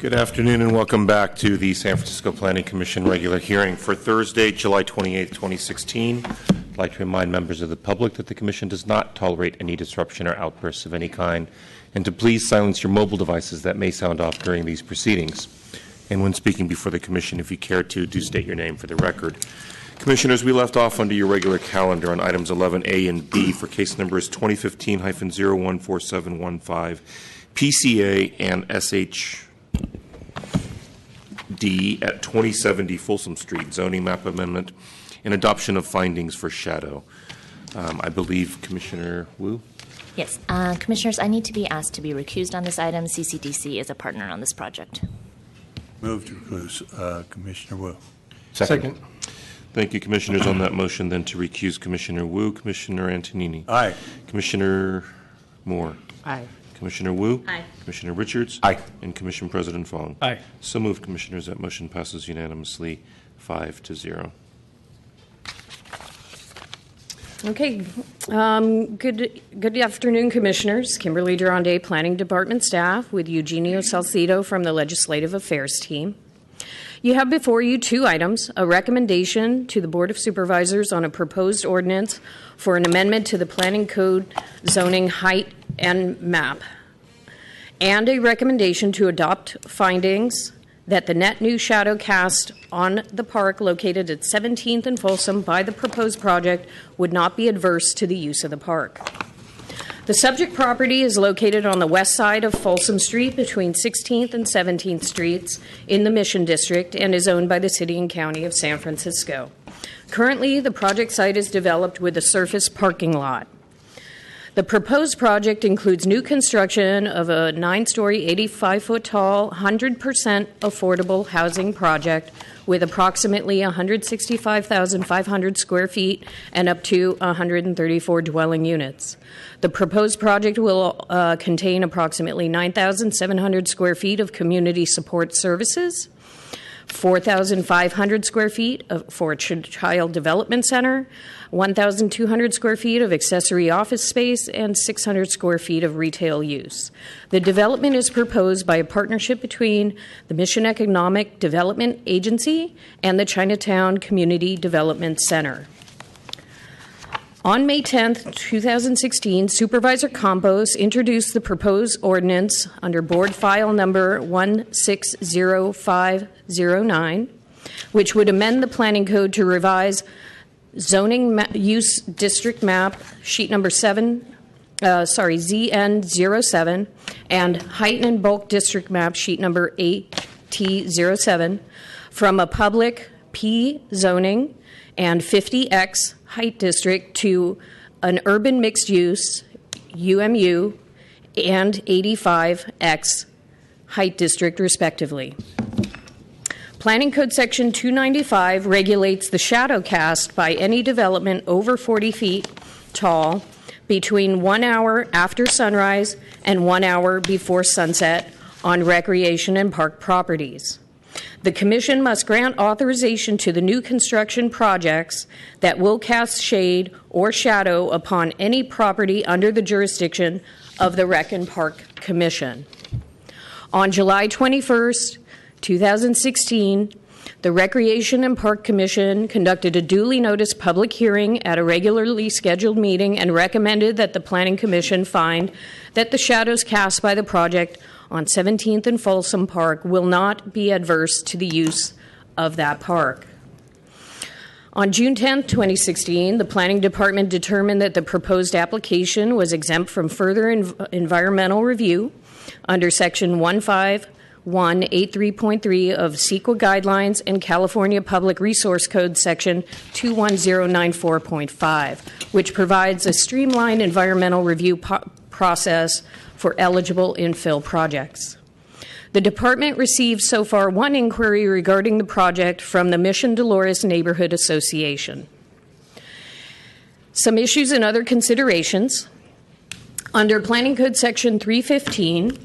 Good afternoon and welcome back to the San Francisco Planning Commission regular hearing for Thursday, July 28, 2016. I'd like to remind members of the public that the Commission does not tolerate any disruption or outbursts of any kind, and to please silence your mobile devices that may sound off during these proceedings. And when speaking before the Commission, if you care to, do state your name for the record. Commissioners, we left off under your regular calendar on items 11A and B for case numbers 2015-014715, PCA and SHD at 2070 Folsom Street, zoning map amendment and adoption of findings for shadow. I believe Commissioner Wu? Yes. Commissioners, I need to be asked to be recused on this item. CCDC is a partner on this project. Move to recuse Commissioner Wu. Second. Thank you, Commissioners. On that motion, then, to recuse Commissioner Wu, Commissioner Antonini. Aye. Commissioner Moore. Aye. Commissioner Wu. Aye. Commissioner Richards. Aye. And Commission President Fong. Aye. So moved, Commissioners. That motion passes unanimously 5-0. Okay. Good afternoon, Commissioners. Kimberly Durande, Planning Department staff, with Eugenio Salcido from the Legislative Affairs team. You have before you two items: a recommendation to the Board of Supervisors on a proposed ordinance for an amendment to the Planning Code zoning height and map, and a recommendation to adopt findings that the net new shadow cast on the park located at 17th and Folsom by the proposed project would not be adverse to the use of the park. The subject property is located on the west side of Folsom Street between 16th and 17th Streets in the Mission District and is owned by the City and County of San Francisco. Currently, the project site is developed with a surface parking lot. The proposed project includes new construction of a 9-story, 85-foot-tall, 100% affordable housing project with approximately 165,500 square feet and up to 134 dwelling units. The proposed project will contain approximately 9,700 square feet of community support services, 4,500 square feet for a child development center, 1,200 square feet of accessory office space, and 600 square feet of retail use. The development is proposed by a partnership between the Mission Economic Development Agency and the Chinatown Community Development Center. On May 10, 2016, Supervisor Campos introduced the proposed ordinance under Board File Number 160509, which would amend the Planning Code to revise Zoning Use District Map, sheet number ZN07, and Height and Bulk District Map, sheet number AT07, from a public P zoning and 50X height district to an urban mixed use, UMU, and 85X height district, respectively. Planning Code Section 295 regulates the shadow cast by any development over 40 feet tall between 1 hour after sunrise and 1 hour before sunset on recreation and park properties. The Commission must grant authorization to the new construction projects that will cast shade or shadow upon any property under the jurisdiction of the Rec and Park Commission. On July 21st, 2016, the Recreation and Park Commission conducted a duly noticed public hearing at a regularly scheduled meeting and recommended that the Planning Commission find that the shadows cast by the project on 17th and Folsom Park will not be adverse to the use of that park. On June 10, 2016, the Planning Department determined that the proposed application was exempt from further environmental review under Section 15183.3 of CEQA Guidelines and California Public Resource Code Section 21094.5, which provides a streamlined environmental review process for eligible infill projects. The department received so far one inquiry regarding the project from the Mission Dolores Neighborhood Association. Some issues and other considerations. Under Planning Code Section 315,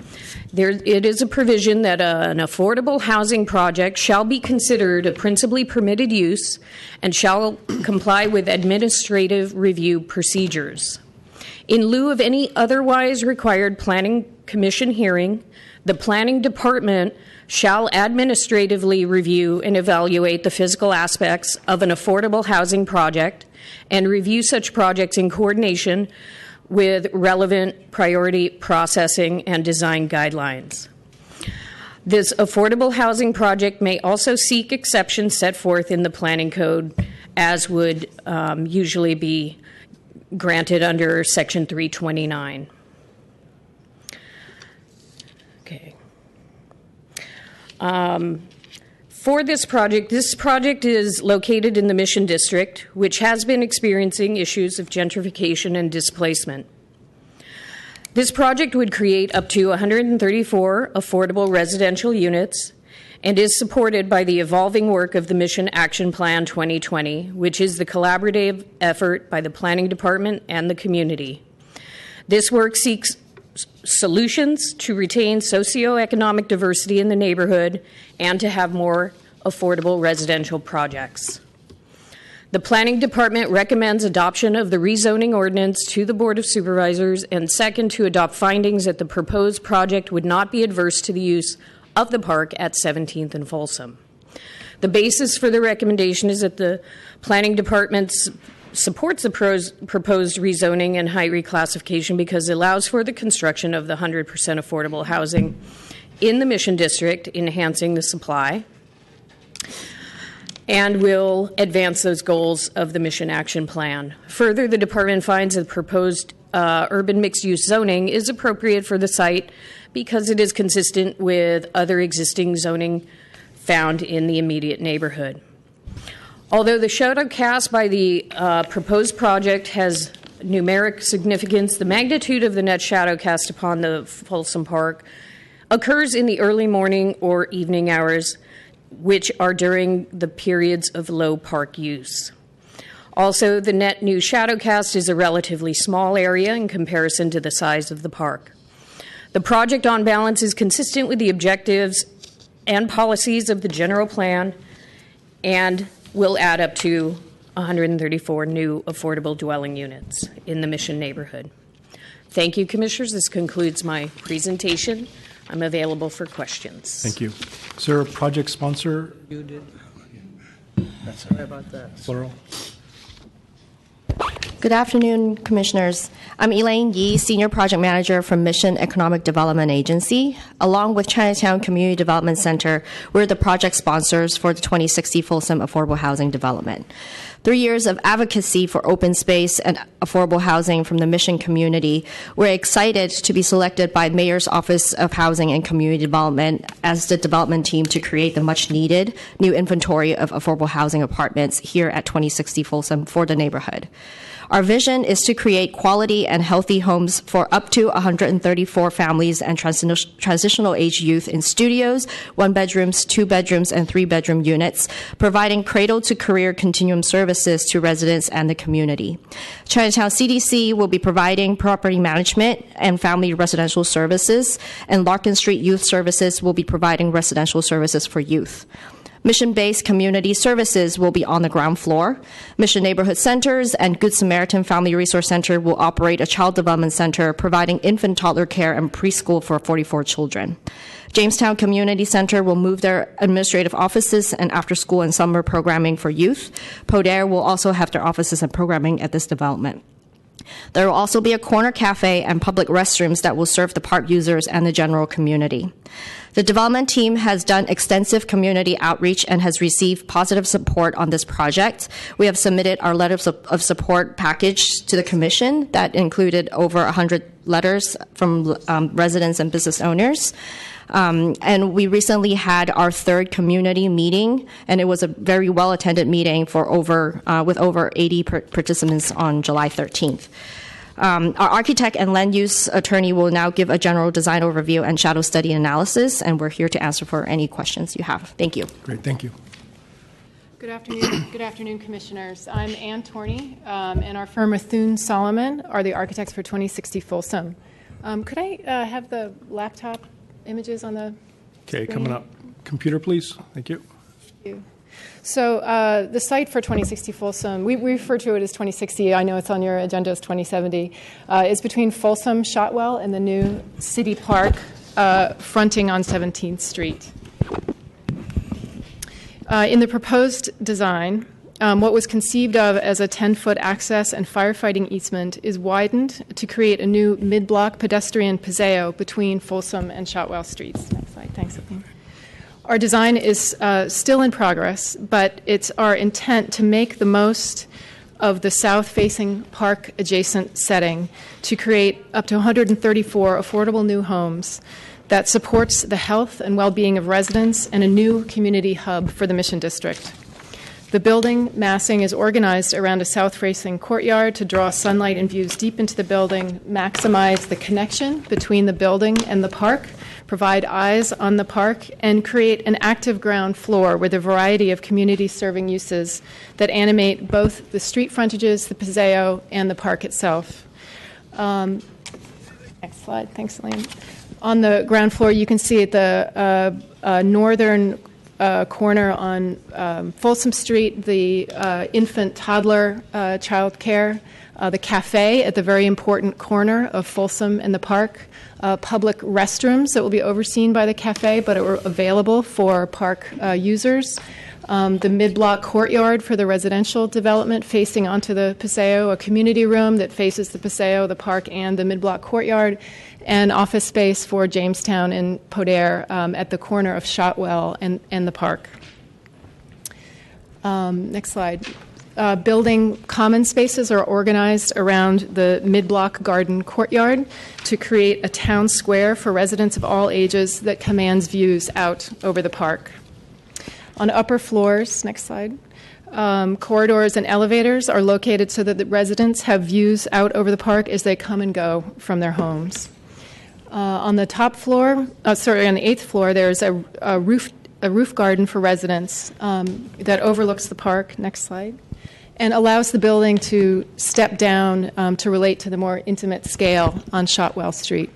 it is a provision that an affordable housing project shall be considered a principally permitted use and shall comply with administrative review procedures. In lieu of any otherwise required Planning Commission hearing, the Planning Department shall administratively review and evaluate the physical aspects of an affordable housing project and review such projects in coordination with relevant priority processing and design guidelines. This affordable housing project may also seek exceptions set forth in the Planning Code, as would usually be granted under Section 329. Okay. For this project is located in the Mission District, which has been experiencing issues of gentrification and displacement. This project would create up to 134 affordable residential units and is supported by the evolving work of the Mission Action Plan 2020, which is the collaborative effort by the Planning Department and the community. This work seeks solutions to retain socioeconomic diversity in the neighborhood and to have more affordable residential projects. The Planning Department recommends adoption of the rezoning ordinance to the Board of Supervisors, and second, to adopt findings that the proposed project would not be adverse to the use of the park at 17th and Folsom. The basis for the recommendation is that the Planning Department supports the proposed rezoning and height reclassification because it allows for the construction of the 100% affordable housing in the Mission District, enhancing the supply, and will advance those goals of the Mission Action Plan. Further, the department finds that proposed urban mixed-use zoning is appropriate for the site because it is consistent with other existing zoning found in the immediate neighborhood. Although the shadow cast by the proposed project has numeric significance, the magnitude of the net shadow cast upon the Folsom Park occurs in the early morning or evening hours, which are during the periods of low park use. Also, the net new shadow cast is a relatively small area in comparison to the size of the park. The project, on balance, is consistent with the objectives and policies of the general plan and will add up to 134 new affordable dwelling units in the Mission neighborhood. Thank you, Commissioners. This concludes my presentation. I'm available for questions. Thank you. Is there a project sponsor? You did. Sorry about that. Plural. Good afternoon, Commissioners. I'm Elaine Yee, Senior Project Manager from Mission Economic Development Agency. Along with Chinatown Community Development Center, we're the project sponsors for the 2060 Folsom Affordable Housing Development. 3 years of advocacy for open space and affordable housing from the Mission community. We're excited to be selected by Mayor's Office of Housing and Community Development as the development team to create the much-needed new inventory of affordable housing apartments here at 2060 Folsom for the neighborhood. Our vision is to create quality and healthy homes for up to 134 families and transitional age youth in studios, 1-bedrooms, 2-bedrooms, and 3-bedroom units, providing cradle-to-career continuum services to residents and the community. Chinatown CDC will be providing property management and family residential services, and Larkin Street Youth Services will be providing residential services for youth. Mission-based community services will be on the ground floor. Mission Neighborhood Centers and Good Samaritan Family Resource Center will operate a child development center providing infant toddler care and preschool for 44 children. Jamestown Community Center will move their administrative offices and after-school and summer programming for youth. Podair will also have their offices and programming at this development. There will also be a corner cafe and public restrooms that will serve the park users and the general community. The development team has done extensive community outreach and has received positive support on this project. We have submitted our letter of support package to the Commission that included over 100 letters from residents and business owners. And we recently had our third community meeting, and it was a very well-attended meeting with over 80 participants on July 13th. Our architect and land use attorney will now give a general design overview and shadow study analysis, and we're here to answer for any questions you have. Thank you. Great, thank you. Good afternoon. Good afternoon, Commissioners. I'm Ann Torney, and our firm of Thune Solomon are the architects for 2060 Folsom. Could I have the laptop images on the Okay, screen? coming up. Computer, please. Thank you. Thank you. So the site for 2060 Folsom, we refer to it as 2060. I know it's on your agenda as 2070. Is between Folsom, Shotwell, and the new city park fronting on 17th Street. In the proposed design, what was conceived of as a 10-foot access and firefighting easement is widened to create a new mid-block pedestrian paseo between Folsom and Shotwell Streets. Next slide. Thanks, Aline. Our design is still in progress, but it's our intent to make the most of the south-facing park-adjacent setting to create up to 134 affordable new homes that supports the health and well-being of residents and a new community hub for the Mission District. The building massing is organized around a south-facing courtyard to draw sunlight and views deep into the building, maximize the connection between the building and the park, provide eyes on the park, and create an active ground floor with a variety of community-serving uses that animate both the street frontages, the paseo, and the park itself. Next slide. Thanks, Elaine. On the ground floor, you can see at the northern corner on Folsom Street, the infant toddler child care, the cafe at the very important corner of Folsom and the park, public restrooms that will be overseen by the cafe but are available for park users, the mid-block courtyard for the residential development facing onto the paseo, a community room that faces the paseo, the park, and the mid-block courtyard, and office space for Jamestown and Podair at the corner of Shotwell and the park. Next slide. Building common spaces are organized around the mid-block garden courtyard to create a town square for residents of all ages that commands views out over the park. On upper floors, next slide, corridors and elevators are located so that the residents have views out over the park as they come and go from their homes. On the top floor, on the 8th floor, there's a roof garden for residents that overlooks the park. Next slide. And allows the building to step down to relate to the more intimate scale on Shotwell Street.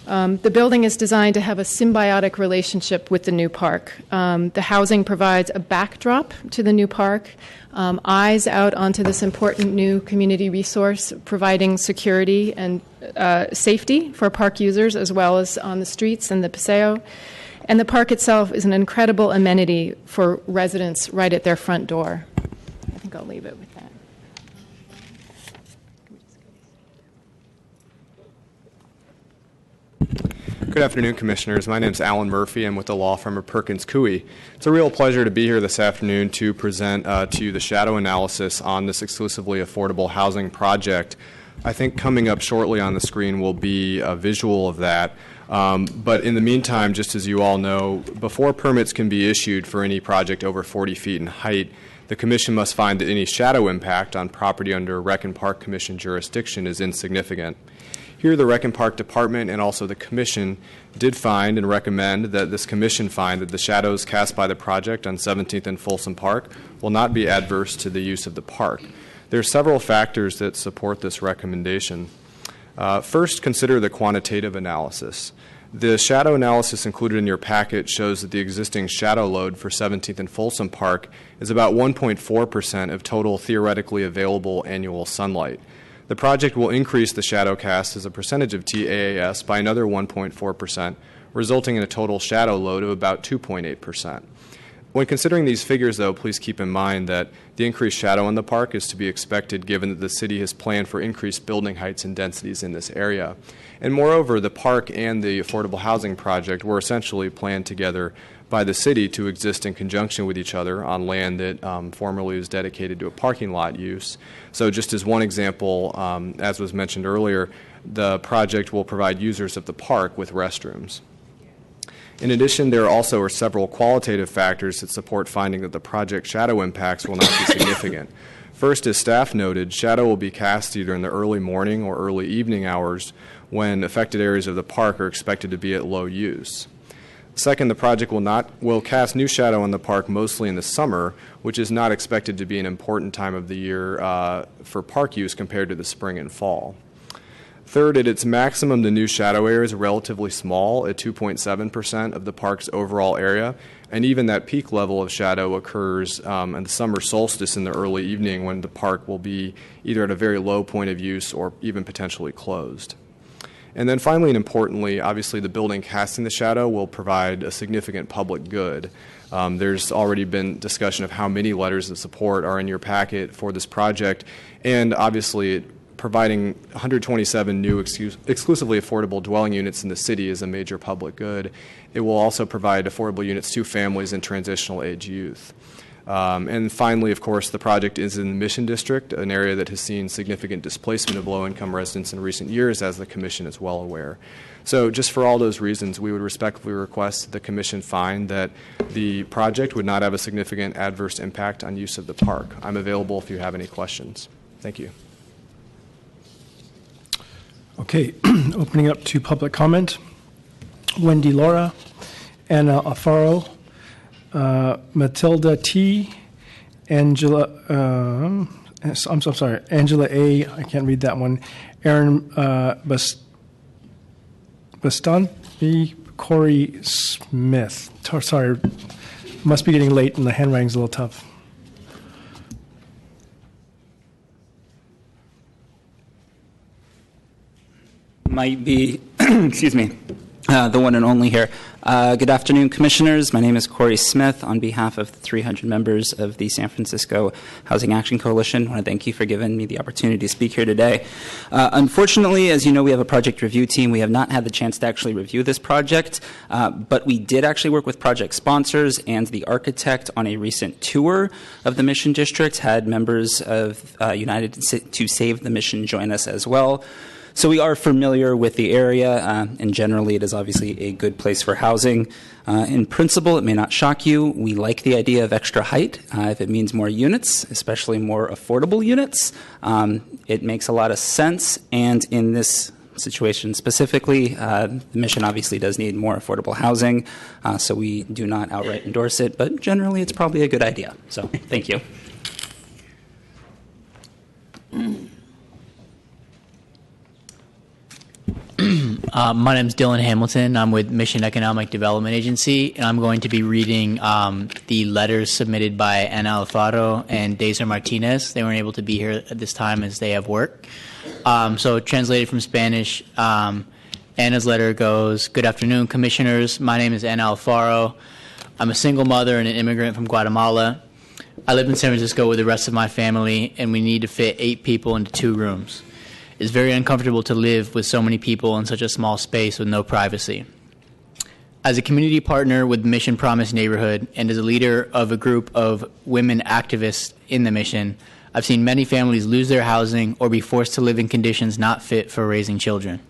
The building is designed to have a symbiotic relationship with the new park. The housing provides a backdrop to the new park, eyes out onto this important new community resource, providing security and safety for park users as well as on the streets and the paseo. And the park itself is an incredible amenity for residents right at their front door. I think I'll leave it with that. Good afternoon, Commissioners. My name is Alan Murphy. I'm with the law firm of Perkins Coie. It's a real pleasure to be here this afternoon to present to you the shadow analysis on this exclusively affordable housing project. I think coming up shortly on the screen will be a visual of that. But in the meantime, just as you all know, before permits can be issued for any project over 40 feet in height, the Commission must find that any shadow impact on property under Rec and Park Commission jurisdiction is insignificant. Here, the Rec and Park Department and also the Commission did find and recommend that this Commission find that the shadows cast by the project on 17th and Folsom Park will not be adverse to the use of the park. There are several factors that support this recommendation. First, consider the quantitative analysis. The shadow analysis included in your packet shows that the existing shadow load for 17th and Folsom Park is about 1.4% of total theoretically available annual sunlight. The project will increase the shadow cast as a percentage of TAAS by another 1.4%, resulting in a total shadow load of about 2.8%. When considering these figures, though, please keep in mind that the increased shadow in the park is to be expected given that the city has planned for increased building heights and densities in this area. And moreover, the park and the affordable housing project were essentially planned together by the city to exist in conjunction with each other on land that formerly was dedicated to a parking lot use. So just as one example, as was mentioned earlier, the project will provide users of the park with restrooms. In addition, there also are several qualitative factors that support finding that the project shadow impacts will not be significant. First, as staff noted, shadow will be cast either in the early morning or early evening hours when affected areas of the park are expected to be at low use. Second, the project will cast new shadow in the park mostly in the summer, which is not expected to be an important time of the year for park use compared to the spring and fall. Third, at its maximum, the new shadow area is relatively small at 2.7% of the park's overall area, and even that peak level of shadow occurs in the summer solstice in the early evening when the park will be either at a very low point of use or even potentially closed. And then finally and importantly, obviously the building casting the shadow will provide a significant public good. There's already been discussion of how many letters of support are in your packet for this project, and obviously providing 127 new exclusively affordable dwelling units in the city is a major public good. It will also provide affordable units to families and transitional age youth. And finally, of course, the project is in the Mission District, an area that has seen significant displacement of low-income residents in recent years, as the Commission is well aware. So just for all those reasons, we would respectfully request that the Commission find that the project would not have a significant adverse impact on use of the park. I'm available if you have any questions. Thank you. Okay, opening up to public comment. Wendy Laura, Anna Alfaro, Matilda T, Angela, I'm sorry, Angela A, I can't read that one, Aaron Bastanby, Corey Smith. Sorry, must be getting late and the handwriting's a little tough. Might be, excuse me, the one and only here. Good afternoon, Commissioners. My name is Corey Smith. On behalf of the 300 members of the San Francisco Housing Action Coalition, I want to thank you for giving me the opportunity to speak here today. Unfortunately, as you know, we have a project review team. We have not had the chance to actually review this project, but we did actually work with project sponsors and the architect on a recent tour of the Mission District, had members of United to Save the Mission join us as well. So we are familiar with the area, and generally it is obviously a good place for housing. In principle, it may not shock you. We like the idea of extra height if it means more units, especially more affordable units. It makes a lot of sense, and in this situation specifically, the Mission obviously does need more affordable housing, so we do not outright endorse it, but generally it's probably a good idea. So thank you. My name is Dylan Hamilton. I'm with Mission Economic Development Agency, and I'm going to be reading the letters submitted by Ana Alfaro and Dezer Martinez. They weren't able to be here at this time as they have work. So translated from Spanish, Ana's letter goes, "Good afternoon, Commissioners. My name is Ana Alfaro. I'm a single mother and an immigrant from Guatemala. I live in San Francisco with the rest of my family, and we need to fit 8 people into 2 rooms. It's very uncomfortable to live with so many people in such a small space with no privacy. As a community partner with Mission Promise Neighborhood and as a leader of a group of women activists in the Mission, I've seen many families lose their housing or be forced to live in conditions not fit for raising children.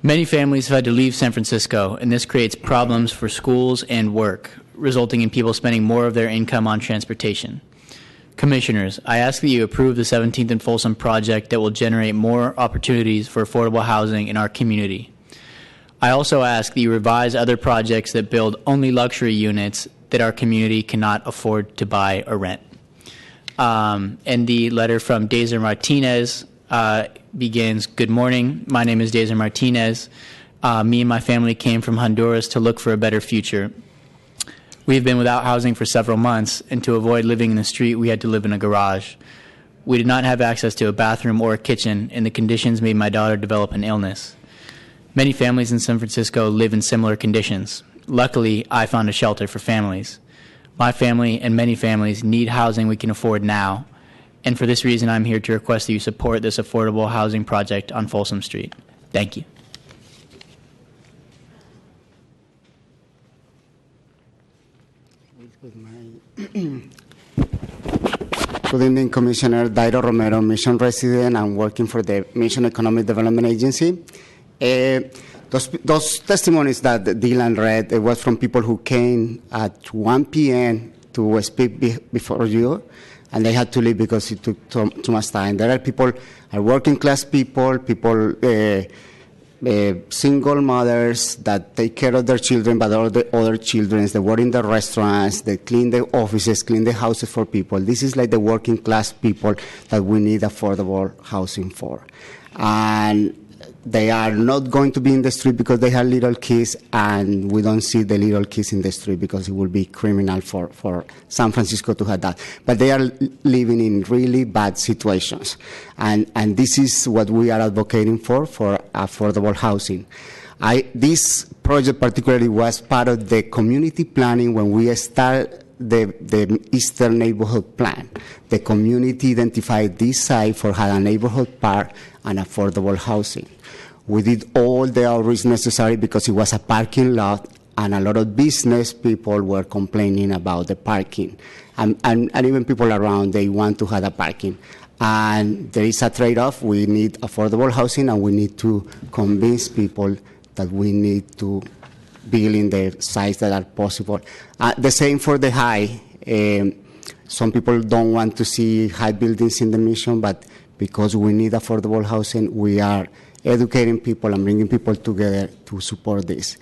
Many families have had to leave San Francisco, and this creates problems for schools and work, resulting in people spending more of their income on transportation. Commissioners, I ask that you approve the 17th and Folsom project that will generate more opportunities for affordable housing in our community. I also ask that you revise other projects that build only luxury units that our community cannot afford to buy or rent." And the letter from Dezer Martinez begins, "Good morning. My name is Dezer Martinez. Me and my family came from Honduras to look for a better future. We have been without housing for several months, and to avoid living in the street, we had to live in a garage. We did not have access to a bathroom or a kitchen, and the conditions made my daughter develop an illness. Many families in San Francisco live in similar conditions. Luckily, I found a shelter for families. My family and many families need housing we can afford now, and for this reason, I'm here to request that you support this affordable housing project on Folsom Street. Thank you." Good evening, Commissioner Dairo Romero, Mission resident and working for the Mission Economic Development Agency. Those testimonies that Dylan read, it was from people who came at 1 p.m. to speak before you, and they had to leave because it took too much time. There are people, working class people, single mothers that take care of their children, but all the other children, they work in the restaurants, they clean the offices, clean the houses for people. This is like the working class people that we need affordable housing for. And they are not going to be in the street because they have little kids, and we don't see the little kids in the street because it will be criminal for San Francisco to have that. But they are living in really bad situations. And this is what we are advocating for affordable housing. This project particularly was part of the community planning when we started the Eastern Neighborhood Plan. The community identified this site for having a neighborhood park and affordable housing. We did all the outreach necessary because it was a parking lot, and a lot of business people were complaining about the parking. And even people around, they want to have a parking. And there is a trade-off. We need affordable housing, and we need to convince people that we need to build in the sites that are possible. The same for the high. Some people don't want to see high buildings in the Mission, but because we need affordable housing, we are educating people and bringing people together to support this.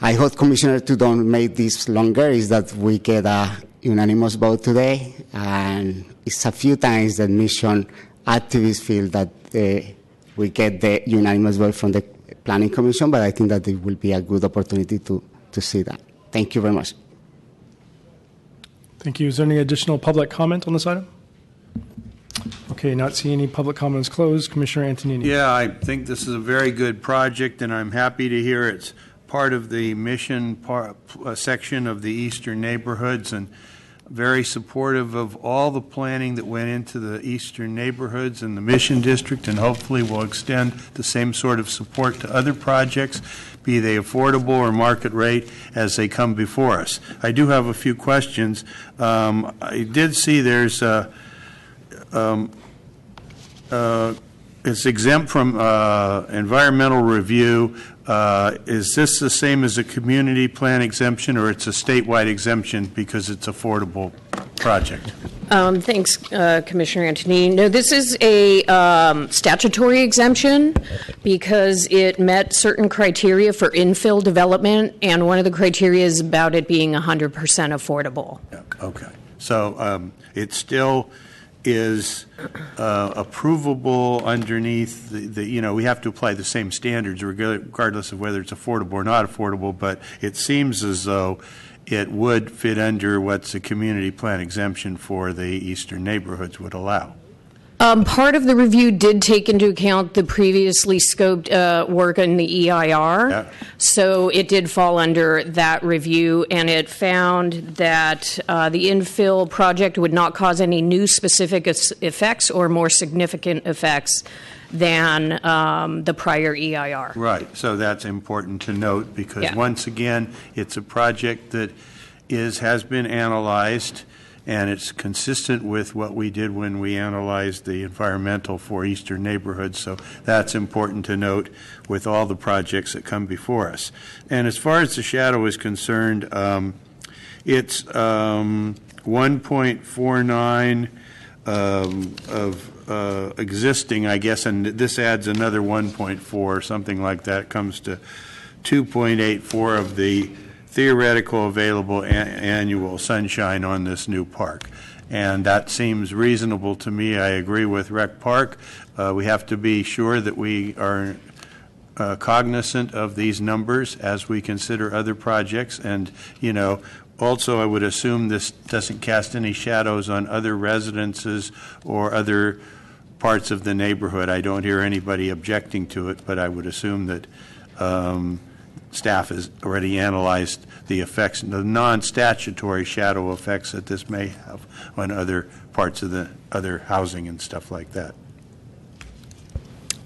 I hope, Commissioner, to don't make this longer, is that we get a unanimous vote today, and it's a few times that Mission activists feel that we get the unanimous vote from the Planning Commission, but I think that it will be a good opportunity to see that. Thank you very much. Thank you. Is there any additional public comment on this item? Okay, not seeing any public comments closed. Commissioner Antonini. Yeah, I think this is a very good project, and I'm happy to hear it's part of the Mission section of the Eastern neighborhoods, and very supportive of all the planning that went into the Eastern neighborhoods and the Mission District, and hopefully will extend the same sort of support to other projects, be they affordable or market rate, as they come before us. I do have a few questions. I did see there's it's exempt from environmental review. Is this the same as a community plan exemption, or it's a statewide exemption because it's affordable project? Thanks, Commissioner Antonini. No, this is a statutory exemption because it met certain criteria for infill development, and one of the criteria is about it being 100% affordable. Yeah, okay. So it still is approvable underneath we have to apply the same standards regardless of whether it's affordable or not affordable, but it seems as though it would fit under what the community plan exemption for the Eastern neighborhoods would allow. Part of the review did take into account the previously scoped work in the EIR, Yeah. so it did fall under that review, and it found that the infill project would not cause any new specific effects or more significant effects than the prior EIR. Right, so that's important to note because once again, it's a project that has been analyzed, and it's consistent with what we did when we analyzed the environmental for Eastern neighborhoods. So that's important to note with all the projects that come before us. And as far as the shadow is concerned, it's 1.49 of existing, I guess, and this adds another 1.4, something like that, comes to 2.84 of the theoretical available annual sunshine on this new park. And that seems reasonable to me. I agree with Rec Park. We have to be sure that we are cognizant of these numbers as we consider other projects. And, also I would assume this doesn't cast any shadows on other residences or other parts of the neighborhood. I don't hear anybody objecting to it, but I would assume that staff has already analyzed the effects, the non-statutory shadow effects that this may have on other parts of the other housing and stuff like that.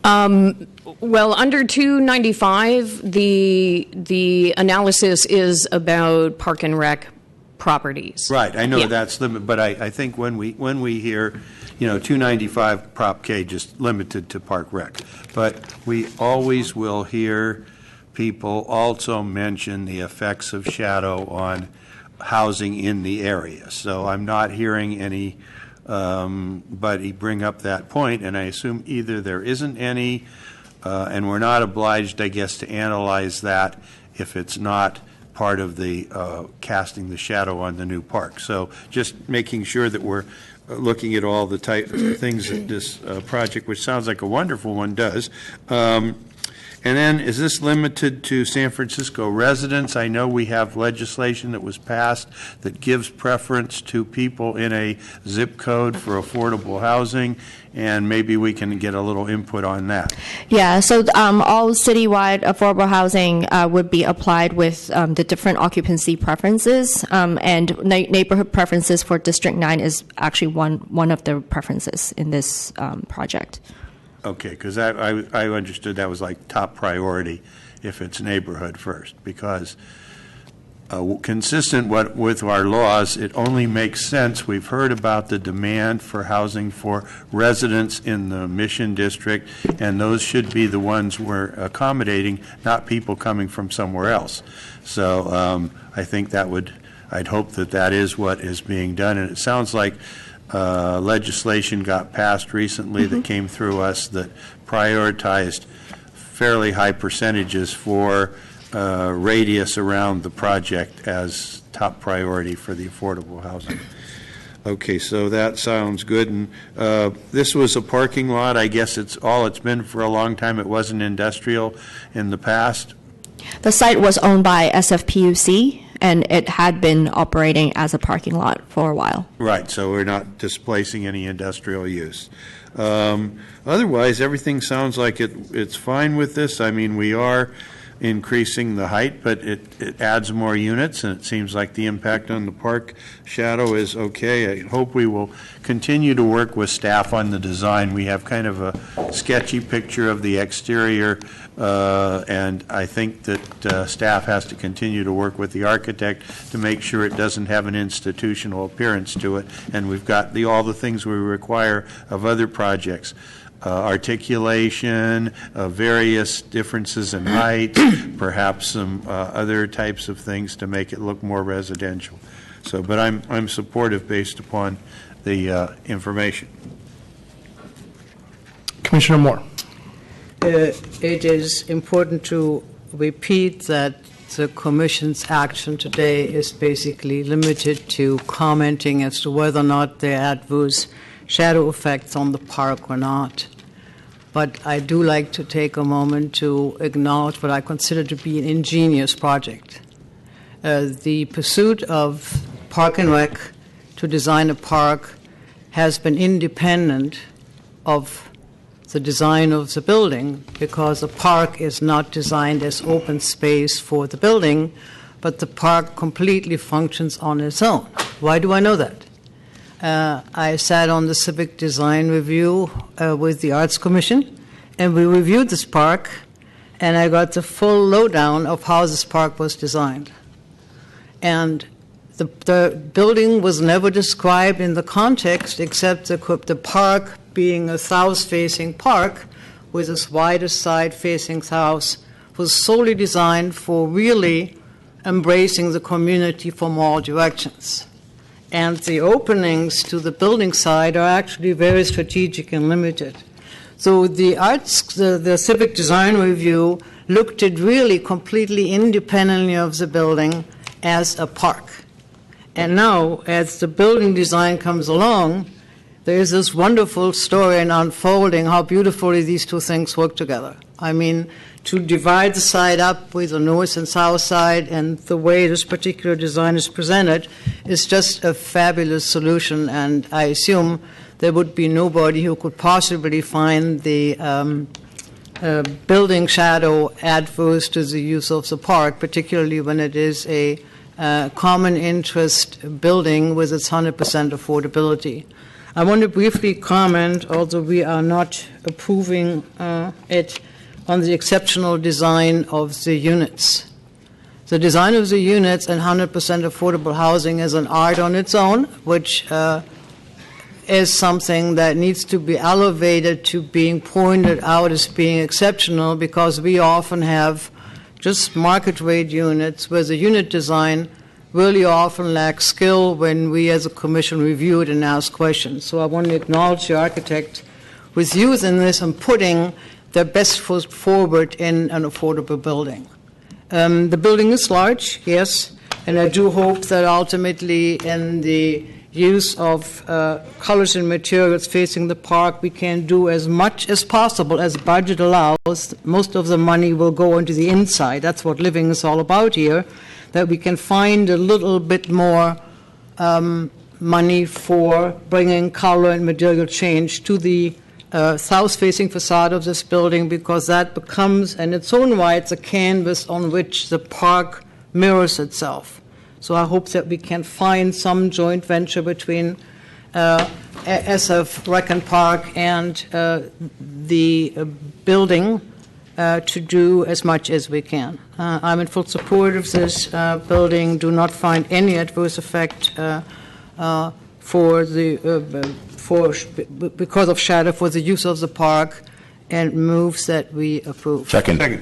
Well, under 295, the analysis is about park and rec properties. Right, I know that's limited, but I think when we hear, 295 Prop K just limited to park rec, but we always will hear people also mention the effects of shadow on housing in the area. So I'm not hearing anybody bring up that point, and I assume either there isn't any, and we're not obliged, I guess, to analyze that if it's not part of the casting the shadow on the new park. So just making sure that we're looking at all the things that this project, which sounds like a wonderful one, does. And then, is this limited to San Francisco residents? I know we have legislation that was passed that gives preference to people in a zip code for affordable housing, and maybe we can get a little input on that. Yeah, so all citywide affordable housing would be applied with the different occupancy preferences, and neighborhood preferences for District 9 is actually one of the preferences in this project. Okay, because I understood that was like top priority if it's neighborhood first, because consistent with our laws, it only makes sense. We've heard about the demand for housing for residents in the Mission District, and those should be the ones we're accommodating, not people coming from somewhere else. So I think I'd hope that is what is being done, and it sounds like legislation got passed recently that came through us that prioritized fairly high percentages for radius around the project as top priority for the affordable housing. Okay, so that sounds good. And this was a parking lot. I guess it's been for a long time. It wasn't industrial in the past. The site was owned by SFPUC, and it had been operating as a parking lot for a while. Right, so we're not displacing any industrial use. Otherwise, everything sounds like it's fine with this. I mean, we are increasing the height, but it adds more units, and it seems like the impact on the park shadow is okay. I hope we will continue to work with staff on the design. We have kind of a sketchy picture of the exterior, and I think that staff has to continue to work with the architect to make sure it doesn't have an institutional appearance to it, and we've got all the things we require of other projects. Articulation, various differences in height, perhaps some other types of things to make it look more residential. So, but I'm supportive based upon the information. Commissioner Moore. It is important to repeat that the Commission's action today is basically limited to commenting as to whether or not there are adverse shadow effects on the park or not. But I do like to take a moment to acknowledge what I consider to be an ingenious project. The pursuit of Park and Rec to design a park has been independent of the design of the building, because the park is not designed as open space for the building, but the park completely functions on its own. Why do I know that? I sat on the Civic Design Review with the Arts Commission, and we reviewed this park, and I got the full lowdown of how this park was designed. And the building was never described in the context except the park being a south-facing park with its widest side-facing house was solely designed for really embracing the community from all directions. And the openings to the building side are actually very strategic and limited. So the Civic Design Review looked at really completely independently of the building as a park. And now, as the building design comes along, there is this wonderful story and unfolding how beautifully these two things work together. I mean, to divide the site up with the north and south side and the way this particular design is presented is just a fabulous solution, and I assume there would be nobody who could possibly find the building shadow adverse to the use of the park, particularly when it is a common interest building with its 100% affordability. I want to briefly comment, although we are not approving it, on the exceptional design of the units. The design of the units and 100% affordable housing is an art on its own, which is something that needs to be elevated to being pointed out as being exceptional, because we often have just market rate units where the unit design really often lacks skill when we as a commission review it and ask questions. So I want to acknowledge the architect with youth in this and putting their best foot forward in an affordable building. The building is large, yes, and I do hope that ultimately in the use of colors and materials facing the park, we can do as much as possible as budget allows. Most of the money will go into the inside. That's what living is all about here, that we can find a little bit more money for bringing color and material change to the south-facing facade of this building, because that becomes, in its own right, a canvas on which the park mirrors itself. So I hope that we can find some joint venture between SF Rec and Park and the building to do as much as we can. I'm in full support of this building. Do not find any adverse effect because of shadow for the use of the park, and moves that we approve. Second.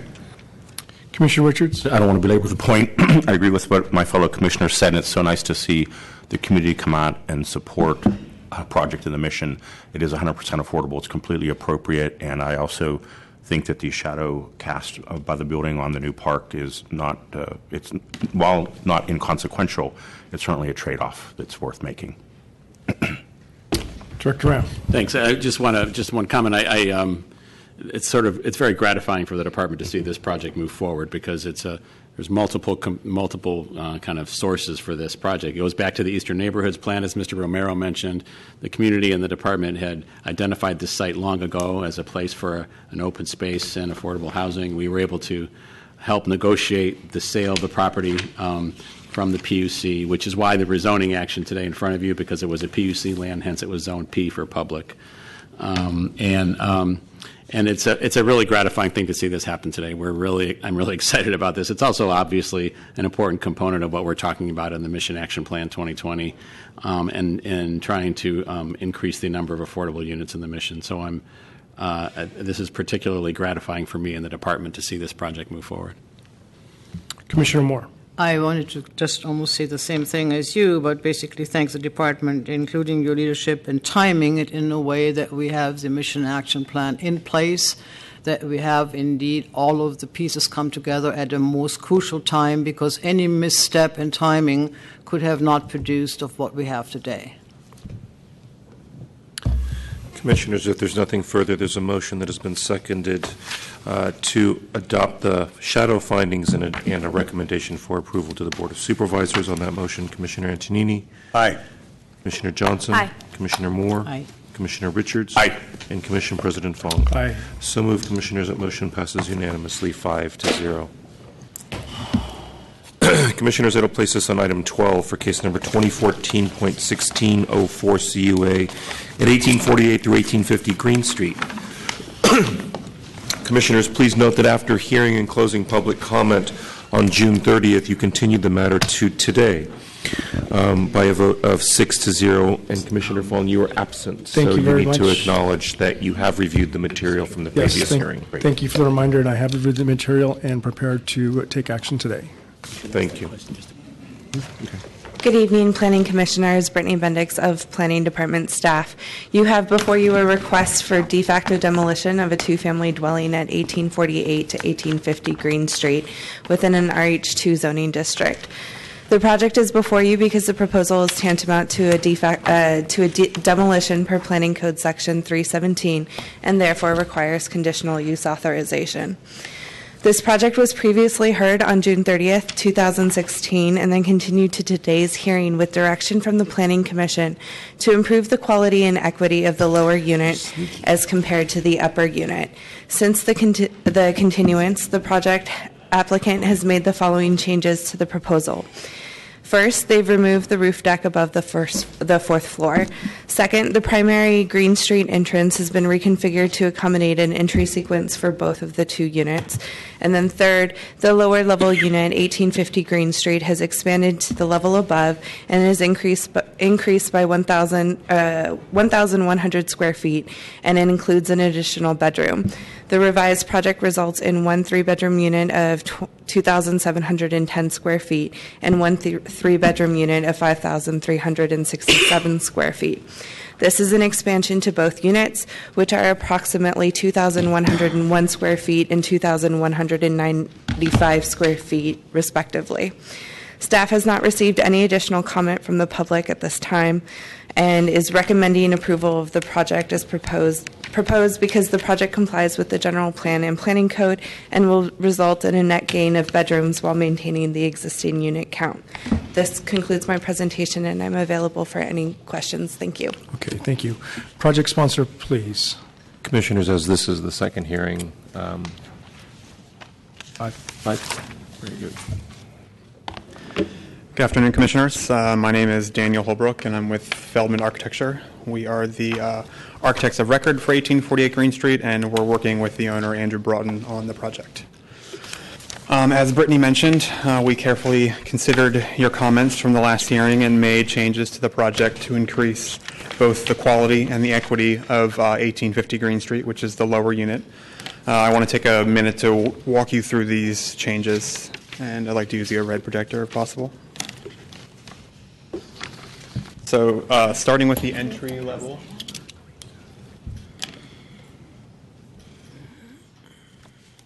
Commissioner Richards? I don't want to belabor the point. I agree with what my fellow commissioner said, and it's so nice to see the community come out and support a project in the mission. It is 100% affordable. It's completely appropriate, and I also think that the shadow cast by the building on the new park is not, while not inconsequential, it's certainly a trade-off that's worth making. Director Rao. Thanks. I just want one comment. It's very gratifying for the department to see this project move forward, because there's multiple kind of sources for this project. It goes back to the Eastern Neighborhoods Plan, as Mr. Romero mentioned. The community and the department had identified this site long ago as a place for an open space and affordable housing. We were able to help negotiate the sale of the property from the PUC, which is why the rezoning action today in front of you, because it was a PUC land, hence it was Zone P for public. And it's a really gratifying thing to see this happen today. I'm really excited about this. It's also obviously an important component of what we're talking about in the Mission Action Plan 2020, and trying to increase the number of affordable units in the mission. So this is particularly gratifying for me and the department to see this project move forward. Commissioner Moore. I wanted to just almost say the same thing as you, but basically thank the department, including your leadership, in timing it in a way that we have the Mission Action Plan in place, that we have indeed all of the pieces come together at a most crucial time, because any misstep in timing could have not produced of what we have today. Commissioners, if there's nothing further, there's a motion that has been seconded to adopt the shadow findings and a recommendation for approval to the Board of Supervisors. On that motion, Commissioner Antonini? Aye. Commissioner Johnson? Aye. Commissioner Moore? Aye. Commissioner Richards? Aye. And Commission President Fong? Aye. So moved, Commissioners. That motion passes unanimously, 5-0. Commissioners, that'll place us on item 12 for case number 2014.1604 CUA at 1848 through 1850 Green Street. Commissioners, please note that after hearing and closing public comment on June 30th, you continued the matter to today by a vote of 6-0. And Commissioner Fong, you were absent. Thank you very much. So you need to acknowledge that you have reviewed the material from the previous hearing. Thank you for the reminder, and I have reviewed the material and prepared to take action today. Thank you. Okay. Good evening, Planning Commissioners. Brittany Bendix of Planning Department staff. You have before you a request for de facto demolition of a two-family dwelling at 1848 to 1850 Green Street within an RH2 zoning district. The project is before you because the proposal is tantamount to a demolition per Planning Code Section 317 and therefore requires conditional use authorization. This project was previously heard on June 30th, 2016, and then continued to today's hearing with direction from the Planning Commission to improve the quality and equity of the lower unit as compared to the upper unit. Since the continuance, the project applicant has made the following changes to the proposal. First, they've removed the roof deck above the fourth floor. Second, the primary Green Street entrance has been reconfigured to accommodate an entry sequence for both of the two units. And then third, the lower level unit, 1850 Green Street, has expanded to the level above and has increased by 1,100 square feet, and it includes an additional bedroom. The revised project results in one 3-bedroom unit of 2,710 square feet and one 3-bedroom unit of 5,367 square feet. This is an expansion to both units, which are approximately 2,101 square feet and 2,195 square feet, respectively. Staff has not received any additional comment from the public at this time and is recommending approval of the project as proposed because the project complies with the general plan and planning code and will result in a net gain of bedrooms while maintaining the existing unit count. This concludes my presentation, and I'm available for any questions. Thank you. Okay, thank you. Project sponsor, please. Commissioners, as this is the second hearing, very good. Good afternoon, Commissioners. My name is Daniel Holbrook, and I'm with Feldman Architecture. We are the architects of record for 1848 Green Street, and we're working with the owner, Andrew Broughton, on the project. As Brittany mentioned, we carefully considered your comments from the last hearing and made changes to the project to increase both the quality and the equity of 1850 Green Street, which is the lower unit. I want to take a minute to walk you through these changes, and I'd like to use the red projector if possible. So starting with the entry level.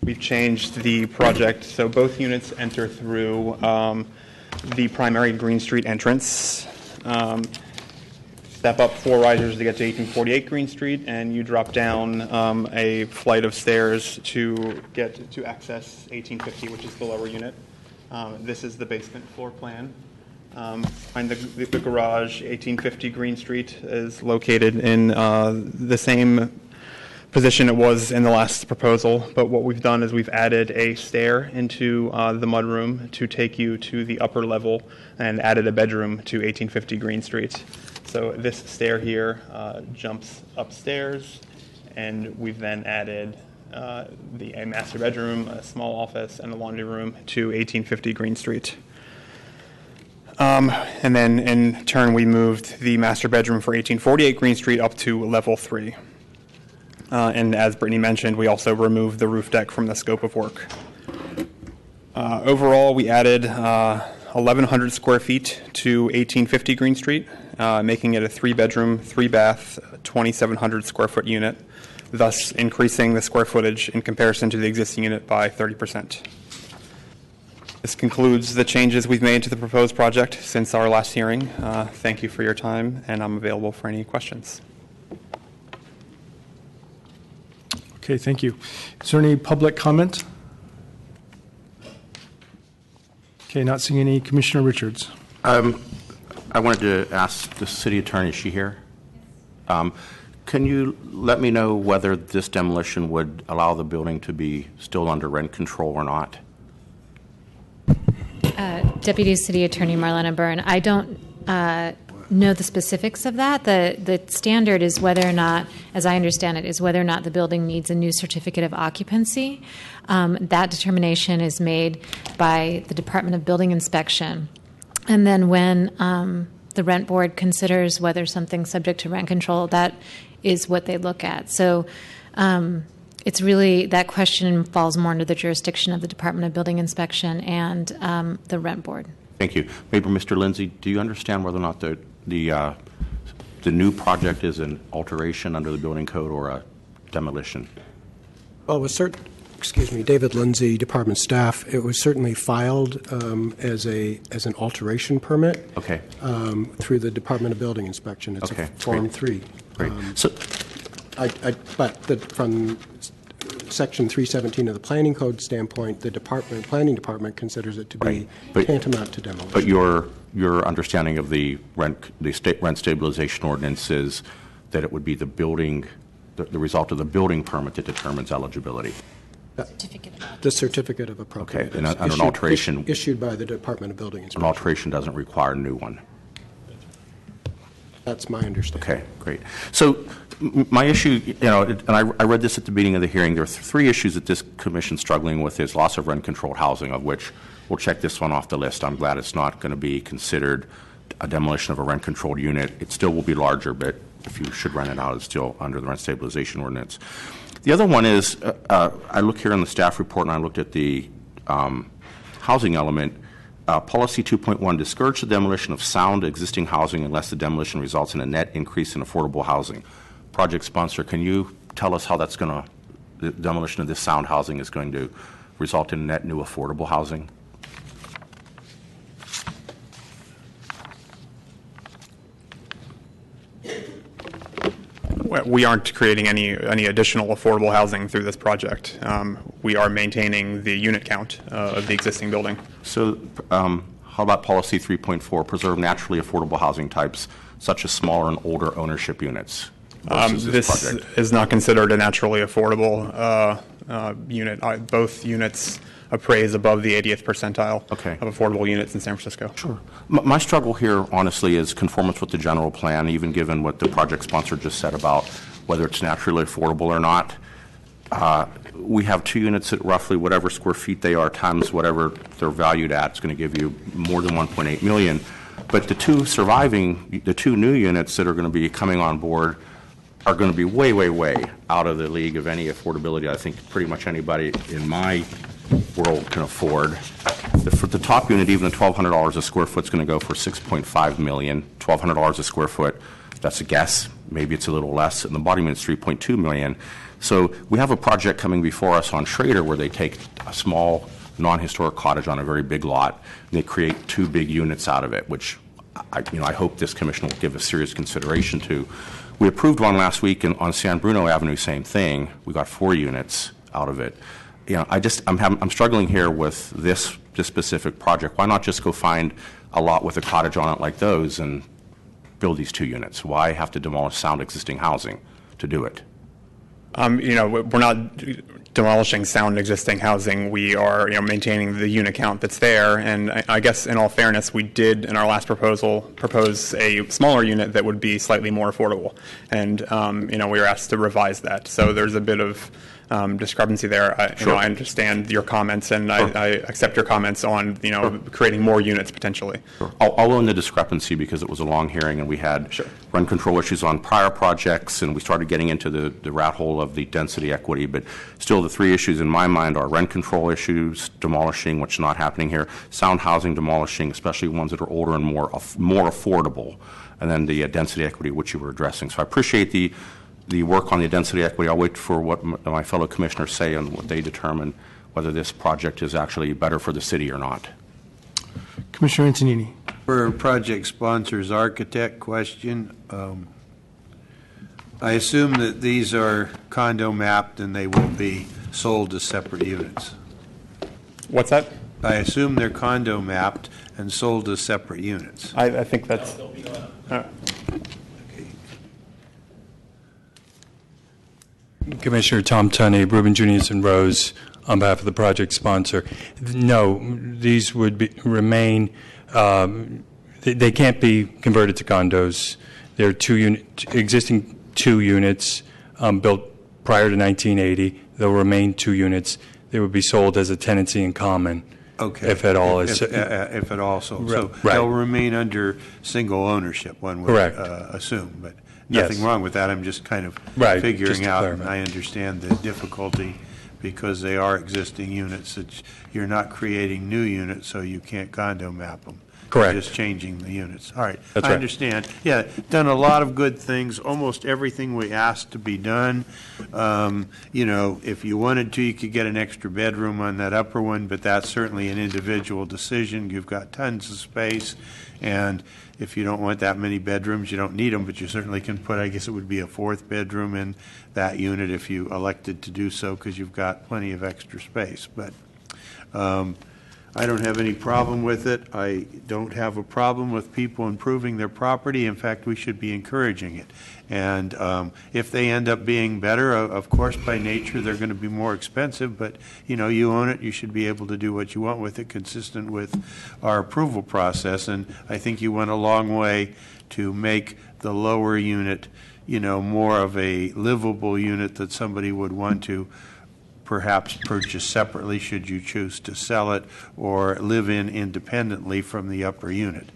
We've changed the project so both units enter through the primary Green Street entrance. Step up 4 risers to get to 1848 Green Street, and you drop down a flight of stairs to get to access 1850, which is the lower unit. This is the basement floor plan. Behind the garage, 1850 Green Street is located in the same position it was in the last proposal, but what we've done is we've added a stair into the mudroom to take you to the upper level and added a bedroom to 1850 Green Street. So this stair here jumps upstairs, and we've then added a master bedroom, a small office, and a laundry room to 1850 Green Street. And then in turn, we moved the master bedroom for 1848 Green Street up to level 3. And as Brittany mentioned, we also removed the roof deck from the scope of work. Overall, we added 1,100 square feet to 1850 Green Street, making it a 3-bedroom, 3-bath, 2,700 square foot unit, thus increasing the square footage in comparison to the existing unit by 30%. This concludes the changes we've made to the proposed project since our last hearing. Thank you for your time, and I'm available for any questions. Okay, thank you. Is there any public comment? Okay, not seeing any. Commissioner Richards. I wanted to ask the city attorney, is she here? Can you let me know whether this demolition would allow the building to be still under rent control or not? Deputy City Attorney Marlena Byrne. I don't know the specifics of that. The standard is whether or not, as I understand it, is whether or not the building needs a new certificate of occupancy. That determination is made by the Department of Building Inspection. And then when the rent board considers whether something's subject to rent control, that is what they look at. So it's really, that question falls more under the jurisdiction of the Department of Building Inspection and the rent board. Thank you. Maybe Mr. Lindsay, do you understand whether or not the new project is an alteration under the building code or a demolition? Well, it was David Lindsay, department staff. It was certainly filed as an alteration permit. Okay. Through the Department of Building Inspection. It's a Form 3. Great. From Section 317 of the Planning Code standpoint, the planning department considers it to be tantamount to demolition. But your understanding of the state rent stabilization ordinance is that it would be the building, the result of the building permit that determines eligibility. The certificate of appropriateness. Okay, and an alteration issued by the Department of Building Inspection. An alteration doesn't require a new one. That's my understanding. Okay, great. So my issue, and I read this at the beginning of the hearing, there are 3 issues that this commission's struggling with is loss of rent-controlled housing, of which we'll check this one off the list. I'm glad it's not going to be considered a demolition of a rent-controlled unit. It still will be larger, but if you should rent it out, it's still under the rent stabilization ordinance. The other one is, I look here in the staff report, and I looked at the housing element. Policy 2.1, discourage the demolition of sound existing housing unless the demolition results in a net increase in affordable housing. Project sponsor, can you tell us how that's going to, the demolition of this sound housing is going to result in net new affordable housing? we aren't creating any additional affordable housing through this project. We are maintaining the unit count of the existing building. So how about policy 3.4, preserve naturally affordable housing types such as smaller and older ownership units? This is not considered a naturally affordable unit. Both units appraise above the 80th percentile of affordable units in San Francisco. Sure. My struggle here, honestly, is conformance with the general plan, even given what the project sponsor just said about whether it's naturally affordable or not. We have 2 units at roughly whatever square feet they are times whatever they're valued at. It's going to give you more than 1.8 million. But the 2 new units that are going to be coming on board are going to be way, way, way out of the league of any affordability I think pretty much anybody in my world can afford. For the top unit, even the $1,200 a square foot is going to go for $6.5 million. $1,200 a square foot, that's a guess. Maybe it's a little less. And the bottom unit's $3.2 million. So we have a project coming before us on Schrader where they take a small non-historic cottage on a very big lot and they create 2 big units out of it, which I hope this commission will give a serious consideration to. We approved one last week on San Bruno Avenue, same thing. We got 4 units out of it. I'm struggling here with this specific project. Why not just go find a lot with a cottage on it like those and build these 2 units? Why have to demolish sound existing housing to do it? We're not demolishing sound existing housing. We are maintaining the unit count that's there. And I guess in all fairness, we did in our last proposal propose a smaller unit that would be slightly more affordable. And we were asked to revise that. So there's a bit of discrepancy there. I understand your comments, and I accept your comments on creating more units potentially. Sure. I'll own the discrepancy because it was a long hearing and we had rent control issues on prior projects, and we started getting into the rat hole of the density equity. But still, the 3 issues in my mind are rent control issues, demolishing, which is not happening here, sound housing demolishing, especially ones that are older and more affordable, and then the density equity, which you were addressing. So I appreciate the work on the density equity. I'll wait for what my fellow commissioners say and what they determine whether this project is actually better for the city or not. Commissioner Antonini. For project sponsor's architect question, I assume that these are condo mapped and they will be sold as separate units. What's that? I assume they're condo mapped and sold as separate units. I think that's... Commissioner Tom Tunney, Reuben Junius and Rose, on behalf of the project sponsor. No, these would remain. They can't be converted to condos. They're existing 2 units built prior to 1980. They'll remain 2 units. They would be sold as a tenancy in common. Okay. If at all. If at all sold. So right. They'll remain under single ownership, one would assume. But nothing wrong with that. I'm just kind of figuring out, and I understand the difficulty because they are existing units. You're not creating new units, so you can't condo map them. Correct. You're just changing the units. All right. That's I right. understand. Yeah, done a lot of good things, almost everything we asked to be done. If you wanted to, you could get an extra bedroom on that upper one, but that's certainly an individual decision. You've got tons of space, and if you don't want that many bedrooms, you don't need them, but you certainly can put, I guess it would be a 4th bedroom in that unit if you elected to do so because you've got plenty of extra space. But I don't have any problem with it. I don't have a problem with people improving their property. In fact, we should be encouraging it. And if they end up being better, of course, by nature, they're going to be more expensive. But, you own it. You should be able to do what you want with it, consistent with our approval process. And I think you went a long way to make the lower unit, more of a livable unit that somebody would want to perhaps purchase separately should you choose to sell it or live in independently from the upper unit.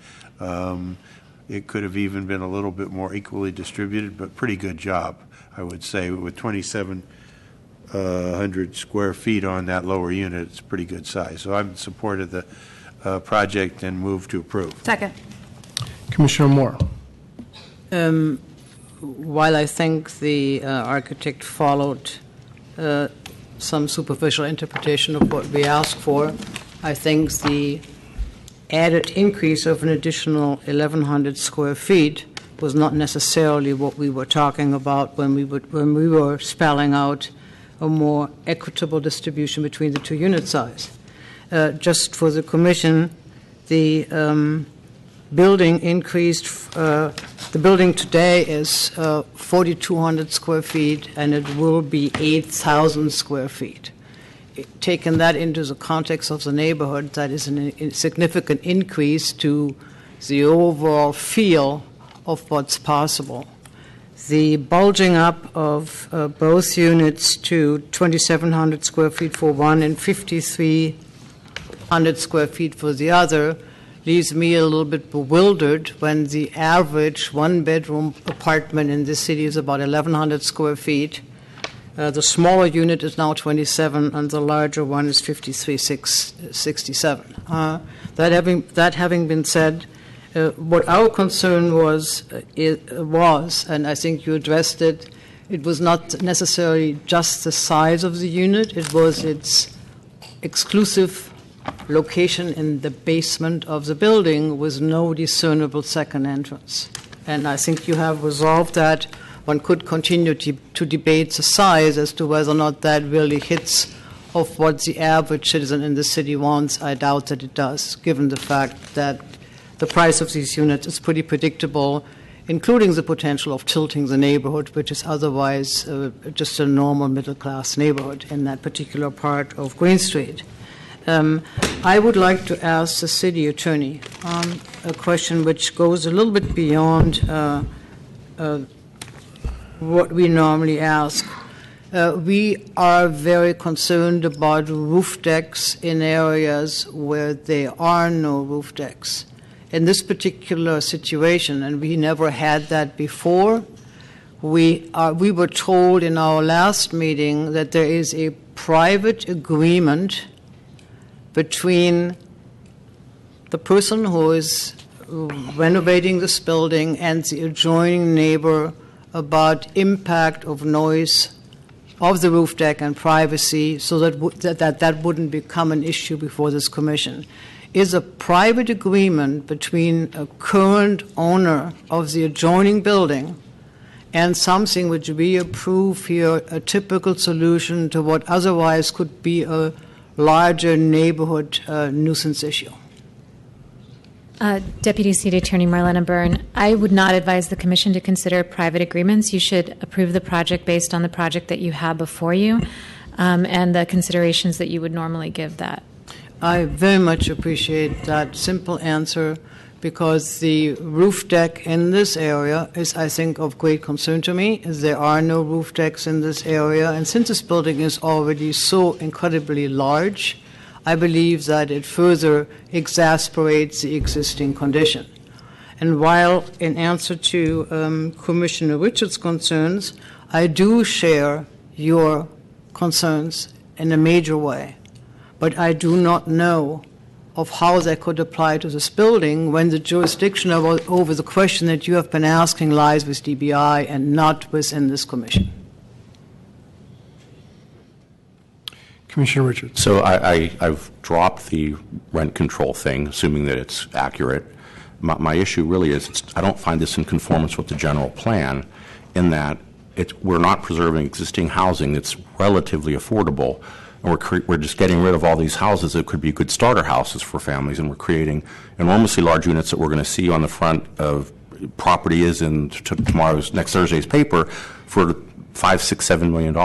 It could have even been a little bit more equally distributed, but pretty good job, I would say. With 2,700 square feet on that lower unit, it's a pretty good size. So I'm in support of the project and move to approve. Second. Commissioner Moore. While I think the architect followed some superficial interpretation of what we asked for, I think the added increase of an additional 1,100 square feet was not necessarily what we were talking about when we were spelling out a more equitable distribution between the two unit size. Just for the Commission, the building increased, the building today is 4,200 square feet, and it will be 8,000 square feet. Taking that into the context of the neighborhood, that is a significant increase to the overall feel of what's possible. The bulging up of both units to 2,700 square feet for one and 5,300 square feet for the other leaves me a little bit bewildered when the average one-bedroom apartment in this city is about 1,100 square feet. The smaller unit is now 27, and the larger one is 53,667. That having been said, what our concern was, and I think you addressed it, it was not necessarily just the size of the unit, it was its exclusive location in the basement of the building with no discernible second entrance. And I think you have resolved that. One could continue to debate the size as to whether or not that really hits of what the average citizen in the city wants. I doubt that it does, given the fact that the price of these units is pretty predictable, including the potential of tilting the neighborhood, which is otherwise just a normal middle-class neighborhood in that particular part of Green Street. I would like to ask the city attorney a question which goes a little bit beyond what we normally ask. We are very concerned about roof decks in areas where there are no roof decks. In this particular situation, and we never had that before, we were told in our last meeting that there is a private agreement between the person who is renovating this building and the adjoining neighbor about impact of noise of the roof deck and privacy, so that wouldn't become an issue before this commission. Is a private agreement between a current owner of the adjoining building and something which we approve here a typical solution to what otherwise could be a larger neighborhood nuisance issue? Deputy City Attorney Marlena Byrne, I would not advise the Commission to consider private agreements. You should approve the project based on the project that you have before you and the considerations that you would normally give that. I very much appreciate that simple answer, because the roof deck in this area is, I think, of great concern to me. There are no roof decks in this area, and since this building is already so incredibly large, I believe that it further exasperates the existing condition. And while in answer to Commissioner Richards' concerns, I do share your concerns in a major way, but I do not know of how that could apply to this building when the jurisdiction over the question that you have been asking lies with DBI and not within this commission. Commissioner Richards. So I've dropped the rent control thing, assuming that it's accurate. My issue really is I don't find this in conformance with the general plan, in that we're not preserving existing housing that's relatively affordable, and we're just getting rid of all these houses that could be good starter houses for families, and we're creating enormously large units that we're going to see on the front of property is in next Thursday's paper for $5, $6, $7 million.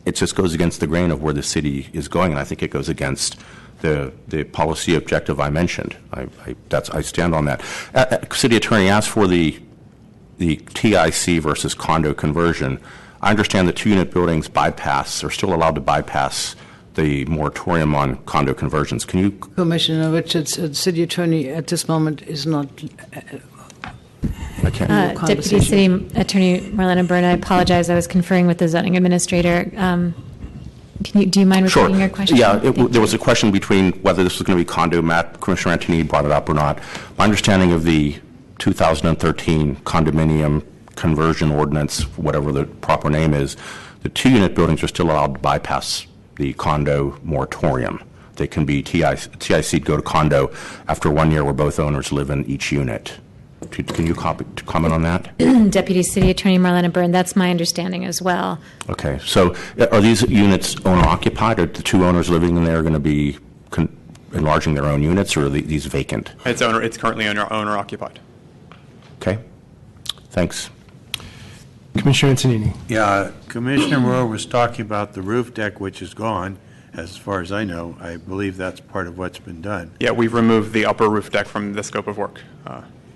It just goes against the grain of where the city is going, and I think it goes against the policy objective I mentioned. I stand on that. City Attorney asked for the TIC versus condo conversion. I understand that two-unit buildings are still allowed to bypass the moratorium on condo conversions. Can you? Commissioner Richards, City Attorney at this moment is not. Deputy City Attorney Marlena Byrne, I apologize. I was conferring with the zoning administrator. Do you mind repeating your question? Yeah, there was a question between whether this was going to be condo map. Commissioner Antoni brought it up or not. My understanding of the 2013 condominium conversion ordinance, whatever the proper name is, the two-unit buildings are still allowed to bypass the condo moratorium. They can be TIC go to condo after 1 year where both owners live in each unit. Can you comment on that? Deputy City Attorney Marlena Byrne, that's my understanding as well. Okay, so are these units owner-occupied? Are the two owners living in there going to be enlarging their own units, or are these vacant? It's currently owner-occupied. Okay, thanks. Commissioner Antonini. Yeah, Commissioner Moore was talking about the roof deck, which is gone. As far as I know, I believe that's part of what's been done. Yeah, we've removed the upper roof deck from the scope of work.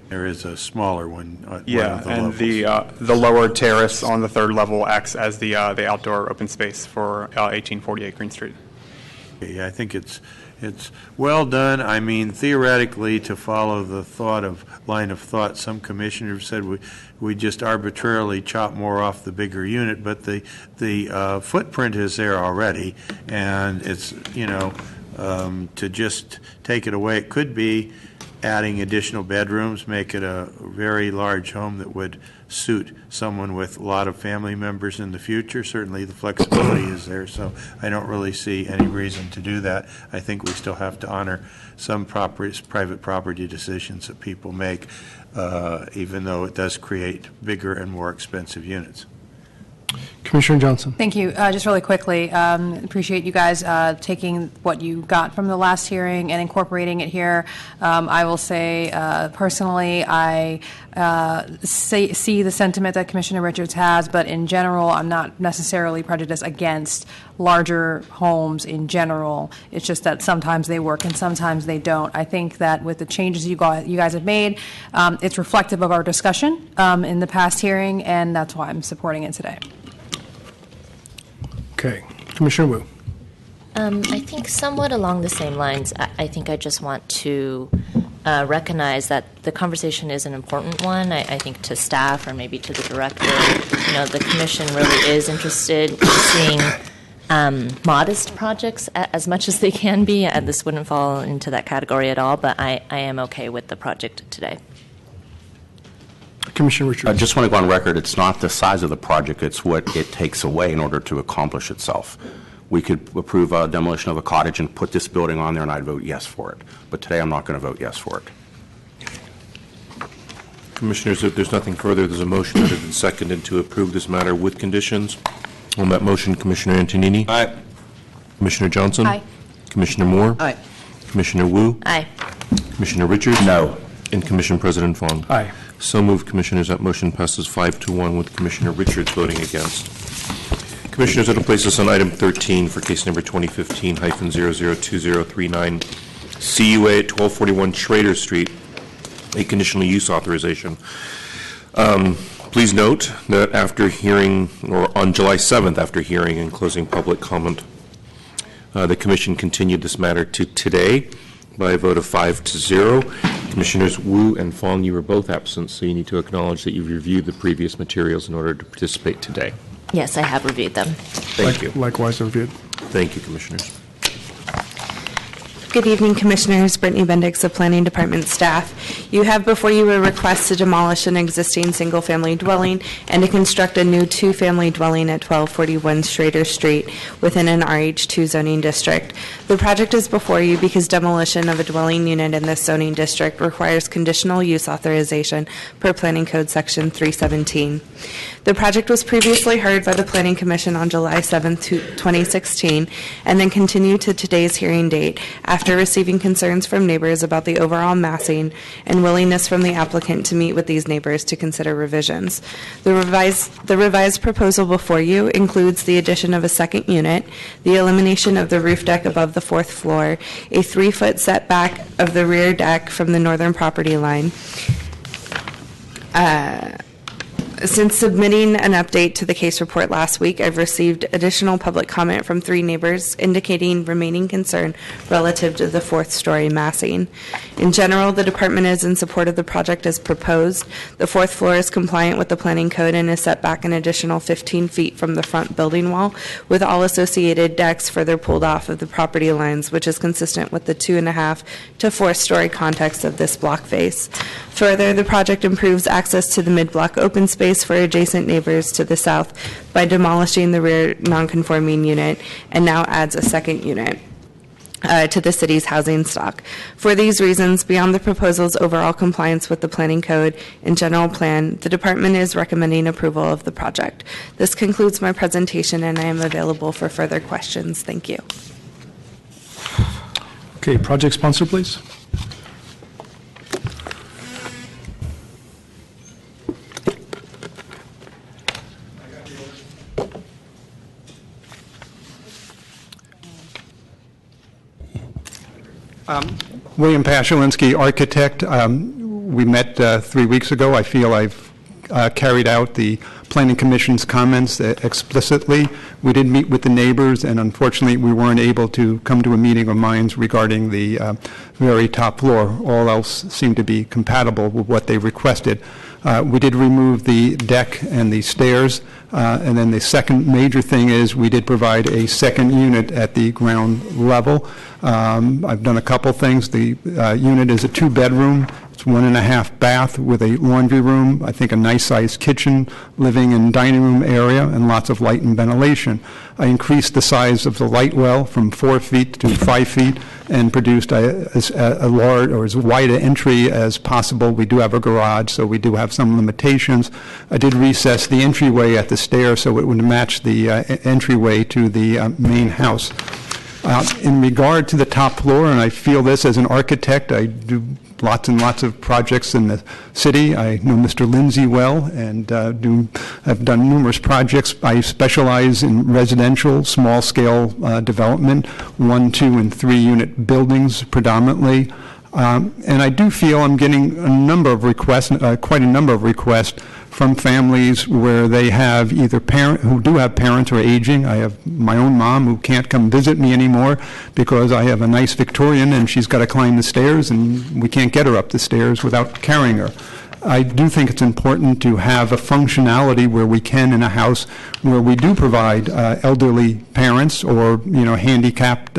There is a smaller one at Yeah, one of the and levels. the lower terrace on the third level acts as the outdoor open space for 1848 Green Street. Yeah, I think it's well done. I mean, theoretically, to follow the line of thought, some commissioners said we just arbitrarily chop more off the bigger unit, but the footprint is there already, and it's, to just take it away, it could be adding additional bedrooms, make it a very large home that would suit someone with a lot of family members in the future. Certainly the flexibility is there, so I don't really see any reason to do that. I think we still have to honor some private property decisions that people make, even though it does create bigger and more expensive units. Commissioner Johnson. Thank you. Just really quickly, appreciate you guys taking what you got from the last hearing and incorporating it here. I will say, personally, I see the sentiment that Commissioner Richards has, but in general, I'm not necessarily prejudiced against larger homes in general. It's just that sometimes they work and sometimes they don't. I think that with the changes you guys have made, it's reflective of our discussion in the past hearing, and that's why I'm supporting it today. Okay. Commissioner Wu. I think somewhat along the same lines. I think I just want to recognize that the conversation is an important one. I think to staff or maybe to the director, the commission really is interested in seeing modest projects as much as they can be. This wouldn't fall into that category at all, but I am okay with the project today. Commissioner Richards. I just want to go on record, it's not the size of the project, it's what it takes away in order to accomplish itself. We could approve a demolition of a cottage and put this building on there, and I'd vote yes for it. But today, I'm not going to vote yes for it. Commissioners, if there's nothing further, there's a motion that has been seconded to approve this matter with conditions. On that motion, Commissioner Antonini? Aye. Commissioner Johnson? Aye. Commissioner Moore? Aye. Commissioner Wu? Aye. Commissioner Richards? No. And Commission President Fong? Aye. So moved, Commissioners. That motion passes 5-1 with Commissioner Richards voting against. Commissioners, that'll place us on item 13 for case number 2015-002039, CUA at 1241 Schrader Street, a conditional use authorization. Please note that after hearing, or on July 7th, after hearing and closing public comment, the Commission continued this matter to today by a vote of 5-0. Commissioners Wu and Fong, you were both absent, so you need to acknowledge that you've reviewed the previous materials in order to participate today. Yes, I have reviewed them. Thank you. Likewise reviewed. Thank you, Commissioners. Good evening, Commissioners. Brittany Bendix of Planning Department staff. You have before you a request to demolish an existing single-family dwelling and to construct a new two-family dwelling at 1241 Schrader Street within an RH2 zoning district. The project is before you because demolition of a dwelling unit in this zoning district requires conditional use authorization per Planning Code Section 317. The project was previously heard by the Planning Commission on July 7, 2016, and then continued to today's hearing date after receiving concerns from neighbors about the overall massing and willingness from the applicant to meet with these neighbors to consider revisions. The revised proposal before you includes the addition of a second unit, the elimination of the roof deck above the fourth floor, a 3-foot setback of the rear deck from the northern property line. Since submitting an update to the case report last week, I've received additional public comment from 3 neighbors indicating remaining concern relative to the 4th-story massing. In general, the department is in support of the project as proposed. The 4th floor is compliant with the planning code and is set back an additional 15 feet from the front building wall, with all associated decks further pulled off of the property lines, which is consistent with the 2.5 to 4-story context of this block face. Further, the project improves access to the mid-block open space for adjacent neighbors to the south by demolishing the rear nonconforming unit and now adds a second unit. to the city's housing stock. For these reasons, beyond the proposal's overall compliance with the planning code and general plan, the department is recommending approval of the project. This concludes my presentation, and I am available for further questions. Thank you. Okay, project sponsor, please. William Pashalinski, architect. We met 3 weeks ago. I feel I've carried out the Planning Commission's comments explicitly. We did meet with the neighbors, and unfortunately we weren't able to come to a meeting of minds regarding the very top floor. All else seemed to be compatible with what they requested. We did remove the deck and the stairs, and then the second major thing is we did provide a second unit at the ground level. I've done a couple things. The unit is a 2-bedroom. It's 1.5 bath with a laundry room, I think a nice-sized kitchen, living and dining room area, and lots of light and ventilation. I increased the size of the light well from 4 feet to 5 feet and produced a large or as wide an entry as possible. We do have a garage, so we do have some limitations. I did recess the entryway at the stair so it would match the entryway to the main house. In regard to the top floor, and I feel this as an architect, I do lots and lots of projects in the city. I know Mr. Lindsay well and have done numerous projects. I specialize in residential, small-scale development, 1, 2, and 3 unit buildings predominantly. And I do feel I'm getting a number of requests, quite a number of requests from families where they have either who do have parents who are aging. I have my own mom who can't come visit me anymore because I have a nice Victorian and she's got to climb the stairs and we can't get her up the stairs without carrying her. I do think it's important to have a functionality where we can in a house where we do provide elderly parents or handicapped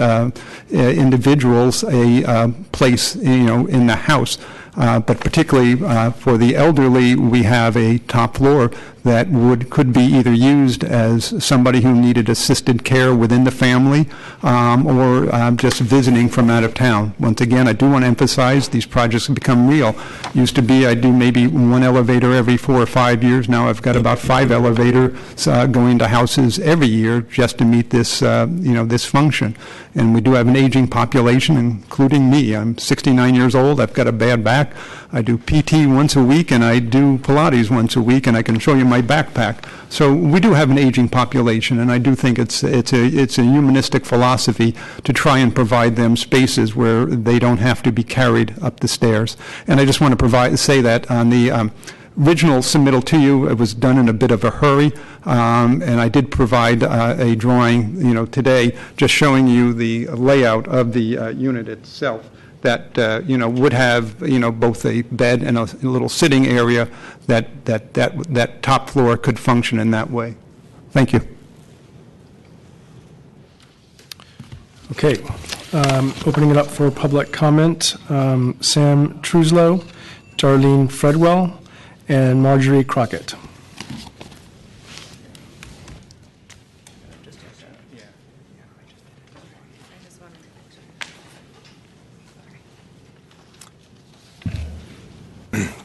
individuals a place in the house. But particularly for the elderly, we have a top floor that could be either used as somebody who needed assisted care within the family or just visiting from out of town. Once again, I do want to emphasize these projects have become real. Used to be I do maybe 1 elevator every 4 or 5 years. Now I've got about 5 elevators going to houses every year just to meet this, this function. And we do have an aging population, including me. I'm 69 years old. I've got a bad back. I do PT once a week, and I do Pilates once a week, and I can show you my backpack. So we do have an aging population, and I do think it's a humanistic philosophy to try and provide them spaces where they don't have to be carried up the stairs. And I just want to say that on the original submittal to you, it was done in a bit of a hurry, and I did provide a drawing, today, just showing you the layout of the unit itself. That would have both a bed and a little sitting area that top floor could function in that way. Thank you. Okay, opening it up for public comment. Sam Truslow, Darlene Fredwell, and Marjorie Crockett.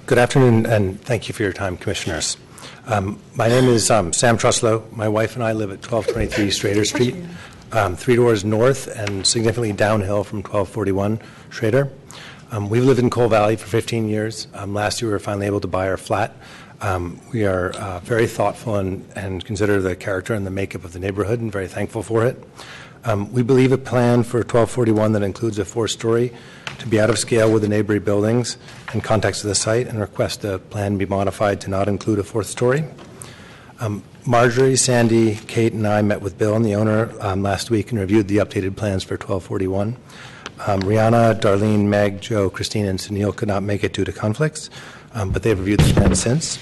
Good afternoon, and thank you for your time, Commissioners. My name is Sam Truslow. My wife and I live at 1223 Schrader Street, 3 doors north and significantly downhill from 1241 Schrader. We've lived in Coal Valley for 15 years. Last year we were finally able to buy our flat. We are very thoughtful and consider the character and the makeup of the neighborhood and very thankful for it. We believe a plan for 1241 that includes a 4-story to be out of scale with the neighboring buildings and context of the site, and request the plan be modified to not include a 4th story. Marjorie, Sandy, Kate, and I met with Bill and the owner last week and reviewed the updated plans for 1241. Rihanna, Darlene, Meg, Joe, Christine, and Sunil could not make it due to conflicts, but they've reviewed the plan since.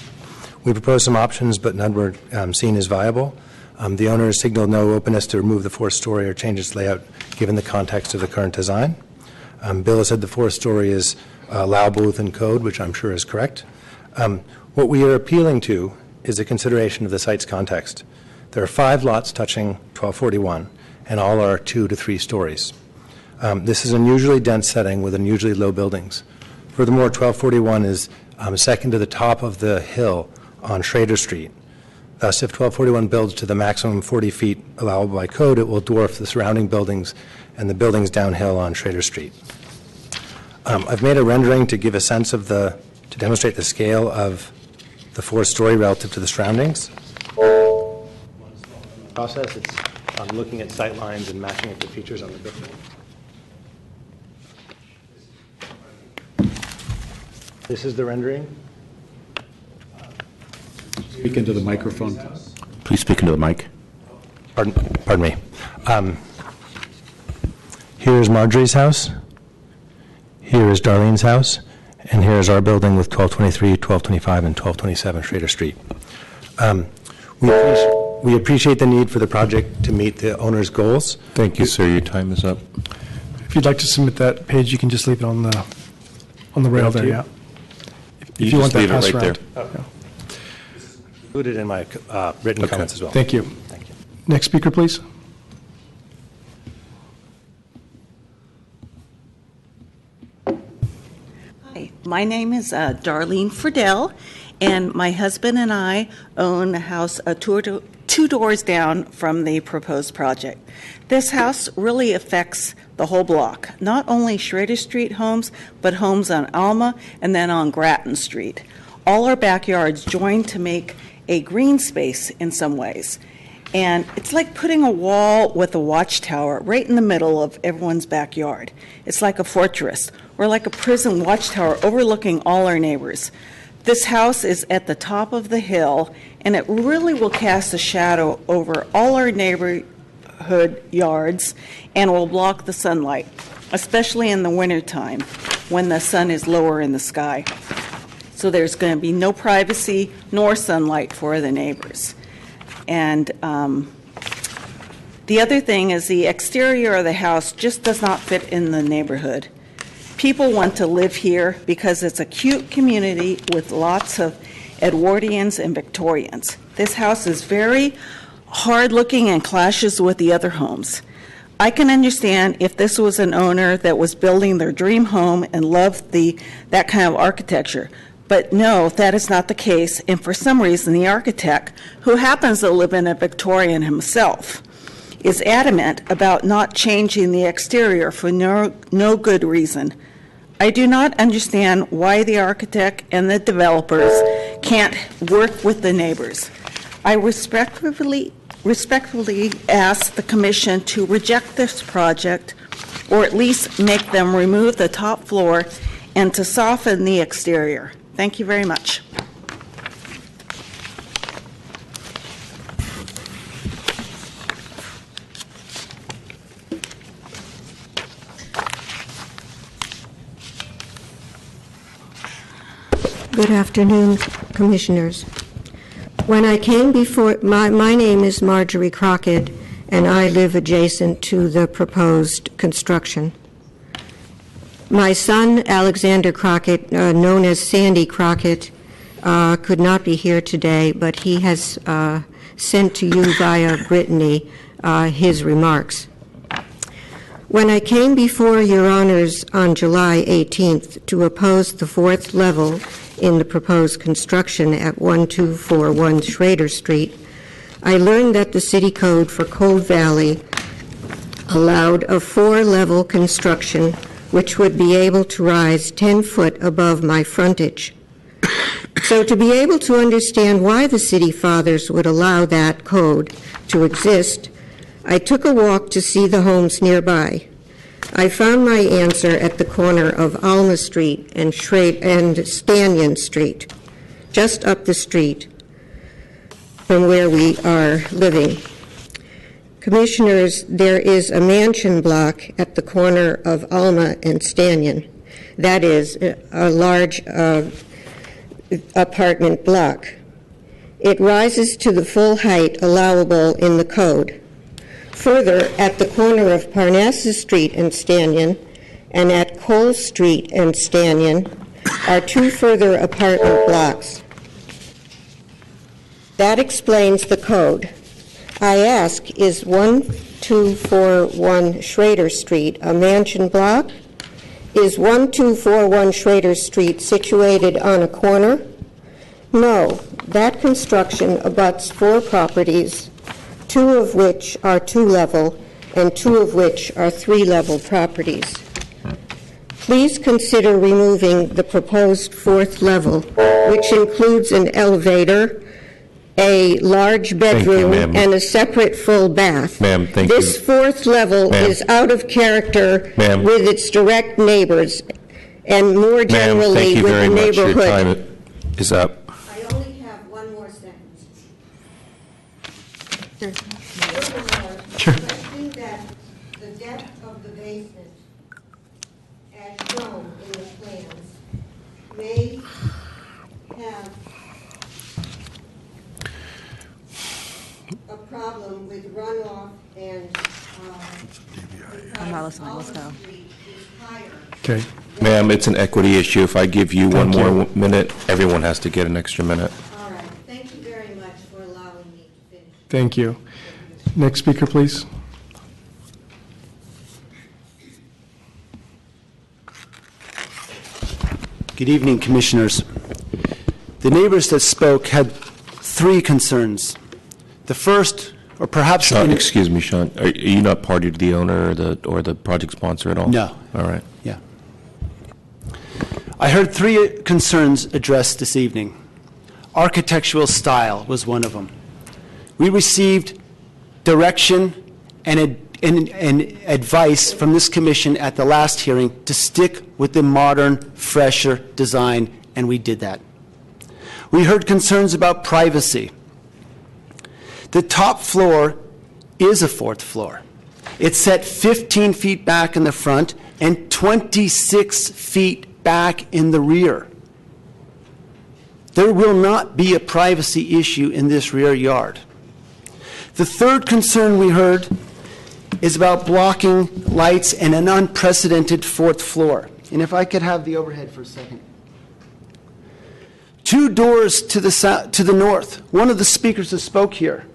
We proposed some options, but none were seen as viable. The owner has signaled no openness to remove the 4th story or change its layout given the context of the current design. Bill has said the 4th story is allowable within code, which I'm sure is correct. What we are appealing to is a consideration of the site's context. There are 5 lots touching 1241, and all are 2 to 3 stories. This is an unusually dense setting with unusually low buildings. Furthermore, 1241 is second to the top of the hill on Schrader Street. Thus, if 1241 builds to the maximum 40 feet allowable by code, it will dwarf the surrounding buildings and the buildings downhill on Schrader Street. I've made a rendering to give a sense of to demonstrate the scale of the fourth-story relative to the surroundings. Process, it's looking at sight lines and matching up the features on the building. This is the rendering. Speak into the microphone. Please speak into the mic. Pardon me. Here is Marjorie's house. Here is Darlene's house. And here is our building with 1223, 1225, and 1227 Schrader Street. We appreciate the need for the project to meet the owner's goals. Thank you, sir. Your time is up. If you'd like to submit that page, you can just leave it on the rail there, yeah. If you want that passed around. Okay. Included in my written comments as well. Thank you. Thank you. Next speaker, please. Hi, my name is Darlene Friedel, and my husband and I own a house two doors down from the proposed project. This house really affects the whole block, not only Schrader Street homes, but homes on Alma and then on Grattan Street. All our backyards join to make a green space in some ways. And it's like putting a wall with a watchtower right in the middle of everyone's backyard. It's like a fortress, or like a prison watchtower overlooking all our neighbors. This house is at the top of the hill, and it really will cast a shadow over all our neighborhood yards and will block the sunlight, especially in the wintertime when the sun is lower in the sky. So there's going to be no privacy nor sunlight for the neighbors. And the other thing is the exterior of the house just does not fit in the neighborhood. People want to live here because it's a cute community with lots of Edwardians and Victorians. This house is very hard-looking and clashes with the other homes. I can understand if this was an owner that was building their dream home and loved that kind of architecture. But no, that is not the case, and for some reason the architect, who happens to live in a Victorian himself, is adamant about not changing the exterior for no good reason. I do not understand why the architect and the developers can't work with the neighbors. I respectfully ask the Commission to reject this project, or at least make them remove the top floor and to soften the exterior. Thank you very much. Good afternoon, Commissioners. When I came before, my name is Marjorie Crockett, and I live adjacent to the proposed construction. My son, Alexander Crockett, known as Sandy Crockett, could not be here today, but he has sent to you via Brittany his remarks. When I came before Your Honors on July 18th to oppose the fourth level in the proposed construction at 1241 Schrader Street, I learned that the City Code for Cold Valley allowed a four-level construction which would be able to rise 10 foot above my frontage. So to be able to understand why the City Fathers would allow that code to exist, I took a walk to see the homes nearby. I found my answer at the corner of Alma Street and Stanyan Street, just up the street from where we are living. Commissioners, there is a mansion block at the corner of Alma and Stanyan. That is a large apartment block. It rises to the full height allowable in the code. Further, at the corner of Parnassus Street and Stanyan and at Cole Street and Stanyan are two further apartment blocks. That explains the code. I ask, is 1, 1241 Schrader Street a mansion block? Is 1241 Schrader Street situated on a corner? No, that construction abuts 4 properties, 2 of which are 2-level and 2 of which are 3-level properties. Please consider removing the proposed 4th level, which includes an elevator, a large bedroom, ma'am. and a separate full bath. Ma'am, thank This you. 4th level Ma'am. is out of character Ma'am. with its direct neighbors and more Ma'am, generally thank you with very the much. Your neighborhood. time is up. I only have one more sentence. Sure. Requesting that the depth of the basement, as shown in the plans, may have a problem with runoff and I'm not listening. Let's go. Okay. Ma'am, it's an equity issue. If I give you one Thank more you. minute, everyone has to get an extra minute. All right. Thank you very much for allowing me to finish. Thank you. Next speaker, please. Good evening, Commissioners. The neighbors that spoke had 3 concerns. The first, or perhaps... Sean, excuse me, Sean. Are you not party to the owner or the project sponsor at all? No. All right. Yeah. I heard 3 concerns addressed this evening. Architectural style was one of them. We received direction and advice from this commission at the last hearing to stick with the modern, fresher design, and we did that. We heard concerns about privacy. The top floor is a 4th floor. It's set 15 feet back in the front and 26 feet back in the rear. There will not be a privacy issue in this rear yard. The third concern we heard is about blocking lights and an unprecedented 4th floor. And if I could have the overhead for a second. 2 doors to the north. One of the speakers that spoke here.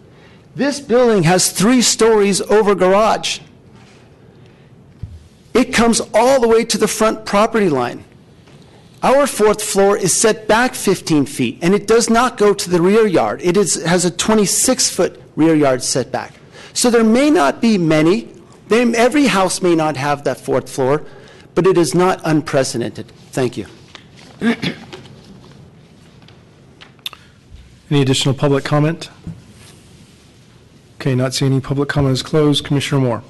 This building has 3 stories over garage. It comes all the way to the front property line. Our 4th floor is set back 15 feet, and it does not go to the rear yard. It has a 26-foot rear yard setback. So there may not be many. Every house may not have that 4th floor, but it is not unprecedented. Thank you. Any additional public comment? Okay, not seeing any public comment is closed. Commissioner Moore.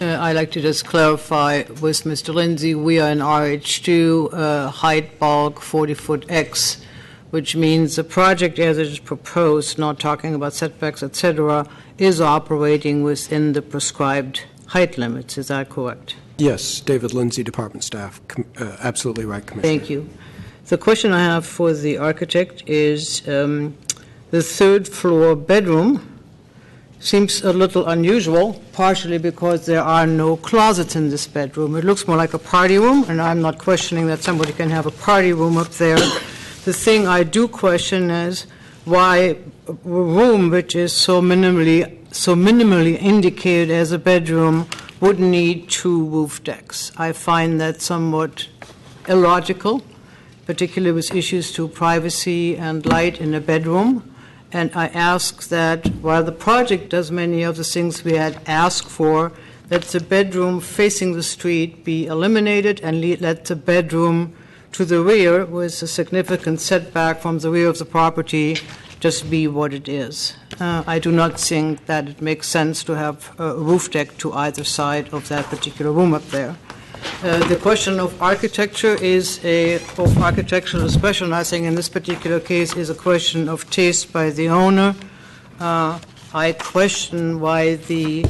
I'd like to just clarify with Mr. Lindsay, we are in RH2, height bulk 40-foot X, which means the project as it is proposed, not talking about setbacks, etc., is operating within the prescribed height limits. Is that correct? Yes, David Lindsay, Department Staff. Absolutely right, Commissioner. Thank you. The question I have for the architect is the 3rd floor bedroom seems a little unusual, partially because there are no closets in this bedroom. It looks more like a party room, and I'm not questioning that somebody can have a party room up there. The thing I do question is why a room which is so minimally indicated as a bedroom would need 2 roof decks. I find that somewhat illogical, particularly with issues to privacy and light in a bedroom. And I ask that while the project does many of the things we had asked for, that the bedroom facing the street be eliminated and let the bedroom to the rear with a significant setback from the rear of the property just be what it is. I do not think that it makes sense to have a roof deck to either side of that particular room up there. The question of architecture of architectural specializing in this particular case is a question of taste by the owner. I question why the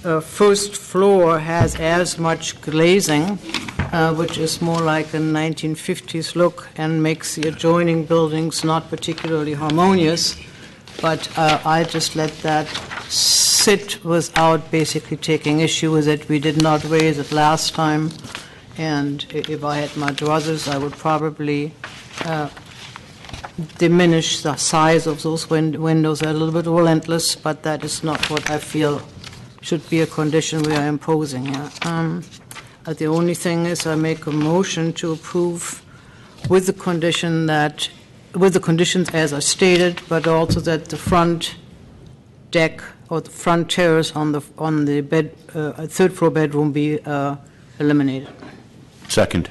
1st floor has as much glazing, which is more like a 1950s look and makes the adjoining buildings not particularly harmonious. But I just let that sit without basically taking issue with it. We did not raise it last time, and if I had my druthers, I would probably diminish the size of those windows. They're a little bit relentless, but that is not what I feel should be a condition we are imposing. Yeah. The only thing is I make a motion to approve with the condition that, with the conditions as I stated, but also that the front deck or the front terrace on the third floor bedroom be eliminated. Second.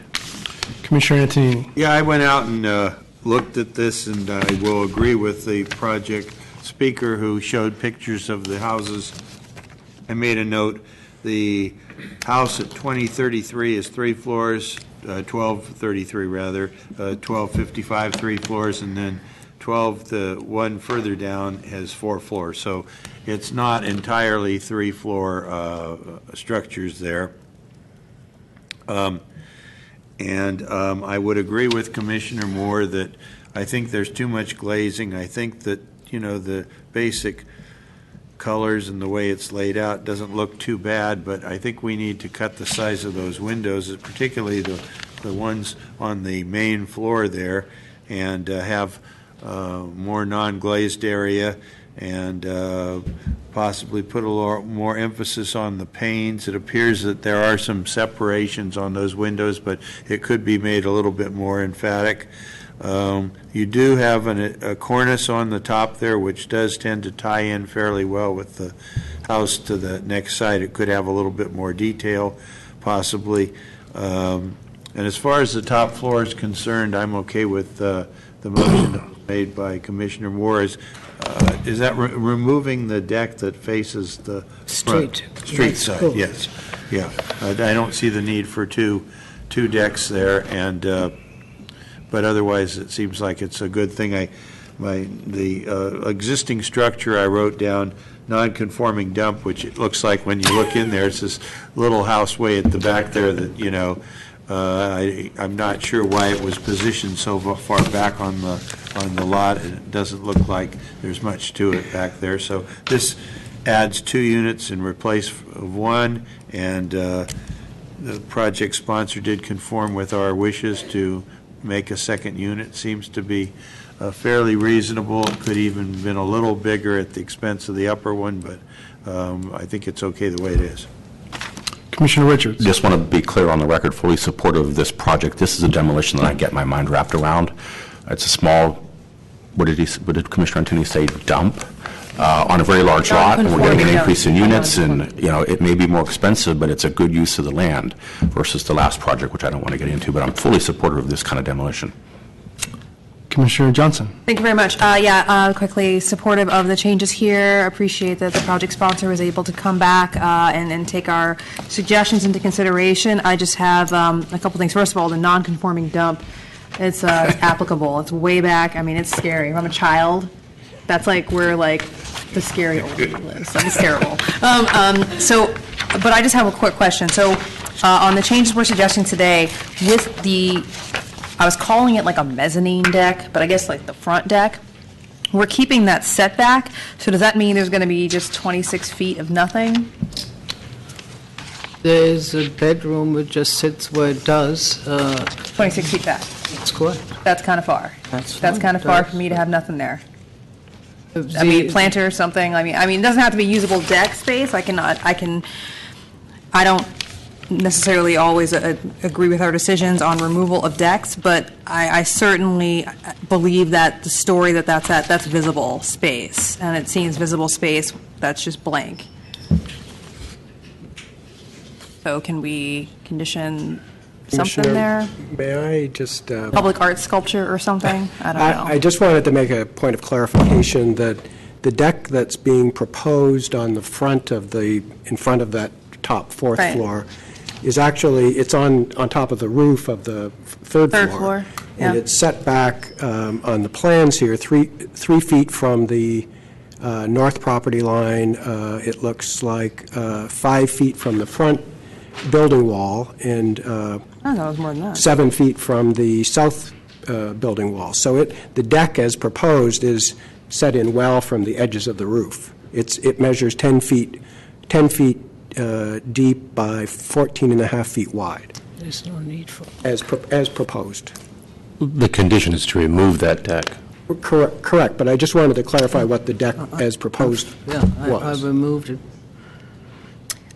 Commissioner Antonini. Yeah, I went out and looked at this, and I will agree with the project speaker who showed pictures of the houses. I made a note. The house at 2033 is 3 floors, 1233 rather, 1255 3 floors, and then 12, the one further down, has 4 floors. So it's not entirely 3-floor structures there. I would agree with Commissioner Moore that I think there's too much glazing. I think that, you know, the basic colors and the way it's laid out doesn't look too bad, but I think we need to cut the size of those windows, particularly the ones on the main floor there, and have more non-glazed area, and possibly put a lot more emphasis on the panes. It appears that there are some separations on those windows, but it could be made a little bit more emphatic. You do have a cornice on the top there, which does tend to tie in fairly well with the house to the next side. It could have a little bit more detail, possibly. And as far as the top floor is concerned, I'm okay with the motion that was made by Commissioner Moore. Is that removing the deck that faces the Street. Street side? Cool. Yes. Yeah. I don't see the need for two decks there, and but otherwise it seems like it's a good thing. The existing structure I wrote down, non-conforming dump, which it looks like when you look in there, it's this little house way at the back there that, you know, I'm not sure why it was positioned so far back on the lot, and it doesn't look like there's much to it back there. So this adds 2 units in replace of 1, and the project sponsor did conform with our wishes to make a second unit. Seems to be fairly reasonable. It could even have been a little bigger at the expense of the upper one, but I think it's okay the way it is. Commissioner Richards. Just want to be clear on the record, fully supportive of this project. This is a demolition that I get my mind wrapped around. It's a small, what did Commissioner Antonini say, dump? On a very large lot, and we're getting an increase in units, and, you know, it may be more expensive, but it's a good use of the land versus the last project, which I don't want to get into, but I'm fully supportive of this kind of demolition. Commissioner Johnson. Thank you very much. Quickly supportive of the changes here. Appreciate that the project sponsor was able to come back and take our suggestions into consideration. I just have a couple things. First of all, the non-conforming dump, it's applicable. It's way back. I mean, it's scary. If I'm a child, that's like where like the scary old lady lives. That's terrible. But I just have a quick question. So on the changes we're suggesting today, with the, I was calling it like a mezzanine deck, but I guess like the front deck, we're keeping that setback. So does that mean there's going to be just 26 feet of nothing? There's a bedroom which just sits where it does. 26 feet back. That's correct. That's kind of far. That's kind of far for me to have nothing there. I mean, planter or something. I mean, it doesn't have to be usable deck space. I don't necessarily always agree with our decisions on removal of decks, but I certainly believe that the story that's visible space, and it seems visible space that's just blank. So can we condition something there? May I just... Public art sculpture or something? I don't know. I just wanted to make a point of clarification that the deck that's being proposed on the front of in front of that top fourth floor is actually, it's on top of the roof of the third floor. Yeah. And it's set back on the plans here, 3 feet from the north property line. It looks like 5 feet from the front building wall, and I thought it was more than that. 7 feet from the south building wall. So the deck as proposed is set in well from the edges of the roof. It measures 10 feet deep by 14.5 feet wide. There's no need for... As proposed. The condition is to remove that deck. Correct, but I just wanted to clarify what the deck as proposed Yeah, I was. removed it.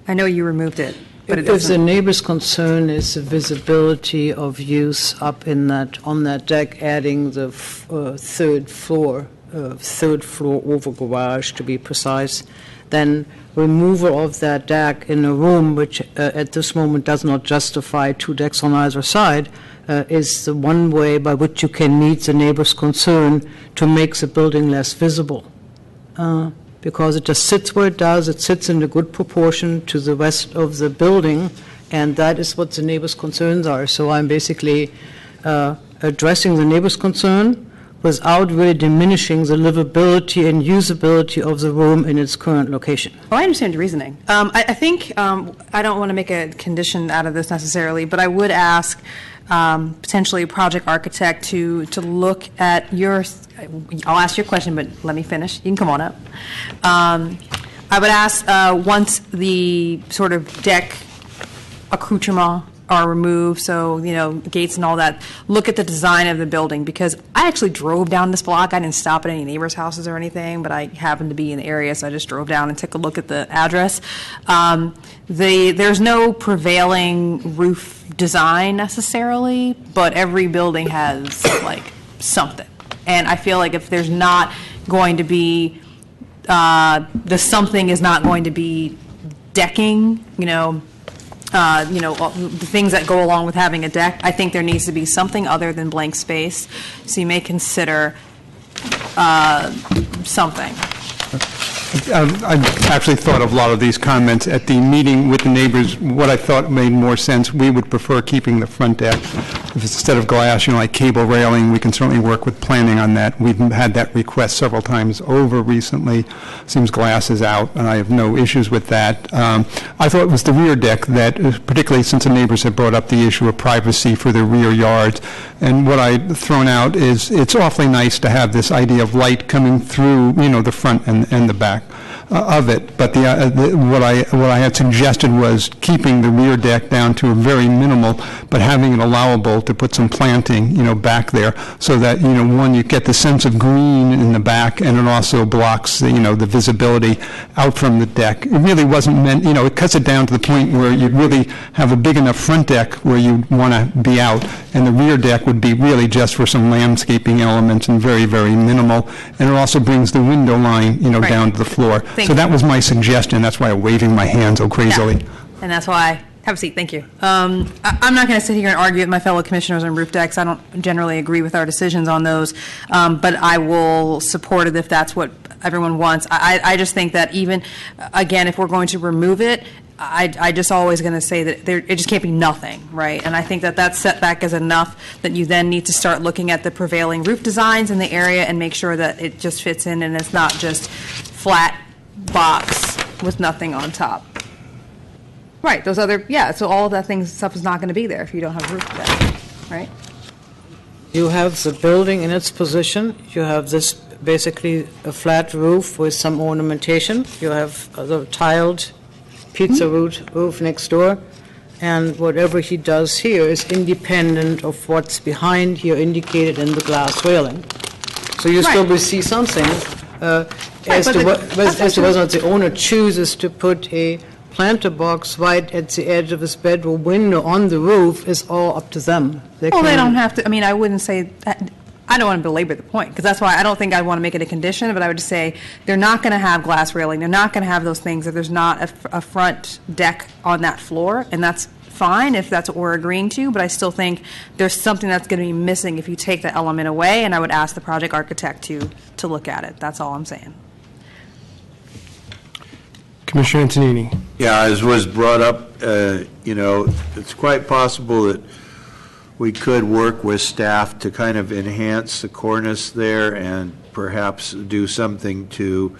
I know you removed it, but it If the doesn't. neighbor's concern is the visibility of use up in that, on that deck, adding the third floor over garage to be precise, then removal of that deck in a room which at this moment does not justify 2 decks on either side is the one way by which you can meet the neighbor's concern to make the building less visible. Because it just sits where it does, it sits in a good proportion to the rest of the building, and that is what the neighbor's concerns are. So I'm basically addressing the neighbor's concern without really diminishing the livability and usability of the room in its current location. Well, I understand your reasoning. I think I don't want to make a condition out of this necessarily, but I would ask potentially a project architect to look at your. I'll ask you a question, but let me finish. You can come on up. I would ask once the sort of deck accoutrement are removed, so, you know, gates and all that, look at the design of the building, because I actually drove down this block. I didn't stop at any neighbors' houses or anything, but I happened to be in the area, so I just drove down and took a look at the address. There's no prevailing roof design necessarily, but every building has, like, something. And I feel like if there's not going to be, the something is not going to be decking, the things that go along with having a deck, I think there needs to be something other than blank space. So you may consider something. I've actually thought of a lot of these comments. At the meeting with the neighbors, what I thought made more sense, we would prefer keeping the front deck. If it's instead of glass, like cable railing, we can certainly work with planning on that. We've had that request several times over recently. Seems glass is out, and I have no issues with that. I thought it was the rear deck that, particularly since the neighbors have brought up the issue of privacy for the rear yards, and what I've thrown out is it's awfully nice to have this idea of light coming through, the front and the back of it. But what I had suggested was keeping the rear deck down to a very minimal, but having it allowable to put some planting, back there, so that one, you get the sense of green in the back, and it also blocks the visibility out from the deck. It really wasn't meant, it cuts it down to the point where you really have a big enough front deck where you want to be out, and the rear deck would be really just for some landscaping elements and very, very minimal. And it also brings the window line, down to the floor. So that was my suggestion. That's why I'm waving my hand so crazily. Yeah. And that's why. Have a seat. Thank you. I'm not going to sit here and argue with my fellow commissioners on roof decks. I don't generally agree with our decisions on those, but I will support it if that's what everyone wants. I just think that even, again, if we're going to remove it, I just always going to say that it just can't be nothing, right? And I think that setback is enough that you then need to start looking at the prevailing roof designs in the area and make sure that it just fits in and it's not just flat box with nothing on top. Right, those other, so all of that stuff is not going to be there if you don't have a roof deck, right? You have the building in its position. You have this basically a flat roof with some ornamentation. You have the tiled pizza roof next door. And whatever he does here is independent of what's behind here indicated in the glass railing. So you still will see something as to whether or not the owner chooses to put a planter box right at the edge of his bedroom window on the roof is all up to them. They don't have to. I mean, I wouldn't say that. I don't want to belabor the point, because that's why I don't think I want to make it a condition, but I would just say they're not going to have glass railing. They're not going to have those things if there's not a front deck on that floor, and that's fine if that's what we're agreeing to, but I still think there's something that's going to be missing if you take that element away, and I would ask the project architect to look at it. That's all I'm saying. Commissioner Antonini. Yeah, as was brought up, it's quite possible that we could work with staff to kind of enhance the cornice there and perhaps do something to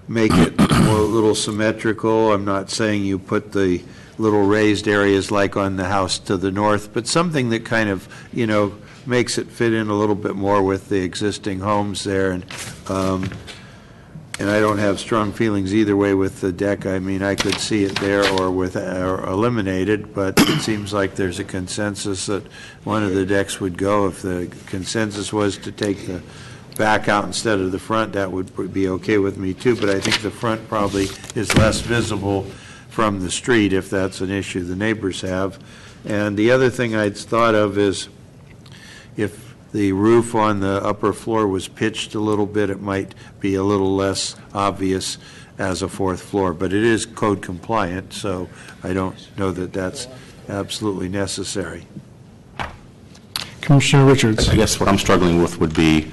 make it more a little symmetrical. I'm not saying you put the little raised areas like on the house to the north, but something that kind of, makes it fit in a little bit more with the existing homes there. And I don't have strong feelings either way with the deck. I mean, I could see it there or eliminate it, but it seems like there's a consensus that one of the decks would go. If the consensus was to take the back out instead of the front, that would be okay with me too, but I think the front probably is less visible from the street if that's an issue the neighbors have. And the other thing I'd thought of is if the roof on the upper floor was pitched a little bit, it might be a little less obvious as a fourth floor, but it is code compliant, so I don't know that that's absolutely necessary. Commissioner Richards. I guess what I'm struggling with would be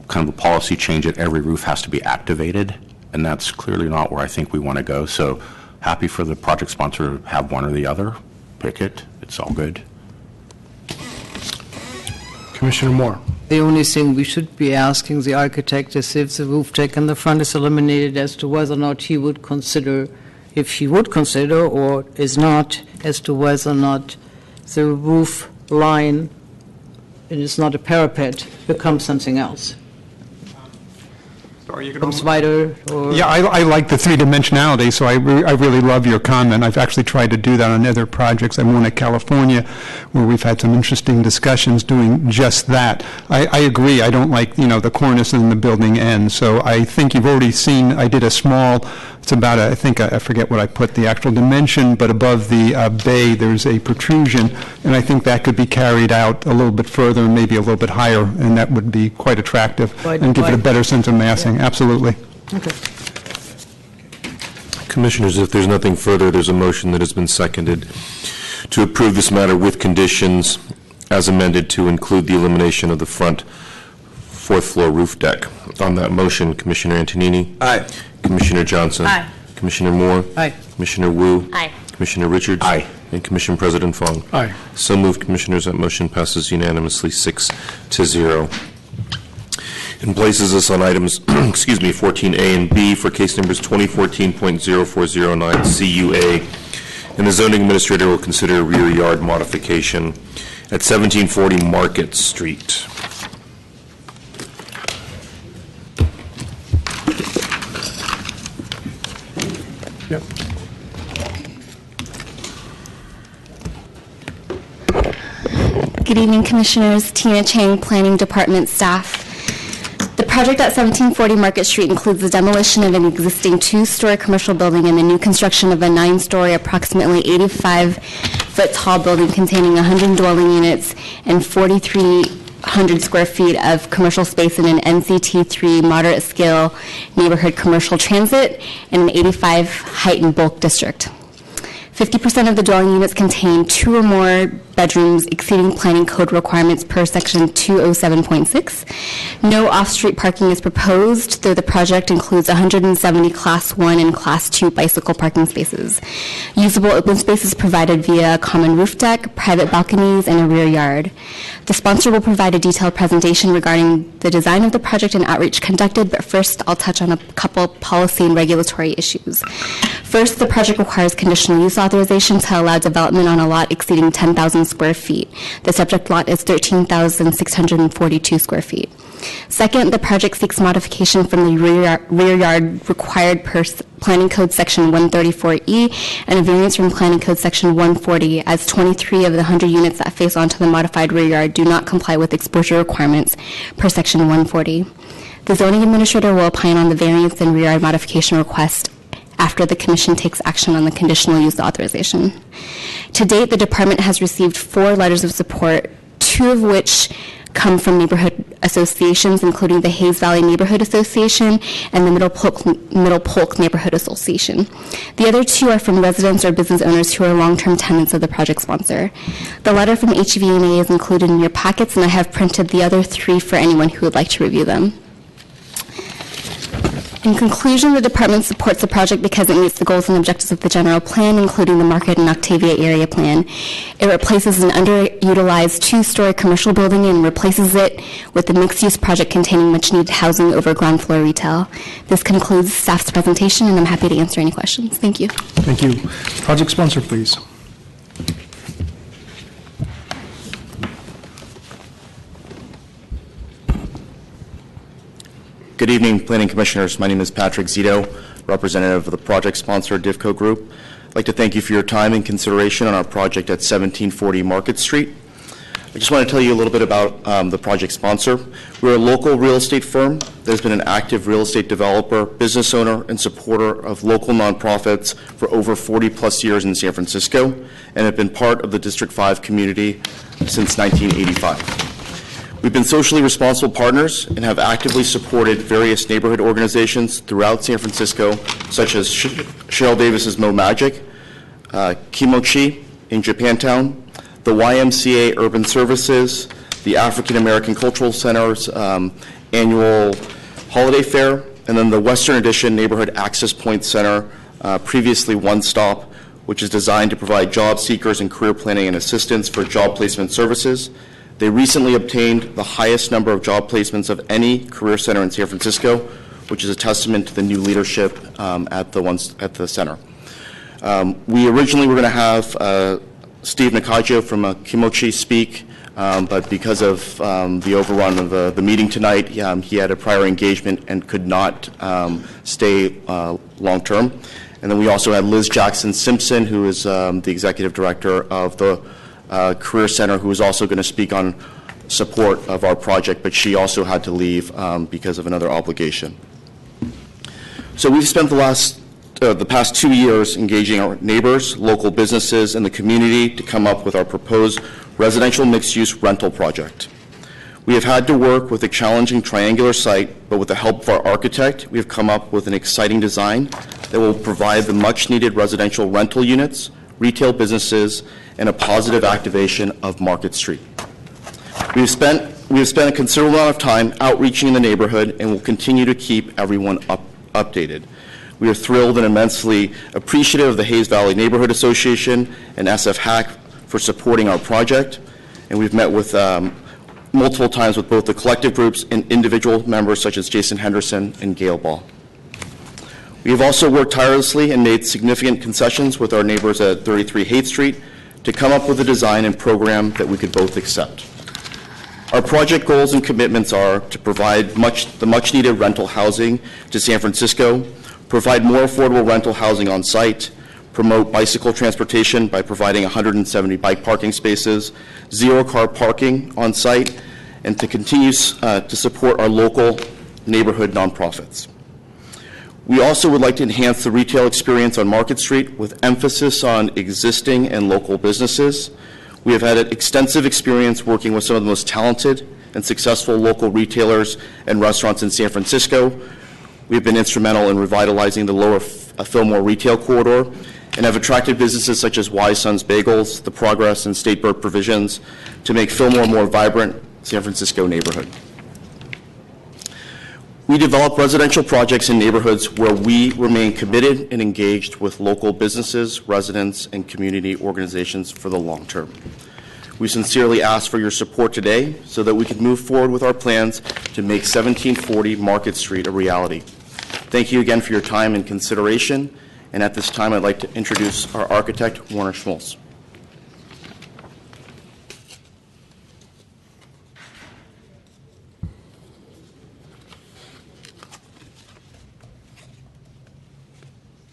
kind of a policy change that every roof has to be activated, and that's clearly not where I think we want to go. So happy for the project sponsor to have one or the other. Pick it. It's all good. Commissioner Moore. The only thing we should be asking the architect is if the roof deck in the front is eliminated as to whether or not he would consider, if he would consider or is not, as to whether or not the roof line, and it's not a parapet, becomes something else. Becomes wider or... Yeah, I like the three-dimensionality, so I really love your comment. I've actually tried to do that on other projects. I'm one at California where we've had some interesting discussions doing just that. I agree. I don't like, the cornice and the building end. So I think you've already seen, I did a small, it's about, I forget what I put, the actual dimension, but above the bay, there's a protrusion, and I think that could be carried out a little bit further and maybe a little bit higher, and that would be quite attractive and give it a better sense of massing. Absolutely. Okay. Commissioners, if there's nothing further, there's a motion that has been seconded to approve this matter with conditions as amended to include the elimination of the front fourth floor roof deck. On that motion, Commissioner Antonini? Aye. Commissioner Johnson? Aye. Commissioner Moore? Aye. Commissioner Wu? Aye. Commissioner Richards? Aye. And Commission President Fong? Aye. So moved, Commissioners. That motion passes unanimously 6-0. And places us on items, 14A and B for case numbers 2014.0409 CUA. And the zoning administrator will consider a rear yard modification at 1740 Market Street. Yep. Good evening, Commissioners. Tina Chang, Planning Department staff. The project at 1740 Market Street includes the demolition of an existing two-story commercial building and the new construction of a 9-story, approximately 85-foot-tall building containing 100 dwelling units and 4,300 square feet of commercial space in an NCT3 moderate-scale neighborhood commercial transit in an 85 height and bulk district. 50% of the dwelling units contain 2 or more bedrooms exceeding planning code requirements per section 207.6. No off-street parking is proposed, though the project includes 170 Class 1 and Class 2 bicycle parking spaces. Usable open space is provided via a common roof deck, private balconies, and a rear yard. The sponsor will provide a detailed presentation regarding the design of the project and outreach conducted, but first I'll touch on a couple policy and regulatory issues. First, the project requires conditional use authorization to allow development on a lot exceeding 10,000 square feet. The subject lot is 13,642 square feet. Second, the project seeks modification from the rear yard required per Planning Code Section 134E and a variance from Planning Code Section 140, as 23 of the 100 units that face onto the modified rear yard do not comply with exposure requirements per Section 140. The zoning administrator will opine on the variance and rear yard modification request after the Commission takes action on the conditional use authorization. To date, the Department has received 4 letters of support, 2 of which come from neighborhood associations, including the Hayes Valley Neighborhood Association and the Middle Polk Neighborhood Association. The other 2 are from residents or business owners who are long-term tenants of the project sponsor. The letter from HVMA is included in your packets, and I have printed the other 3 for anyone who would like to review them. In conclusion, the Department supports the project because it meets the goals and objectives of the general plan, including the Market and Octavia area plan. It replaces an underutilized 2-story commercial building and replaces it with a mixed-use project containing much-needed housing over ground floor retail. This concludes staff's presentation, and I'm happy to answer any questions. Thank you. Thank you. Project sponsor, please. Good evening, Planning Commissioners. My name is Patrick Zito, representative of the project sponsor, DIVCO Group. I'd like to thank you for your time and consideration on our project at 1740 Market Street. I just want to tell you a little bit about the project sponsor. We're a local real estate firm that has been an active real estate developer, business owner, and supporter of local nonprofits for over 40-plus years in San Francisco, and have been part of the District 5 community since 1985. We've been socially responsible partners and have actively supported various neighborhood organizations throughout San Francisco, such as Cheryl Davis's Mo Magic, Kimochi in Japantown, the YMCA Urban Services, the African American Cultural Center's annual holiday fair, and then the Western Addition Neighborhood Access Point Center, previously One Stop, which is designed to provide job seekers and career planning and assistance for job placement services. They recently obtained the highest number of job placements of any career center in San Francisco, which is a testament to the new leadership at the center. We originally were going to have Steve Nakajo from Kimochi speak, but because of the overrun of the meeting tonight, he had a prior engagement and could not stay long-term. And then we also had Liz Jackson-Simpson, who is the executive director of the Career Center, who is also going to speak on support of our project, but she also had to leave because of another obligation. So we've spent the past 2 years engaging our neighbors, local businesses, and the community to come up with our proposed residential mixed-use rental project. We have had to work with a challenging triangular site, but with the help of our architect, we have come up with an exciting design that will provide the much-needed residential rental units, retail businesses, and a positive activation of Market Street. We have spent a considerable amount of time outreaching in the neighborhood and will continue to keep everyone updated. We are thrilled and immensely appreciative of the Hayes Valley Neighborhood Association and SF HAC for supporting our project, and we've met with multiple times with both the collective groups and individual members such as Jason Henderson and Gail Ball. We have also worked tirelessly and made significant concessions with our neighbors at 33 Haight Street to come up with a design and program that we could both accept. Our project goals and commitments are to provide the much-needed rental housing to San Francisco, provide more affordable rental housing on site, promote bicycle transportation by providing 170 bike parking spaces, zero-car parking on site, and to continue to support our local neighborhood nonprofits. We also would like to enhance the retail experience on Market Street with emphasis on existing and local businesses. We have had extensive experience working with some of the most talented and successful local retailers and restaurants in San Francisco. We have been instrumental in revitalizing the lower Fillmore retail corridor and have attracted businesses such as Wise Sons Bagels, The Progress, and State Bird Provisions to make Fillmore a more vibrant San Francisco neighborhood. We develop residential projects in neighborhoods where we remain committed and engaged with local businesses, residents, and community organizations for the long term. We sincerely ask for your support today so that we can move forward with our plans to make 1740 Market Street a reality. Thank you again for your time and consideration. And at this time, I'd like to introduce our architect, Warner Schmoltz.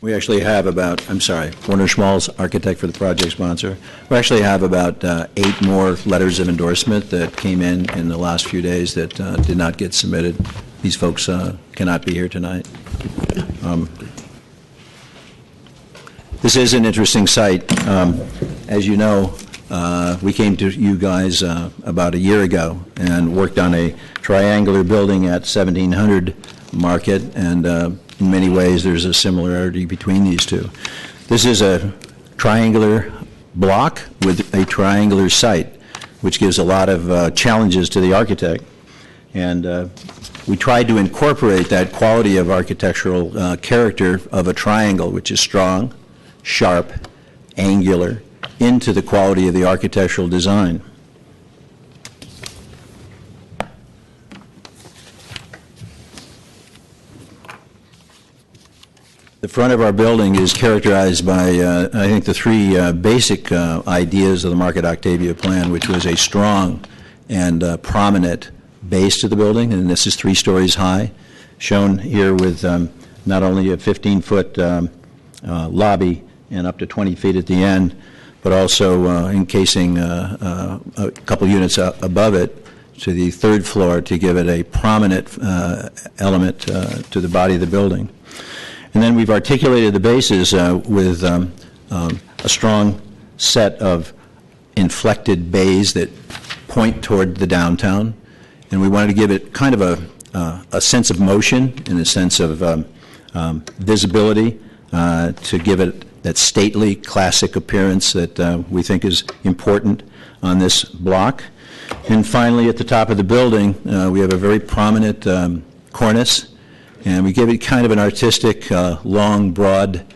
We actually have about, Warner Schmalz, architect for the project sponsor. We actually have about 8 more letters of endorsement that came in the last few days that did not get submitted. These folks cannot be here tonight. This is an interesting site. As you know, we came to you guys about a year ago and worked on a triangular building at 1700 Market, and in many ways there's a similarity between these two. This is a triangular block with a triangular site, which gives a lot of challenges to the architect. And we tried to incorporate that quality of architectural character of a triangle, which is strong, sharp, angular, into the quality of the architectural design. The front of our building is characterized by, I think, the 3 basic ideas of the Market Octavia plan, which was a strong and prominent base to the building, and this is 3 stories high, shown here with not only a 15-foot lobby and up to 20 feet at the end, but also encasing a couple units above it to the third floor to give it a prominent element to the body of the building. And then we've articulated the bases with a strong set of inflected bays that point toward the downtown, and we wanted to give it kind of a sense of motion and a sense of visibility to give it that stately, classic appearance that we think is important on this block. And finally, at the top of the building, we have a very prominent cornice, and we give it kind of an artistic, long, broad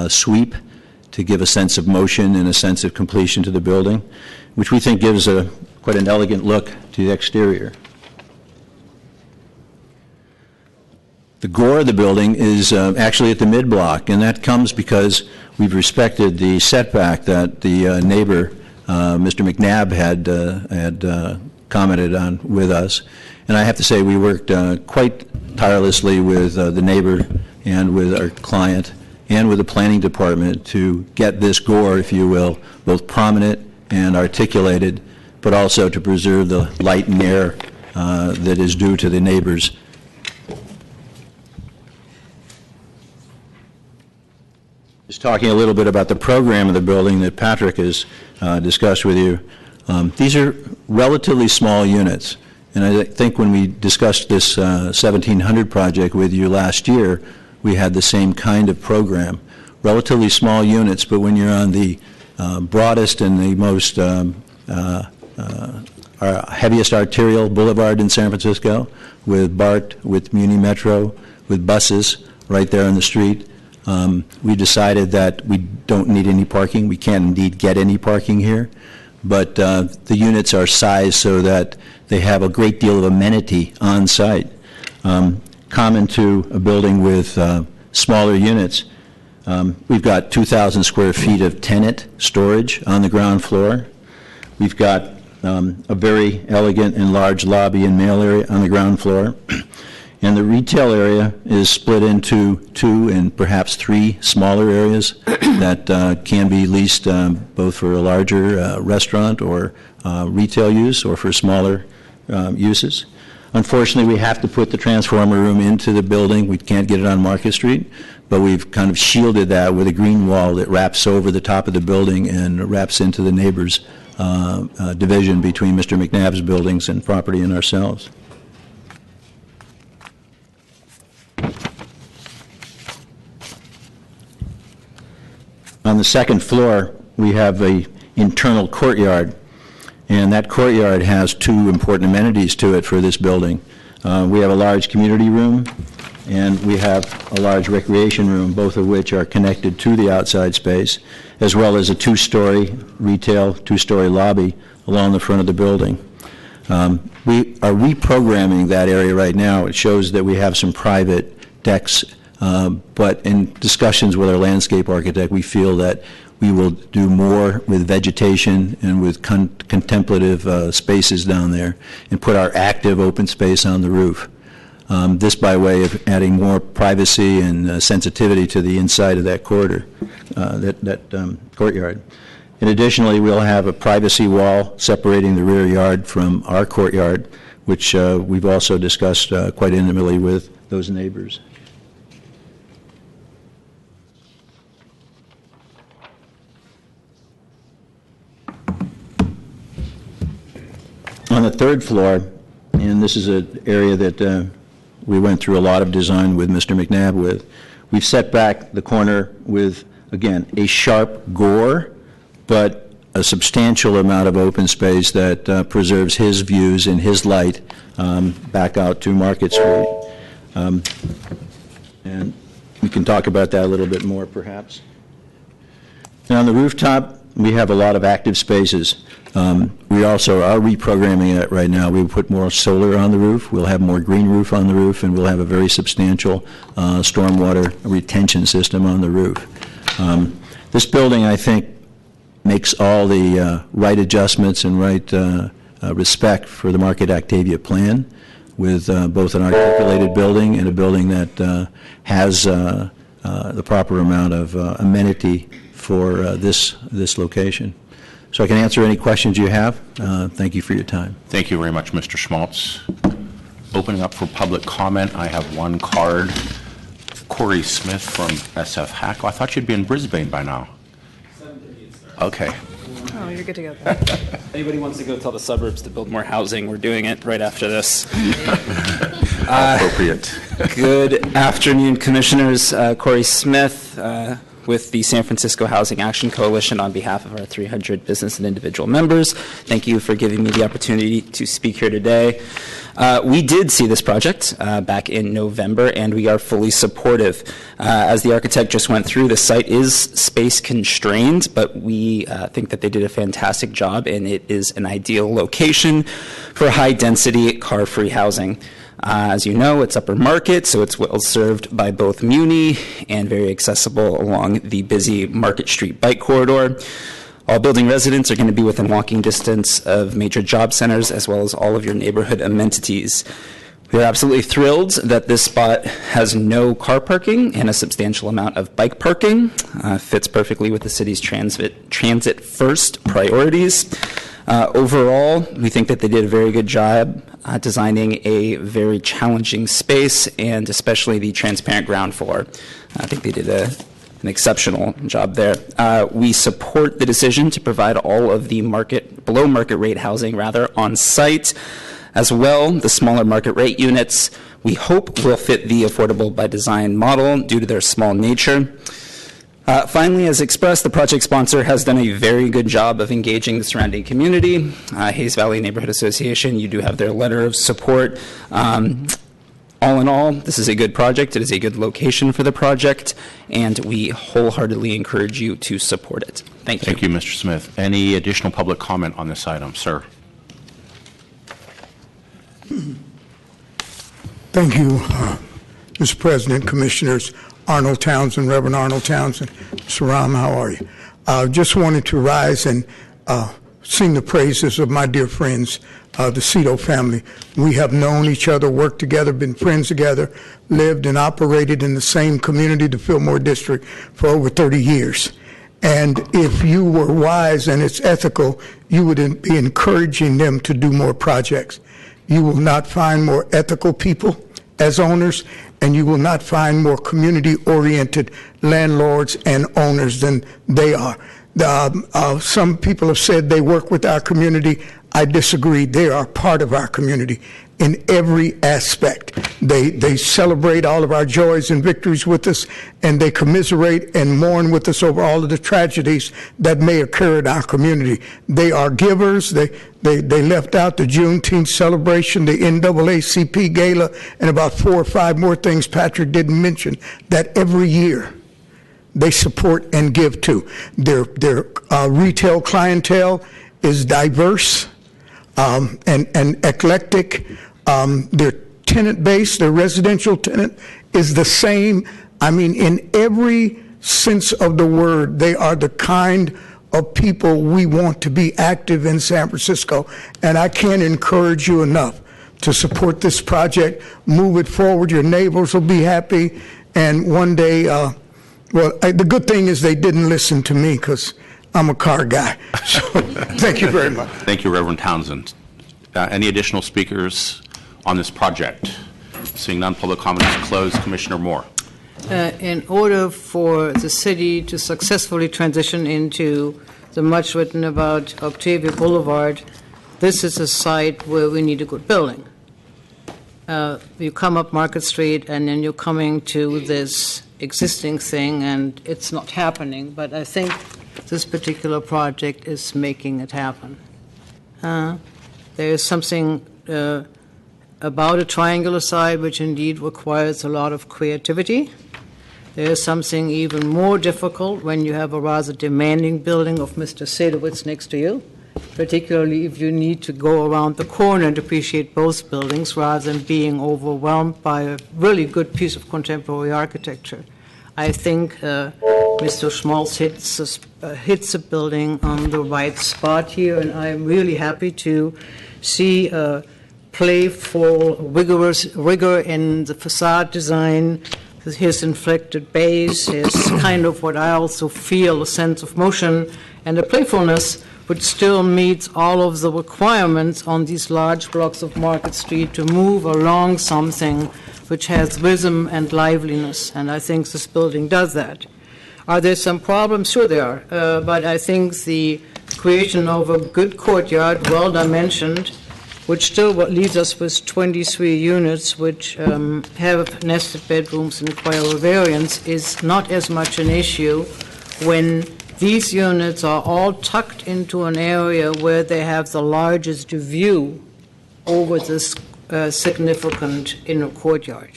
sweep to give a sense of motion and a sense of completion to the building, which we think gives quite an elegant look to the exterior. The gore of the building is actually at the mid-block, and that comes because we've respected the setback that the neighbor, Mr. McNabb, had commented on with us. And I have to say we worked quite tirelessly with the neighbor and with our client and with the planning department to get this gore, if you will, both prominent and articulated, but also to preserve the light and air that is due to the neighbors. Just talking a little bit about the program of the building that Patrick has discussed with you. These are relatively small units, and I think when we discussed this 1700 project with you last year, we had the same kind of program. Relatively small units, but when you're on the broadest and the most heaviest arterial boulevard in San Francisco, with BART, with Muni Metro, with buses right there on the street, we decided that we don't need any parking. We can't indeed get any parking here, but the units are sized so that they have a great deal of amenity on site. Common to a building with smaller units, we've got 2,000 square feet of tenant storage on the ground floor. We've got a very elegant and large lobby and mail area on the ground floor. And the retail area is split into 2 and perhaps 3 smaller areas that can be leased both for a larger restaurant or retail use or for smaller uses. Unfortunately, we have to put the transformer room into the building. We can't get it on Market Street, but we've kind of shielded that with a green wall that wraps over the top of the building and wraps into the neighbor's division between Mr. McNabb's buildings and property and ourselves. On the second floor, we have an internal courtyard, and that courtyard has 2 important amenities to it for this building. We have a large community room, and we have a large recreation room, both of which are connected to the outside space, as well as a 2-story retail, 2-story lobby along the front of the building. We are reprogramming that area right now. It shows that we have some private decks, but in discussions with our landscape architect, we feel that we will do more with vegetation and with contemplative spaces down there and put our active open space on the roof. This by way of adding more privacy and sensitivity to the inside of that corridor, courtyard. And additionally, we'll have a privacy wall separating the rear yard from our courtyard, which we've also discussed quite intimately with those neighbors. On the third floor, and this is an area that we went through a lot of design with Mr. McNabb with, we've set back the corner with, again, a sharp gore, but a substantial amount of open space that preserves his views and his light back out to Market Street. And we can talk about that a little bit more, perhaps. And on the rooftop, we have a lot of active spaces. We also are reprogramming it right now. We put more solar on the roof. We'll have more green roof on the roof, and we'll have a very substantial stormwater retention system on the roof. This building, I think, makes all the right adjustments and right respect for the Market Octavia plan, with both an articulated building and a building that has the proper amount of amenity for this location. So I can answer any questions you have. Thank you for your time. Thank you very much, Mr. Schmaltz. Opening up for public comment, I have one card. Corey Smith from SF Hack. Oh, I thought you'd be in Brisbane by now. 7:30 it starts. Okay. Oh, you're good to go. Anybody wants to go tell the suburbs to build more housing, we're doing it right after this. Appropriate. Good afternoon, Commissioners. Corey Smith with the San Francisco Housing Action Coalition on behalf of our 300 business and individual members. Thank you for giving me the opportunity to speak here today. We did see this project back in November, and we are fully supportive. As the architect just went through, the site is space constrained, but we think that they did a fantastic job, and it is an ideal location for high-density, car-free housing. As you know, it's upper market, so it's well served by both Muni and very accessible along the busy Market Street bike corridor. All building residents are going to be within walking distance of major job centers as well as all of your neighborhood amenities. We are absolutely thrilled that this spot has no car parking and a substantial amount of bike parking. Fits perfectly with the city's transit-first priorities. Overall, we think that they did a very good job designing a very challenging space, and especially the transparent ground floor. I think they did an exceptional job there. We support the decision to provide all of the below market rate housing on site. As well, the smaller market rate units we hope will fit the affordable by design model due to their small nature. Finally, as expressed, the project sponsor has done a very good job of engaging the surrounding community. Hayes Valley Neighborhood Association, you do have their letter of support. All in all, this is a good project. It is a good location for the project, and we wholeheartedly encourage you to support it. Thank you. Thank you, Mr. Smith. Any additional public comment on this item, sir? Thank you, Mr. President, Commissioners. Arnold Townsend, Reverend Arnold Townsend. Mr. Ram, how are you? Just wanted to rise and sing the praises of my dear friends, the Cito family. We have known each other, worked together, been friends together, lived and operated in the same community, the Fillmore District, for over 30 years. And if you were wise and it's ethical, you would be encouraging them to do more projects. You will not find more ethical people as owners, and you will not find more community-oriented landlords and owners than they are. Some people have said they work with our community. I disagree. They are part of our community in every aspect. They celebrate all of our joys and victories with us, and they commiserate and mourn with us over all of the tragedies that may occur in our community. They are givers. They left out the Juneteenth celebration, the NAACP gala, and about 4 or 5 more things Patrick didn't mention, that every year they support and give to. Their retail clientele is diverse and eclectic. Their tenant base, their residential tenant, is the same. I mean, in every sense of the word, they are the kind of people we want to be active in San Francisco. And I can't encourage you enough to support this project, move it forward. Your neighbors will be happy. And one day, the good thing is they didn't listen to me because I'm a car guy. So thank you very much. Thank you, Reverend Townsend. Any additional speakers on this project? Seeing none, public comment is closed. Commissioner Moore. In order for the city to successfully transition into the much written about Octavia Boulevard, this is a site where we need a good building. You come up Market Street, and then you're coming to this existing thing, and it's not happening. But I think this particular project is making it happen. There is something about a triangular site which indeed requires a lot of creativity. There is something even more difficult when you have a rather demanding building of Mr. Sadowitz next to you, particularly if you need to go around the corner and appreciate both buildings rather than being overwhelmed by a really good piece of contemporary architecture. I think Mr. Schmaltz hits a building on the right spot here, and I'm really happy to see playful, rigor in the facade design, his inflected bass, his kind of what I also feel, a sense of motion and a playfulness, which still meets all of the requirements on these large blocks of Market Street to move along something which has rhythm and liveliness, and I think this building does that. Are there some problems? Sure there are, but I think the creation of a good courtyard, well-dimensioned, which still leaves us with 23 units which have nested bedrooms and require a variance, is not as much an issue when these units are all tucked into an area where they have the largest view over this significant inner courtyard.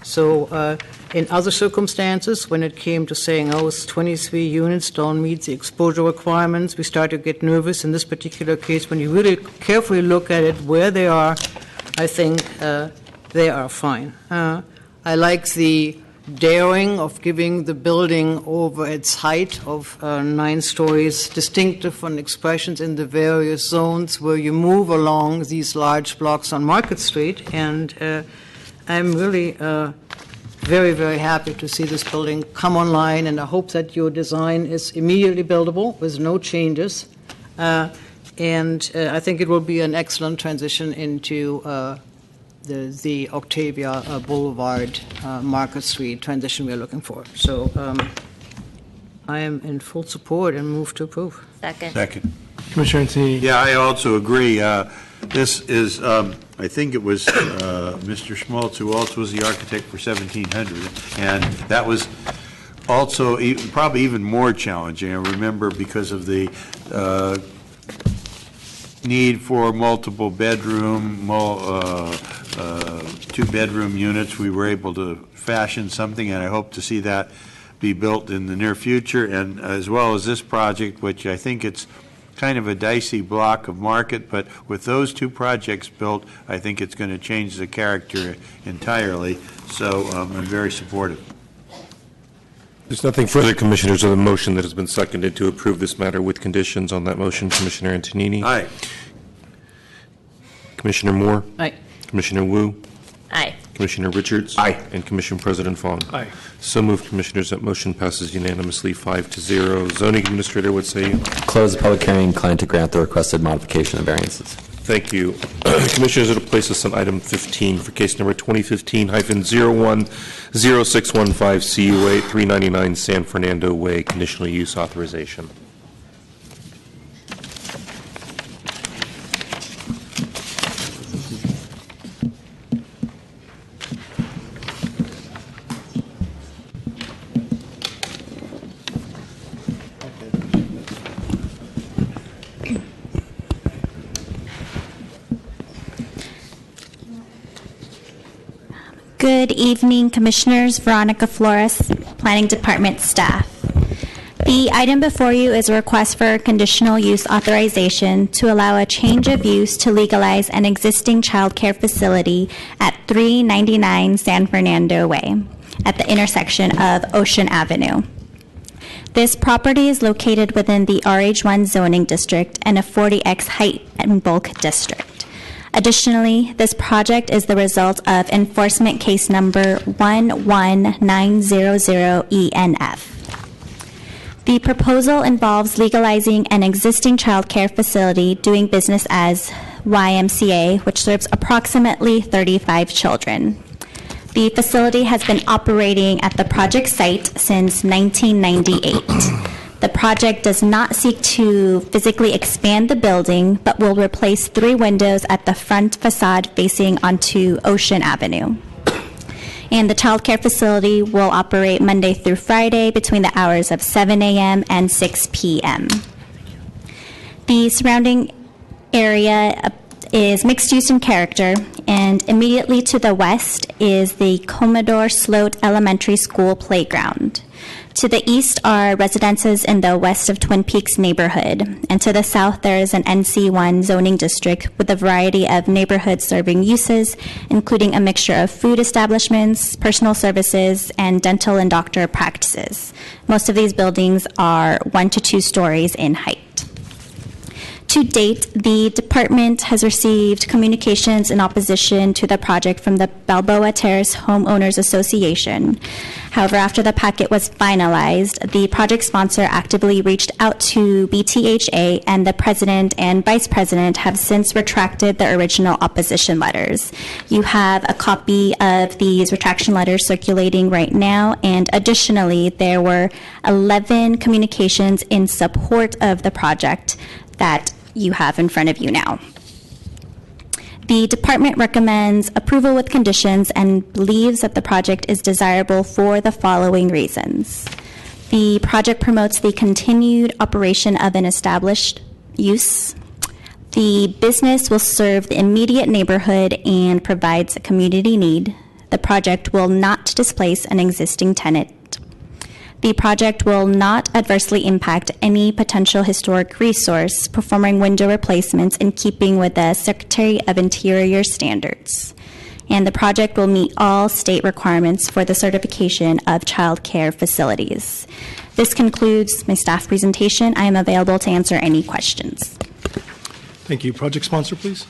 So in other circumstances, when it came to saying, oh, it's 23 units don't meet the exposure requirements, we start to get nervous. In this particular case, when you really carefully look at it, where they are, I think they are fine. I like the daring of giving the building over its height of 9 stories distinct different expressions in the various zones where you move along these large blocks on Market Street, and I'm really very, very happy to see this building come online, and I hope that your design is immediately buildable with no changes, and I think it will be an excellent transition into the Octavia Boulevard, Market Street transition we're looking for. So I am in full support and move to approve. Second. Commissioner Antonini. Yeah, I also agree. This is, I think it was Mr. Schmaltz who also was the architect for 1700, and that was also probably even more challenging. I remember because of the need for multiple bedroom, 2-bedroom units, we were able to fashion something, and I hope to see that be built in the near future, and as well as this project, which I think it's kind of a dicey block of market, but with those 2 projects built, I think it's going to change the character entirely, so I'm very supportive. There's nothing further, Commissioners, of the motion that has been seconded to approve this matter with conditions on that motion. Commissioner Antonini? Aye. Commissioner Moore? Aye. Commissioner Wu? Aye. Commissioner Richards? Aye. And Commission President Fong? Aye. So moved, Commissioners. That motion passes unanimously 5-0. Zoning Administrator, what say you? Close the public hearing. Inclined to grant the requested modification of variances. Thank you. Commissioners, it will place us on item 15 for case number 2015-010615 CUA 399 San Fernando Way, conditional use authorization. Good evening, Commissioners. Veronica Flores, Planning Department staff. The item before you is a request for conditional use authorization to allow a change of use to legalize an existing child care facility at 399 San Fernando Way at the intersection of Ocean Avenue. This property is located within the RH1 zoning district and a 40X height and bulk district. Additionally, this project is the result of enforcement case number 11900ENF. The proposal involves legalizing an existing child care facility doing business as YMCA, which serves approximately 35 children. The facility has been operating at the project site since 1998. The project does not seek to physically expand the building, but will replace 3 windows at the front facade facing onto Ocean Avenue. And the child care facility will operate Monday through Friday between the hours of 7 a.m. and 6 p.m. The surrounding area is mixed use in character, and immediately to the west is the Commodore Sloat Elementary School playground. To the east are residences in the west of Twin Peaks neighborhood, and to the south there is an NC1 zoning district with a variety of neighborhood-serving uses, including a mixture of food establishments, personal services, and dental and doctor practices. Most of these buildings are 1 to 2 stories in height. To date, the department has received communications in opposition to the project from the Balboa Terrace Homeowners Association. However, after the packet was finalized, the project sponsor actively reached out to BTHA, and the president and vice president have since retracted the original opposition letters. You have a copy of these retraction letters circulating right now, and additionally, there were 11 communications in support of the project that you have in front of you now. The department recommends approval with conditions and believes that the project is desirable for the following reasons. The project promotes the continued operation of an established use. The business will serve the immediate neighborhood and provides a community need. The project will not displace an existing tenant. The project will not adversely impact any potential historic resource, performing window replacements in keeping with the Secretary of Interior standards. And the project will meet all state requirements for the certification of child care facilities. This concludes my staff presentation. I am available to answer any questions. Thank you. Project sponsor, please.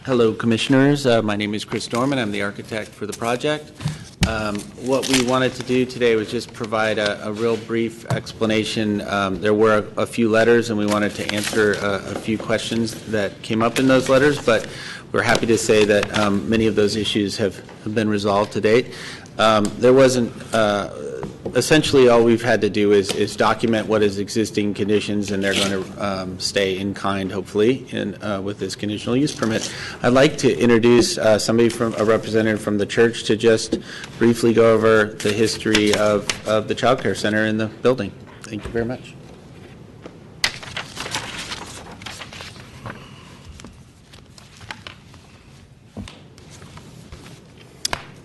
Hello, Commissioners. My name is Chris Dorman. I'm the architect for the project. What we wanted to do today was just provide a real brief explanation. There were a few letters, and we wanted to answer a few questions that came up in those letters, but we're happy to say that many of those issues have been resolved to date. There wasn't essentially all we've had to do is document what is existing conditions, and they're going to stay in kind, hopefully, with this conditional use permit. I'd like to introduce somebody from a representative from the church to just briefly go over the history of the child care center in the building. Thank you very much.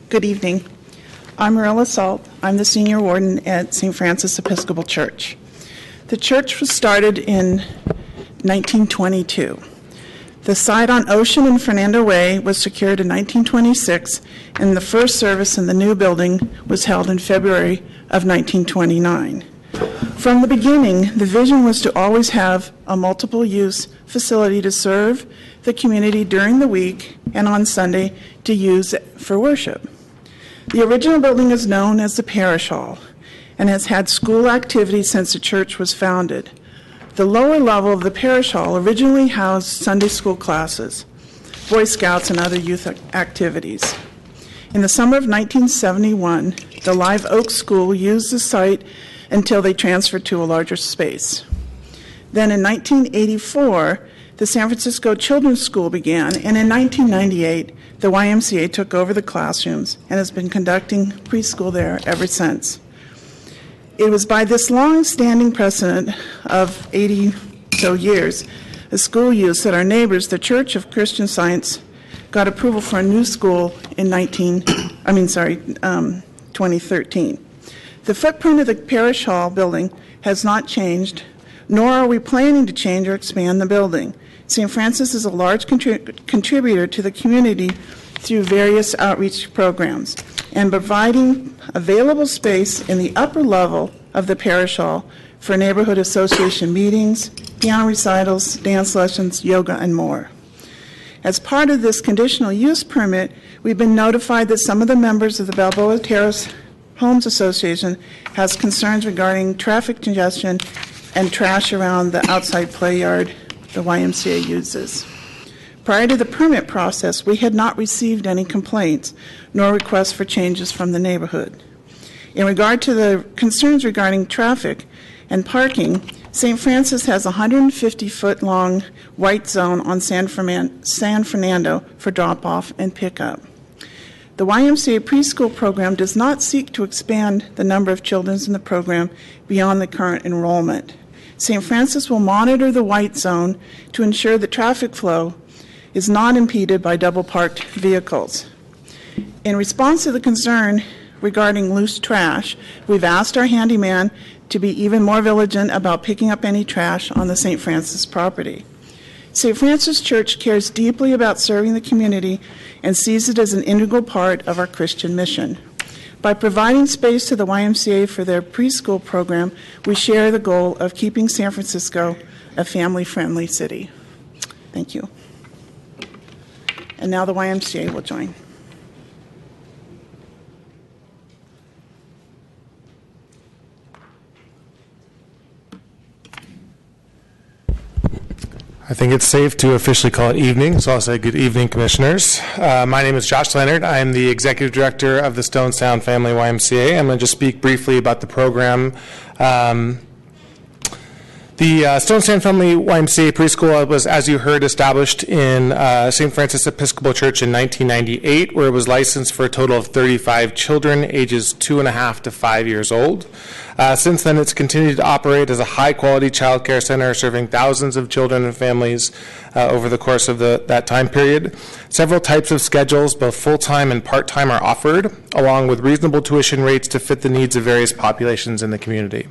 Good evening. I'm Marilla Salt. I'm the senior warden at St. Francis Episcopal Church. The church was started in 1922. The site on Ocean and Fernando Way was secured in 1926, and the first service in the new building was held in February of 1929. From the beginning, the vision was to always have a multiple-use facility to serve the community during the week and on Sunday to use for worship. The original building is known as the Parish Hall and has had school activities since the church was founded. The lower level of the Parish Hall originally housed Sunday school classes, Boy Scouts, and other youth activities. In the summer of 1971, the Live Oak School used the site until they transferred to a larger space. Then in 1984, the San Francisco Children's School began, and in 1998, the YMCA took over the classrooms and has been conducting preschool there ever since. It was by this long-standing precedent of 80 so years of school use that our neighbors, the Church of Christian Science, got approval for a new school in 2013. The footprint of the Parish Hall building has not changed, nor are we planning to change or expand the building. St. Francis is a large contributor to the community through various outreach programs, and providing available space in the upper level of the Parish Hall for neighborhood association meetings, piano recitals, dance lessons, yoga, and more. As part of this conditional use permit, we've been notified that some of the members of the Balboa Terrace Homes Association has concerns regarding traffic congestion and trash around the outside play yard the YMCA uses. Prior to the permit process, we had not received any complaints nor requests for changes from the neighborhood. In regard to the concerns regarding traffic and parking, St. Francis has a 150-foot-long white zone on San Fernando for drop-off and pickup. The YMCA preschool program does not seek to expand the number of children in the program beyond the current enrollment. St. Francis will monitor the white zone to ensure that traffic flow is not impeded by double-parked vehicles. In response to the concern regarding loose trash, we've asked our handyman to be even more vigilant about picking up any trash on the St. Francis property. St. Francis Church cares deeply about serving the community and sees it as an integral part of our Christian mission. By providing space to the YMCA for their preschool program, we share the goal of keeping San Francisco a family-friendly city. Thank you. And now the YMCA will join. I think it's safe to officially call it evening, so I'll say good evening, Commissioners. My name is Josh Leonard. I am the Executive Director of the Stonestown Family YMCA. I'm going to just speak briefly about the program. The Stonestown Family YMCA Preschool was, as you heard, established in St. Francis Episcopal Church in 1998, where it was licensed for a total of 35 children, ages 2.5 to 5 years old. Since then, it's continued to operate as a high-quality child care center, serving thousands of children and families over the course of that time period. Several types of schedules, both full-time and part-time, are offered, along with reasonable tuition rates to fit the needs of various populations in the community.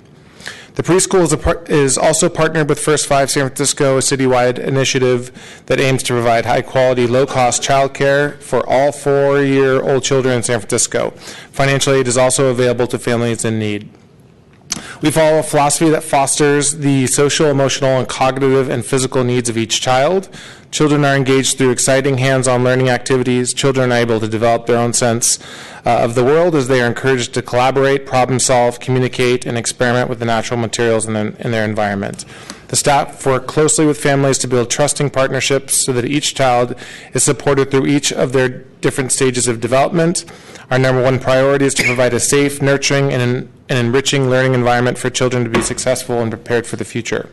The preschool is also partnered with First 5 San Francisco, a citywide initiative that aims to provide high-quality, low-cost child care for all 4-year-old children in San Francisco. Financial aid is also available to families in need. We follow a philosophy that fosters the social, emotional, and cognitive and physical needs of each child. Children are engaged through exciting hands-on learning activities. Children are able to develop their own sense of the world as they are encouraged to collaborate, problem solve, communicate, and experiment with the natural materials in their environment. The staff work closely with families to build trusting partnerships so that each child is supported through each of their different stages of development. Our number one priority is to provide a safe, nurturing, and enriching learning environment for children to be successful and prepared for the future.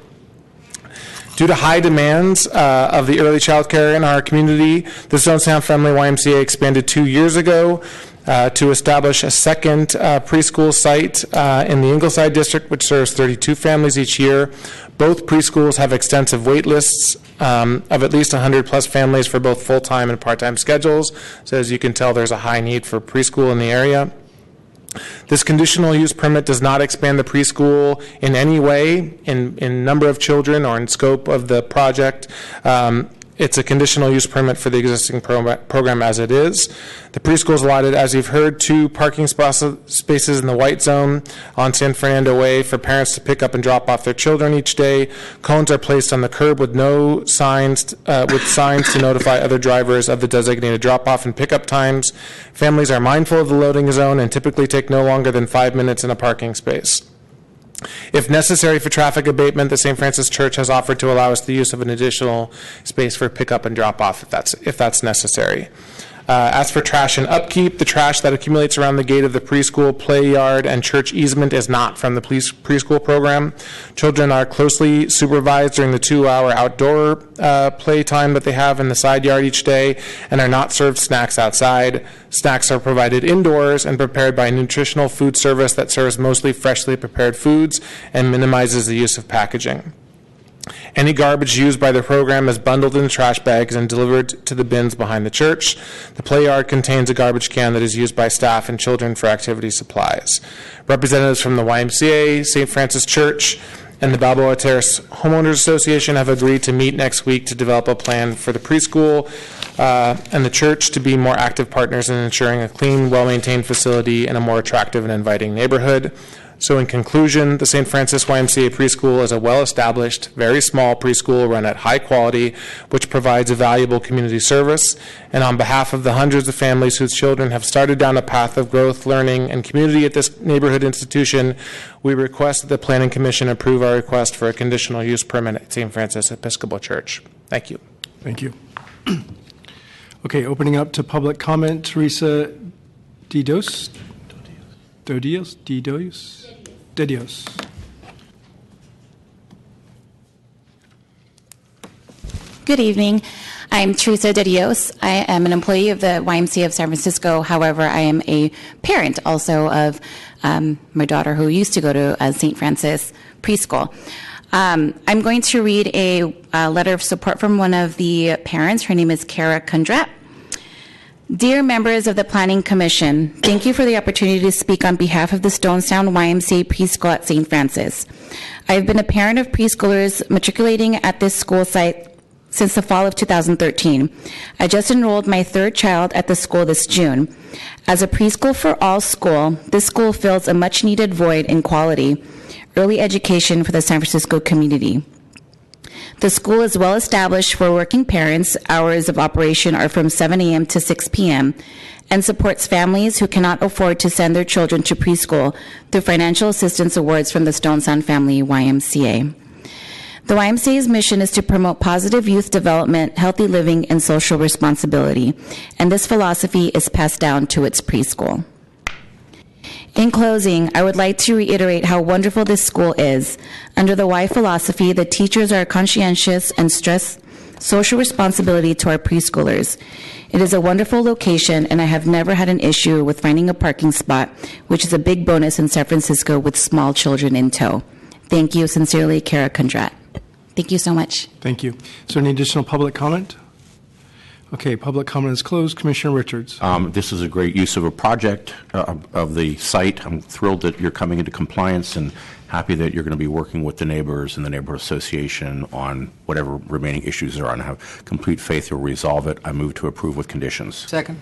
Due to high demands of the early child care in our community, the Stonestown Family YMCA expanded 2 years ago to establish a second preschool site in the Ingleside District, which serves 32 families each year. Both preschools have extensive wait lists of at least 100-plus families for both full-time and part-time schedules. So as you can tell, there's a high need for preschool in the area. This conditional use permit does not expand the preschool in any way in number of children or in scope of the project. It's a conditional use permit for the existing program as it is. The preschool is allotted, as you've heard, 2 parking spaces in the white zone on San Fernando Way for parents to pick up and drop off their children each day. Cones are placed on the curb with signs to notify other drivers of the designated drop-off and pickup times. Families are mindful of the loading zone and typically take no longer than 5 minutes in a parking space. If necessary for traffic abatement, the St. Francis Church has offered to allow us the use of an additional space for pickup and drop-off if that's necessary. As for trash and upkeep, the trash that accumulates around the gate of the preschool, play yard, and church easement is not from the preschool program. Children are closely supervised during the 2-hour outdoor play time that they have in the side yard each day and are not served snacks outside. Snacks are provided indoors and prepared by a nutritional food service that serves mostly freshly prepared foods and minimizes the use of packaging. Any garbage used by the program is bundled in trash bags and delivered to the bins behind the church. The play yard contains a garbage can that is used by staff and children for activity supplies. Representatives from the YMCA, St. Francis Church, and the Balboa Terrace Homeowners Association have agreed to meet next week to develop a plan for the preschool and the church to be more active partners in ensuring a clean, well-maintained facility and a more attractive and inviting neighborhood. So in conclusion, the St. Francis YMCA Preschool is a well-established, very small preschool run at high quality, which provides a valuable community service. And on behalf of the hundreds of families whose children have started down a path of growth, learning, and community at this neighborhood institution, we request that the Planning Commission approve our request for a conditional use permit at St. Francis Episcopal Church. Thank you. Thank you. Okay, opening up to public comment, Teresa Dedios. Good evening. I'm Teresa Dedios. I am an employee of the YMCA of San Francisco. However, I am a parent also of my daughter who used to go to St. Francis Preschool. I'm going to read a letter of support from one of the parents. Her name is Kara Kundrat. Dear members of the Planning Commission, thank you for the opportunity to speak on behalf of the Stonestown YMCA Preschool at St. Francis. I have been a parent of preschoolers matriculating at this school site since the fall of 2013. I just enrolled my third child at the school this June. As a preschool for all school, this school fills a much-needed void in quality early education for the San Francisco community. The school is well established for working parents. Hours of operation are from 7 a.m. to 6 p.m. and supports families who cannot afford to send their children to preschool through financial assistance awards from the Stone Sound Family YMCA. The YMCA's mission is to promote positive youth development, healthy living, and social responsibility, and this philosophy is passed down to its preschool. In closing, I would like to reiterate how wonderful this school is. Under the Y philosophy, the teachers are conscientious and stress social responsibility to our preschoolers. It is a wonderful location, and I have never had an issue with finding a parking spot, which is a big bonus in San Francisco with small children in tow. Thank you. Sincerely, Kara Kundrat. Thank you so much. Thank you. Is there any additional public comment? Okay, public comment is closed. Commissioner Richards. This is a great use of a project of the site. I'm thrilled that you're coming into compliance and happy that you're going to be working with the neighbors and the neighborhood association on whatever remaining issues there are, and I have complete faith you'll resolve it. I move to approve with conditions. Second.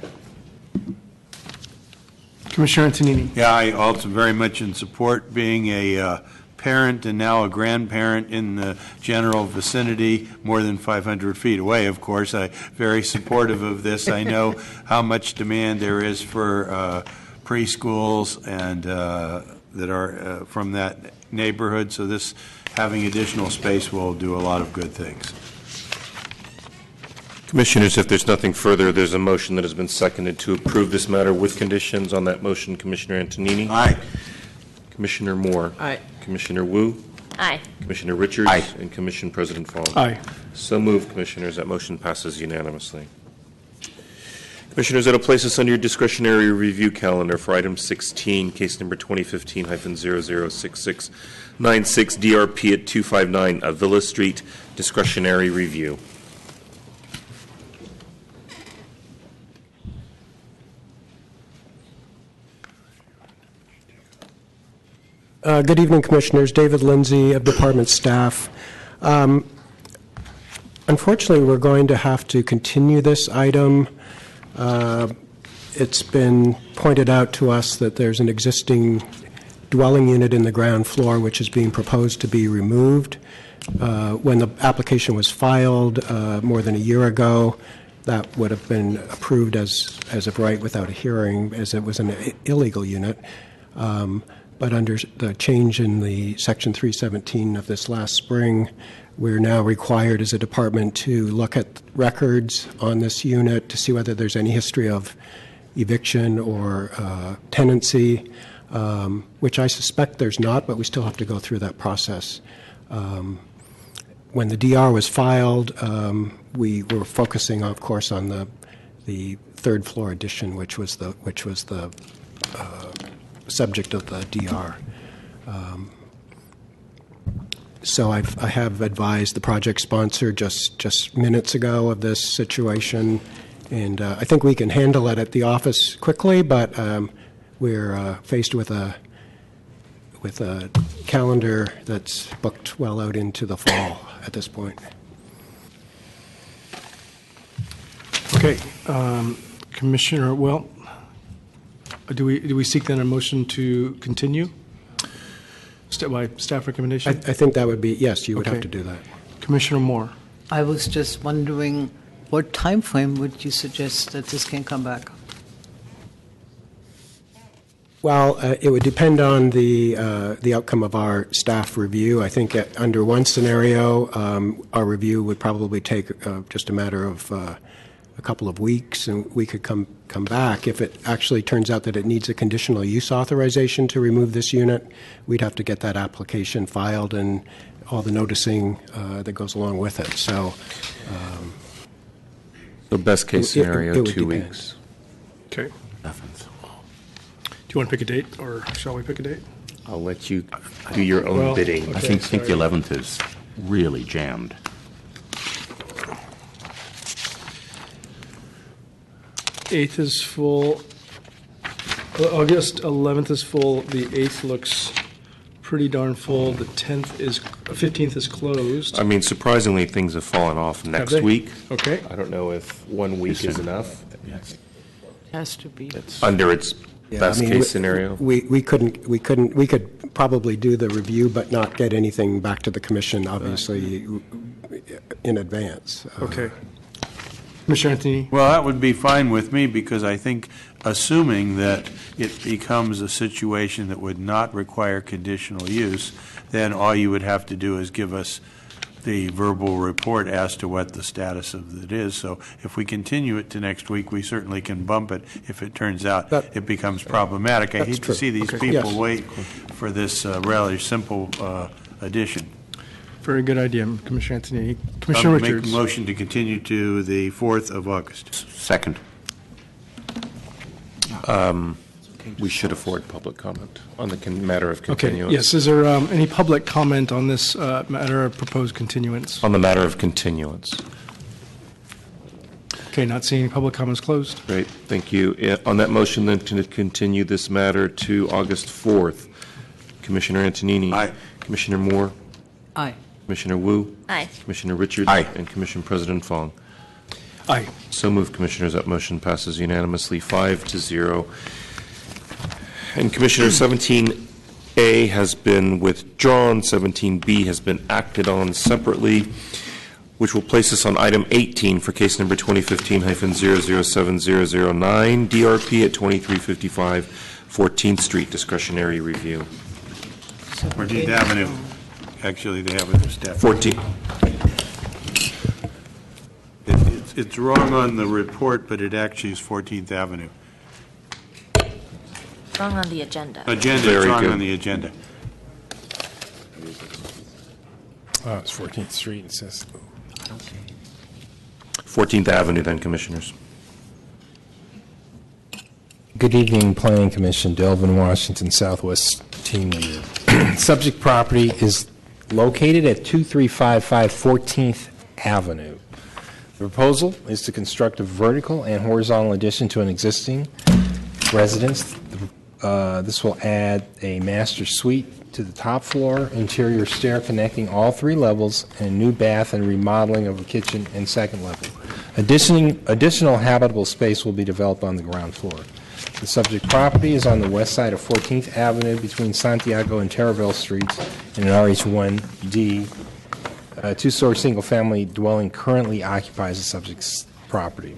Commissioner Antonini. Yeah, I also very much in support, being a parent and now a grandparent in the general vicinity, more than 500 feet away, of course. I'm very supportive of this. I know how much demand there is for preschools and that are from that neighborhood, so this having additional space will do a lot of good things. Commissioners, if there's nothing further, there's a motion that has been seconded to approve this matter with conditions. On that motion, Commissioner Antonini? Aye. Commissioner Moore? Aye. Commissioner Wu? Aye. Commissioner Richards? Aye. And Commission President Fong? Aye. So moved, Commissioners. That motion passes unanimously. Commissioners, that'll place us under your discretionary review calendar for item 16, case number 2015-006696, DRP at 259 Avila Street, discretionary review. Good evening, Commissioners. David Lindsay of Department Staff. Unfortunately, we're going to have to continue this item. It's been pointed out to us that there's an existing dwelling unit in the ground floor which is being proposed to be removed. When the application was filed more than a year ago, that would have been approved as of right without a hearing, as it was an illegal unit. But under the change in the Section 317 of this last spring, we're now required as a department to look at records on this unit to see whether there's any history of eviction or tenancy, which I suspect there's not, but we still have to go through that process. When the DR was filed, we were focusing, of course, on the third floor addition, which was the subject of the DR. So I have advised the project sponsor just minutes ago of this situation, and I think we can handle it at the office quickly, but we're faced with a calendar that's booked well out into the fall at this point. Okay, Commissioner, well, do we seek then a motion to continue? By staff recommendation? I think that would be, yes, you would have Okay. to do that. Commissioner Moore. I was just wondering, what time frame would you suggest that this can come back? Well, it would depend on the outcome of our staff review. I think under one scenario, our review would probably take just a matter of a couple of weeks, and we could come back. If it actually turns out that it needs a conditional use authorization to remove this unit, we'd have to get that application filed and all the noticing that goes along with it. So, the best case scenario, it would 2 depend. weeks. Okay. Do you want to pick a date, or shall we pick a date? I'll let you do your own Well, bidding. okay, I think sorry. the 11th is really jammed. Eighth is full. August 11th is full. The 8th looks pretty darn full. The 15th is closed. I mean, surprisingly, things have fallen off next they? week. Okay. I don't know if 1 week is enough. Has to be. Under its Yeah, best I mean, case scenario. We could probably do the review, but not get anything back to the commission, obviously, in advance. Okay. Commissioner Anthony? Well, that would be fine with me, because I think, assuming that it becomes a situation that would not require conditional use, then all you would have to do is give us the verbal report as to what the status of it is. So if we continue it to next week, we certainly can bump it if it turns out it becomes problematic. I hate to see these people wait for this rather simple addition. Very good idea, Commissioner Anthony. Commissioner Richards? Make a motion to continue to the 4th of August. Second. We should afford public comment on the matter of Okay, continuance. yes. Is there any public comment on this matter of proposed continuance? On the matter of continuance. Okay, not seeing public comments closed. Great, thank you. On that motion, then, to continue this matter to August 4th, Commissioner Antonini. Aye. Commissioner Moore. Aye. Commissioner Wu. Aye. Commissioner Richards. Aye. And Commissioner President Fong. Aye. So moved, Commissioners. That motion passes unanimously, 5-0. And Commissioner, 17A has been withdrawn, 17B has been acted on separately, which will place us on item 18 for case number 2015-007009, DRP at 2355 14th Street, discretionary review. 14th Avenue. Actually, they have it as staff. 14. It's wrong on the report, but it actually is 14th Avenue. Wrong on the agenda. Agenda, it's Very wrong good. on the agenda. Oh, it's 14th Street, it says. 14th Avenue, then, Commissioners. Good evening, Planning Commission, Delvin Washington, Southwest Team Leader. Subject property is located at 2355 14th Avenue. The proposal is to construct a vertical and horizontal addition to an existing residence. This will add a master suite to the top floor, interior stair connecting all 3 levels, and a new bath and remodeling of a kitchen and second level. Additional habitable space will be developed on the ground floor. The subject property is on the west side of 14th Avenue between Santiago and Terraville Streets in an RH1D. A 2-story single-family dwelling currently occupies the subject property.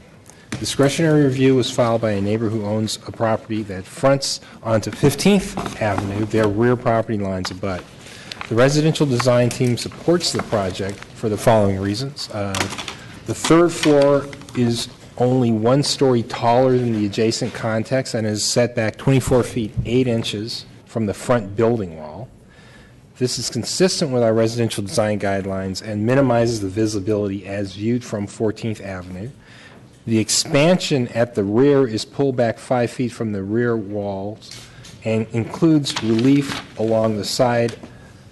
Discretionary review was filed by a neighbor who owns a property that fronts onto 15th Avenue. Their rear property lines abut. The residential design team supports the project for the following reasons. The 3rd floor is only 1 story taller than the adjacent context and is set back 24 feet 8 inches from the front building wall. This is consistent with our residential design guidelines and minimizes the visibility as viewed from 14th Avenue. The expansion at the rear is pulled back 5 feet from the rear walls and includes relief along the side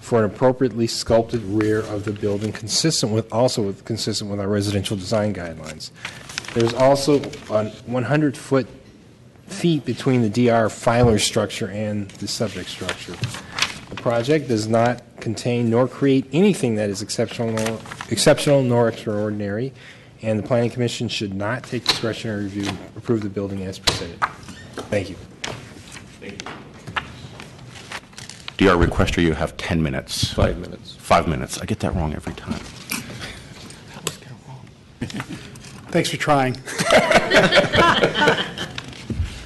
for an appropriately sculpted rear of the building, consistent with our residential design guidelines. There's also 100 feet between the DR filer structure and the subject structure. The project does not contain nor create anything that is exceptional nor extraordinary, and the Planning Commission should not take discretionary review and approve the building as presented. Thank you. DR requester, you have 10 minutes. 5 minutes. 5 minutes. I get that wrong every time. Thanks for trying.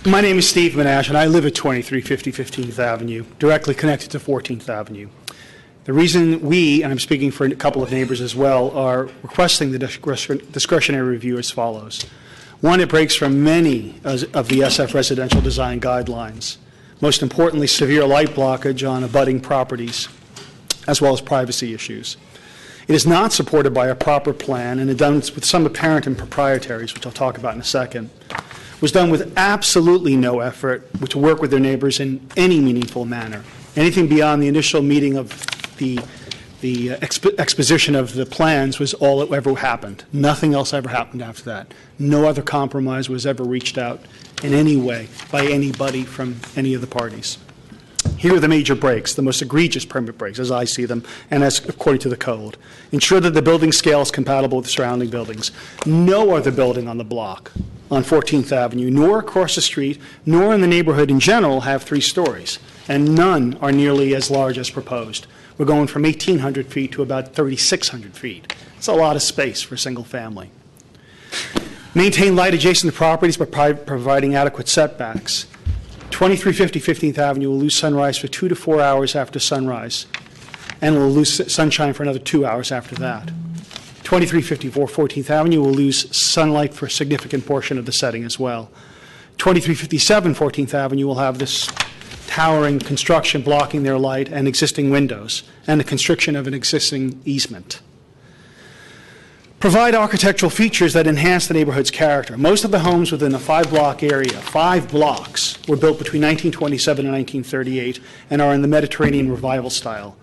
My name is Steve Monash, and I live at 2350 15th Avenue, directly connected to 14th Avenue. The reason we, and I'm speaking for a couple of neighbors as well, are requesting the discretionary review as follows. One, it breaks from many of the SF residential design guidelines. Most importantly, severe light blockage on abutting properties, as well as privacy issues. It is not supported by a proper plan, and it done with some apparent improprieties, which I'll talk about in a second. It was done with absolutely no effort to work with their neighbors in any meaningful manner. Anything beyond the initial meeting of the exposition of the plans was all that ever happened. Nothing else ever happened after that. No other compromise was ever reached out in any way by anybody from any of the parties. Here are the major breaks, the most egregious permit breaks, as I see them, and as according to the code. Ensure that the building scale is compatible with the surrounding buildings. No other building on the block on 14th Avenue, nor across the street, nor in the neighborhood in general have 3 stories, and none are nearly as large as proposed. We're going from 1,800 feet to about 3,600 feet. It's a lot of space for a single family. Maintain light adjacent to properties by providing adequate setbacks. 2350 15th Avenue will lose sunrise for 2 to 4 hours after sunrise, and will lose sunshine for another 2 hours after that. 2354 14th Avenue will lose sunlight for a significant portion of the setting as well. 2357 14th Avenue will have this towering construction blocking their light and existing windows, and the constriction of an existing easement. Provide architectural features that enhance the neighborhood's character. Most of the homes within a 5-block area, 5 blocks, were built between 1927 and 1938 and are in the Mediterranean revival style.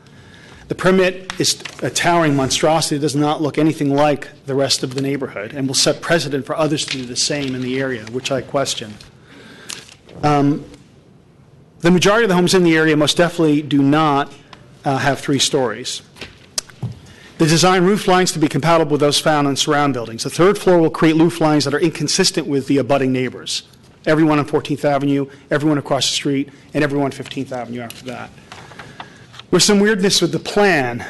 The permit is a towering monstrosity that does not look anything like the rest of the neighborhood and will set precedent for others to do the same in the area, which I question. The majority of the homes in the area most definitely do not have 3 stories. The design roof lines to be compatible with those found on surround buildings. The 3rd floor will create roof lines that are inconsistent with the abutting neighbors. Everyone on 14th Avenue, everyone across the street, and everyone on 15th Avenue after that. There's some weirdness with the plan.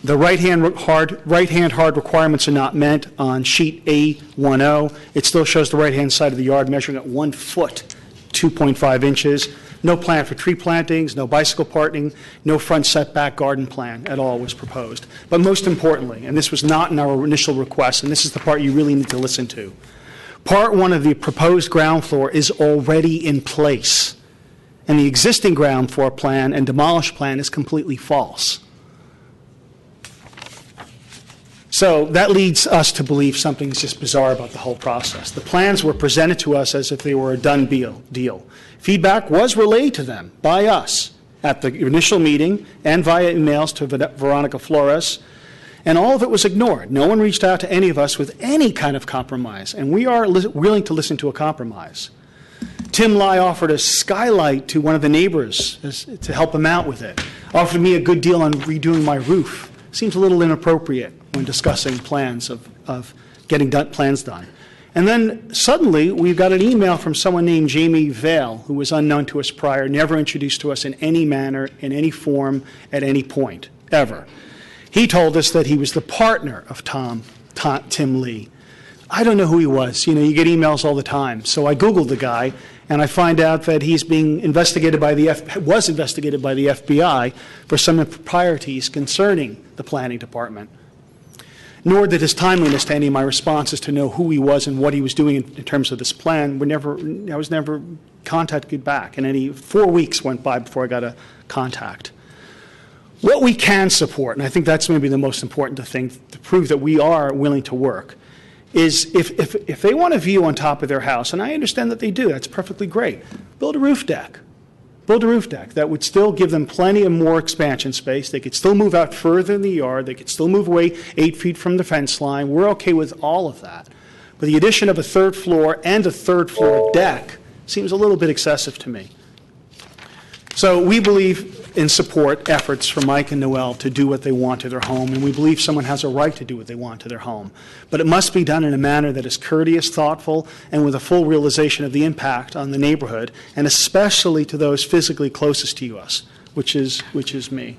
The right-hand hard requirements are not met on sheet A10. It still shows the right-hand side of the yard measuring at 1 foot, 2.5 inches. No plan for tree plantings, no bicycle parking, no front setback garden plan at all was proposed. But most importantly, and this was not in our initial request, and this is the part you really need to listen to, Part 1 of the proposed ground floor is already in place, and the existing ground floor plan and demolished plan is completely false. So that leads us to believe something's just bizarre about the whole process. The plans were presented to us as if they were a done deal. Feedback was relayed to them by us at the initial meeting and via emails to Veronica Flores, and all of it was ignored. No one reached out to any of us with any kind of compromise, and we are willing to listen to a compromise. Tim Lai offered a skylight to one of the neighbors to help him out with it, offered me a good deal on redoing my roof. Seems a little inappropriate when discussing plans of getting plans done. And then suddenly we got an email from someone named Jamie Vale, who was unknown to us prior, never introduced to us in any manner, in any form, at any point, ever. He told us that he was the partner of Tim Lee. I don't know who he was. You know, you get emails all the time. So I Googled the guy, and I find out that he's being investigated by was investigated by the FBI for some improprieties concerning the planning department. Nor did his timeliness to any of my responses to know who he was and what he was doing in terms of this plan. I was never contacted back, and 4 weeks went by before I got a contact. What we can support, and I think that's maybe the most important thing to prove that we are willing to work, is if they want a view on top of their house, and I understand that they do, that's perfectly great, build a roof deck. Build a roof deck that would still give them plenty of more expansion space. They could still move out further in the yard. They could still move away 8 feet from the fence line. We're okay with all of that. But the addition of a 3rd floor and a 3rd floor deck seems a little bit excessive to me. So we believe in support efforts for Mike and Noel to do what they want to their home, and we believe someone has a right to do what they want to their home. But it must be done in a manner that is courteous, thoughtful, and with a full realization of the impact on the neighborhood, and especially to those physically closest to us, which is me.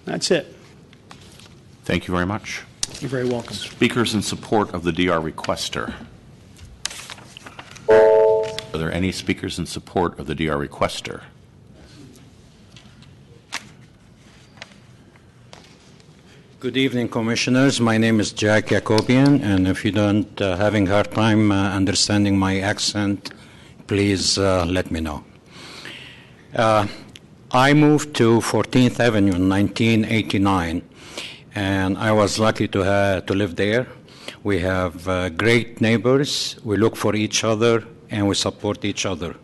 That's it. Thank you very much. You're very welcome. Speakers in support of the DR requester. Are there any speakers in support of the DR requester? Good evening, Commissioners. My name is Jack Jacobian, and if you don't having hard time understanding my accent, please let me know. I moved to 14th Avenue in 1989, and I was lucky to live there. We have great neighbors. We look for each other, and we support each other.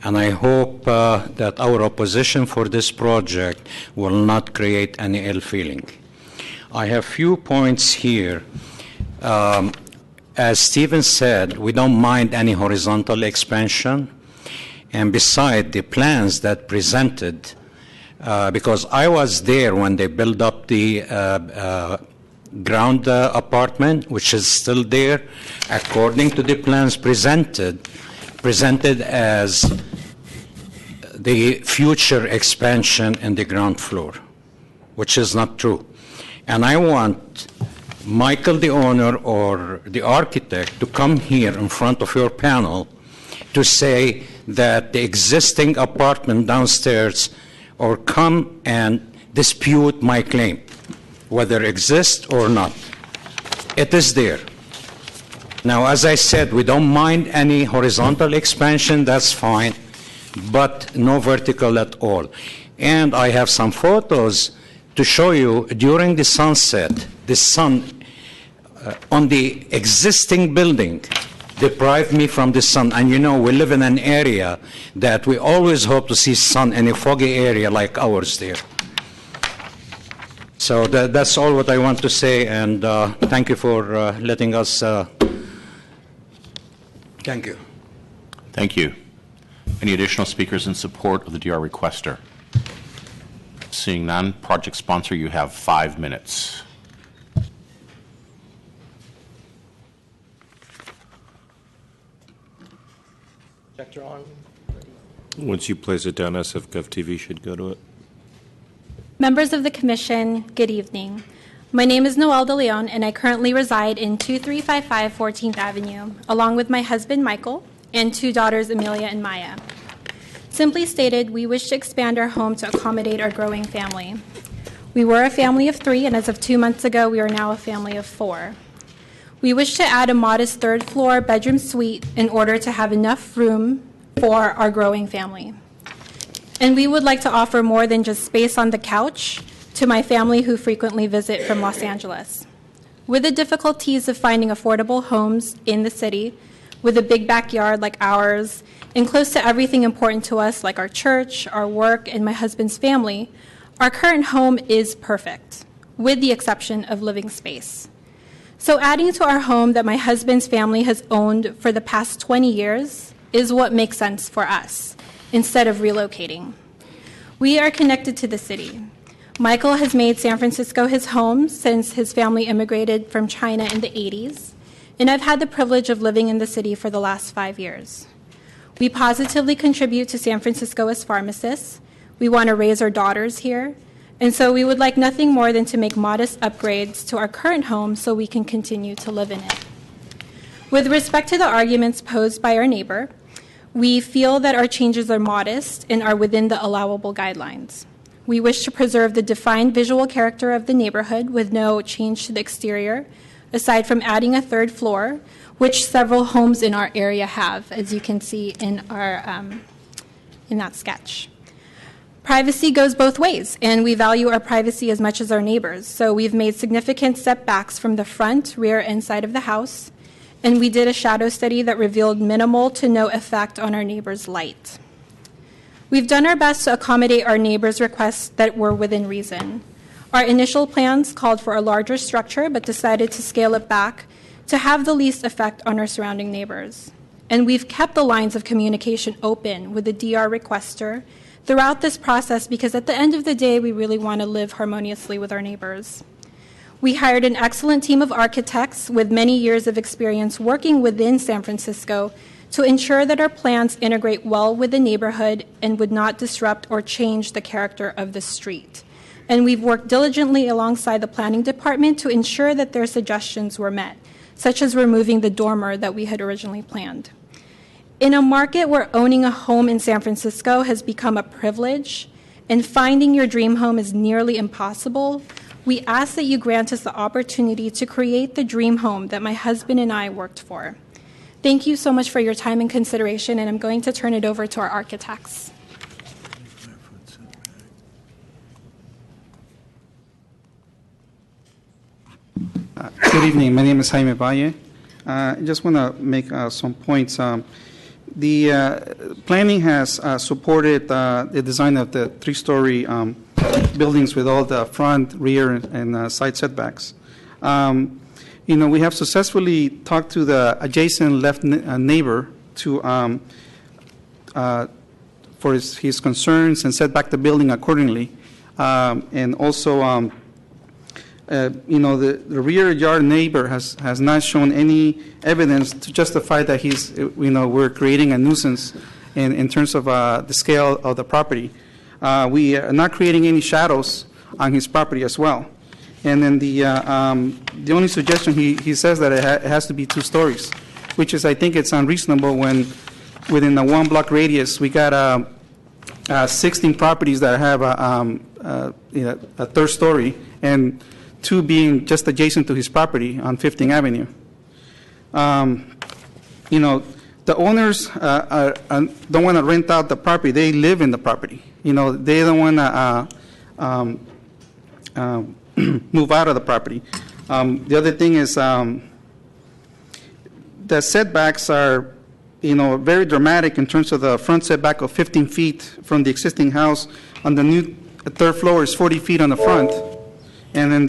And I hope that our opposition for this project will not create any ill feeling. I have few points here. As Stephen said, we don't mind any horizontal expansion, And beside the plans that presented, because I was there when they built up the ground apartment, which is still there, according to the plans presented as the future expansion in the ground floor, which is not true. And I want Michael, the owner, or the architect to come here in front of your panel to say that the existing apartment downstairs, or come and dispute my claim, whether it exists or not. It is there. Now, as I said, we don't mind any horizontal expansion, that's fine, but no vertical at all. And I have some photos to show you during the sunset, the sun on the existing building deprived me from the sun. And you know, we live in an area that we always hope to see sun in a foggy area like ours there. So that's all what I want to say, and thank you for letting us. Thank you. Thank you. Any additional speakers in support of the DR requester? Seeing none, project sponsor, you have 5 minutes. Projector on. Once you place it down, SF TV should go to it. Members of the Commission, good evening. My name is Noelle De Leon, and I currently reside in 2355 14th Avenue, along with my husband, Michael, and 2 daughters, Amelia and Maya. Simply stated, we wish to expand our home to accommodate our growing family. We were a family of 3, and as of 2 months ago, we are now a family of 4. We wish to add a modest 3rd-floor bedroom suite in order to have enough room for our growing family. And we would like to offer more than just space on the couch to my family who frequently visit from Los Angeles. With the difficulties of finding affordable homes in the city, with a big backyard like ours, and close to everything important to us like our church, our work, and my husband's family, our current home is perfect, with the exception of living space. So adding to our home that my husband's family has owned for the past 20 years is what makes sense for us, instead of relocating. We are connected to the city. Michael has made San Francisco his home since his family immigrated from China in the 80s, and I've had the privilege of living in the city for the last 5 years. We positively contribute to San Francisco as pharmacists. We want to raise our daughters here, and so we would like nothing more than to make modest upgrades to our current home so we can continue to live in it. With respect to the arguments posed by our neighbor, we feel that our changes are modest and are within the allowable guidelines. We wish to preserve the defined visual character of the neighborhood with no change to the exterior, aside from adding a 3rd floor, which several homes in our area have, as you can see in that sketch. Privacy goes both ways, and we value our privacy as much as our neighbors. So we've made significant setbacks from the front, rear, and side of the house, and we did a shadow study that revealed minimal to no effect on our neighbors' light. We've done our best to accommodate our neighbors' requests that were within reason. Our initial plans called for a larger structure, but decided to scale it back to have the least effect on our surrounding neighbors. And we've kept the lines of communication open with the DR requester throughout this process because at the end of the day, we really want to live harmoniously with our neighbors. We hired an excellent team of architects with many years of experience working within San Francisco to ensure that our plans integrate well with the neighborhood and would not disrupt or change the character of the street. And we've worked diligently alongside the planning department to ensure that their suggestions were met, such as removing the dormer that we had originally planned. In a market where owning a home in San Francisco has become a privilege and finding your dream home is nearly impossible, we ask that you grant us the opportunity to create the dream home that my husband and I worked for. Thank you so much for your time and consideration, and I'm going to turn it over to our architects. Good evening. My name is Jaime Valle. I just want to make some points. The planning has supported the design of the 3-story buildings with all the front, rear, and side setbacks. We have successfully talked to the adjacent left neighbor to for his concerns and set back the building accordingly. And also, the rear yard neighbor has not shown any evidence to justify that we're creating a nuisance in terms of the scale of the property. We are not creating any shadows on his property as well. And then the only suggestion, he says that it has to be 2 stories, which is, I think it's unreasonable when within a 1 block radius, we got 16 properties that have a 3rd story, and 2 being just adjacent to his property on 15th Avenue. The owners don't want to rent out the property. They live in the property. They don't want to move out of the property. The other thing is the setbacks are, very dramatic in terms of the front setback of 15 feet from the existing house. On the new 3rd floor is 40 feet on the front. And then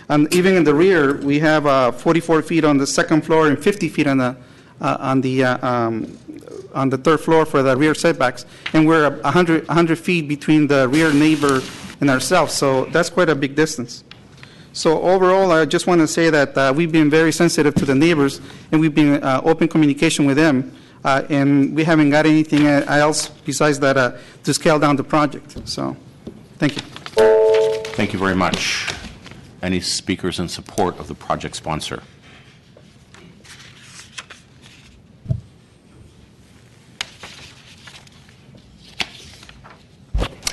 and even in the rear, we have 44 feet on the 2nd floor and 50 feet on the 3rd floor for the rear setbacks. And we're 100 feet between the rear neighbor and ourselves. So that's quite a big distance. So overall, I just want to say that we've been very sensitive to the neighbors, and we've been open communication with them, and we haven't got anything else besides that to scale down the project. So, thank you. Thank you very much. Any speakers in support of the project sponsor?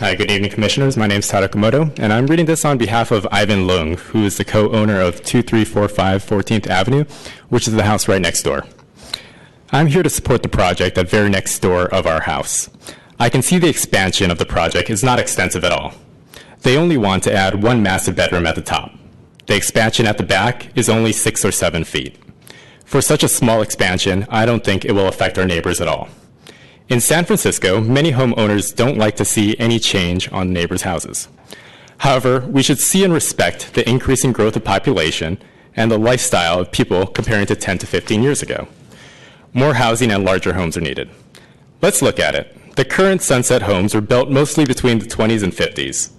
Hi, good evening, Commissioners. My name is Tadakomoto, and I'm reading this on behalf of Ivan Leung, who is the co-owner of 2345 14th Avenue, which is the house right next door. I'm here to support the project that very next door of our house. I can see the expansion of the project is not extensive at all. They only want to add 1 massive bedroom at the top. The expansion at the back is only 6 or 7 feet. For such a small expansion, I don't think it will affect our neighbors at all. In San Francisco, many homeowners don't like to see any change on neighbors' houses. However, we should see and respect the increasing growth of population and the lifestyle of people comparing to 10 to 15 years ago. More housing and larger homes are needed. Let's look at it. The current Sunset homes were built mostly between the 20s and 50s.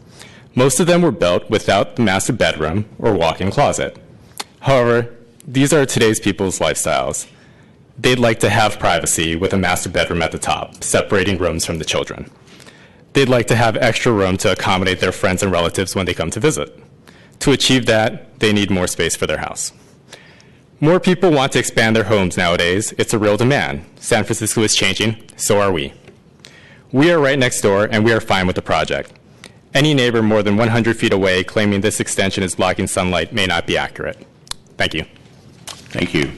Most of them were built without the master bedroom or walk-in closet. However, these are today's people's lifestyles. They'd like to have privacy with a master bedroom at the top, separating rooms from the children. They'd like to have extra room to accommodate their friends and relatives when they come to visit. To achieve that, they need more space for their house. More people want to expand their homes nowadays. It's a real demand. San Francisco is changing, so are we. We are right next door, and we are fine with the project. Any neighbor more than 100 feet away claiming this extension is blocking sunlight may not be accurate. Thank you. Thank you.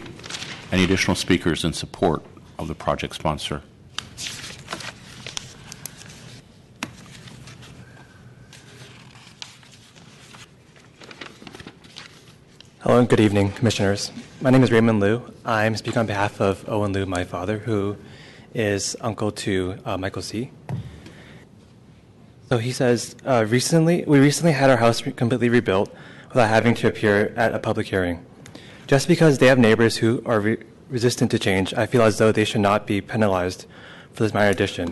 Any additional speakers in support of the project sponsor? Hello and good evening, Commissioners. My name is Raymond Liu. I'm speaking on behalf of Owen Liu, my father, who is uncle to Michael C. So he says, we recently had our house completely rebuilt without having to appear at a public hearing. Just because they have neighbors who are resistant to change, I feel as though they should not be penalized for this minor addition.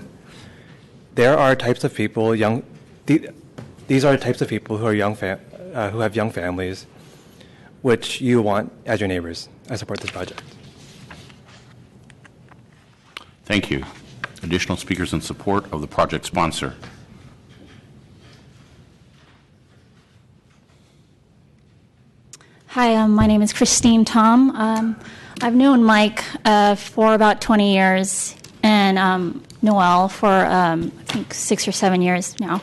There are types of people, these are types of people who are who have young families, which you want as your neighbors. I support this project. Thank you. Additional speakers in support of the project sponsor? Hi, my name is Christine Tom. I've known Mike for about 20 years and Noel for I think 6 or 7 years now.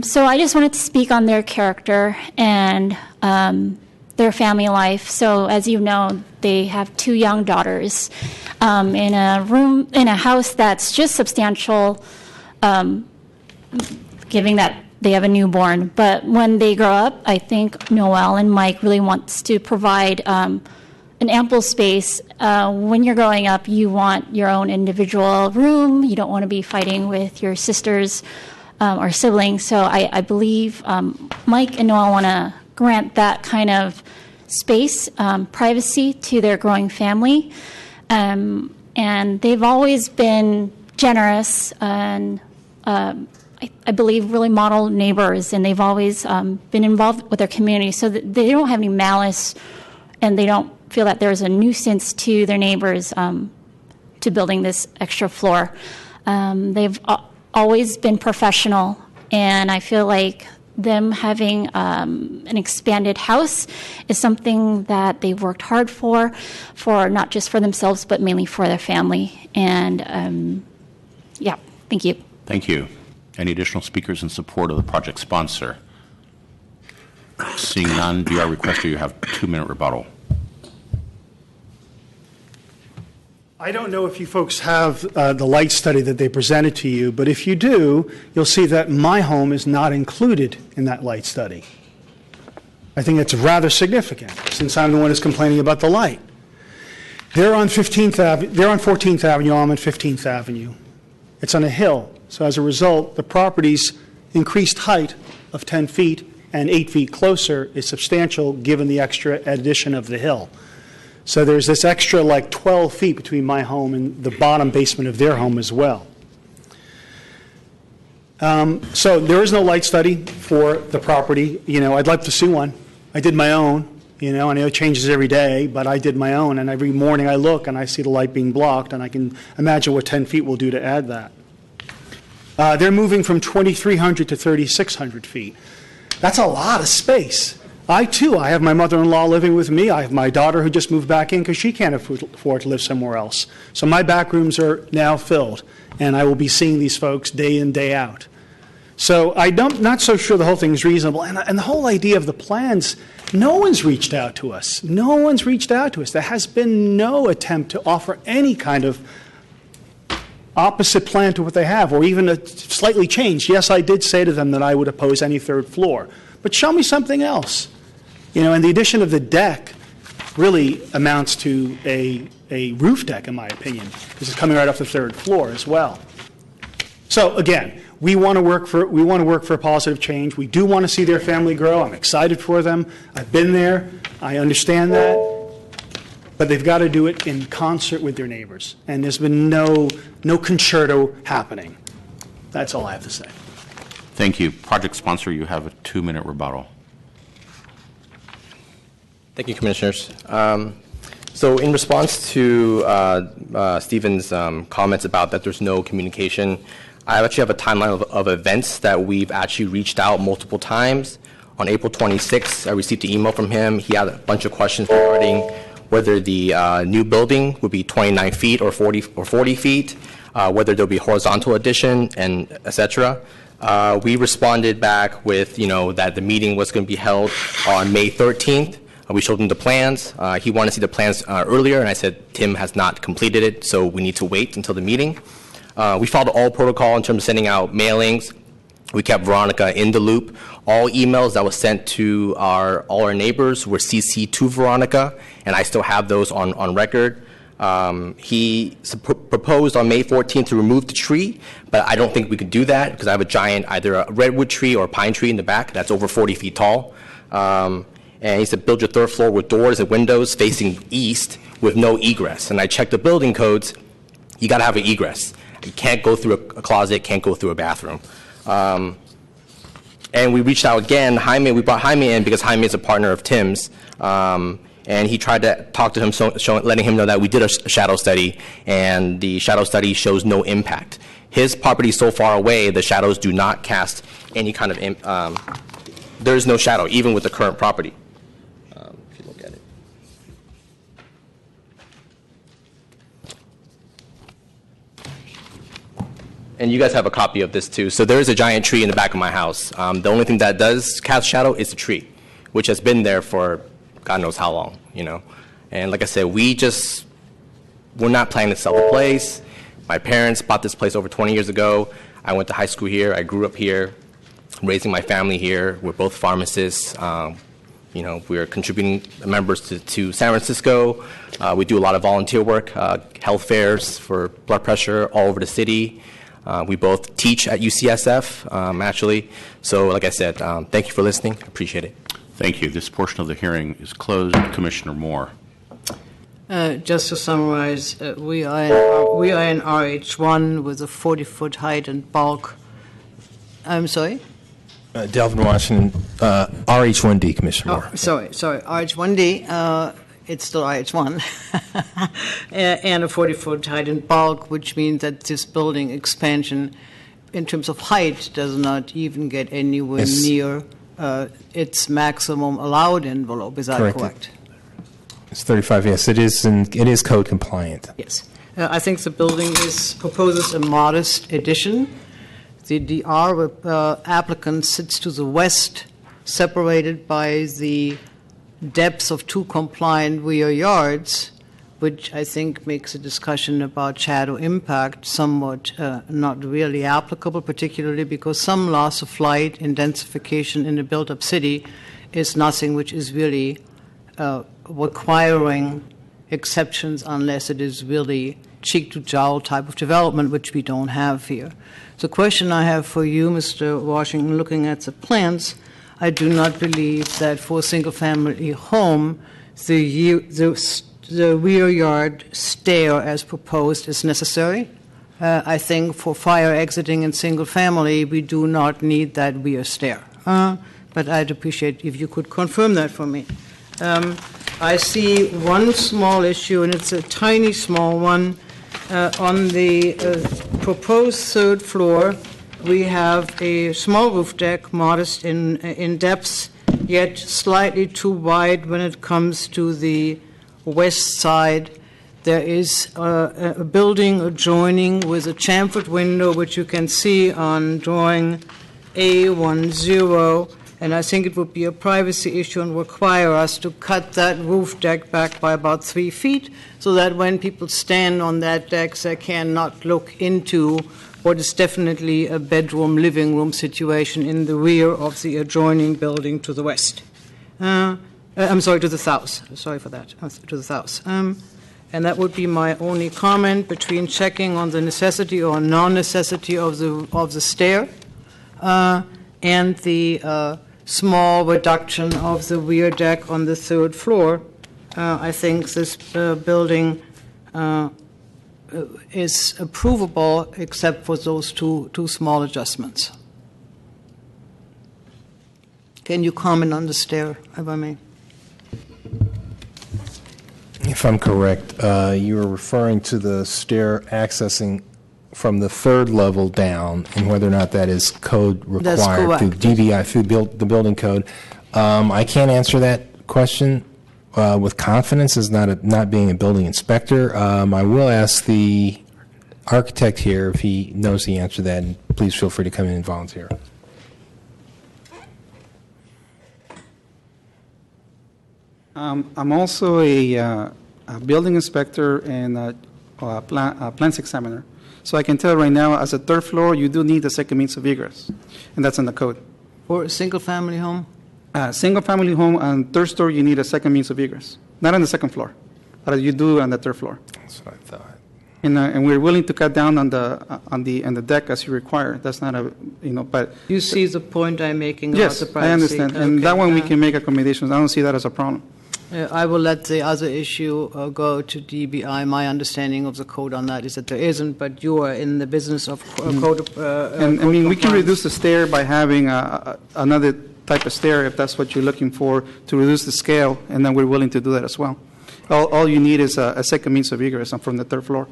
So I just wanted to speak on their character and their family life. So as you know, they have 2 young daughters in a house that's just substantial, giving that they have a newborn. But when they grow up, I think Noel and Mike really wants to provide an ample space. When you're growing up, you want your own individual room. You don't want to be fighting with your sisters or siblings. So I believe Mike and Noel want to grant that kind of space, privacy to their growing family. And they've always been generous and I believe really model neighbors, and they've always been involved with their community, so that they don't have any malice, and they don't feel that there's a nuisance to their neighbors to building this extra floor. They've always been professional, and I feel like them having an expanded house is something that they've worked hard for not just for themselves, but mainly for their family. And yeah, thank you. Thank you. Any additional speakers in support of the project sponsor? Seeing none, DR requester, you have a 2-minute rebuttal. I don't know if you folks have the light study that they presented to you, but if you do, you'll see that my home is not included in that light study. I think it's rather significant, since I'm the one who's complaining about the light. They're on 14th Avenue, I'm on 15th Avenue. It's on a hill, so as a result, the property's increased height of 10 feet and 8 feet closer is substantial given the extra addition of the hill. So there's this extra like 12 feet between my home and the bottom basement of their home as well. So there is no light study for the property. You know, I'd like to see one. I did my own. You know, I know it changes every day, but I did my own, and every morning I look and I see the light being blocked, and I can imagine what 10 feet will do to add that. They're moving from 2,300 to 3,600 feet. That's a lot of space. I have my mother-in-law living with me. I have my daughter who just moved back in because she can't afford to live somewhere else. So my back rooms are now filled, and I will be seeing these folks day in, day out. So I'm not so sure the whole thing is reasonable. And the whole idea of the plans, no one's reached out to us. No one's reached out to us. There has been no attempt to offer any kind of opposite plan to what they have, or even a slightly changed. Yes, I did say to them that I would oppose any third floor, but show me something else. You know, and the addition of the deck really amounts to a roof deck, in my opinion, because it's coming right off the third floor as well. So again, we want to work for a positive change. We do want to see their family grow. I'm excited for them. I've been there. I understand that. But they've got to do it in concert with their neighbors. And there's been no concerto happening. That's all I have to say. Thank you. Project sponsor, you have a 2-minute rebuttal. Thank you, Commissioners. So in response to Stephen's comments about that there's no communication, I actually have a timeline of events that we've actually reached out multiple times. On April 26th, I received an email from him. He had a bunch of questions regarding whether the new building would be 29 feet or 40 feet, whether there'll be horizontal addition, and et cetera. We responded back with, that the meeting was going to be held on May 13th. We showed him the plans. He wanted to see the plans earlier, and I said, Tim has not completed it, so we need to wait until the meeting. We followed all protocol in terms of sending out mailings. We kept Veronica in the loop. All emails that were sent to all our neighbors were CC'd to Veronica, and I still have those on record. He proposed on May 14th to remove the tree, but I don't think we could do that because I have a giant, either a redwood tree or a pine tree in the back that's over 40 feet tall. And he said, build your third floor with doors and windows facing east with no egress. And I checked the building codes. You got to have an egress. You can't go through a closet, can't go through a bathroom. And we reached out again. We brought Jaime in because Jaime is a partner of Tim's. And he tried to talk to him, letting him know that we did a shadow study, and the shadow study shows no impact. His property is so far away, the shadows do not cast any kind of there is no shadow, even with the current property. If you look at it. And you guys have a copy of this too. So there is a giant tree in the back of my house. The only thing that does cast shadow is the tree, which has been there for God knows how long, And like I said, we're not planning to sell the place. My parents bought this place over 20 years ago. I went to high school here. I grew up here, raising my family here. We're both pharmacists. We're contributing members to San Francisco. We do a lot of volunteer work, health fairs for blood pressure all over the city. We both teach at UCSF, actually. So like I said, thank you for listening. I appreciate it. Thank you. This portion of the hearing is closed. Commissioner Moore. Just to summarize, we are in RH1 with a 40-foot height and bulk. I'm sorry? Delvin Washington, RH1D, Commissioner Moore. Sorry, RH1D. It's still RH1. And a 40-foot height and bulk, which means that this building expansion, in terms of height, does not even get anywhere near its maximum allowed envelope. Is that correct? It's 35, yes. It is code compliant. Yes. I think the building proposes a modest addition. The DR applicant sits to the west, separated by the depth of 2 compliant rear yards, which I think makes a discussion about shadow impact somewhat not really applicable, particularly because some loss of light and densification in a built-up city is nothing which is really requiring exceptions unless it is really cheek-to-jowl type of development, which we don't have here. The question I have for you, Mr. Washington, looking at the plans, I do not believe that for a single-family home, the rear yard stair as proposed is necessary. I think for fire exiting in single-family, we do not need that rear stair. But I'd appreciate if you could confirm that for me. I see one small issue, and it's a tiny small one. On the proposed 3rd floor, we have a small roof deck, modest in depth, yet slightly too wide when it comes to the west side. There is a building adjoining with a chamfered window, which you can see on drawing A10, and I think it would be a privacy issue and require us to cut that roof deck back by about 3 feet so that when people stand on that deck, they cannot look into what is definitely a bedroom, living room situation in the rear of the adjoining building to the west. I'm sorry, to the south. Sorry for that, to the south. And that would be my only comment between checking on the necessity or non-necessity of the stair and the small reduction of the rear deck on the 3rd floor. I think this building is approvable except for those two small adjustments. Can you comment on the stair, if I may? If I'm correct, you were referring to the stair accessing from the 3rd level down and whether or not that is code required through DBI, through the building code. I can't answer that question with confidence as not being a building inspector. I will ask the architect here if he knows the answer to that, and please feel free to come in and volunteer. I'm also a building inspector and a plans examiner. So I can tell right now, as a 3rd floor, you do need a second means of egress, and that's in the code. For a single-family home? Single-family home and 3rd story, you need a second means of egress. Not on the 2nd floor, but you do on the 3rd floor. That's what I thought. And we're willing to cut down on the deck as you require. That's not but you see the point I'm making about yes, the privacy. I understand, and that one we can make accommodations. I don't see that as a problem. I will let the other issue go to DBI. My understanding of the code on that is that there isn't, but you are in the business of code. And I mean, we can reduce the stair by having another type of stair if that's what you're looking for to reduce the scale, and then we're willing to do that as well. All you need is a second means of egress from the 3rd floor.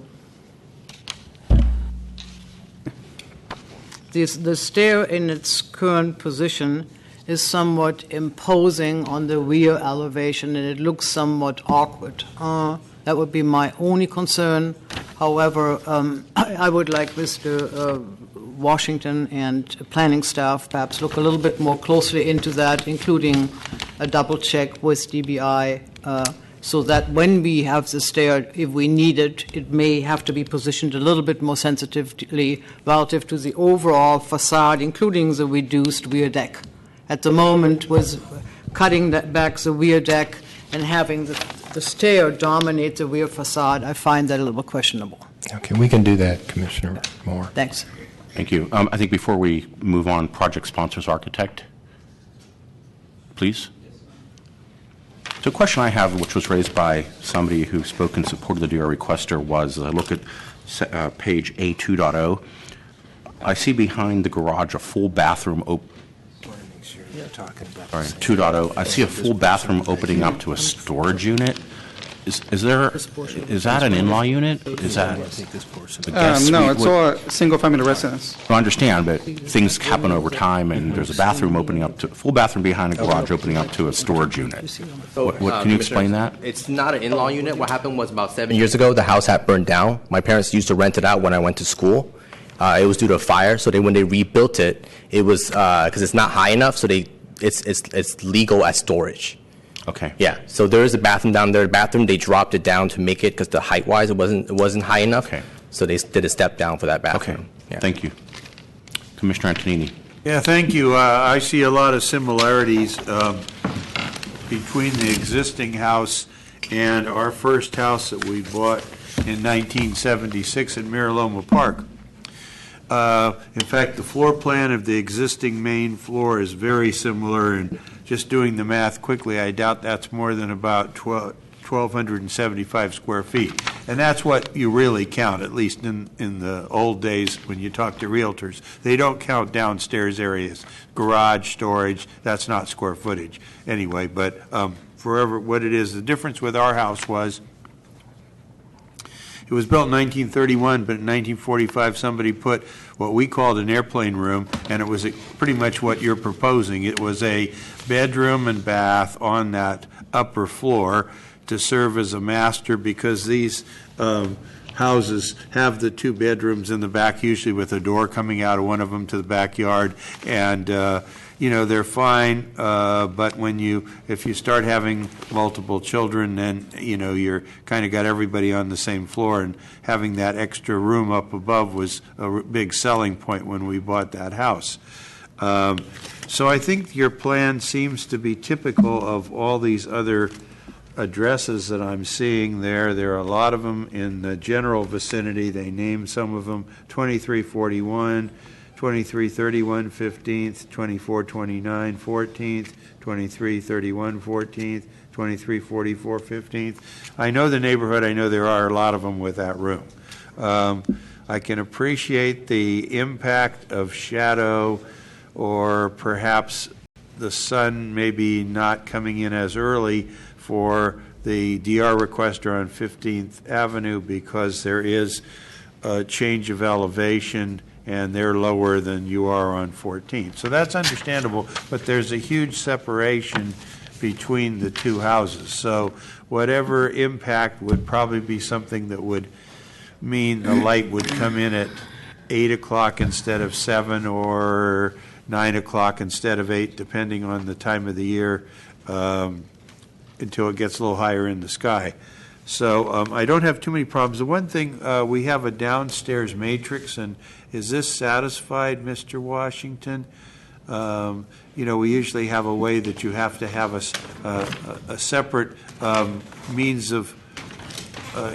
The stair in its current position is somewhat imposing on the rear elevation, and it looks somewhat awkward. That would be my only concern. However, I would like Mr. Washington and planning staff perhaps look a little bit more closely into that, including a double check with DBI, so that when we have the stair, if we need it, it may have to be positioned a little bit more sensitively relative to the overall facade, including the reduced rear deck. At the moment, was cutting that back the rear deck and having the stair dominate the rear facade, I find that a little questionable. Okay, we can do that, Commissioner Moore. Thanks. Thank you. I think before we move on, project sponsors architect, please. So a question I have, which was raised by somebody who spoke in support of the DR requester, was I look at page A2.0. I see behind the garage a full bathroom Sorry, 2.0. I see a full bathroom opening up to a storage unit. Is that an in-law unit? Is that a guest No, suite? it's all a single-family residence. I understand, but things happen over time, and there's a bathroom opening up to, full bathroom behind a garage opening up to a storage unit. Can you explain that? It's not an in-law unit. What happened was about 7 years ago, the house had burned down. My parents used to rent it out when I went to school. It was due to a fire, so when they rebuilt it, it was because it's not high enough, so it's legal as storage. Okay. Yeah. So there is a bathroom down there. The bathroom, they dropped it down to make it because the height-wise it wasn't high enough. Okay. So they did a step down for that bathroom. Okay. Yeah. Thank you, Commissioner Antonini. Yeah, thank you. I see a lot of similarities between the existing house and our first house that we bought in 1976 in Miraloma Park. In fact, the floor plan of the existing main floor is very similar, and just doing the math quickly, I doubt that's more than about 1,275 square feet. And that's what you really count, at least in the old days when you talk to realtors. They don't count downstairs areas, garage, storage, that's not square footage anyway. But forever, what it is, the difference with our house was it was built in 1931, but in 1945 somebody put what we called an airplane room, and it was pretty much what you're proposing. It was a bedroom and bath on that upper floor to serve as a master, because these houses have the two bedrooms in the back, usually with a door coming out of one of them to the backyard, and they're fine, but if you start having multiple children, then you're kind of got everybody on the same floor, and having that extra room up above was a big selling point when we bought that house. So I think your plan seems to be typical of all these other addresses that I'm seeing there. There are a lot of them in the general vicinity. They name some of them: 2341, 2331 15th, 2429 14th, 2331 14th, 2344 15th. I know the neighborhood. I know there are a lot of them with that room. I can appreciate the impact of shadow, or perhaps the sun maybe not coming in as early for the DR requester on 15th Avenue, because there is a change of elevation and they're lower than you are on 14th. So that's understandable, but there's a huge separation between the two houses. So whatever impact would probably be something that would mean the light would come in at 8 o'clock instead of 7, or 9 o'clock instead of 8, depending on the time of the year, until it gets a little higher in the sky. So I don't have too many problems. The one thing, we have a downstairs matrix, and is this satisfied, Mr. Washington? We usually have a way that you have to have a separate means of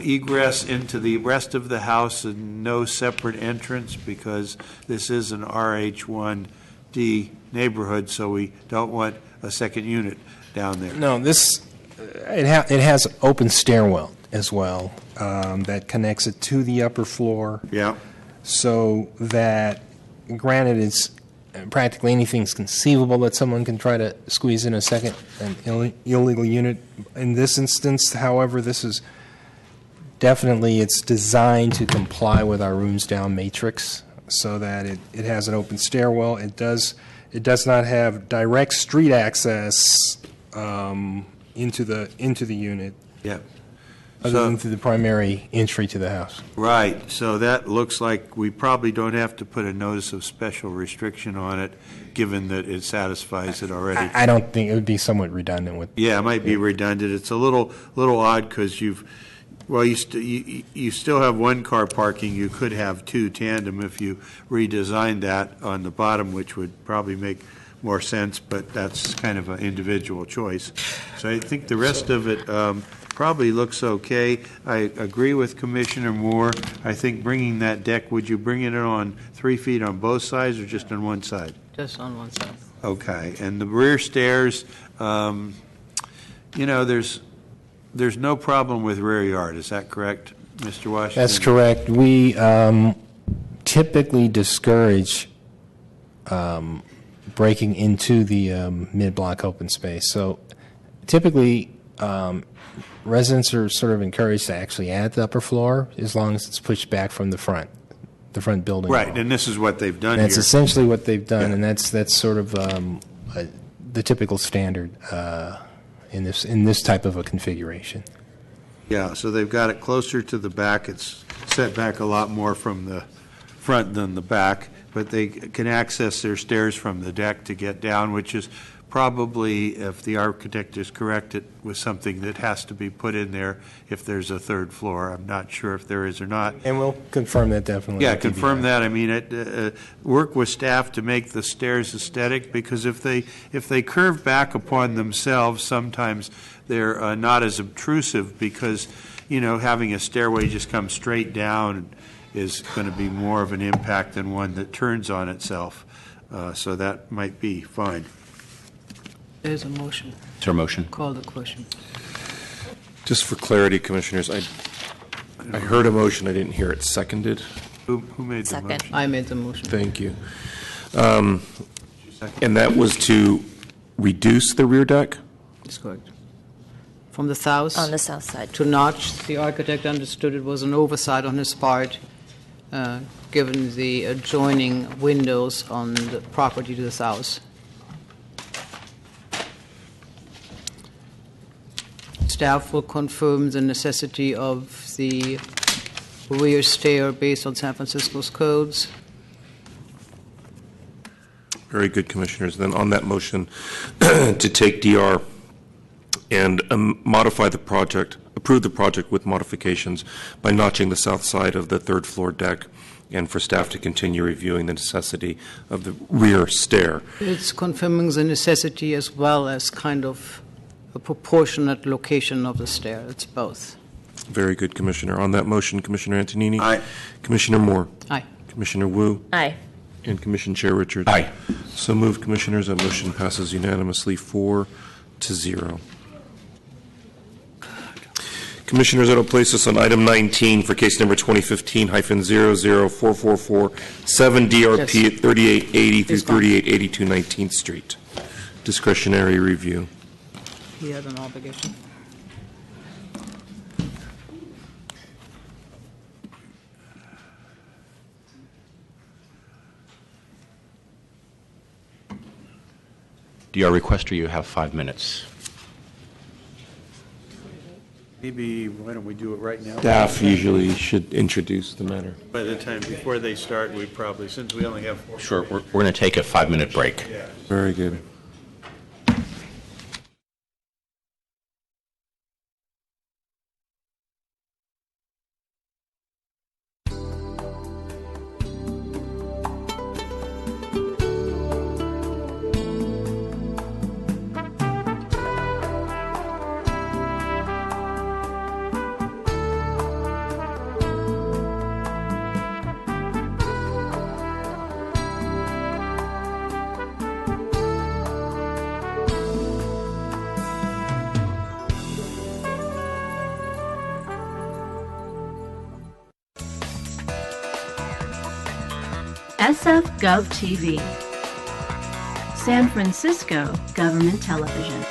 egress into the rest of the house, and no separate entrance, because this is an RH1D neighborhood, so we don't want a second unit down there. No, it has open stairwell as well that connects it to the upper floor. Yeah. So that, granted, it's practically anything's conceivable that someone can try to squeeze in an illegal unit. In this instance, however, this is definitely, it's designed to comply with our rooms down matrix, so that it has an open stairwell. It does not have direct street access into the unit. Yeah. Other than through the primary entry to the house. Right. So that looks like we probably don't have to put a notice of special restriction on it, given that it satisfies it already. I don't think it would be somewhat redundant with. Yeah, it might be redundant. It's a little odd, because you still have one car parking. You could have two tandem if you redesigned that on the bottom, which would probably make more sense, but that's kind of an individual choice. So I think the rest of it probably looks okay. I agree with Commissioner Moore. I think bringing that deck, would you bring it on 3 feet on both sides or just on one side? Just on one side. Okay. And the rear stairs, You know, there's no problem with rear yard, is that correct, Mr. Washington? That's correct. We typically discourage breaking into the mid-block open space. So typically, residents are sort of encouraged to actually add the upper floor as long as it's pushed back from the front building. Right, and this is what they've done That's here. essentially what they've done, and that's sort of the typical standard in this type of a configuration. Yeah, so they've got it closer to the back. It's set back a lot more from the front than the back, but they can access their stairs from the deck to get down, which is probably, if the architect is correct, it was something that has to be put in there if there's a third floor. I'm not sure if there is or not. And we'll confirm that definitely. Yeah, with confirm TBI. that. I mean, work with staff to make the stairs aesthetic, because if they curve back upon themselves, sometimes they're not as obtrusive, because, you know, having a stairway just come straight down is going to be more of an impact than one that turns on itself. So that might be fine. There's a motion. Is there a motion? Call the question. Just for clarity, Commissioners, I heard a motion, I didn't hear it seconded. Who made the Second. motion? I made the motion. Thank you. And that was to reduce the rear deck? That's correct. From the south. On the south side. To notch, the architect understood it was an oversight on his part, given the adjoining windows on the property to the south. Staff will confirm the necessity of the rear stair based on San Francisco's codes. Very good, Commissioners. Then on that motion to take DR and modify the project, approve the project with modifications by notching the south side of the third floor deck, and for staff to continue reviewing the necessity of the rear stair. It's confirming the necessity as well as kind of a proportionate location of the stair. It's both. Very good, Commissioner. On that motion, Commissioner Antonini? Aye. Commissioner Moore? Aye. Commissioner Wu? Aye. And Commission Chair Richards? Aye. So moved, Commissioners. That motion passes unanimously 4-0. Commissioners, that'll place us on item 19 for case number 2015-00444, 7DRP at 3880 through 3882 19th Street. Discretionary review. He had an obligation. DR requester, you have 5 minutes. Maybe, why don't we do it right now? Staff usually should introduce the matter. By the time, before they start, we probably, since we only have 4. Sure, we're going to take a 5-minute break. Very good. SF Gov TV, San Francisco Government Television.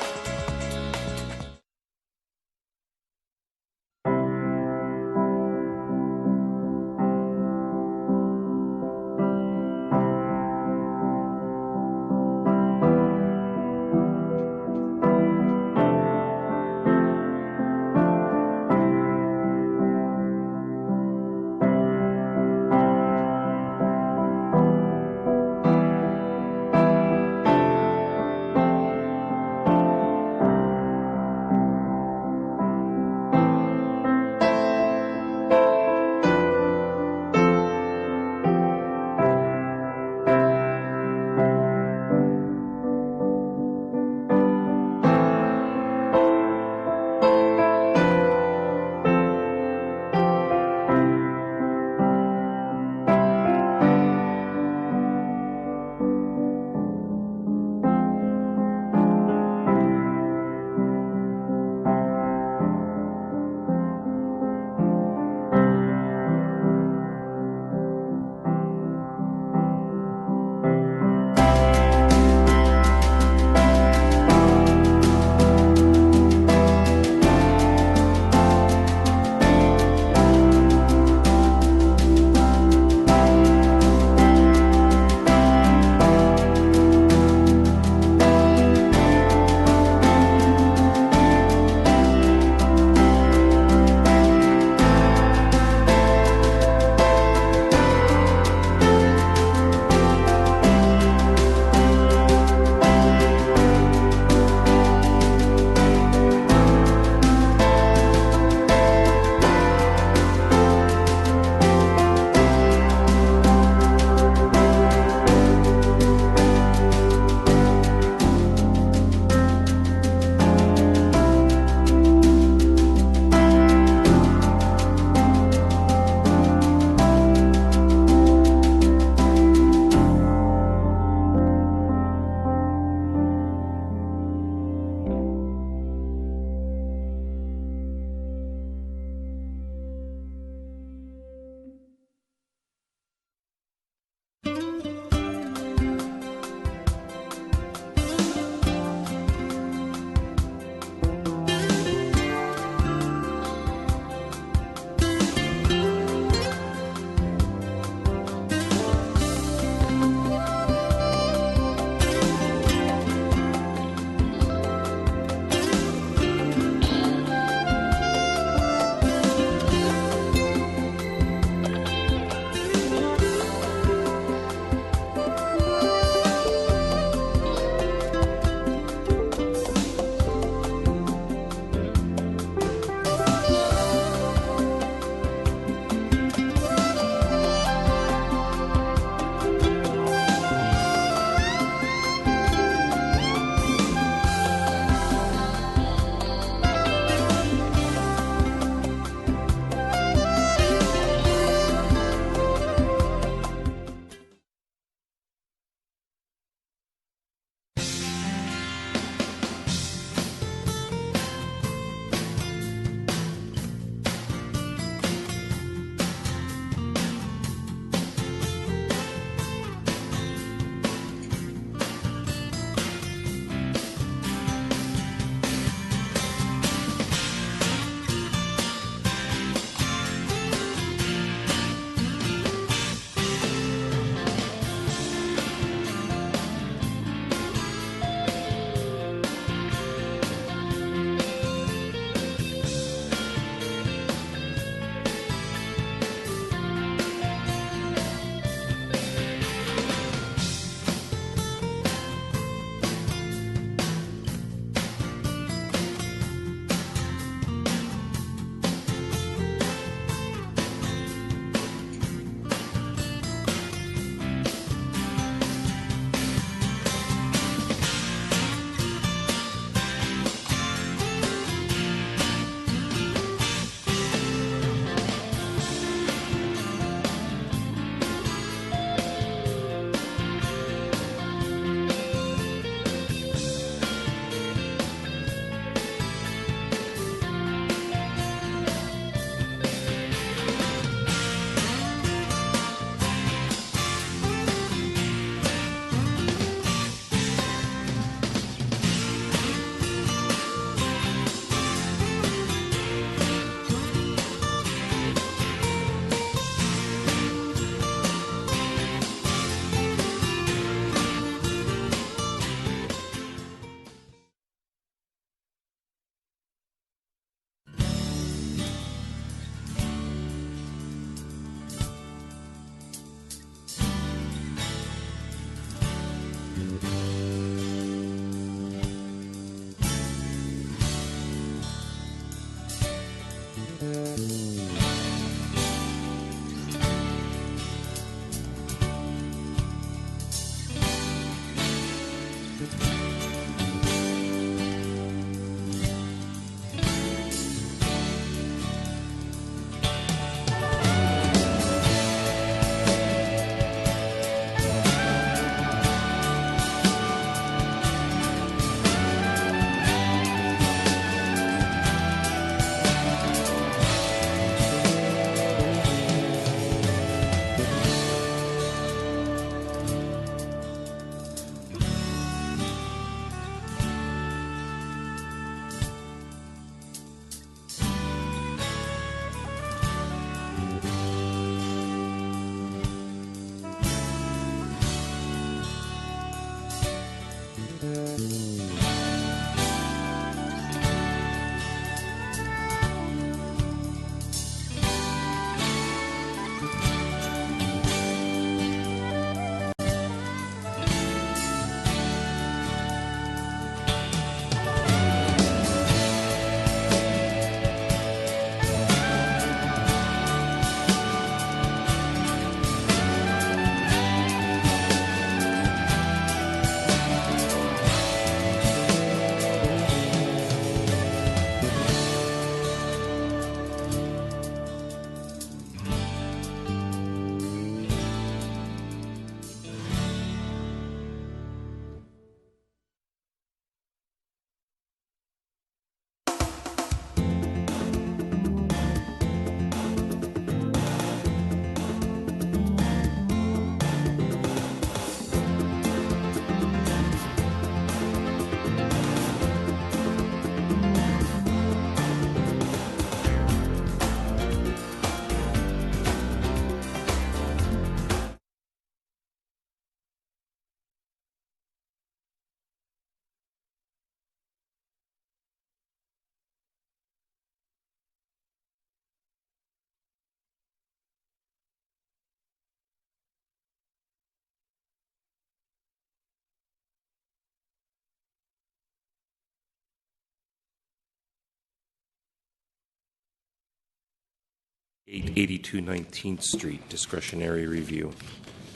882 19th Street, discretionary review.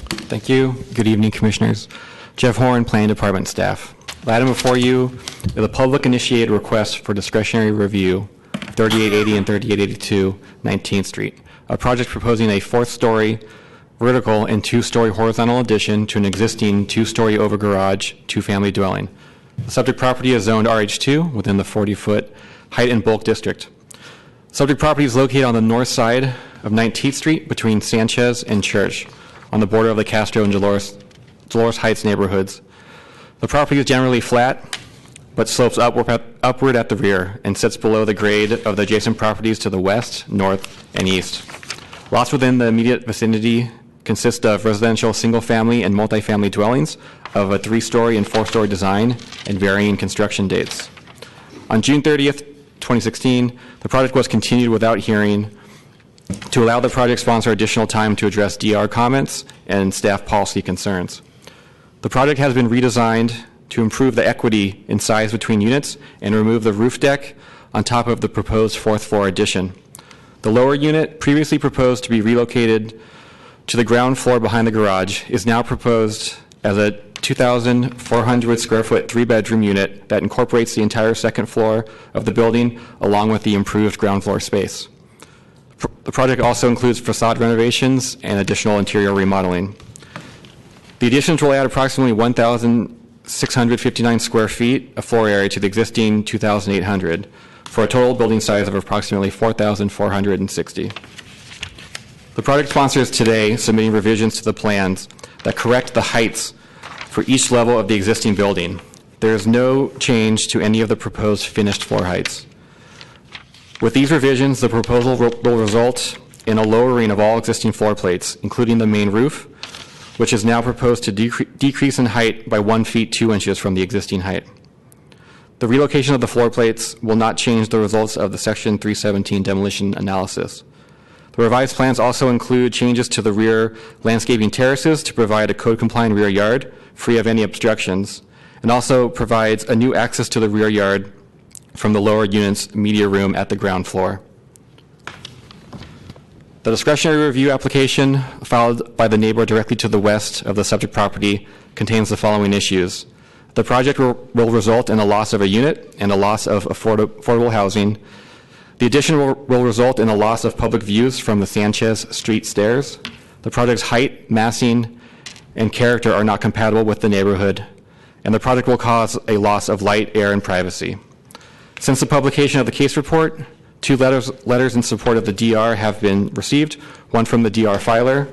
Thank you. Good evening, Commissioners. Jeff Horn, Planning Department staff. The item before you is a public-initiated request for discretionary review, 3880 and 3882 19th Street, a project proposing a fourth-story vertical and two-story horizontal addition to an existing two-story over garage, two-family dwelling. The subject property is zoned RH2 within the 40-foot height and bulk district. Subject property is located on the north side of 19th Street between Sanchez and Church, on the border of the Castro and Dolores Heights neighborhoods. The property is generally flat, but slopes upward at the rear and sits below the grade of the adjacent properties to the west, north, and east. Lots within the immediate vicinity consist of residential single-family and multifamily dwellings of a 3-story and 4-story design and varying construction dates. On June 30th, 2016, the project was continued without hearing to allow the project sponsor additional time to address DR comments and staff policy concerns. The project has been redesigned to improve the equity in size between units and remove the roof deck on top of the proposed fourth floor addition. The lower unit, previously proposed to be relocated to the ground floor behind the garage, is now proposed as a 2,400 square foot 3-bedroom unit that incorporates the entire second floor of the building along with the improved ground floor space. The project also includes facade renovations and additional interior remodeling. The additions will add approximately 1,659 square feet of floor area to the existing 2,800 for a total building size of approximately 4,460. The project sponsor is today submitting revisions to the plans that correct the heights for each level of the existing building. There is no change to any of the proposed finished floor heights. With these revisions, the proposal will result in a lowering of all existing floor plates, including the main roof, which is now proposed to decrease in height by 1 feet 2 inches from the existing height. The relocation of the floor plates will not change the results of the Section 317 demolition analysis. The revised plans also include changes to the rear landscaping terraces to provide a code-compliant rear yard free of any obstructions, and also provides a new access to the rear yard from the lower unit's media room at the ground floor. The discretionary review application filed by the neighbor directly to the west of the subject property contains the following issues. The project will result in a loss of a unit and a loss of affordable housing. The addition will result in a loss of public views from the Sanchez Street stairs. The project's height, massing, and character are not compatible with the neighborhood, and the project will cause a loss of light, air, and privacy. Since the publication of the case report, 2 letters in support of the DR have been received, one from the DR filer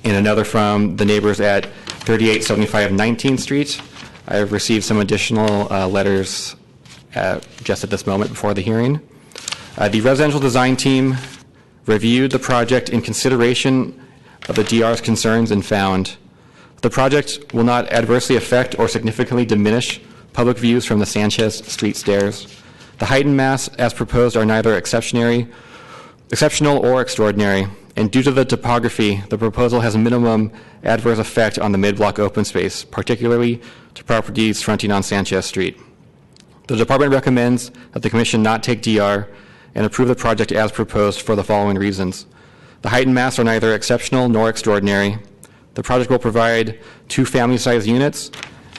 and another from the neighbors at 3875 19th Street. I have received some additional letters just at this moment before the hearing. The residential design team reviewed the project in consideration of the DR's concerns and found the project will not adversely affect or significantly diminish public views from the Sanchez Street stairs. The height and mass as proposed are neither exceptional or extraordinary, and due to the topography, the proposal has a minimum adverse effect on the mid-block open space, particularly to properties fronting on Sanchez Street. The department recommends that the commission not take DR and approve the project as proposed for the following reasons. The height and mass are neither exceptional nor extraordinary. The project will provide 2 family-sized units,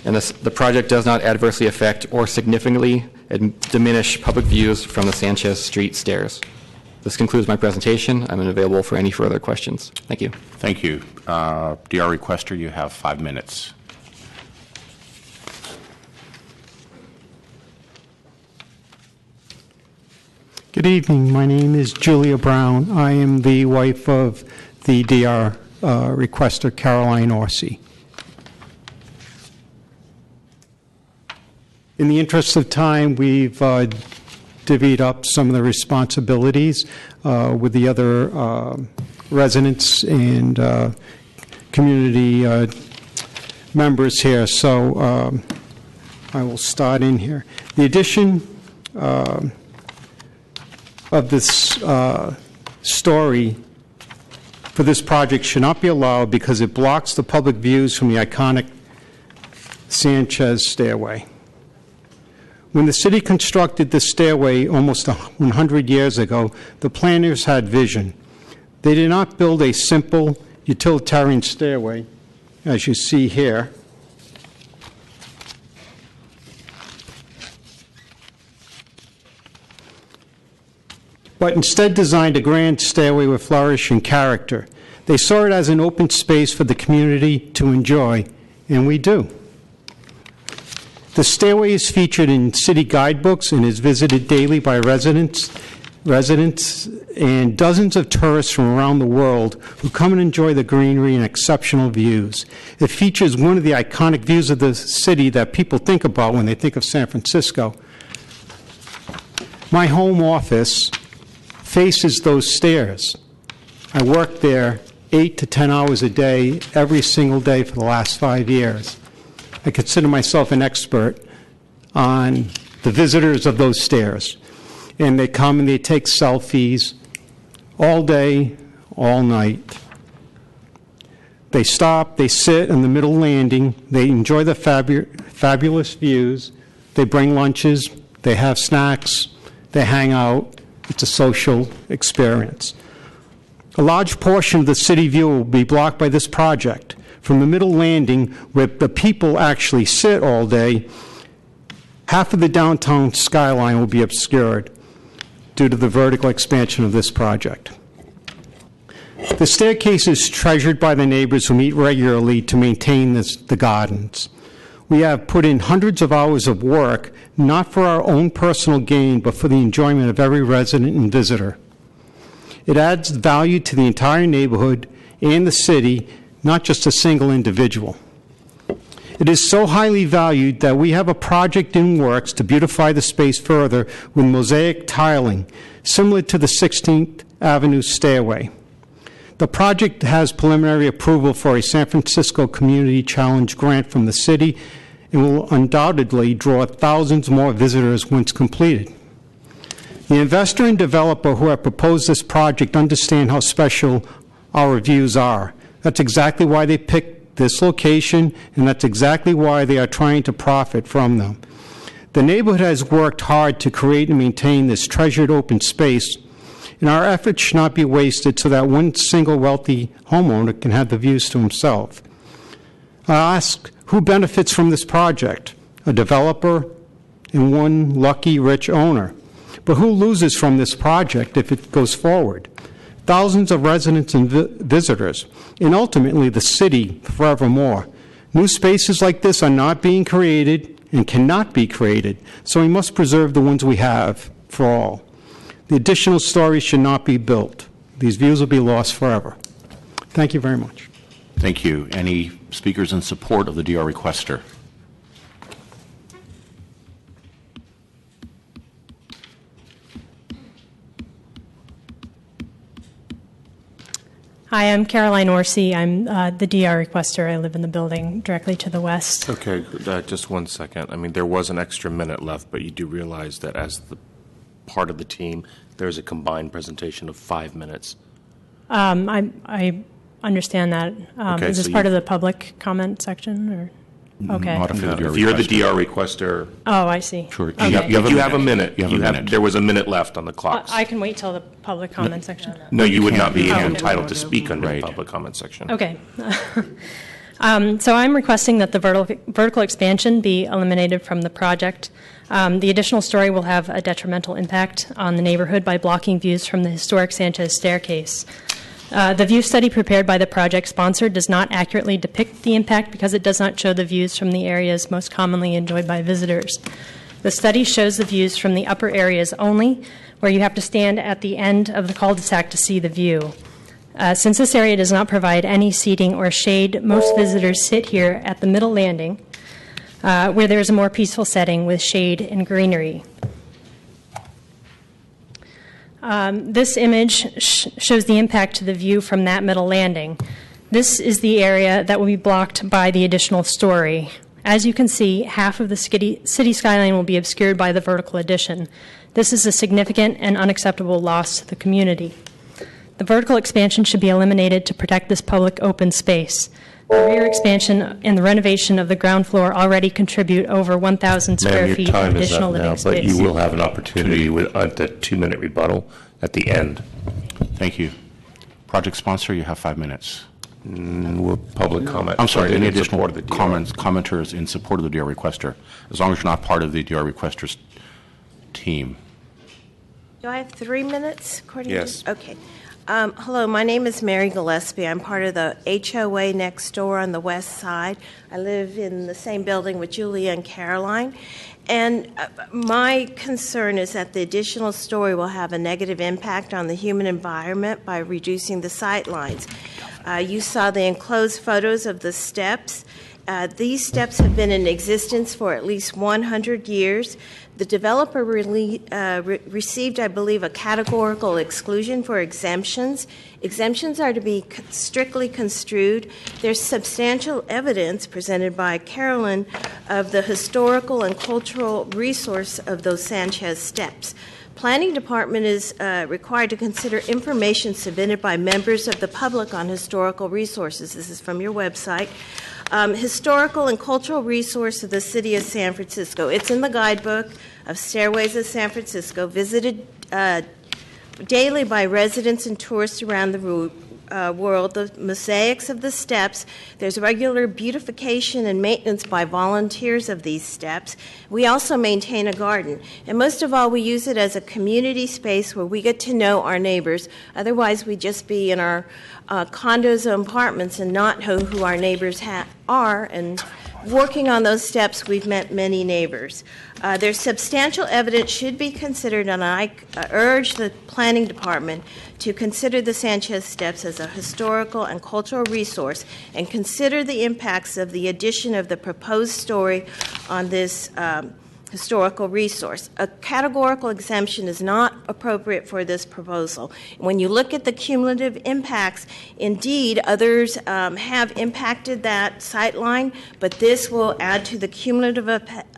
and the project does not adversely affect or significantly diminish public views from the Sanchez Street stairs. This concludes my presentation. I'm available for any further questions. Thank you. Thank you. DR requester, you have 5 minutes. Good evening. My name is Julia Brown. I am the wife of the DR requester, Caroline Orsi. In the interest of time, we've divvied up some of the responsibilities with the other residents and community members here. So I will start in here. The addition of this story for this project should not be allowed because it blocks the public views from the iconic Sanchez stairway. When the city constructed this stairway almost 100 years ago, the planners had vision. They did not build a simple utilitarian stairway, as you see here. But instead designed a grand stairway with flourish and character. They saw it as an open space for the community to enjoy, and we do. The stairway is featured in city guidebooks and is visited daily by residents and dozens of tourists from around the world who come and enjoy the greenery and exceptional views. It features one of the iconic views of the city that people think about when they think of San Francisco. My home office faces those stairs. I worked there 8 to 10 hours a day, every single day for the last 5 years. I consider myself an expert on the visitors of those stairs. And they come and they take selfies all day, all night. They stop, they sit on the middle landing, they enjoy the fabulous views, they bring lunches, they have snacks, they hang out. It's a social experience. A large portion of the city view will be blocked by this project. From the middle landing, where the people actually sit all day, half of the downtown skyline will be obscured due to the vertical expansion of this project. The staircase is treasured by the neighbors who meet regularly to maintain the gardens. We have put in hundreds of hours of work, not for our own personal gain, but for the enjoyment of every resident and visitor. It adds value to the entire neighborhood and the city, not just a single individual. It is so highly valued that we have a project in works to beautify the space further with mosaic tiling, similar to the 16th Avenue stairway. The project has preliminary approval for a San Francisco Community Challenge grant from the city and will undoubtedly draw thousands more visitors once completed. The investor and developer who have proposed this project understand how special our views are. That's exactly why they picked this location, and that's exactly why they are trying to profit from them. The neighborhood has worked hard to create and maintain this treasured open space, And our efforts should not be wasted so that one single wealthy homeowner can have the views to himself. I ask, who benefits from this project? A developer and one lucky rich owner. But who loses from this project if it goes forward? Thousands of residents and visitors, and ultimately the city forevermore. New spaces like this are not being created and cannot be created, so we must preserve the ones we have for all. The additional stories should not be built. These views will be lost forever. Thank you very much. Thank you. Any speakers in support of the DR requester? Hi, I'm Caroline Orsi. I'm the DR requester. I live in the building directly to the west. Okay, just 1 second. I mean, there was an extra minute left, but you do realize that as the part of the team, there's a combined presentation of 5 minutes. I understand that. Okay, is this so part of the public comment section? Or? Okay. Not if you're the DR If you're the requester. DR requester, Oh, I see. Sure. Okay. you have a minute. You have a minute. There was a minute left on the clock. I can wait till the public comment section. No, you would not be Oh. entitled to speak under the public comment section. Okay. So I'm requesting that the vertical expansion be eliminated from the project. The additional story will have a detrimental impact on the neighborhood by blocking views from the historic Sanchez staircase. The view study prepared by the project sponsor does not accurately depict the impact because it does not show the views from the areas most commonly enjoyed by visitors. The study shows the views from the upper areas only, where you have to stand at the end of the cul-de-sac to see the view. Since this area does not provide any seating or shade, most visitors sit here at the middle landing, where there is a more peaceful setting with shade and greenery. This image shows the impact to the view from that middle landing. This is the area that will be blocked by the additional story. As you can see, half of the city skyline will be obscured by the vertical addition. This is a significant and unacceptable loss to the community. The vertical expansion should be eliminated to protect this public open space. The rear expansion and the renovation of the ground floor already contribute over 1,000 square feet of additional living space. But you will have an opportunity at the 2-minute rebuttal at the end. Thank you. Project sponsor, you have 5 minutes. Public comment. I'm sorry, any In additional support of the DR. commenters in support of the DR requester, as long as you're not part of the DR requester's team. Do I have 3 minutes? According Yes. To, okay. Hello, my name is Mary Gillespie. I'm part of the HOA next door on the west side. I live in the same building with Julia and Caroline. And my concern is that the additional story will have a negative impact on the human environment by reducing the sight lines. You saw the enclosed photos of the steps. These steps have been in existence for at least 100 years. The developer received, I believe, a categorical exclusion for exemptions. Exemptions are to be strictly construed. There's substantial evidence presented by Carolyn of the historical and cultural resource of those Sanchez steps. Planning Department is required to consider information submitted by members of the public on historical resources. This is from your website. Historical and cultural resource of the city of San Francisco. It's in the guidebook of Stairways of San Francisco, visited daily by residents and tourists around the world. The mosaics of the steps. There's regular beautification and maintenance by volunteers of these steps. We also maintain a garden. And most of all, we use it as a community space where we get to know our neighbors. Otherwise, we'd just be in our condos and apartments and not know who our neighbors are. And working on those steps, we've met many neighbors. There's substantial evidence should be considered, and I urge the Planning Department to consider the Sanchez steps as a historical and cultural resource and consider the impacts of the addition of the proposed story on this historical resource. A categorical exemption is not appropriate for this proposal. When you look at the cumulative impacts, indeed, others have impacted that sightline, but this will add to the cumulative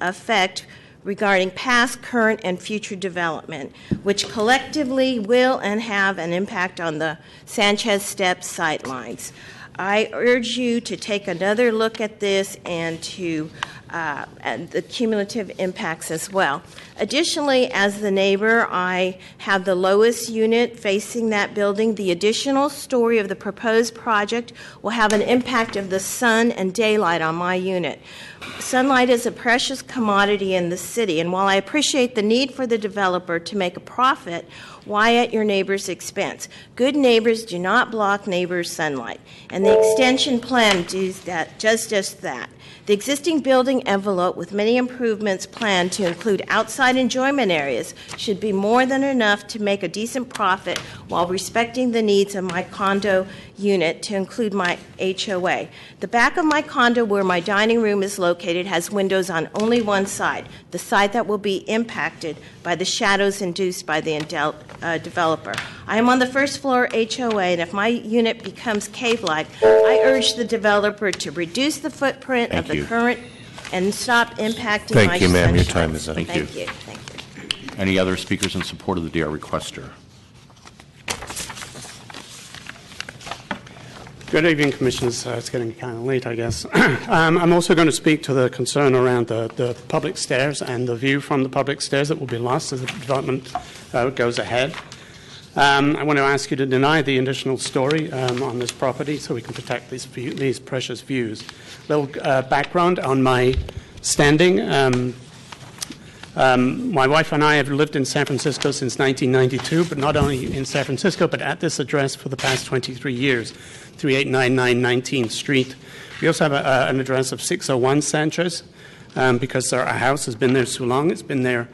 effect regarding past, current, and future development, which collectively will and have an impact on the Sanchez Steps sightlines. I urge you to take another look at this and to and the cumulative impacts as well. Additionally, as the neighbor, I have the lowest unit facing that building. The additional story of the proposed project will have an impact of the sun and daylight on my unit. Sunlight is a precious commodity in the city, and while I appreciate the need for the developer to make a profit, why at your neighbor's expense? Good neighbors do not block neighbors' sunlight, and the extension plan does just that. The existing building envelope with many improvements planned to include outside enjoyment areas should be more than enough to make a decent profit while respecting the needs of my condo unit to include my HOA. The back of my condo where my dining room is located has windows on only one side, the side that will be impacted by the shadows induced by the developer. I am on the first floor HOA, and if my unit becomes cave-like, I urge the developer to reduce the footprint of the current and stop impacting my Thank you, ma'am. Your sunshine. time is up. Thank you. Thank you. Any other speakers in support of the DR requester? Good evening, Commissioners. It's getting kind of late, I guess. I'm also going to speak to the concern around the public stairs and the view from the public stairs that will be lost as the development goes ahead. I want to ask you to deny the additional story on this property so we can protect these precious views. A little background on my standing. My wife and I have lived in San Francisco since 1992, but not only in San Francisco, but at this address for the past 23 years, 3899 19th Street. We also have an address of 601 Sanchez because our house has been there so long. It's been there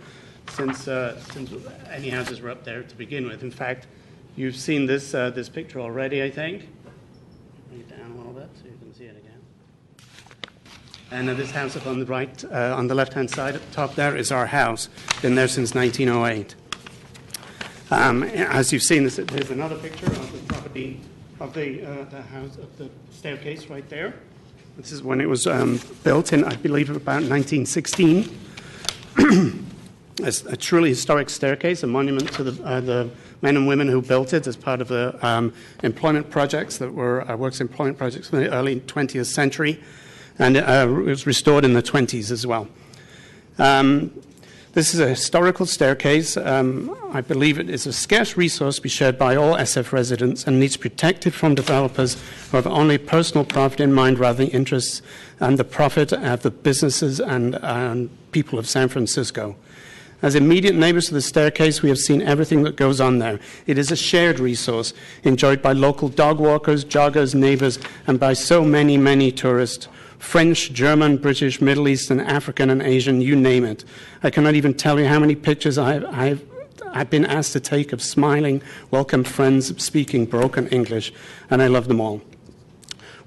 since any houses were up there to begin with. In fact, you've seen this picture already, I think. Bring it down a little bit so you can see it again. And this house up on the right, on the left-hand side at the top there is our house. Been there since 1908. As you've seen, there's another picture of the property of the house, of the staircase right there. This is when it was built in, I believe, about 1916. A truly historic staircase, a monument to the men and women who built it as part of the employment projects that were works employment projects in the early 20th century, and it was restored in the 20s as well. This is a historical staircase. I believe it is a scarce resource to be shared by all SF residents and needs protected from developers who have only personal profit in mind rather than the interests and the profit of the businesses and people of San Francisco. As immediate neighbors to the staircase, we have seen everything that goes on there. It is a shared resource enjoyed by local dog walkers, joggers, neighbors, and by so many, many tourists. French, German, British, Middle Eastern, African, and Asian, you name it. I cannot even tell you how many pictures I've been asked to take of smiling, welcome friends speaking broken English, and I love them all.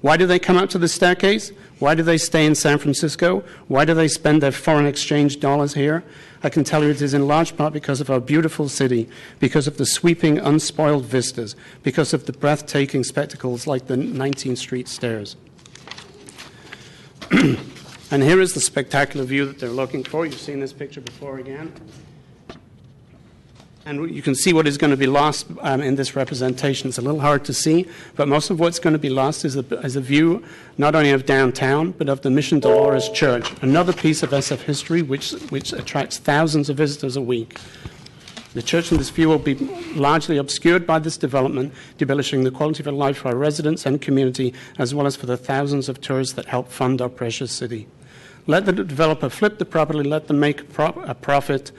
Why do they come out to the staircase? Why do they stay in San Francisco? Why do they spend their foreign exchange dollars here? I can tell you it is in large part because of our beautiful city, because of the sweeping, unspoiled vistas, because of the breathtaking spectacles like the 19th Street stairs. And here is the spectacular view that they're looking for. You've seen this picture before again. And you can see what is going to be lost in this representation. It's a little hard to see, but most of what's going to be lost is a view not only of downtown, but of the Mission Dolores Church, another piece of SF history which attracts thousands of visitors a week. The church in this view will be largely obscured by this development, diminishing the quality of life for our residents and community, as well as for the thousands of tourists that help fund our precious city. Let the developer flip the property, let them make a profit,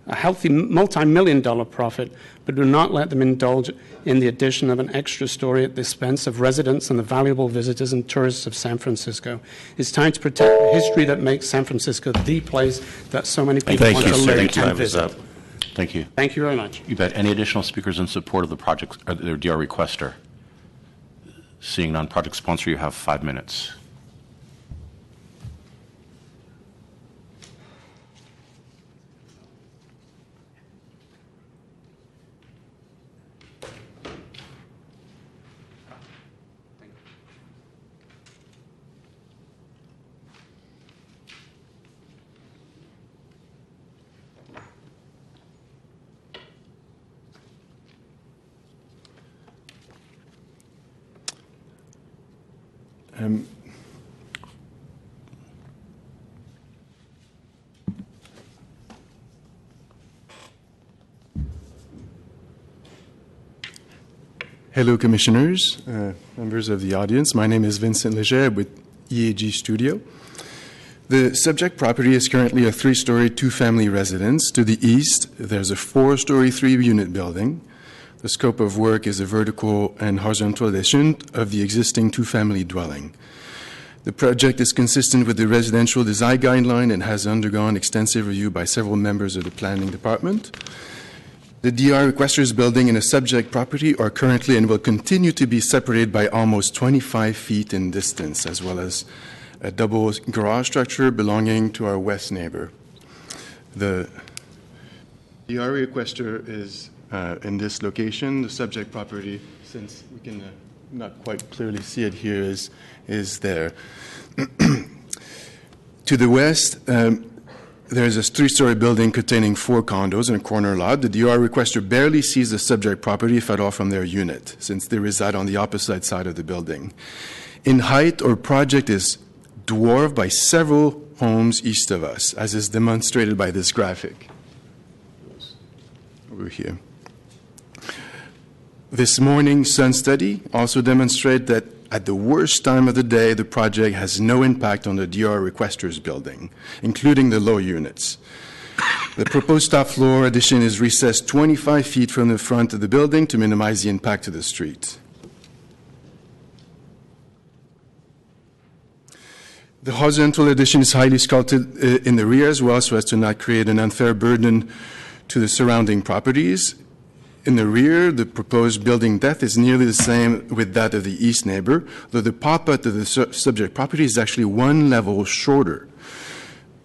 a healthy multi-million-dollar profit, but do not let them indulge in the addition of an extra story at the expense of residents and the valuable visitors and tourists of San Francisco. It's time to protect the history that makes San Francisco the place that so many people want to live and visit. Thank you. Thank you very much. You bet. Any additional speakers in support of the project, or the DR requester? Seeing none, project sponsor, you have 5 minutes. Hello, Commissioners, members of the audience. My name is Vincent Leger with EAG Studio. The subject property is currently a 3-story, 2-family residence. To the east, there's a 4-story, 3-unit building. The scope of work is a vertical and horizontal addition of the existing 2-family dwelling. The project is consistent with the residential design guideline and has undergone extensive review by several members of the planning department. The DR requesters building and a subject property are currently and will continue to be separated by almost 25 feet in distance, as well as a double garage structure belonging to our west neighbor. The DR requester is in this location. The subject property, since we can not quite clearly see it here, is there. To the west, there's a 3-story building containing 4 condos and a corner lot. The DR requester barely sees the subject property, if at all, from their unit, since they reside on the opposite side of the building. In height, our project is dwarfed by several homes east of us, as is demonstrated by this graphic over here. This morning's sun study also demonstrates that at the worst time of the day, the project has no impact on the DR requester's building, including the low units. The proposed top floor addition is recessed 25 feet from the front of the building to minimize the impact to the street. The horizontal addition is highly sculpted in the rear as well, so as to not create an unfair burden to the surrounding properties. In the rear, the proposed building depth is nearly the same with that of the east neighbor, though the pop-out of the subject property is actually 1 level shorter.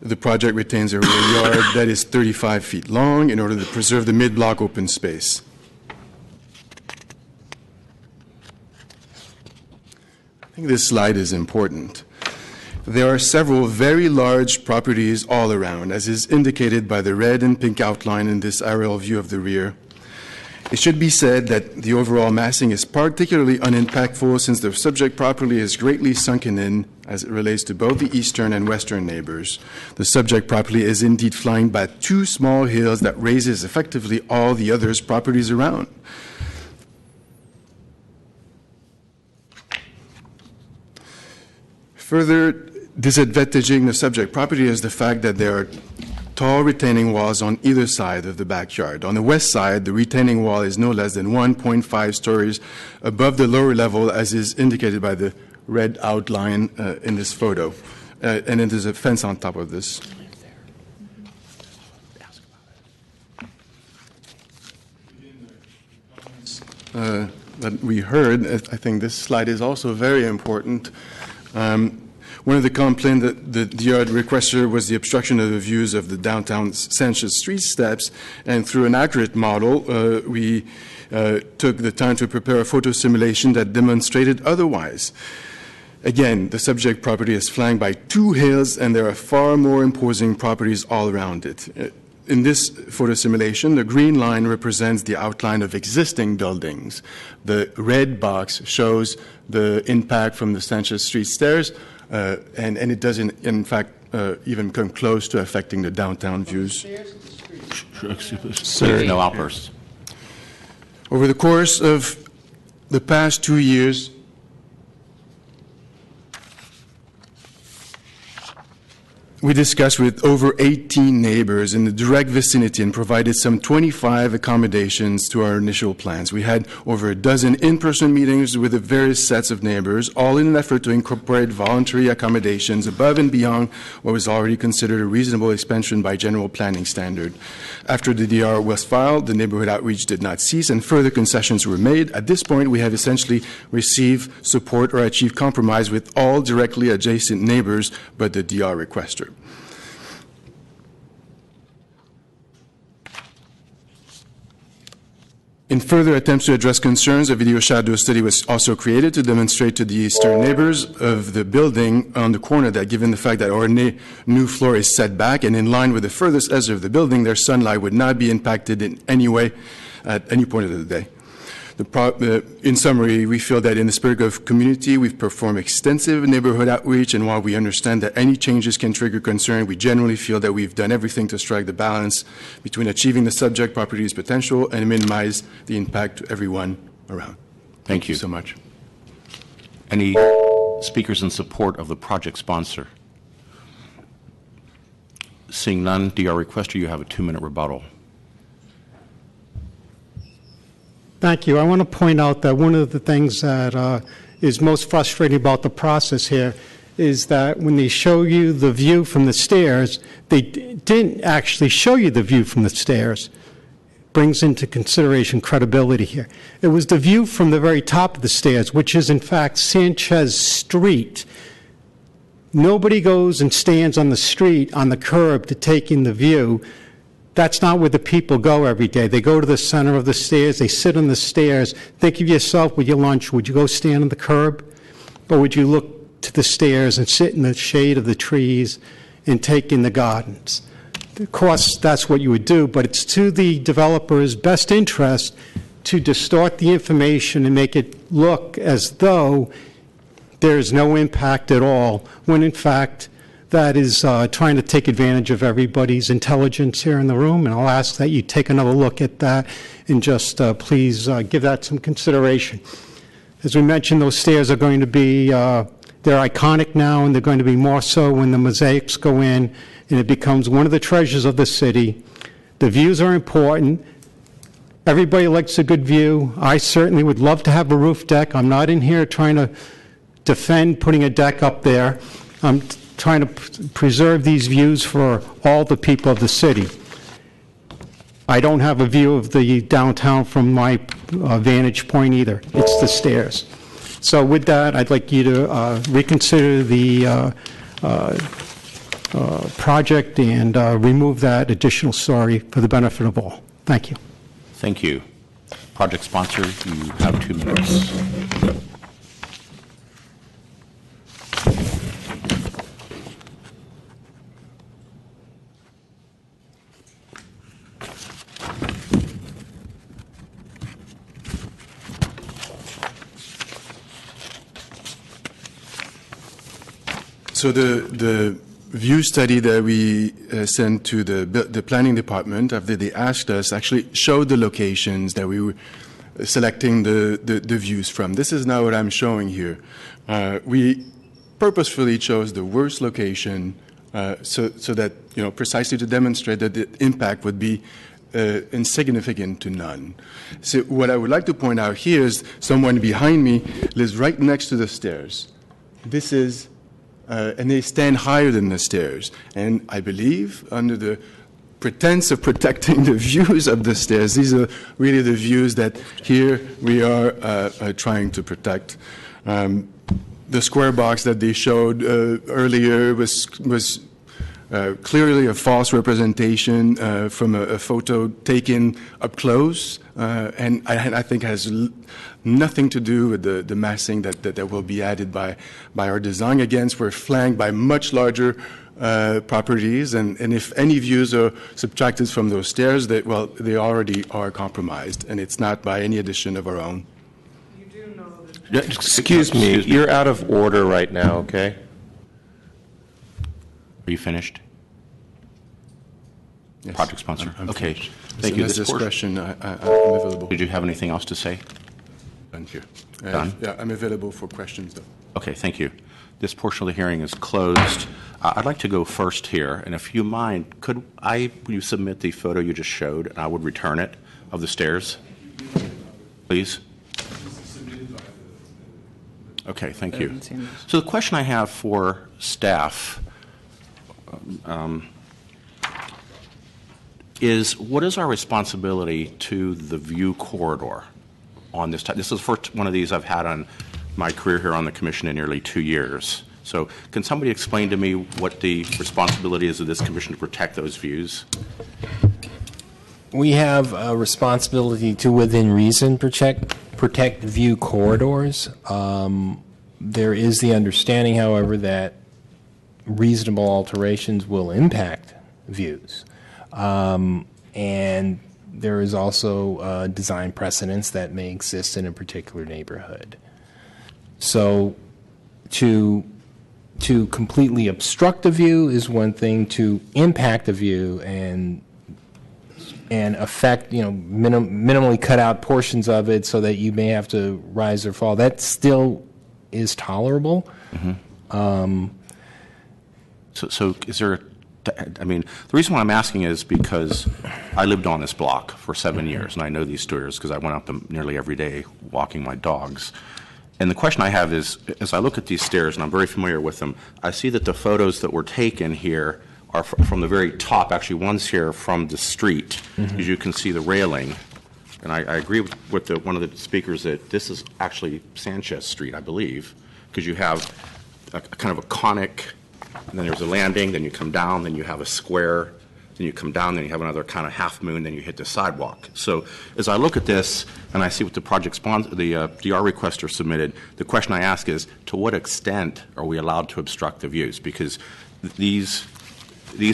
The project retains a rear yard that is 35 feet long in order to preserve the mid-block open space. I think this slide is important. There are several very large properties all around, as is indicated by the red and pink outline in this aerial view of the rear. It should be said that the overall massing is particularly unimpactful since the subject property is greatly sunken in as it relates to both the eastern and western neighbors. The subject property is indeed flying by 2 small hills that raises effectively all the others' properties around. Further disadvantaging the subject property is the fact that there are tall retaining walls on either side of the backyard. On the west side, the retaining wall is no less than 1.5 stories above the lower level, as is indicated by the red outline in this photo. And then there's a fence on top of this. That we heard, I think this slide is also very important. One of the complaints that the DR requester was the obstruction of the views of the downtown Sanchez Street steps, and through an accurate model, we took the time to prepare a photo simulation that demonstrated otherwise. Again, the subject property is flanked by 2 hills, and there are far more imposing properties all around it. In this photo simulation, the green line represents the outline of existing buildings. The red box shows the impact from the Sanchez Street stairs, and it doesn't, in fact, even come close to affecting the downtown views. Sir, no outbursts. Over the course of the past 2 years, we discussed with over 18 neighbors in the direct vicinity and provided some 25 accommodations to our initial plans. We had over a dozen in-person meetings with the various sets of neighbors, all in an effort to incorporate voluntary accommodations above and beyond what was already considered a reasonable expansion by general planning standard. After the DR was filed, the neighborhood outreach did not cease and further concessions were made. At this point, we have essentially received support or achieved compromise with all directly adjacent neighbors but the DR requester. In further attempts to address concerns, a video shadow study was also created to demonstrate to the eastern neighbors of the building on the corner that given the fact that our new floor is set back and in line with the furthest edge of the building, their sunlight would not be impacted in any way at any point of the day. In summary, we feel that in the spirit of community, we've performed extensive neighborhood outreach, and while we understand that any changes can trigger concern, we generally feel that we've done everything to strike the balance between achieving the subject property's potential and minimize the impact to everyone around. Thank you so much. Any speakers in support of the project sponsor? Seeing none, DR Requester, you have a 2-minute rebuttal. Thank you. I want to point out that one of the things that is most frustrating about the process here is that when they show you the view from the stairs, they didn't actually show you the view from the stairs. Brings into consideration credibility here. It was the view from the very top of the stairs, which is in fact Sanchez Street. Nobody goes and stands on the street, on the curb, to take in the view. That's not where the people go every day. They go to the center of the stairs, they sit on the stairs. Think of yourself with your lunch. Would you go stand on the curb? Or would you look to the stairs and sit in the shade of the trees and take in the gardens? Of course, that's what you would do, but it's to the developer's best interest to distort the information and make it look as though there is no impact at all, when in fact that is trying to take advantage of everybody's intelligence here in the room. And I'll ask that you take another look at that and just please give that some consideration. As we mentioned, those stairs are going to be, they're iconic now, and they're going to be more so when the mosaics go in, and it becomes one of the treasures of the city. The views are important. Everybody likes a good view. I certainly would love to have a roof deck. I'm not in here trying to defend putting a deck up there. I'm trying to preserve these views for all the people of the city. I don't have a view of the downtown from my vantage point either. It's the stairs. So with that, I'd like you to reconsider the project and remove that additional story for the benefit of all. Thank you. Thank you. Project sponsor, you have 2 minutes. So the view study that we sent to the planning department after they asked us actually showed the locations that we were selecting the views from. This is now what I'm showing here. We purposefully chose the worst location so that, precisely to demonstrate that the impact would be insignificant to none. So what I would like to point out here is someone behind me lives right next to the stairs. This is and they stand higher than the stairs. And I believe, under the pretense of protecting the views of the stairs, these are really the views that here we are trying to protect. The square box that they showed earlier was clearly a false representation from a photo taken up close, and I think has nothing to do with the massing that will be added by our design. Again, we're flanked by much larger properties, and if any views are subtracted from those stairs, they already are compromised, and it's not by any addition of our own. Excuse me, you're out of order right now, okay? Are you finished? Yes. Project sponsor. I'm Okay. finished. Thank you. This This discretion, I'm available. Did you have anything else to say? Done here. Done? Yeah, I'm available for questions, though. Okay, thank you. This portion of the hearing is closed. I'd like to go first here, and if you mind, will you submit the photo you just showed, and I would return it, of the stairs? Please? Okay, thank you. So the question I have for staff is, what is our responsibility to the view corridor on this type? This is the first one of these I've had on my career here on the commission in nearly 2 years. So can somebody explain to me what the responsibility is of this commission to protect those views? We have a responsibility to, within reason, protect view corridors. There is the understanding, however, that reasonable alterations will impact views. And there is also design precedents that may exist in a particular neighborhood. So to completely obstruct a view is one thing, to impact a view and and affect, minimally cut out portions of it so that you may have to rise or fall, that still is tolerable. So is there, the reason why I'm asking is because I lived on this block for 7 years, and I know these stairs because I went up them nearly every day walking my dogs. And the question I have is, as I look at these stairs, and I'm very familiar with them, I see that the photos that were taken here are from the very top. Actually, one's here from the street. As you can see the railing. And I agree with one of the speakers that this is actually Sanchez Street, I believe, because you have a kind of a conic, and then there's a landing, then you come down, then you have a square, then you come down, then you have another kind of half moon, then you hit the sidewalk. So as I look at this and I see what the project the DR requester submitted, the question I ask is, to what extent are we allowed to obstruct the views? Because these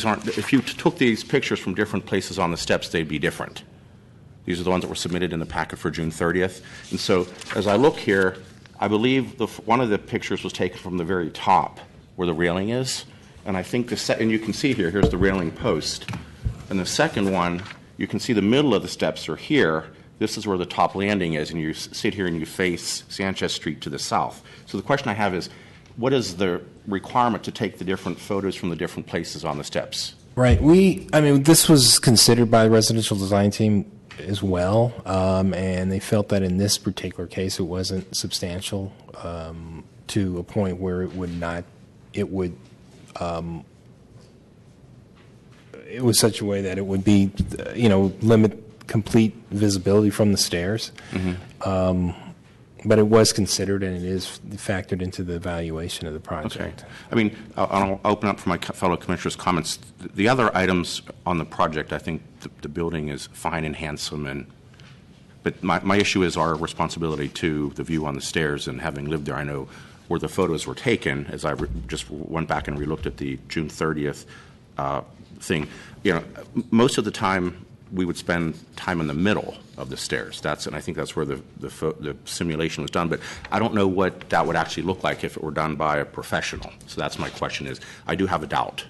aren't, if you took these pictures from different places on the steps, they'd be different. These are the ones that were submitted in the packet for June 30th. And so as I look here, I believe one of the pictures was taken from the very top where the railing is. And I think and you can see here's the railing post. And the second one, you can see the middle of the steps are here. This is where the top landing is, and you sit here and you face Sanchez Street to the south. So the question I have is, what is the requirement to take the different photos from the different places on the steps? Right. This was considered by the residential design team as well, and they felt that in this particular case it wasn't substantial to a point where it was such a way that it would be, limit complete visibility from the stairs. But it was considered, and it is factored into the evaluation of the project. Okay. I'll open up for my fellow commissioners' comments. The other items on the project, I think the building is fine and handsome, but my issue is our responsibility to the view on the stairs, and having lived there, I know where the photos were taken, as I just went back and relooked at the June 30th thing. Most of the time we would spend time in the middle of the stairs. And I think that's where the simulation was done. But I don't know what that would actually look like if it were done by a professional. So that's my question is, I do have a doubt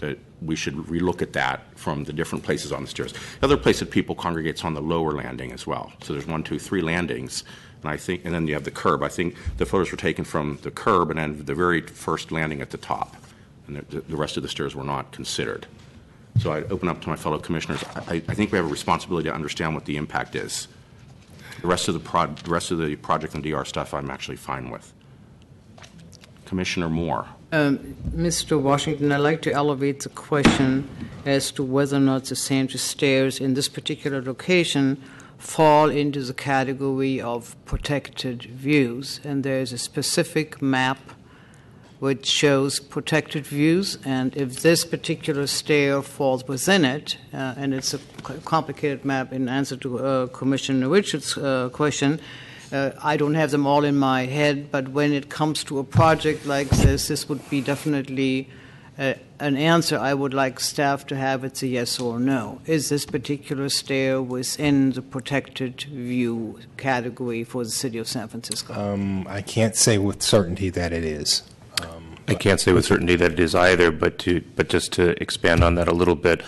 that we should relook at that from the different places on the stairs. The other place that people congregate is on the lower landing as well. So there's 1, 2, 3 landings. And then you have the curb. I think the photos were taken from the curb and then the very first landing at the top. And the rest of the stairs were not considered. So I open up to my fellow commissioners. I think we have a responsibility to understand what the impact is. The rest of the project and DR stuff I'm actually fine with. Commissioner Moore. Mr. Washington, I'd like to elevate the question as to whether or not the Sanchez Stairs in this particular location fall into the category of protected views. And there's a specific map which shows protected views, and if this particular stair falls within it, and it's a complicated map in answer to Commissioner Richards' question, I don't have them all in my head, but when it comes to a project like this would be definitely an answer I would like staff to have. It's a yes or no. Is this particular stair within the protected view category for the city of San Francisco? I can't say with certainty that it is. I can't say with certainty that it is either, but just to expand on that a little bit,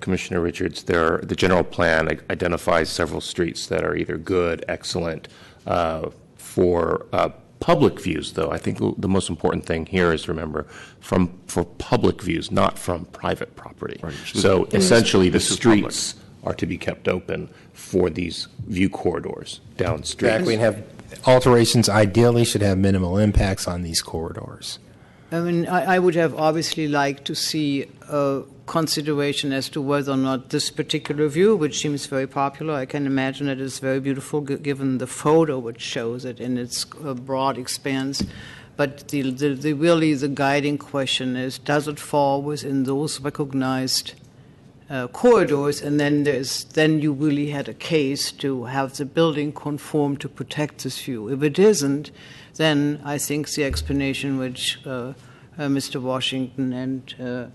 Commissioner Richards, the general plan identifies several streets that are either good, excellent, for public views, though. I think the most important thing here is to remember for public views, not from private property. Right. So essentially the streets are to be kept open for these view corridors down streets. Exactly, and have alterations ideally should have minimal impacts on these corridors. I would have obviously liked to see a consideration as to whether or not this particular view, which seems very popular, I can imagine it is very beautiful given the photo which shows it in its broad expanse. But really the guiding question is, does it fall within those recognized corridors, and then you really had a case to have the building conform to protect this view. If it isn't, then I think the explanation which Mr. Washington and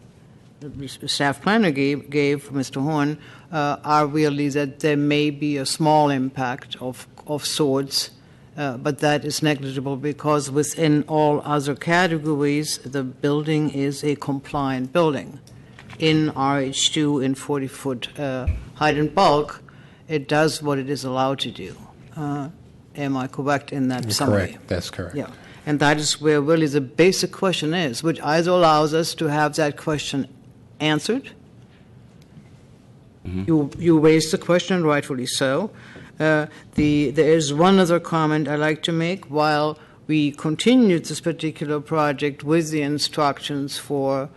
staff planner gave Mr. Horn are really that there may be a small impact of sorts, but that is negligible because within all other categories, the building is a compliant building. in RH2 in 40-foot height and bulk, it does what it is allowed to do. Am I correct in that summary? Correct, that's correct. Yeah, and that is where really the basic question is, which either allows us to have that question answered. You raised the question, rightfully so. There is one other comment I'd like to make. While we continued this particular project with the instructions for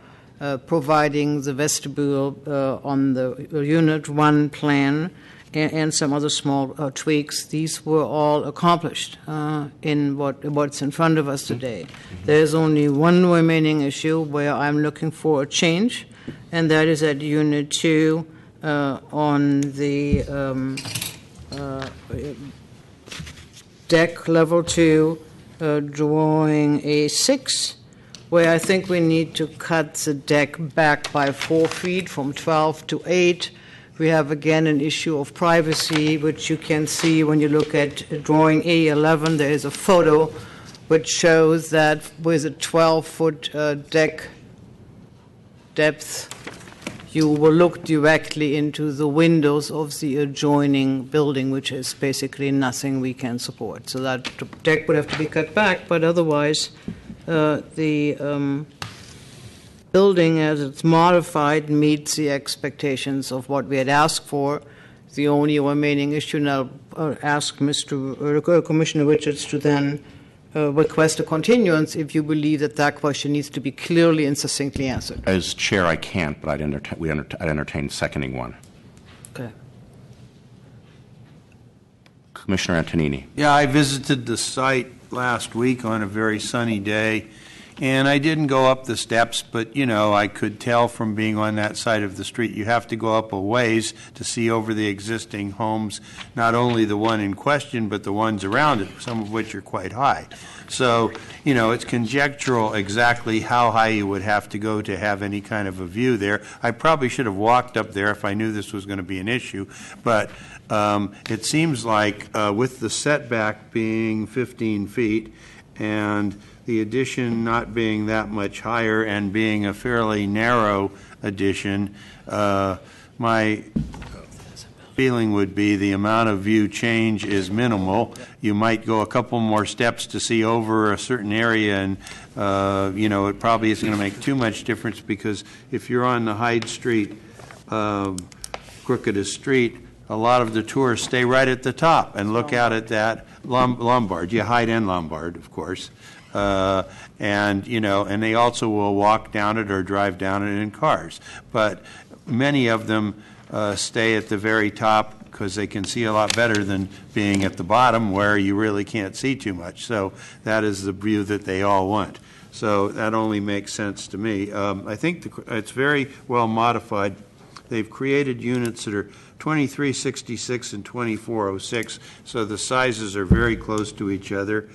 providing the vestibule on the Unit 1 plan and some other small tweaks, these were all accomplished in what's in front of us today. There's only one remaining issue where I'm looking for a change, and that is at Unit 2 on the deck level 2, drawing A6, where I think we need to cut the deck back by 4 feet from 12 to 8. We have again an issue of privacy, which you can see when you look at drawing A11. There is a photo which shows that with a 12-foot deck depth, you will look directly into the windows of the adjoining building, which is basically nothing we can support. So that deck would have to be cut back, but otherwise the building as it's modified meets the expectations of what we had asked for. The only remaining issue now, ask Commissioner Richards to then request a continuance if you believe that that question needs to be clearly and succinctly answered. As chair, I can't, but I'd entertain seconding one. Okay. Commissioner Antonini. Yeah, I visited the site last week on a very sunny day, and I didn't go up the steps, but, you know, I could tell from being on that side of the street, you have to go up a ways to see over the existing homes, not only the one in question, but the ones around it, some of which are quite high. So, you know, it's conjectural exactly how high you would have to go to have any kind of a view there. I probably should have walked up there if I knew this was going to be an issue, but it seems like with the setback being 15 feet and the addition not being that much higher and being a fairly narrow addition, my feeling would be the amount of view change is minimal. You might go a couple more steps to see over a certain area, and you know, it probably isn't going to make too much difference, because if you're on the Hyde Street, crookedest street, a lot of the tourists stay right at the top and look out at that Lombard. Yeah, Hyde and Lombard, of course. And, you know, and they also will walk down it or drive down it in cars. But many of them stay at the very top because they can see a lot better than being at the bottom where you really can't see too much. So that is the view that they all want. So that only makes sense to me. I think it's very well modified. They've created units that are 2366 and 2406, so the sizes are very close to each other.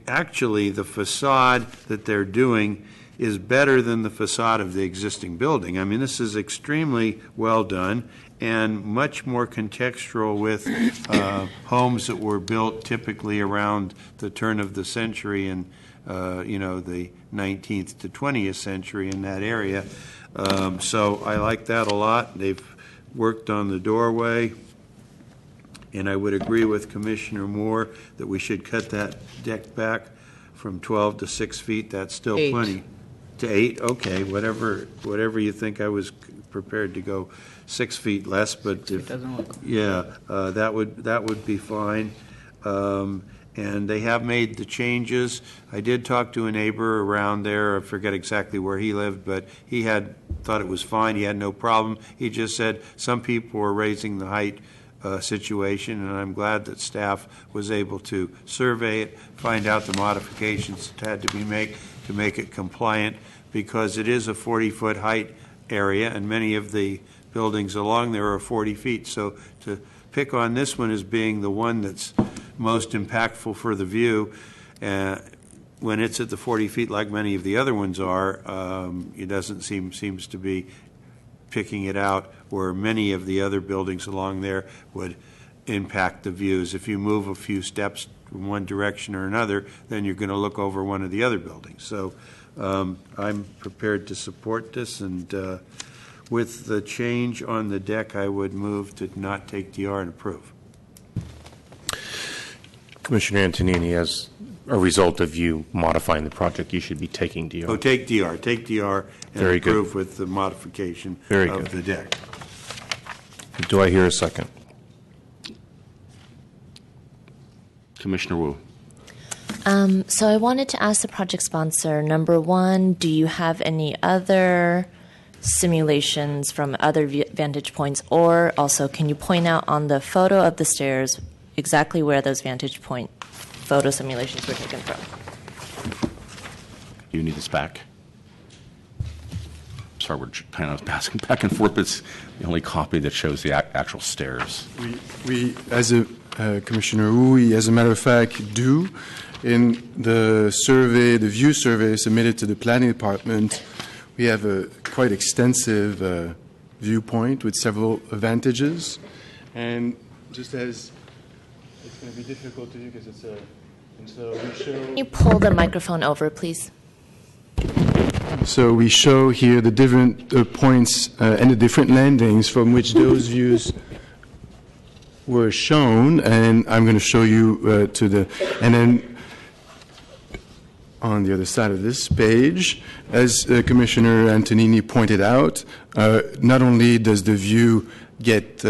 Actually, the facade that they're doing is better than the facade of the existing building. I mean, this is extremely well done and much more contextual with homes that were built typically around the turn of the century and, you know, the 19th to 20th century in that area. So I like that a lot. They've worked on the doorway, and I would agree with Commissioner Moore that we should cut that deck back from 12 to 6 feet. That's still 8. Plenty. To 8, okay, whatever you think. I was prepared to go 6 feet less, but if, doesn't look. yeah, that would be fine. And they have made the changes. I did talk to a neighbor around there. I forget exactly where he lived, but he thought it was fine. He had no problem. He just said some people were raising the height situation, and I'm glad that staff was able to survey it, find out the modifications that had to be made to make it compliant, because it is a 40-foot height area, and many of the buildings along there are 40 feet. So to pick on this one as being the one that's most impactful for the view, when it's at the 40 feet like many of the other ones are, it doesn't seems to be picking it out where many of the other buildings along there would impact the views. If you move a few steps in one direction or another, then you're going to look over one of the other buildings. So I'm prepared to support this, and with the change on the deck, I would move to not take DR and approve. Commissioner Antonini, as a result of you modifying the project, you should be taking DR. Oh, take DR and Very good. approve with the modification Very of good. the deck. Do I hear a second? Commissioner Wu. So I wanted to ask the project sponsor, number one, do you have any other simulations from other vantage points? Or also, can you point out on the photo of the stairs exactly where those vantage point photo simulations were taken from? Do you need this back? Sorry, we're kind of passing back and forth, but it's the only copy that shows the actual stairs. We as a Commissioner Wu, as a matter of fact, do. In the survey, the view survey submitted to the planning department, we have a quite extensive viewpoint with several advantages. And just as it's going to be difficult to do because it's a, and so we show. Can you pull the microphone over, please? So we show here the different points and the different landings from which those views were shown, and I'm going to show you to the, and then on the other side of this page, as Commissioner Antonini pointed out, not only does the view get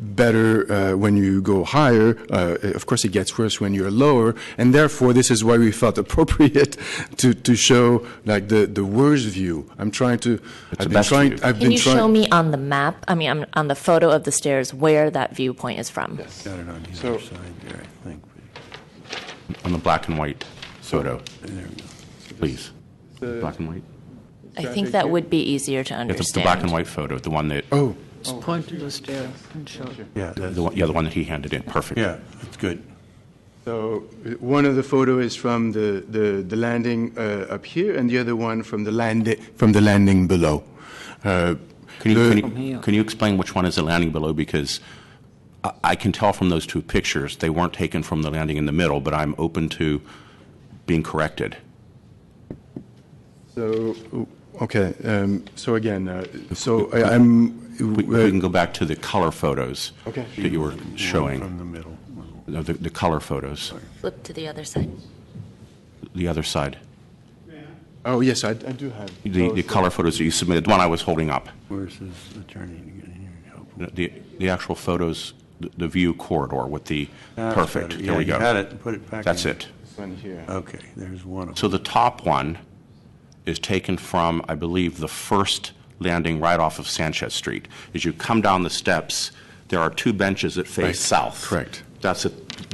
better when you go higher, of course it gets worse when you're lower, and therefore this is why we felt appropriate to show like the worst view. I'm trying to, Can you show me on the map, on the photo of the stairs, where that viewpoint is from? Yes. Got it on the other side there, I think. On the black and white photo, please. Black and white. I think that would be easier to Yeah, understand. the black and white photo, the one that. Just point to the stair and show. Yeah, the one that he handed in. Perfect. Yeah, that's good. So one of the photo is from the landing up here, and the other one from the landing below. Can you explain which one is the landing below? Because I can tell from those two pictures they weren't taken from the landing in the middle, but I'm open to being corrected. So, okay. So again, I'm. We can go back to the color photos Okay. that you were showing. From the middle. No, the color photos. Flip to the other side. The other side. Oh yes, I do have The color photos that you submitted, the one I was holding up. Where's his attorney to get in here and help? The actual photos, the view corridor with the That's perfect. better. There we Yeah, go. you had it. Put it back That's in. it. This one here. Okay, there's one of them. So the top one is taken from, I believe, the first landing right off of Sanchez Street. As you come down the steps, there are two benches that face Right. south. Correct. That's at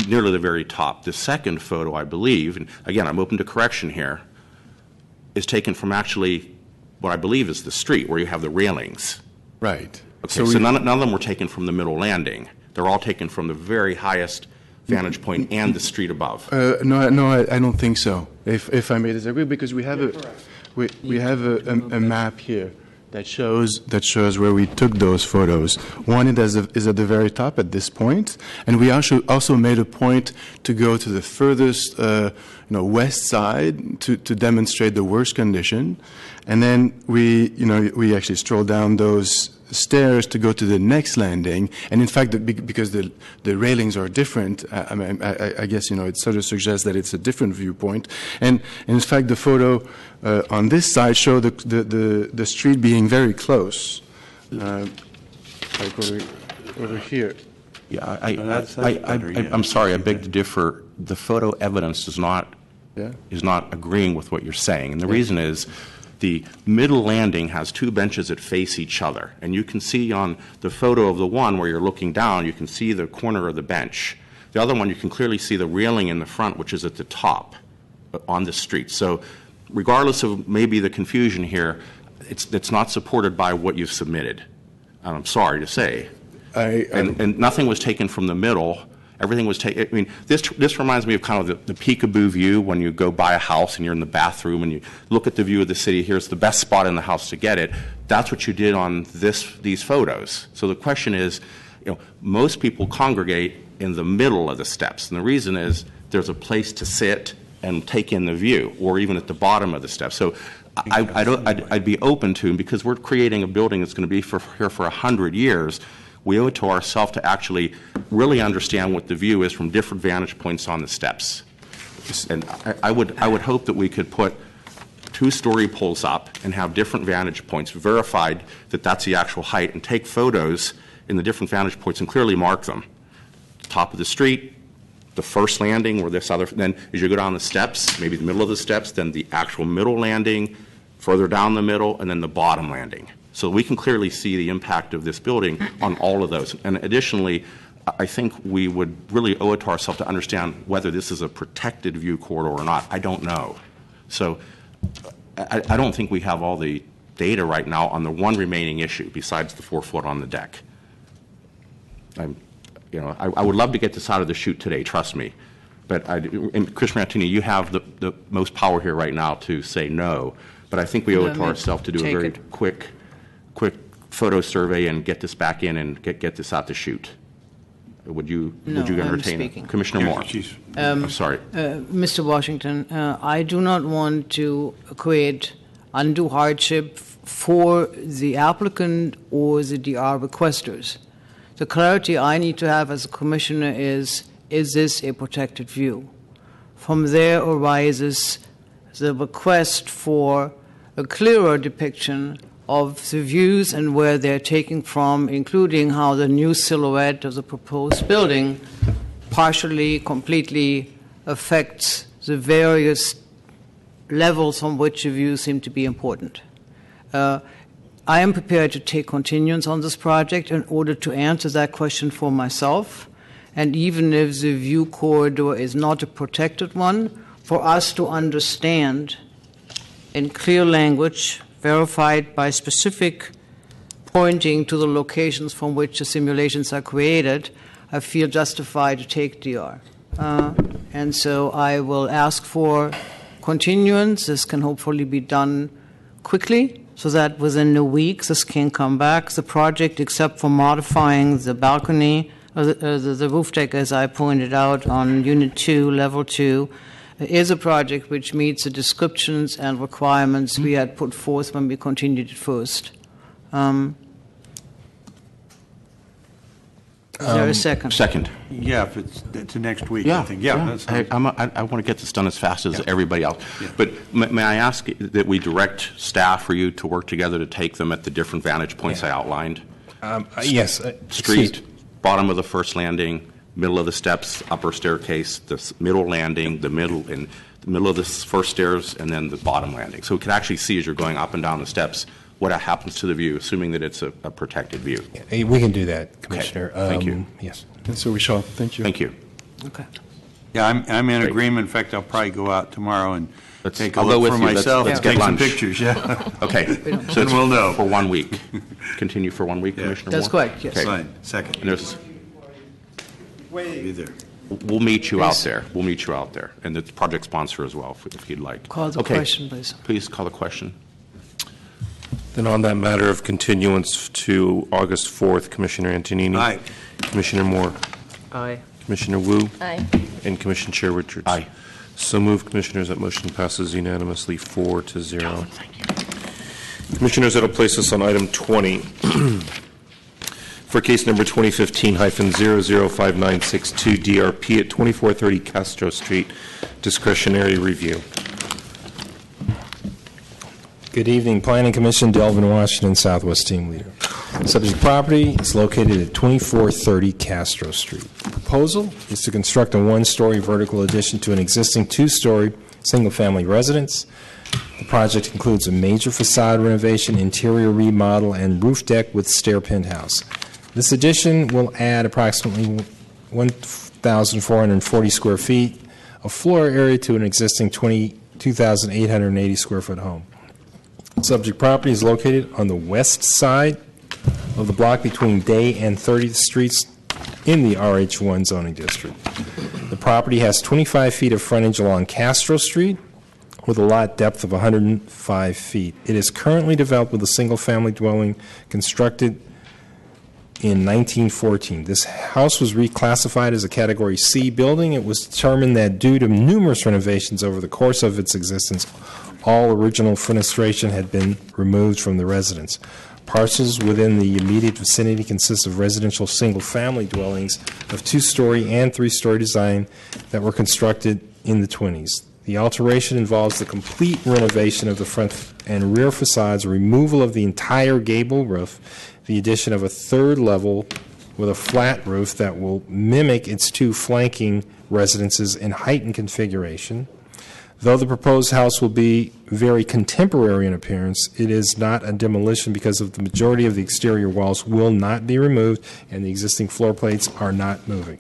nearly the very top. The second photo, I believe, and again, I'm open to correction here, is taken from actually what I believe is the street where you have the railings. Right. Okay, so none of them were taken from the middle landing. They're all taken from the very highest vantage point and the street above. No, I don't think so. If I may disagree, because we have we have a map here that shows where we took those photos. One is at the very top at this point, and we also made a point to go to the furthest west side to demonstrate the worst condition, and then we actually strolled down those stairs to go to the next landing, and in fact, because the railings are different, I guess it sort of suggests that it's a different viewpoint. And in fact, the photo on this side show the street being very close, like over here. Yeah, I'm sorry, I beg to differ. The photo evidence is not agreeing with what you're saying, and the reason is the middle landing has two benches that face each other, and you can see on the photo of the one where you're looking down, you can see the corner of the bench. The other one, you can clearly see the railing in the front, which is at the top on the street. So regardless of maybe the confusion here, it's not supported by what you've submitted. I'm sorry to say. And nothing was taken from the middle. Everything was taken. I mean, this reminds me of kind of the peekaboo view when you go buy a house and you're in the bathroom and you look at the view of the city. Here's the best spot in the house to get it. That's what you did on these photos. So the question is, most people congregate in the middle of the steps, and the reason is there's a place to sit and take in the view, or even at the bottom of the steps. So I'd be open to, because we're creating a building that's going to be here for 100 years, we owe it to ourselves to actually really understand what the view is from different vantage points on the steps. And I would hope that we could put 2-story poles up and have different vantage points verified that that's the actual height, and take photos in the different vantage points and clearly mark them. Top of the street, the first landing, or this other, then as you go down the steps, maybe the middle of the steps, then the actual middle landing, further down the middle, and then the bottom landing. So we can clearly see the impact of this building on all of those. And additionally, I think we would really owe it to ourselves to understand whether this is a protected view corridor or not. I don't know. So I don't think we have all the data right now on the one remaining issue besides the 4 foot on the deck. I would love to get this out of the chute today, trust me. But and Commissioner Martini, you have the most power here right now to say no. But I think we owe it to ourselves to do a very quick photo survey and get this back in and get this out the chute. Would you entertain it? Commissioner Moore. I'm sorry. Mr. Washington, I do not want to create undue hardship for the applicant or the DR requesters. The clarity I need to have as a commissioner is this a protected view? From there arises the request for a clearer depiction of the views and where they're taking from, including how the new silhouette of the proposed building partially, completely affects the various levels on which the views seem to be important. I am prepared to take continuance on this project in order to answer that question for myself, and even if the view corridor is not a protected one, for us to understand in clear language, verified by specific pointing to the locations from which the simulations are created, I feel justified to take DR. And so I will ask for continuance. This can hopefully be done quickly, so that within a week this can come back. The project, except for modifying the balcony, the roof deck, as I pointed out, on Unit 2, Level 2, is a project which meets the descriptions and requirements we had put forth when we continued it first. Is there a second? Second. Yeah, if it's to next week, Yeah, I think. Yeah. I want to get this done as fast as everybody else. Yeah. But may I ask that we direct staff for you to work together to take them at the different vantage points I outlined? Yes. Street, bottom of the first landing, middle of the steps, upper staircase, the middle landing, the middle of the first stairs, and then the bottom landing. So we can actually see as you're going up and down the steps what happens to the view, assuming that it's a protected view. Yeah, we can do that, Commissioner. Okay. Thank you. Yes. And so we shall. Thank you. Thank you. Okay. Yeah, I'm in agreement. In fact, I'll probably go out tomorrow and take a I'll go look with for you. myself Let's and get take some lunch. pictures. Yeah. Okay. So Then we'll know. For 1 week. Continue for 1 week, Commissioner That's Moore? correct, yes. Okay. Fine. Second. And there's, Be there. we'll meet you out Please. there. We'll meet you out there. And the project sponsor as well, if you'd like. Call the Okay. question, please. Please call the question. Then on that matter of continuance to August 4th, Commissioner Antonini. Aye. Commissioner Moore. Aye. Commissioner Wu. Aye. And Commissioner Chair Richards. Aye. So moved, Commissioners. That motion passes unanimously 4-0. Commissioners, that'll place us on item 20. For case number 2015-005962, DRP at 2430 Castro Street, discretionary review. Good evening, Planning Commission, Delvin Washington, Southwest Team Leader. Subject property is located at 2430 Castro Street. Proposal is to construct a one-story vertical addition to an existing two-story single-family residence. The project includes a major facade renovation, interior remodel, and roof deck with stair penthouse. This addition will add approximately 1,440 square feet of floor area to an existing 22,880 square foot home. Subject property is located on the west side of the block between Day and 30th Streets in the RH1 zoning district. The property has 25 feet of frontage along Castro Street with a lot depth of 105 feet. It is currently developed with a single-family dwelling constructed in 1914. This house was reclassified as a Category C building. It was determined that due to numerous renovations over the course of its existence, all original fenestration had been removed from the residence. Parcels within the immediate vicinity consist of residential single-family dwellings of two-story and three-story design that were constructed in the 20s. The alteration involves the complete renovation of the front and rear facades, removal of the entire gable roof, the addition of a third level with a flat roof that will mimic its two flanking residences in height and configuration. Though the proposed house will be very contemporary in appearance, it is not a demolition because of the majority of the exterior walls will not be removed and the existing floor plates are not moving.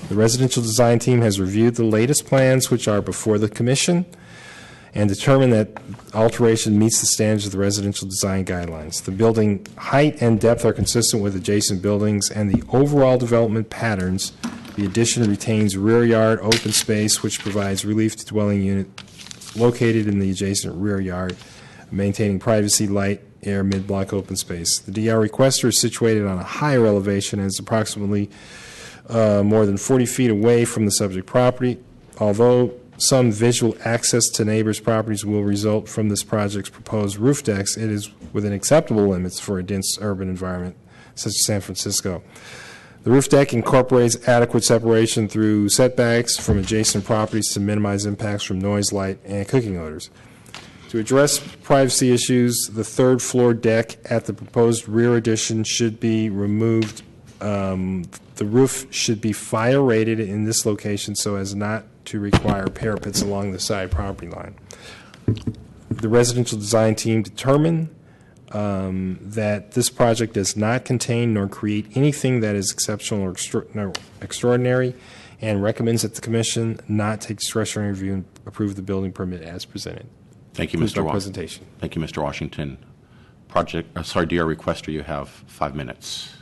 The residential design team has reviewed the latest plans, which are before the commission, and determined that alteration meets the standards of the residential design guidelines. The building height and depth are consistent with adjacent buildings, and the overall development patterns. The addition retains rear yard open space, which provides relief to dwelling unit located in the adjacent rear yard, maintaining privacy, light, air, mid-block open space. The DR requester is situated on a higher elevation and is approximately more than 40 feet away from the subject property. Although some visual access to neighbors' properties will result from this project's proposed roof decks, it is within acceptable limits for a dense urban environment such as San Francisco. The roof deck incorporates adequate separation through setbacks from adjacent properties to minimize impacts from noise, light, and cooking odors. To address privacy issues, the third floor deck at the proposed rear addition should be removed. The roof should be fire rated in this location so as not to require parapets along the side property line. The residential design team determined that this project does not contain nor create anything that is exceptional or extraordinary, and recommends that the commission not take discretionary review and approve the building permit as presented. Thank you, Mr. Presentation. Thank you, Mr. Washington. DR requester, you have 5 minutes.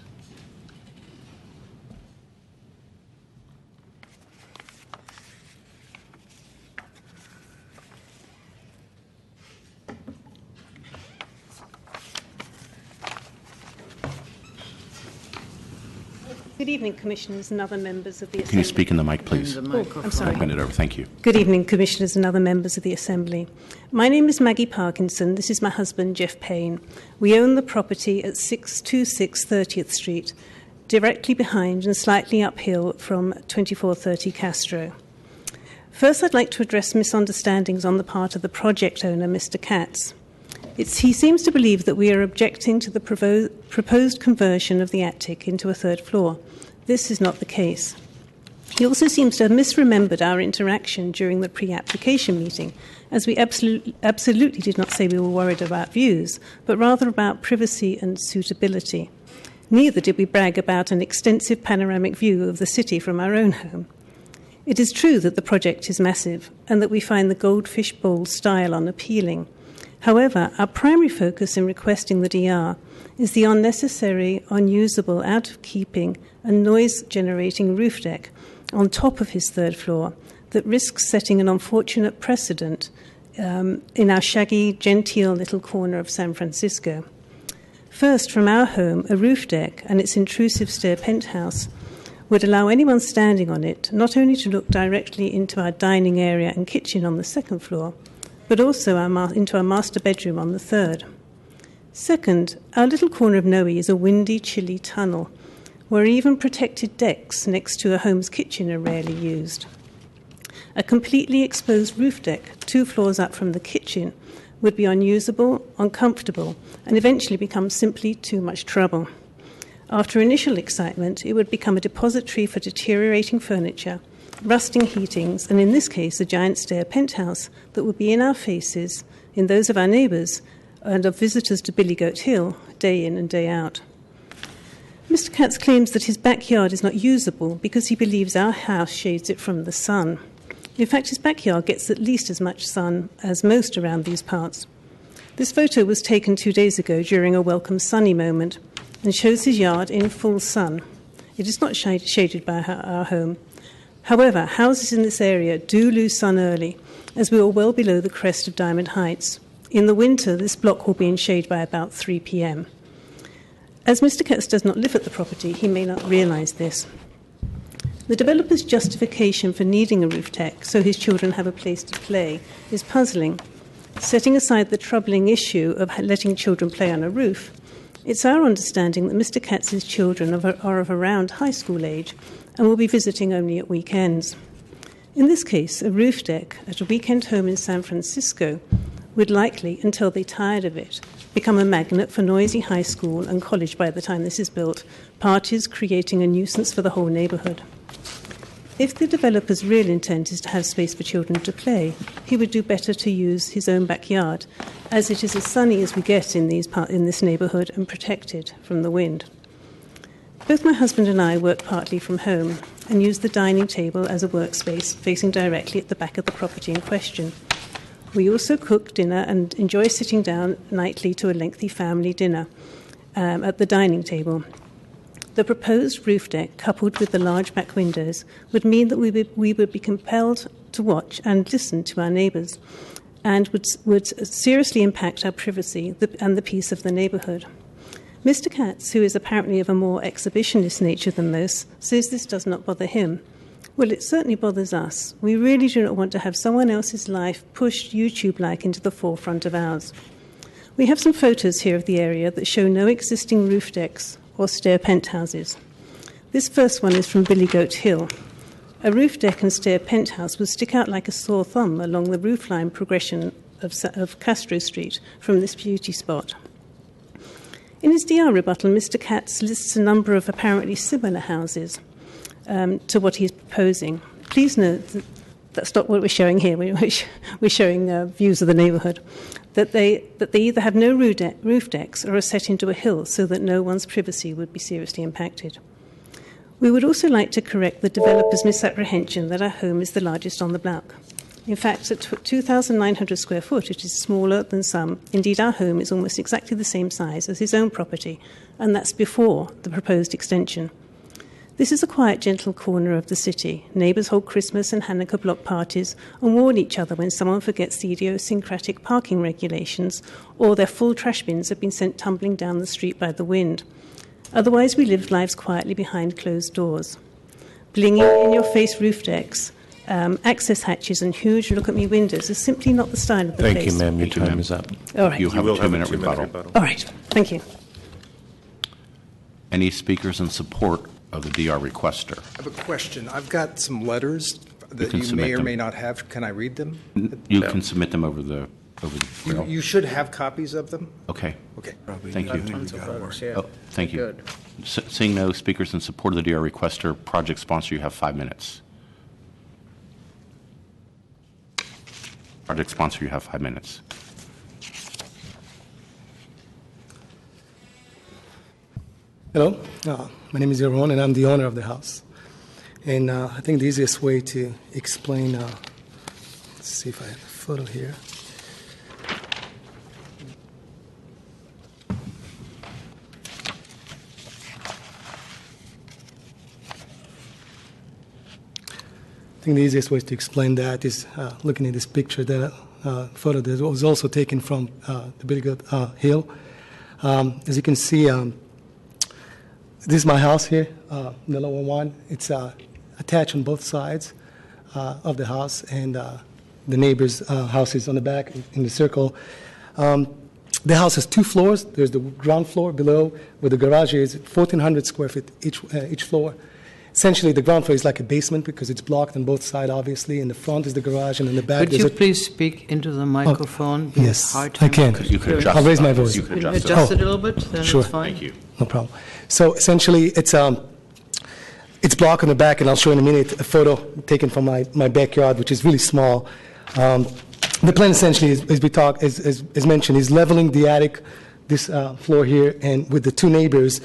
Good evening, Commissioners and other members of the Assembly. Can you speak in the mic, please? I'm sorry. Bend it over. Thank you. Good evening, Commissioners and other members of the Assembly. My name is Maggie Parkinson. This is my husband, Jeff Payne. We own the property at 626 30th Street, directly behind and slightly uphill from 2430 Castro. First, I'd like to address misunderstandings on the part of the project owner, Mr. Katz. He seems to believe that we are objecting to the proposed conversion of the attic into a third floor. This is not the case. He also seems to have misremembered our interaction during the pre-application meeting, as we absolutely did not say we were worried about views, but rather about privacy and suitability. Neither did we brag about an extensive panoramic view of the city from our own home. It is true that the project is massive and that we find the goldfish bowl style unappealing. However, our primary focus in requesting the DR is the unnecessary, unusable, out-of-keeping and noise-generating roof deck on top of his third floor that risks setting an unfortunate precedent in our shaggy, genteel little corner of San Francisco. First, from our home, a roof deck and its intrusive stair penthouse would allow anyone standing on it not only to look directly into our dining area and kitchen on the second floor, but also into our master bedroom on the third. Second, our little corner of Noe is a windy, chilly tunnel, where even protected decks next to a home's kitchen are rarely used. A completely exposed roof deck 2 floors up from the kitchen would be unusable, uncomfortable, and eventually become simply too much trouble. After initial excitement, it would become a depository for deteriorating furniture, rusting heatings, and in this case, a giant stair penthouse that would be in our faces, in those of our neighbours, and of visitors to Billy Goat Hill, day in and day out. Mr. Katz claims that his backyard is not usable because he believes our house shades it from the sun. In fact, his backyard gets at least as much sun as most around these parts. This photo was taken 2 days ago during a welcome sunny moment and shows his yard in full sun. It is not shaded by our home. However, houses in this area do lose sun early, as we are well below the crest of Diamond Heights. In the winter, this block will be in shade by about 3 p.m. As Mr. Katz does not live at the property, he may not realise this. The developer's justification for needing a roof deck so his children have a place to play is puzzling. Setting aside the troubling issue of letting children play on a roof, it's our understanding that Mr. Katz's children are of around high school age and will be visiting only at weekends. In this case, a roof deck at a weekend home in San Francisco would likely, until they tired of it, become a magnet for noisy high school and college by the time this is built, parties creating a nuisance for the whole neighborhood. If the developer's real intent is to have space for children to play, he would do better to use his own backyard, as it is as sunny as we get in this neighborhood and protected from the wind. Both my husband and I work partly from home and use the dining table as a workspace facing directly at the back of the property in question. We also cook dinner and enjoy sitting down nightly to a lengthy family dinner at the dining table. The proposed roof deck, coupled with the large back windows, would mean that we would be compelled to watch and listen to our neighbours, and would seriously impact our privacy and the peace of the neighbourhood. Mr. Katz, who is apparently of a more exhibitionist nature than most, says this does not bother him. Well, it certainly bothers us. We really do not want to have someone else's life pushed YouTube-like into the forefront of ours. We have some photos here of the area that show no existing roof decks or stair penthouses. This first one is from Billy Goat Hill. A roof deck and stair penthouse would stick out like a sore thumb along the roofline progression of Castro Street from this beauty spot. In his DR rebuttal, Mr. Katz lists a number of apparently similar houses to what he's proposing. Please note that that's not what we're showing here. We're showing views of the neighbourhood. That they either have no roof decks or are set into a hill so that no one's privacy would be seriously impacted. We would also like to correct the developer's misapprehension that our home is the largest on the block. In fact, at 2,900 square foot, it is smaller than some. Indeed, our home is almost exactly the same size as his own property, and that's before the proposed extension. This is a quiet, gentle corner of the city. Neighbours hold Christmas and Hanukkah block parties and warn each other when someone forgets the idiosyncratic parking regulations or their full trash bins have been sent tumbling down the street by the wind. Otherwise, we live lives quietly behind closed doors. Blinging in-your-face roof decks, access hatches and huge look-at-me windows is simply not the style of the place. Thank you, ma'am. Your time is up. All right. You have a 2-minute rebuttal. All right. Thank you. Any speakers in support of the DR requester? I have a question. I've got some letters that can you submit may or them. may not have. Can I read them? You can submit them over the grill. You should have copies of them? Okay. Okay. Thank you. Yeah. Oh, thank you. Good. Seeing no speakers in support of the DR requester, project sponsor, you have 5 minutes. Project sponsor, you have 5 minutes. Hello, my name is Yaron, and I'm the owner of the house. And I think the easiest way to explain, let's see if I have a photo here. I think the easiest way to explain that is looking at this picture, that photo that was also taken from the Billy Goat Hill. As you can see, this is my house here, the lower one. It's attached on both sides of the house, and the neighbor's house is on the back in the circle. The house has 2 floors. There's the ground floor below, where the garage is 1,400 square feet each floor. Essentially, the ground floor is like a basement because it's blocked on both sides, obviously. In the front is the garage, and in the back Could you please speak into the microphone? We have Yes, hard I time can. You can adjust I'll raise my it. voice. You can adjust it. Adjust it a little bit, then Sure. it's fine. Thank you. No problem. So essentially, it's blocked on the back, and I'll show in a minute a photo taken from my backyard, which is really small. The plan essentially, as mentioned, is leveling the attic, this floor here, and with the 2 neighbors,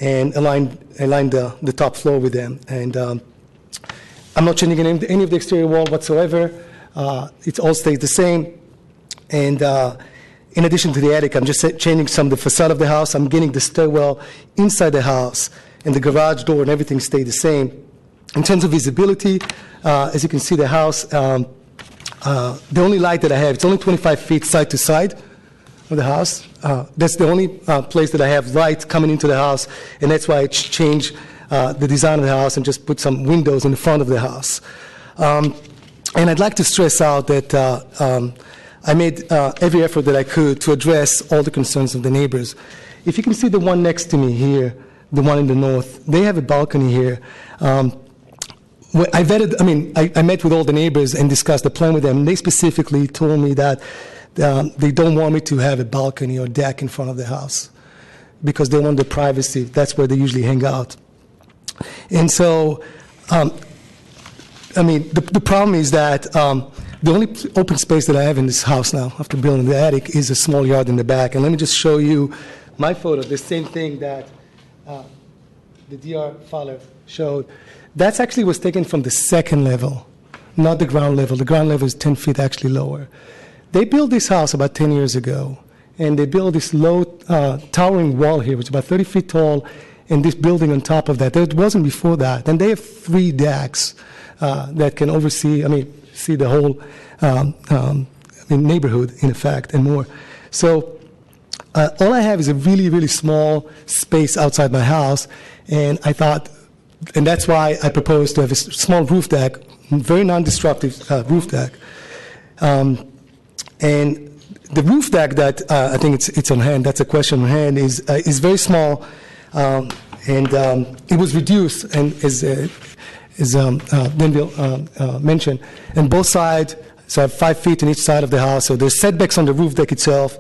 and align the top floor with them. And I'm not changing any of the exterior wall whatsoever. It all stays the same. And in addition to the attic, I'm just changing some of the facade of the house. I'm getting the stairwell inside the house, and the garage door and everything stay the same. In terms of visibility, as you can see, the house, the only light that I have, it's only 25 feet side to side. of the house. That's the only place that I have light coming into the house, and that's why I changed the design of the house and just put some windows in the front of the house. And I'd like to stress out that I made every effort that I could to address all the concerns of the neighbors. If you can see the one next to me here, the one in the north, they have a balcony here. I met with all the neighbors and discussed the plan with them. And they specifically told me that they don't want me to have a balcony or deck in front of the house because they want the privacy. That's where they usually hang out. And so, the problem is that the only open space that I have in this house now, after building the attic, is a small yard in the back. And let me just show you my photo, the same thing that the DR Fowler showed. That actually was taken from the second level, not the ground level. The ground level is 10 feet actually lower. They built this house about 10 years ago, and they built this low towering wall here, which is about 30 feet tall, and this building on top of that. It wasn't before that. And they have 3 decks that can see the whole neighborhood, in effect, and more. So all I have is a really, really small space outside my house, and I thought, and that's why I proposed to have a small roof deck, very non-destructive roof deck. And the roof deck that I think it's on hand, that's a question on hand, is very small, and it was reduced, and as Denville mentioned, and both sides, so I have 5 feet on each side of the house, so there's setbacks on the roof deck itself.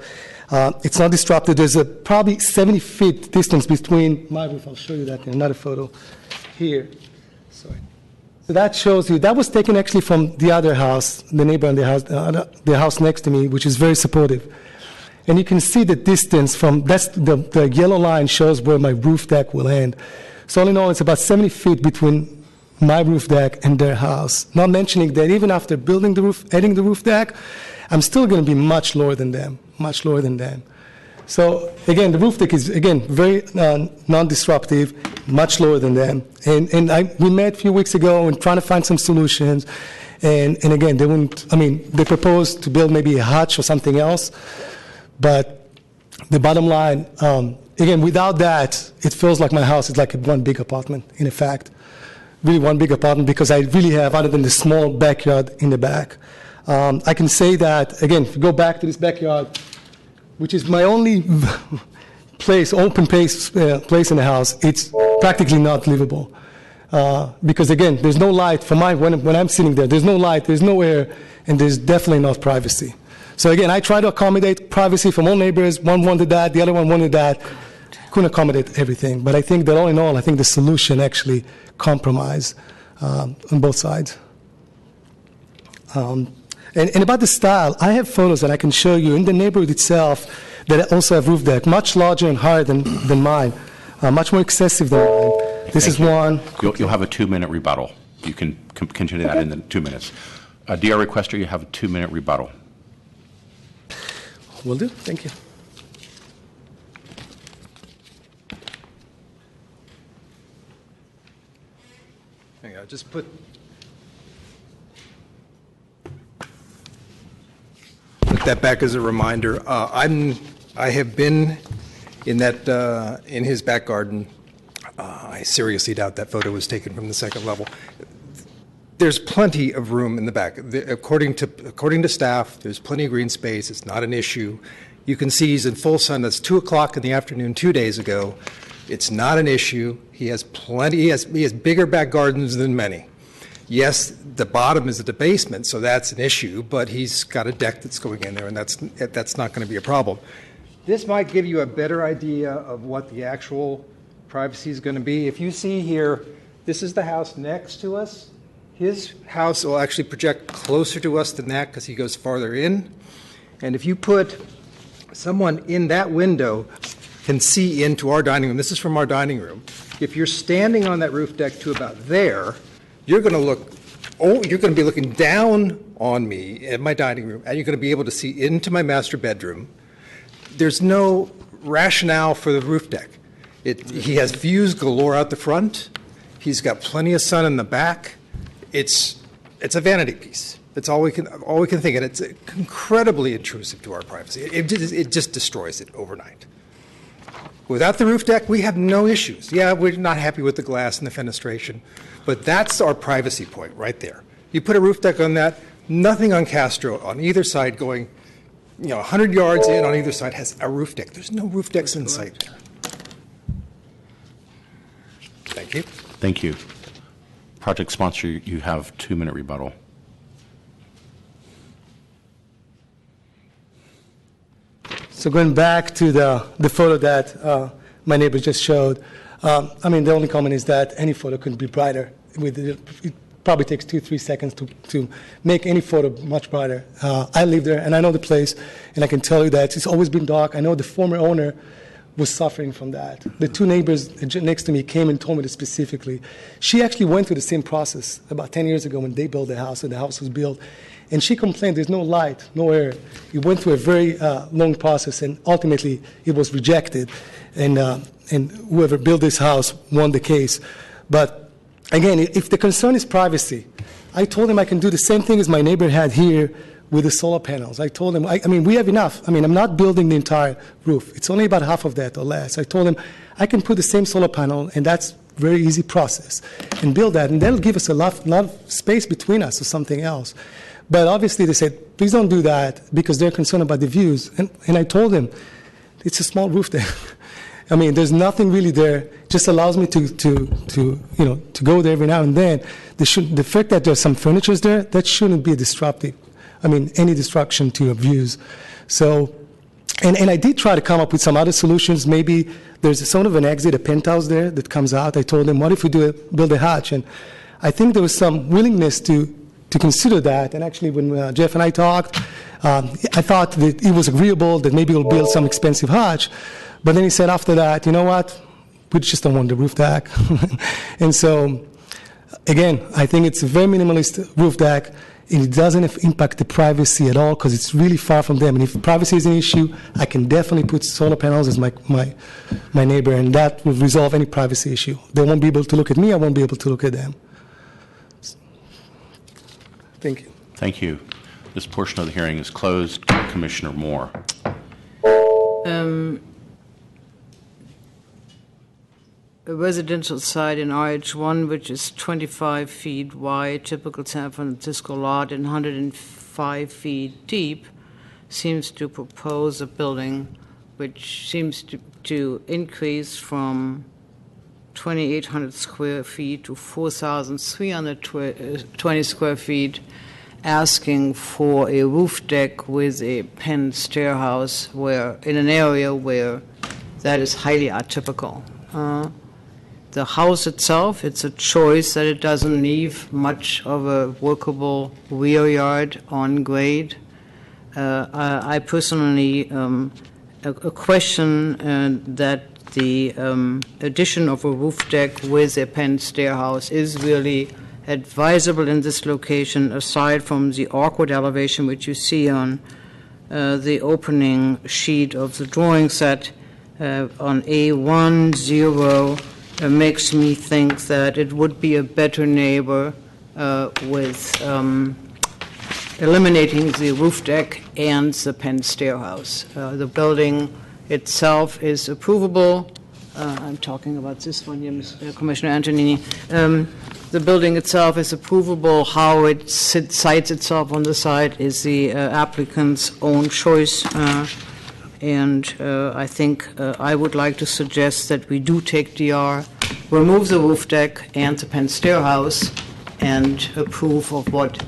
It's not disrupted. There's a probably 70 feet distance between my roof. I'll show you that in another photo here. Sorry. So that shows you, that was taken actually from the other house, the neighbor on the house next to me, which is very supportive. And you can see the distance from, that's the yellow line shows where my roof deck will end. So all in all, it's about 70 feet between my roof deck and their house. Not mentioning that even after building the roof, adding the roof deck, I'm still going to be much lower than them. Much lower than them. So again, the roof deck is, again, very non-disruptive, much lower than them. And we met a few weeks ago and trying to find some solutions. And again, they proposed to build maybe a hutch or something else. But the bottom line, again, without that, it feels like my house is like one big apartment, in effect. Really one big apartment because I really have, other than the small backyard in the back. I can say that, again, if you go back to this backyard, which is my only place, open place in the house, it's practically not livable. Because, again, there's no light. When I'm sitting there, there's no light, there's no air, and there's definitely not privacy. So, again, I try to accommodate privacy from all neighbors. One wanted that, the other one wanted that. Couldn't accommodate everything. But I think that all in all, I think the solution actually compromise on both sides. And about the style, I have photos that I can show you in the neighborhood itself that also have roof deck, much larger and higher than mine, much more excessive than mine. This is one. You'll have a 2-minute rebuttal. You can continue that in the 2 minutes. DR requester, you have a 2-minute rebuttal. Will do. Thank you. Hang on, just put that back as a reminder. I have been in his back garden. I seriously doubt that photo was taken from the second level. There's plenty of room in the back. According to staff, there's plenty of green space. It's not an issue. You can see he's in full sun. That's 2 o'clock in the afternoon 2 days ago. It's not an issue. He has plenty. He has bigger back gardens than many. Yes, the bottom is the basement, so that's an issue, but he's got a deck that's going in there, and that's not going to be a problem. This might give you a better idea of what the actual privacy is going to be. If you see here, this is the house next to us. His house will actually project closer to us than that because he goes farther in. And if you put someone in that window can see into our dining room. This is from our dining room. If you're standing on that roof deck to about there, you're going to be looking down on me at my dining room, and you're going to be able to see into my master bedroom. There's no rationale for the roof deck. He has views galore out the front. He's got plenty of sun in the back. It's it's a vanity piece. That's all we can think, and it's incredibly intrusive to our privacy. It just destroys it overnight. Without the roof deck, we have no issues. Yeah, we're not happy with the glass and the fenestration, but that's our privacy point right there. You put a roof deck on that, nothing on Castro on either side going, 100 yards in on either side has a roof deck. There's no roof decks in sight there. Thank you. Thank you. Project sponsor, you have 2-minute rebuttal. So going back to the photo that my neighbor just showed, the only comment is that any photo could be brighter. It probably takes 2-3 seconds to make any photo much brighter. I live there, and I know the place, and I can tell you that it's always been dark. I know the former owner was suffering from that. The 2 neighbors next to me came and told me this specifically. She actually went through the same process about 10 years ago when they built the house, and the house was built. And she complained there's no light, no air. It went through a very long process, and ultimately it was rejected. And whoever built this house won the case. But again, if the concern is privacy, I told him I can do the same thing as my neighbor had here with the solar panels. I told him, we have enough. I'm not building the entire roof. It's only about half of that or less. I told him I can put the same solar panel, and that's a very easy process, and build that. And that'll give us a lot of space between us or something else. But obviously they said, please don't do that because they're concerned about the views. And I told them, it's a small roof there. There's nothing really there. It just allows me to go there every now and then. The fact that there's some furniture there, that shouldn't be disruptive. Any disruption to your views. So, and I did try to come up with some other solutions. Maybe there's sort of an exit, a penthouse there that comes out. I told them, what if we build a hatch? And I think there was some willingness to consider that. And actually, when Jeff and I talked, I thought that it was agreeable that maybe we'll build some expensive hatch. But then he said after that, you know what, we just don't want the roof deck. And so, again, I think it's a very minimalist roof deck, and it doesn't impact the privacy at all because it's really far from them. And if privacy is an issue, I can definitely put solar panels as my neighbor, and that will resolve any privacy issue. They won't be able to look at me, I won't be able to look at them. Thank you. Thank you. This portion of the hearing is closed. Commissioner Moore. A residential site in RH1, which is 25 feet wide, typical San Francisco lot, and 105 feet deep, seems to propose a building which seems to increase from 2,800 square feet to 4,320 square feet, asking for a roof deck with a pen stairhouse in an area where that is highly atypical. The house itself, it's a choice that it doesn't leave much of a workable rear yard on grade. I personally question that the addition of a roof deck with a pen stairhouse is really advisable in this location, aside from the awkward elevation which you see on the opening sheet of the drawing set on A10. Makes me think that it would be a better neighbor with eliminating the roof deck and the pen stairhouse. The building itself is approvable. I'm talking about this one here, Commissioner Antonini. The building itself is approvable. How it sites itself on the site is the applicant's own choice. And I think I would like to suggest that we do take DR, remove the roof deck and the pen stairhouse, and approve of what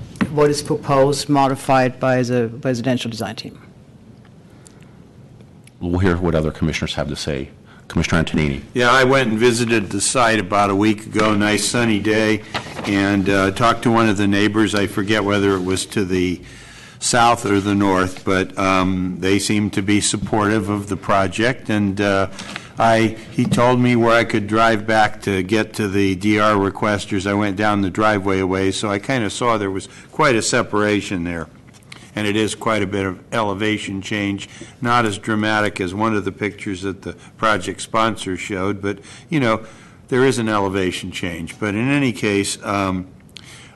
is proposed, modified by the residential design team. We'll hear what other commissioners have to say. Commissioner Antonini. Yeah, I went and visited the site about a week ago, nice sunny day, and talked to one of the neighbors. I forget whether it was to the south or the north, but they seem to be supportive of the project, and he told me where I could drive back to get to the DR requesters. I went down the driveway a ways, so I kind of saw there was quite a separation there, and it is quite a bit of elevation change, not as dramatic as one of the pictures that the project sponsor showed, but there is an elevation change. But in any case,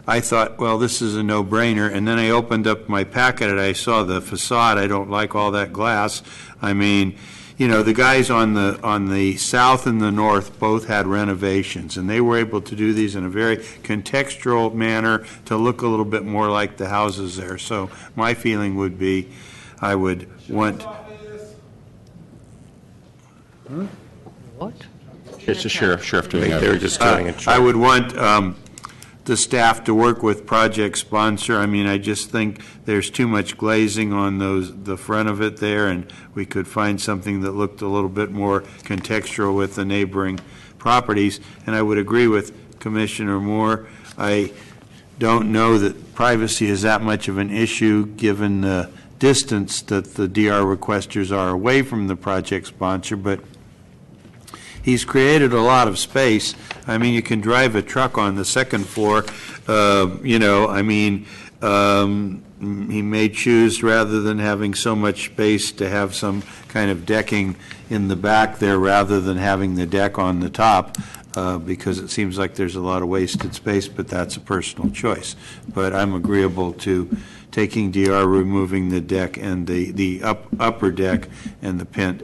I thought, well, this is a no-brainer, and then I opened up my packet and I saw the facade. I don't like all that glass. I mean, you know, the guys on the south and the north both had renovations, and they were able to do these in a very contextual manner to look a little bit more like the houses there. So my feeling would be I would want... What? It's the sheriff doing it. They were just doing it. I would want the staff to work with project sponsor. I mean, I just think there's too much glazing on the front of it there, and we could find something that looked a little bit more contextual with the neighboring properties. And I would agree with Commissioner Moore. I don't know that privacy is that much of an issue given the distance that the DR requesters are away from the project sponsor, but he's created a lot of space. I mean, you can drive a truck on the second floor. You know, I mean, he may choose, rather than having so much space, to have some kind of decking in the back there rather than having the deck on the top, because it seems like there's a lot of wasted space, but that's a personal choice. But I'm agreeable to taking DR, removing the deck and the upper deck and the pent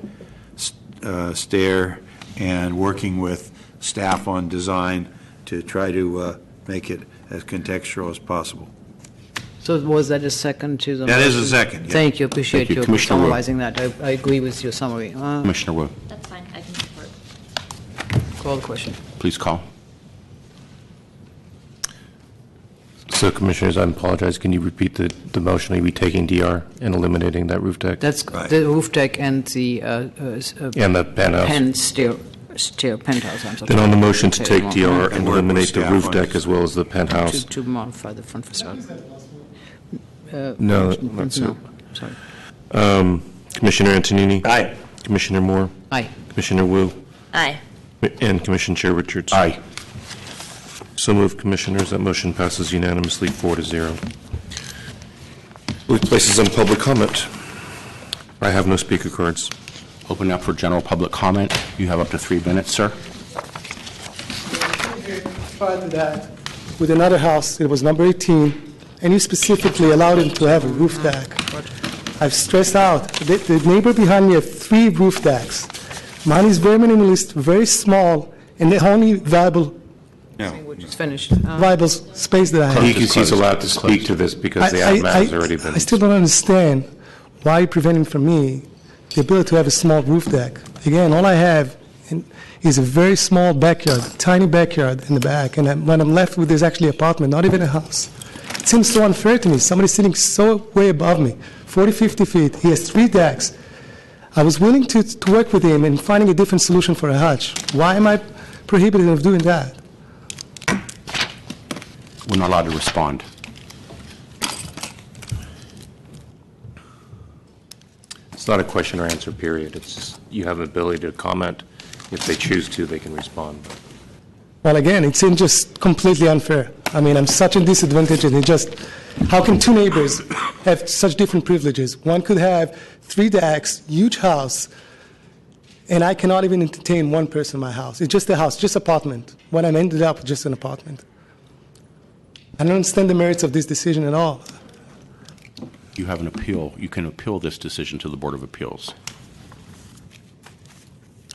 stair, and working with staff on design to try to make it as contextual as possible. So was that a second to the That motion? is a second, yeah. Thank you. Appreciate Thank you. you Commissioner Wu. summarizing that. I agree with your summary. Commissioner Wu, That's fine, I can support. Call the question. please call. So, Commissioners, I apologize. Can you repeat the motion? Are we taking DR and eliminating that roof deck? That's the roof deck and the And the penthouse. stair penthouse. I'm sorry. Then on the motion to Okay, take DR and work with eliminate the staff roof on deck this. as well as the penthouse. To modify the front facade. No, that's no, it. sorry. Commissioner Antonini? Aye. Commissioner Moore? Aye. Commissioner Wu? Aye. And Commission Chair Richards? Aye. So moved, Commissioners. That motion passes unanimously 4-0. Which places on public comment. I have no speaker cards. Open up for general public comment. You have up to 3 minutes, sir. Prior to that, with another house, it was number 18, and you specifically allowed him to have a roof deck. I've stressed out, the neighbor behind me have 3 roof decks. Mine is very minimalist, very small, and the only viable It's finished. space that I have. He's allowed to speak to this because the map has already been. I still don't understand why you're preventing from me the ability to have a small roof deck. Again, all I have is a very small backyard, tiny backyard in the back, and when I'm left with this actually apartment, not even a house. It seems so unfair to me. Somebody's sitting so way above me, 40, 50 feet. He has 3 decks. I was willing to work with him in finding a different solution for a hutch. Why am I prohibited of doing that? We're not allowed to respond. It's not a question or answer period. It's just you have the ability to comment. If they choose to, they can respond. Well, again, it seems just completely unfair. I mean, I'm such a disadvantage, and how can 2 neighbors have such different privileges? One could have 3 decks, huge house, and I cannot even entertain 1 person in my house. It's just a house, just apartment. When I'm ended up with just an apartment. I don't understand the merits of this decision at all. You have an appeal. You can appeal this decision to the Board of Appeals.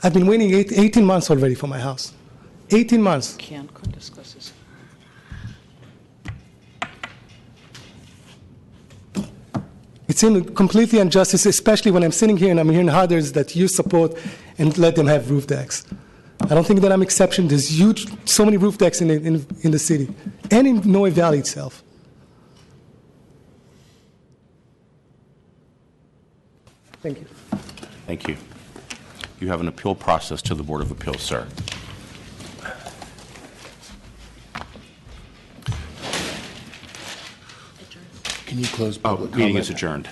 I've been waiting 18 months already for my house. 18 months. Can't discuss this. It seemed completely unjust, especially when I'm sitting here and I'm hearing others that you support and let them have roof decks. I don't think that I'm exception. There's so many roof decks in the city and in Noe Valley itself. Thank you. Thank you. You have an appeal process to the Board of Appeals, sir. Can you close public comment? Meeting is adjourned.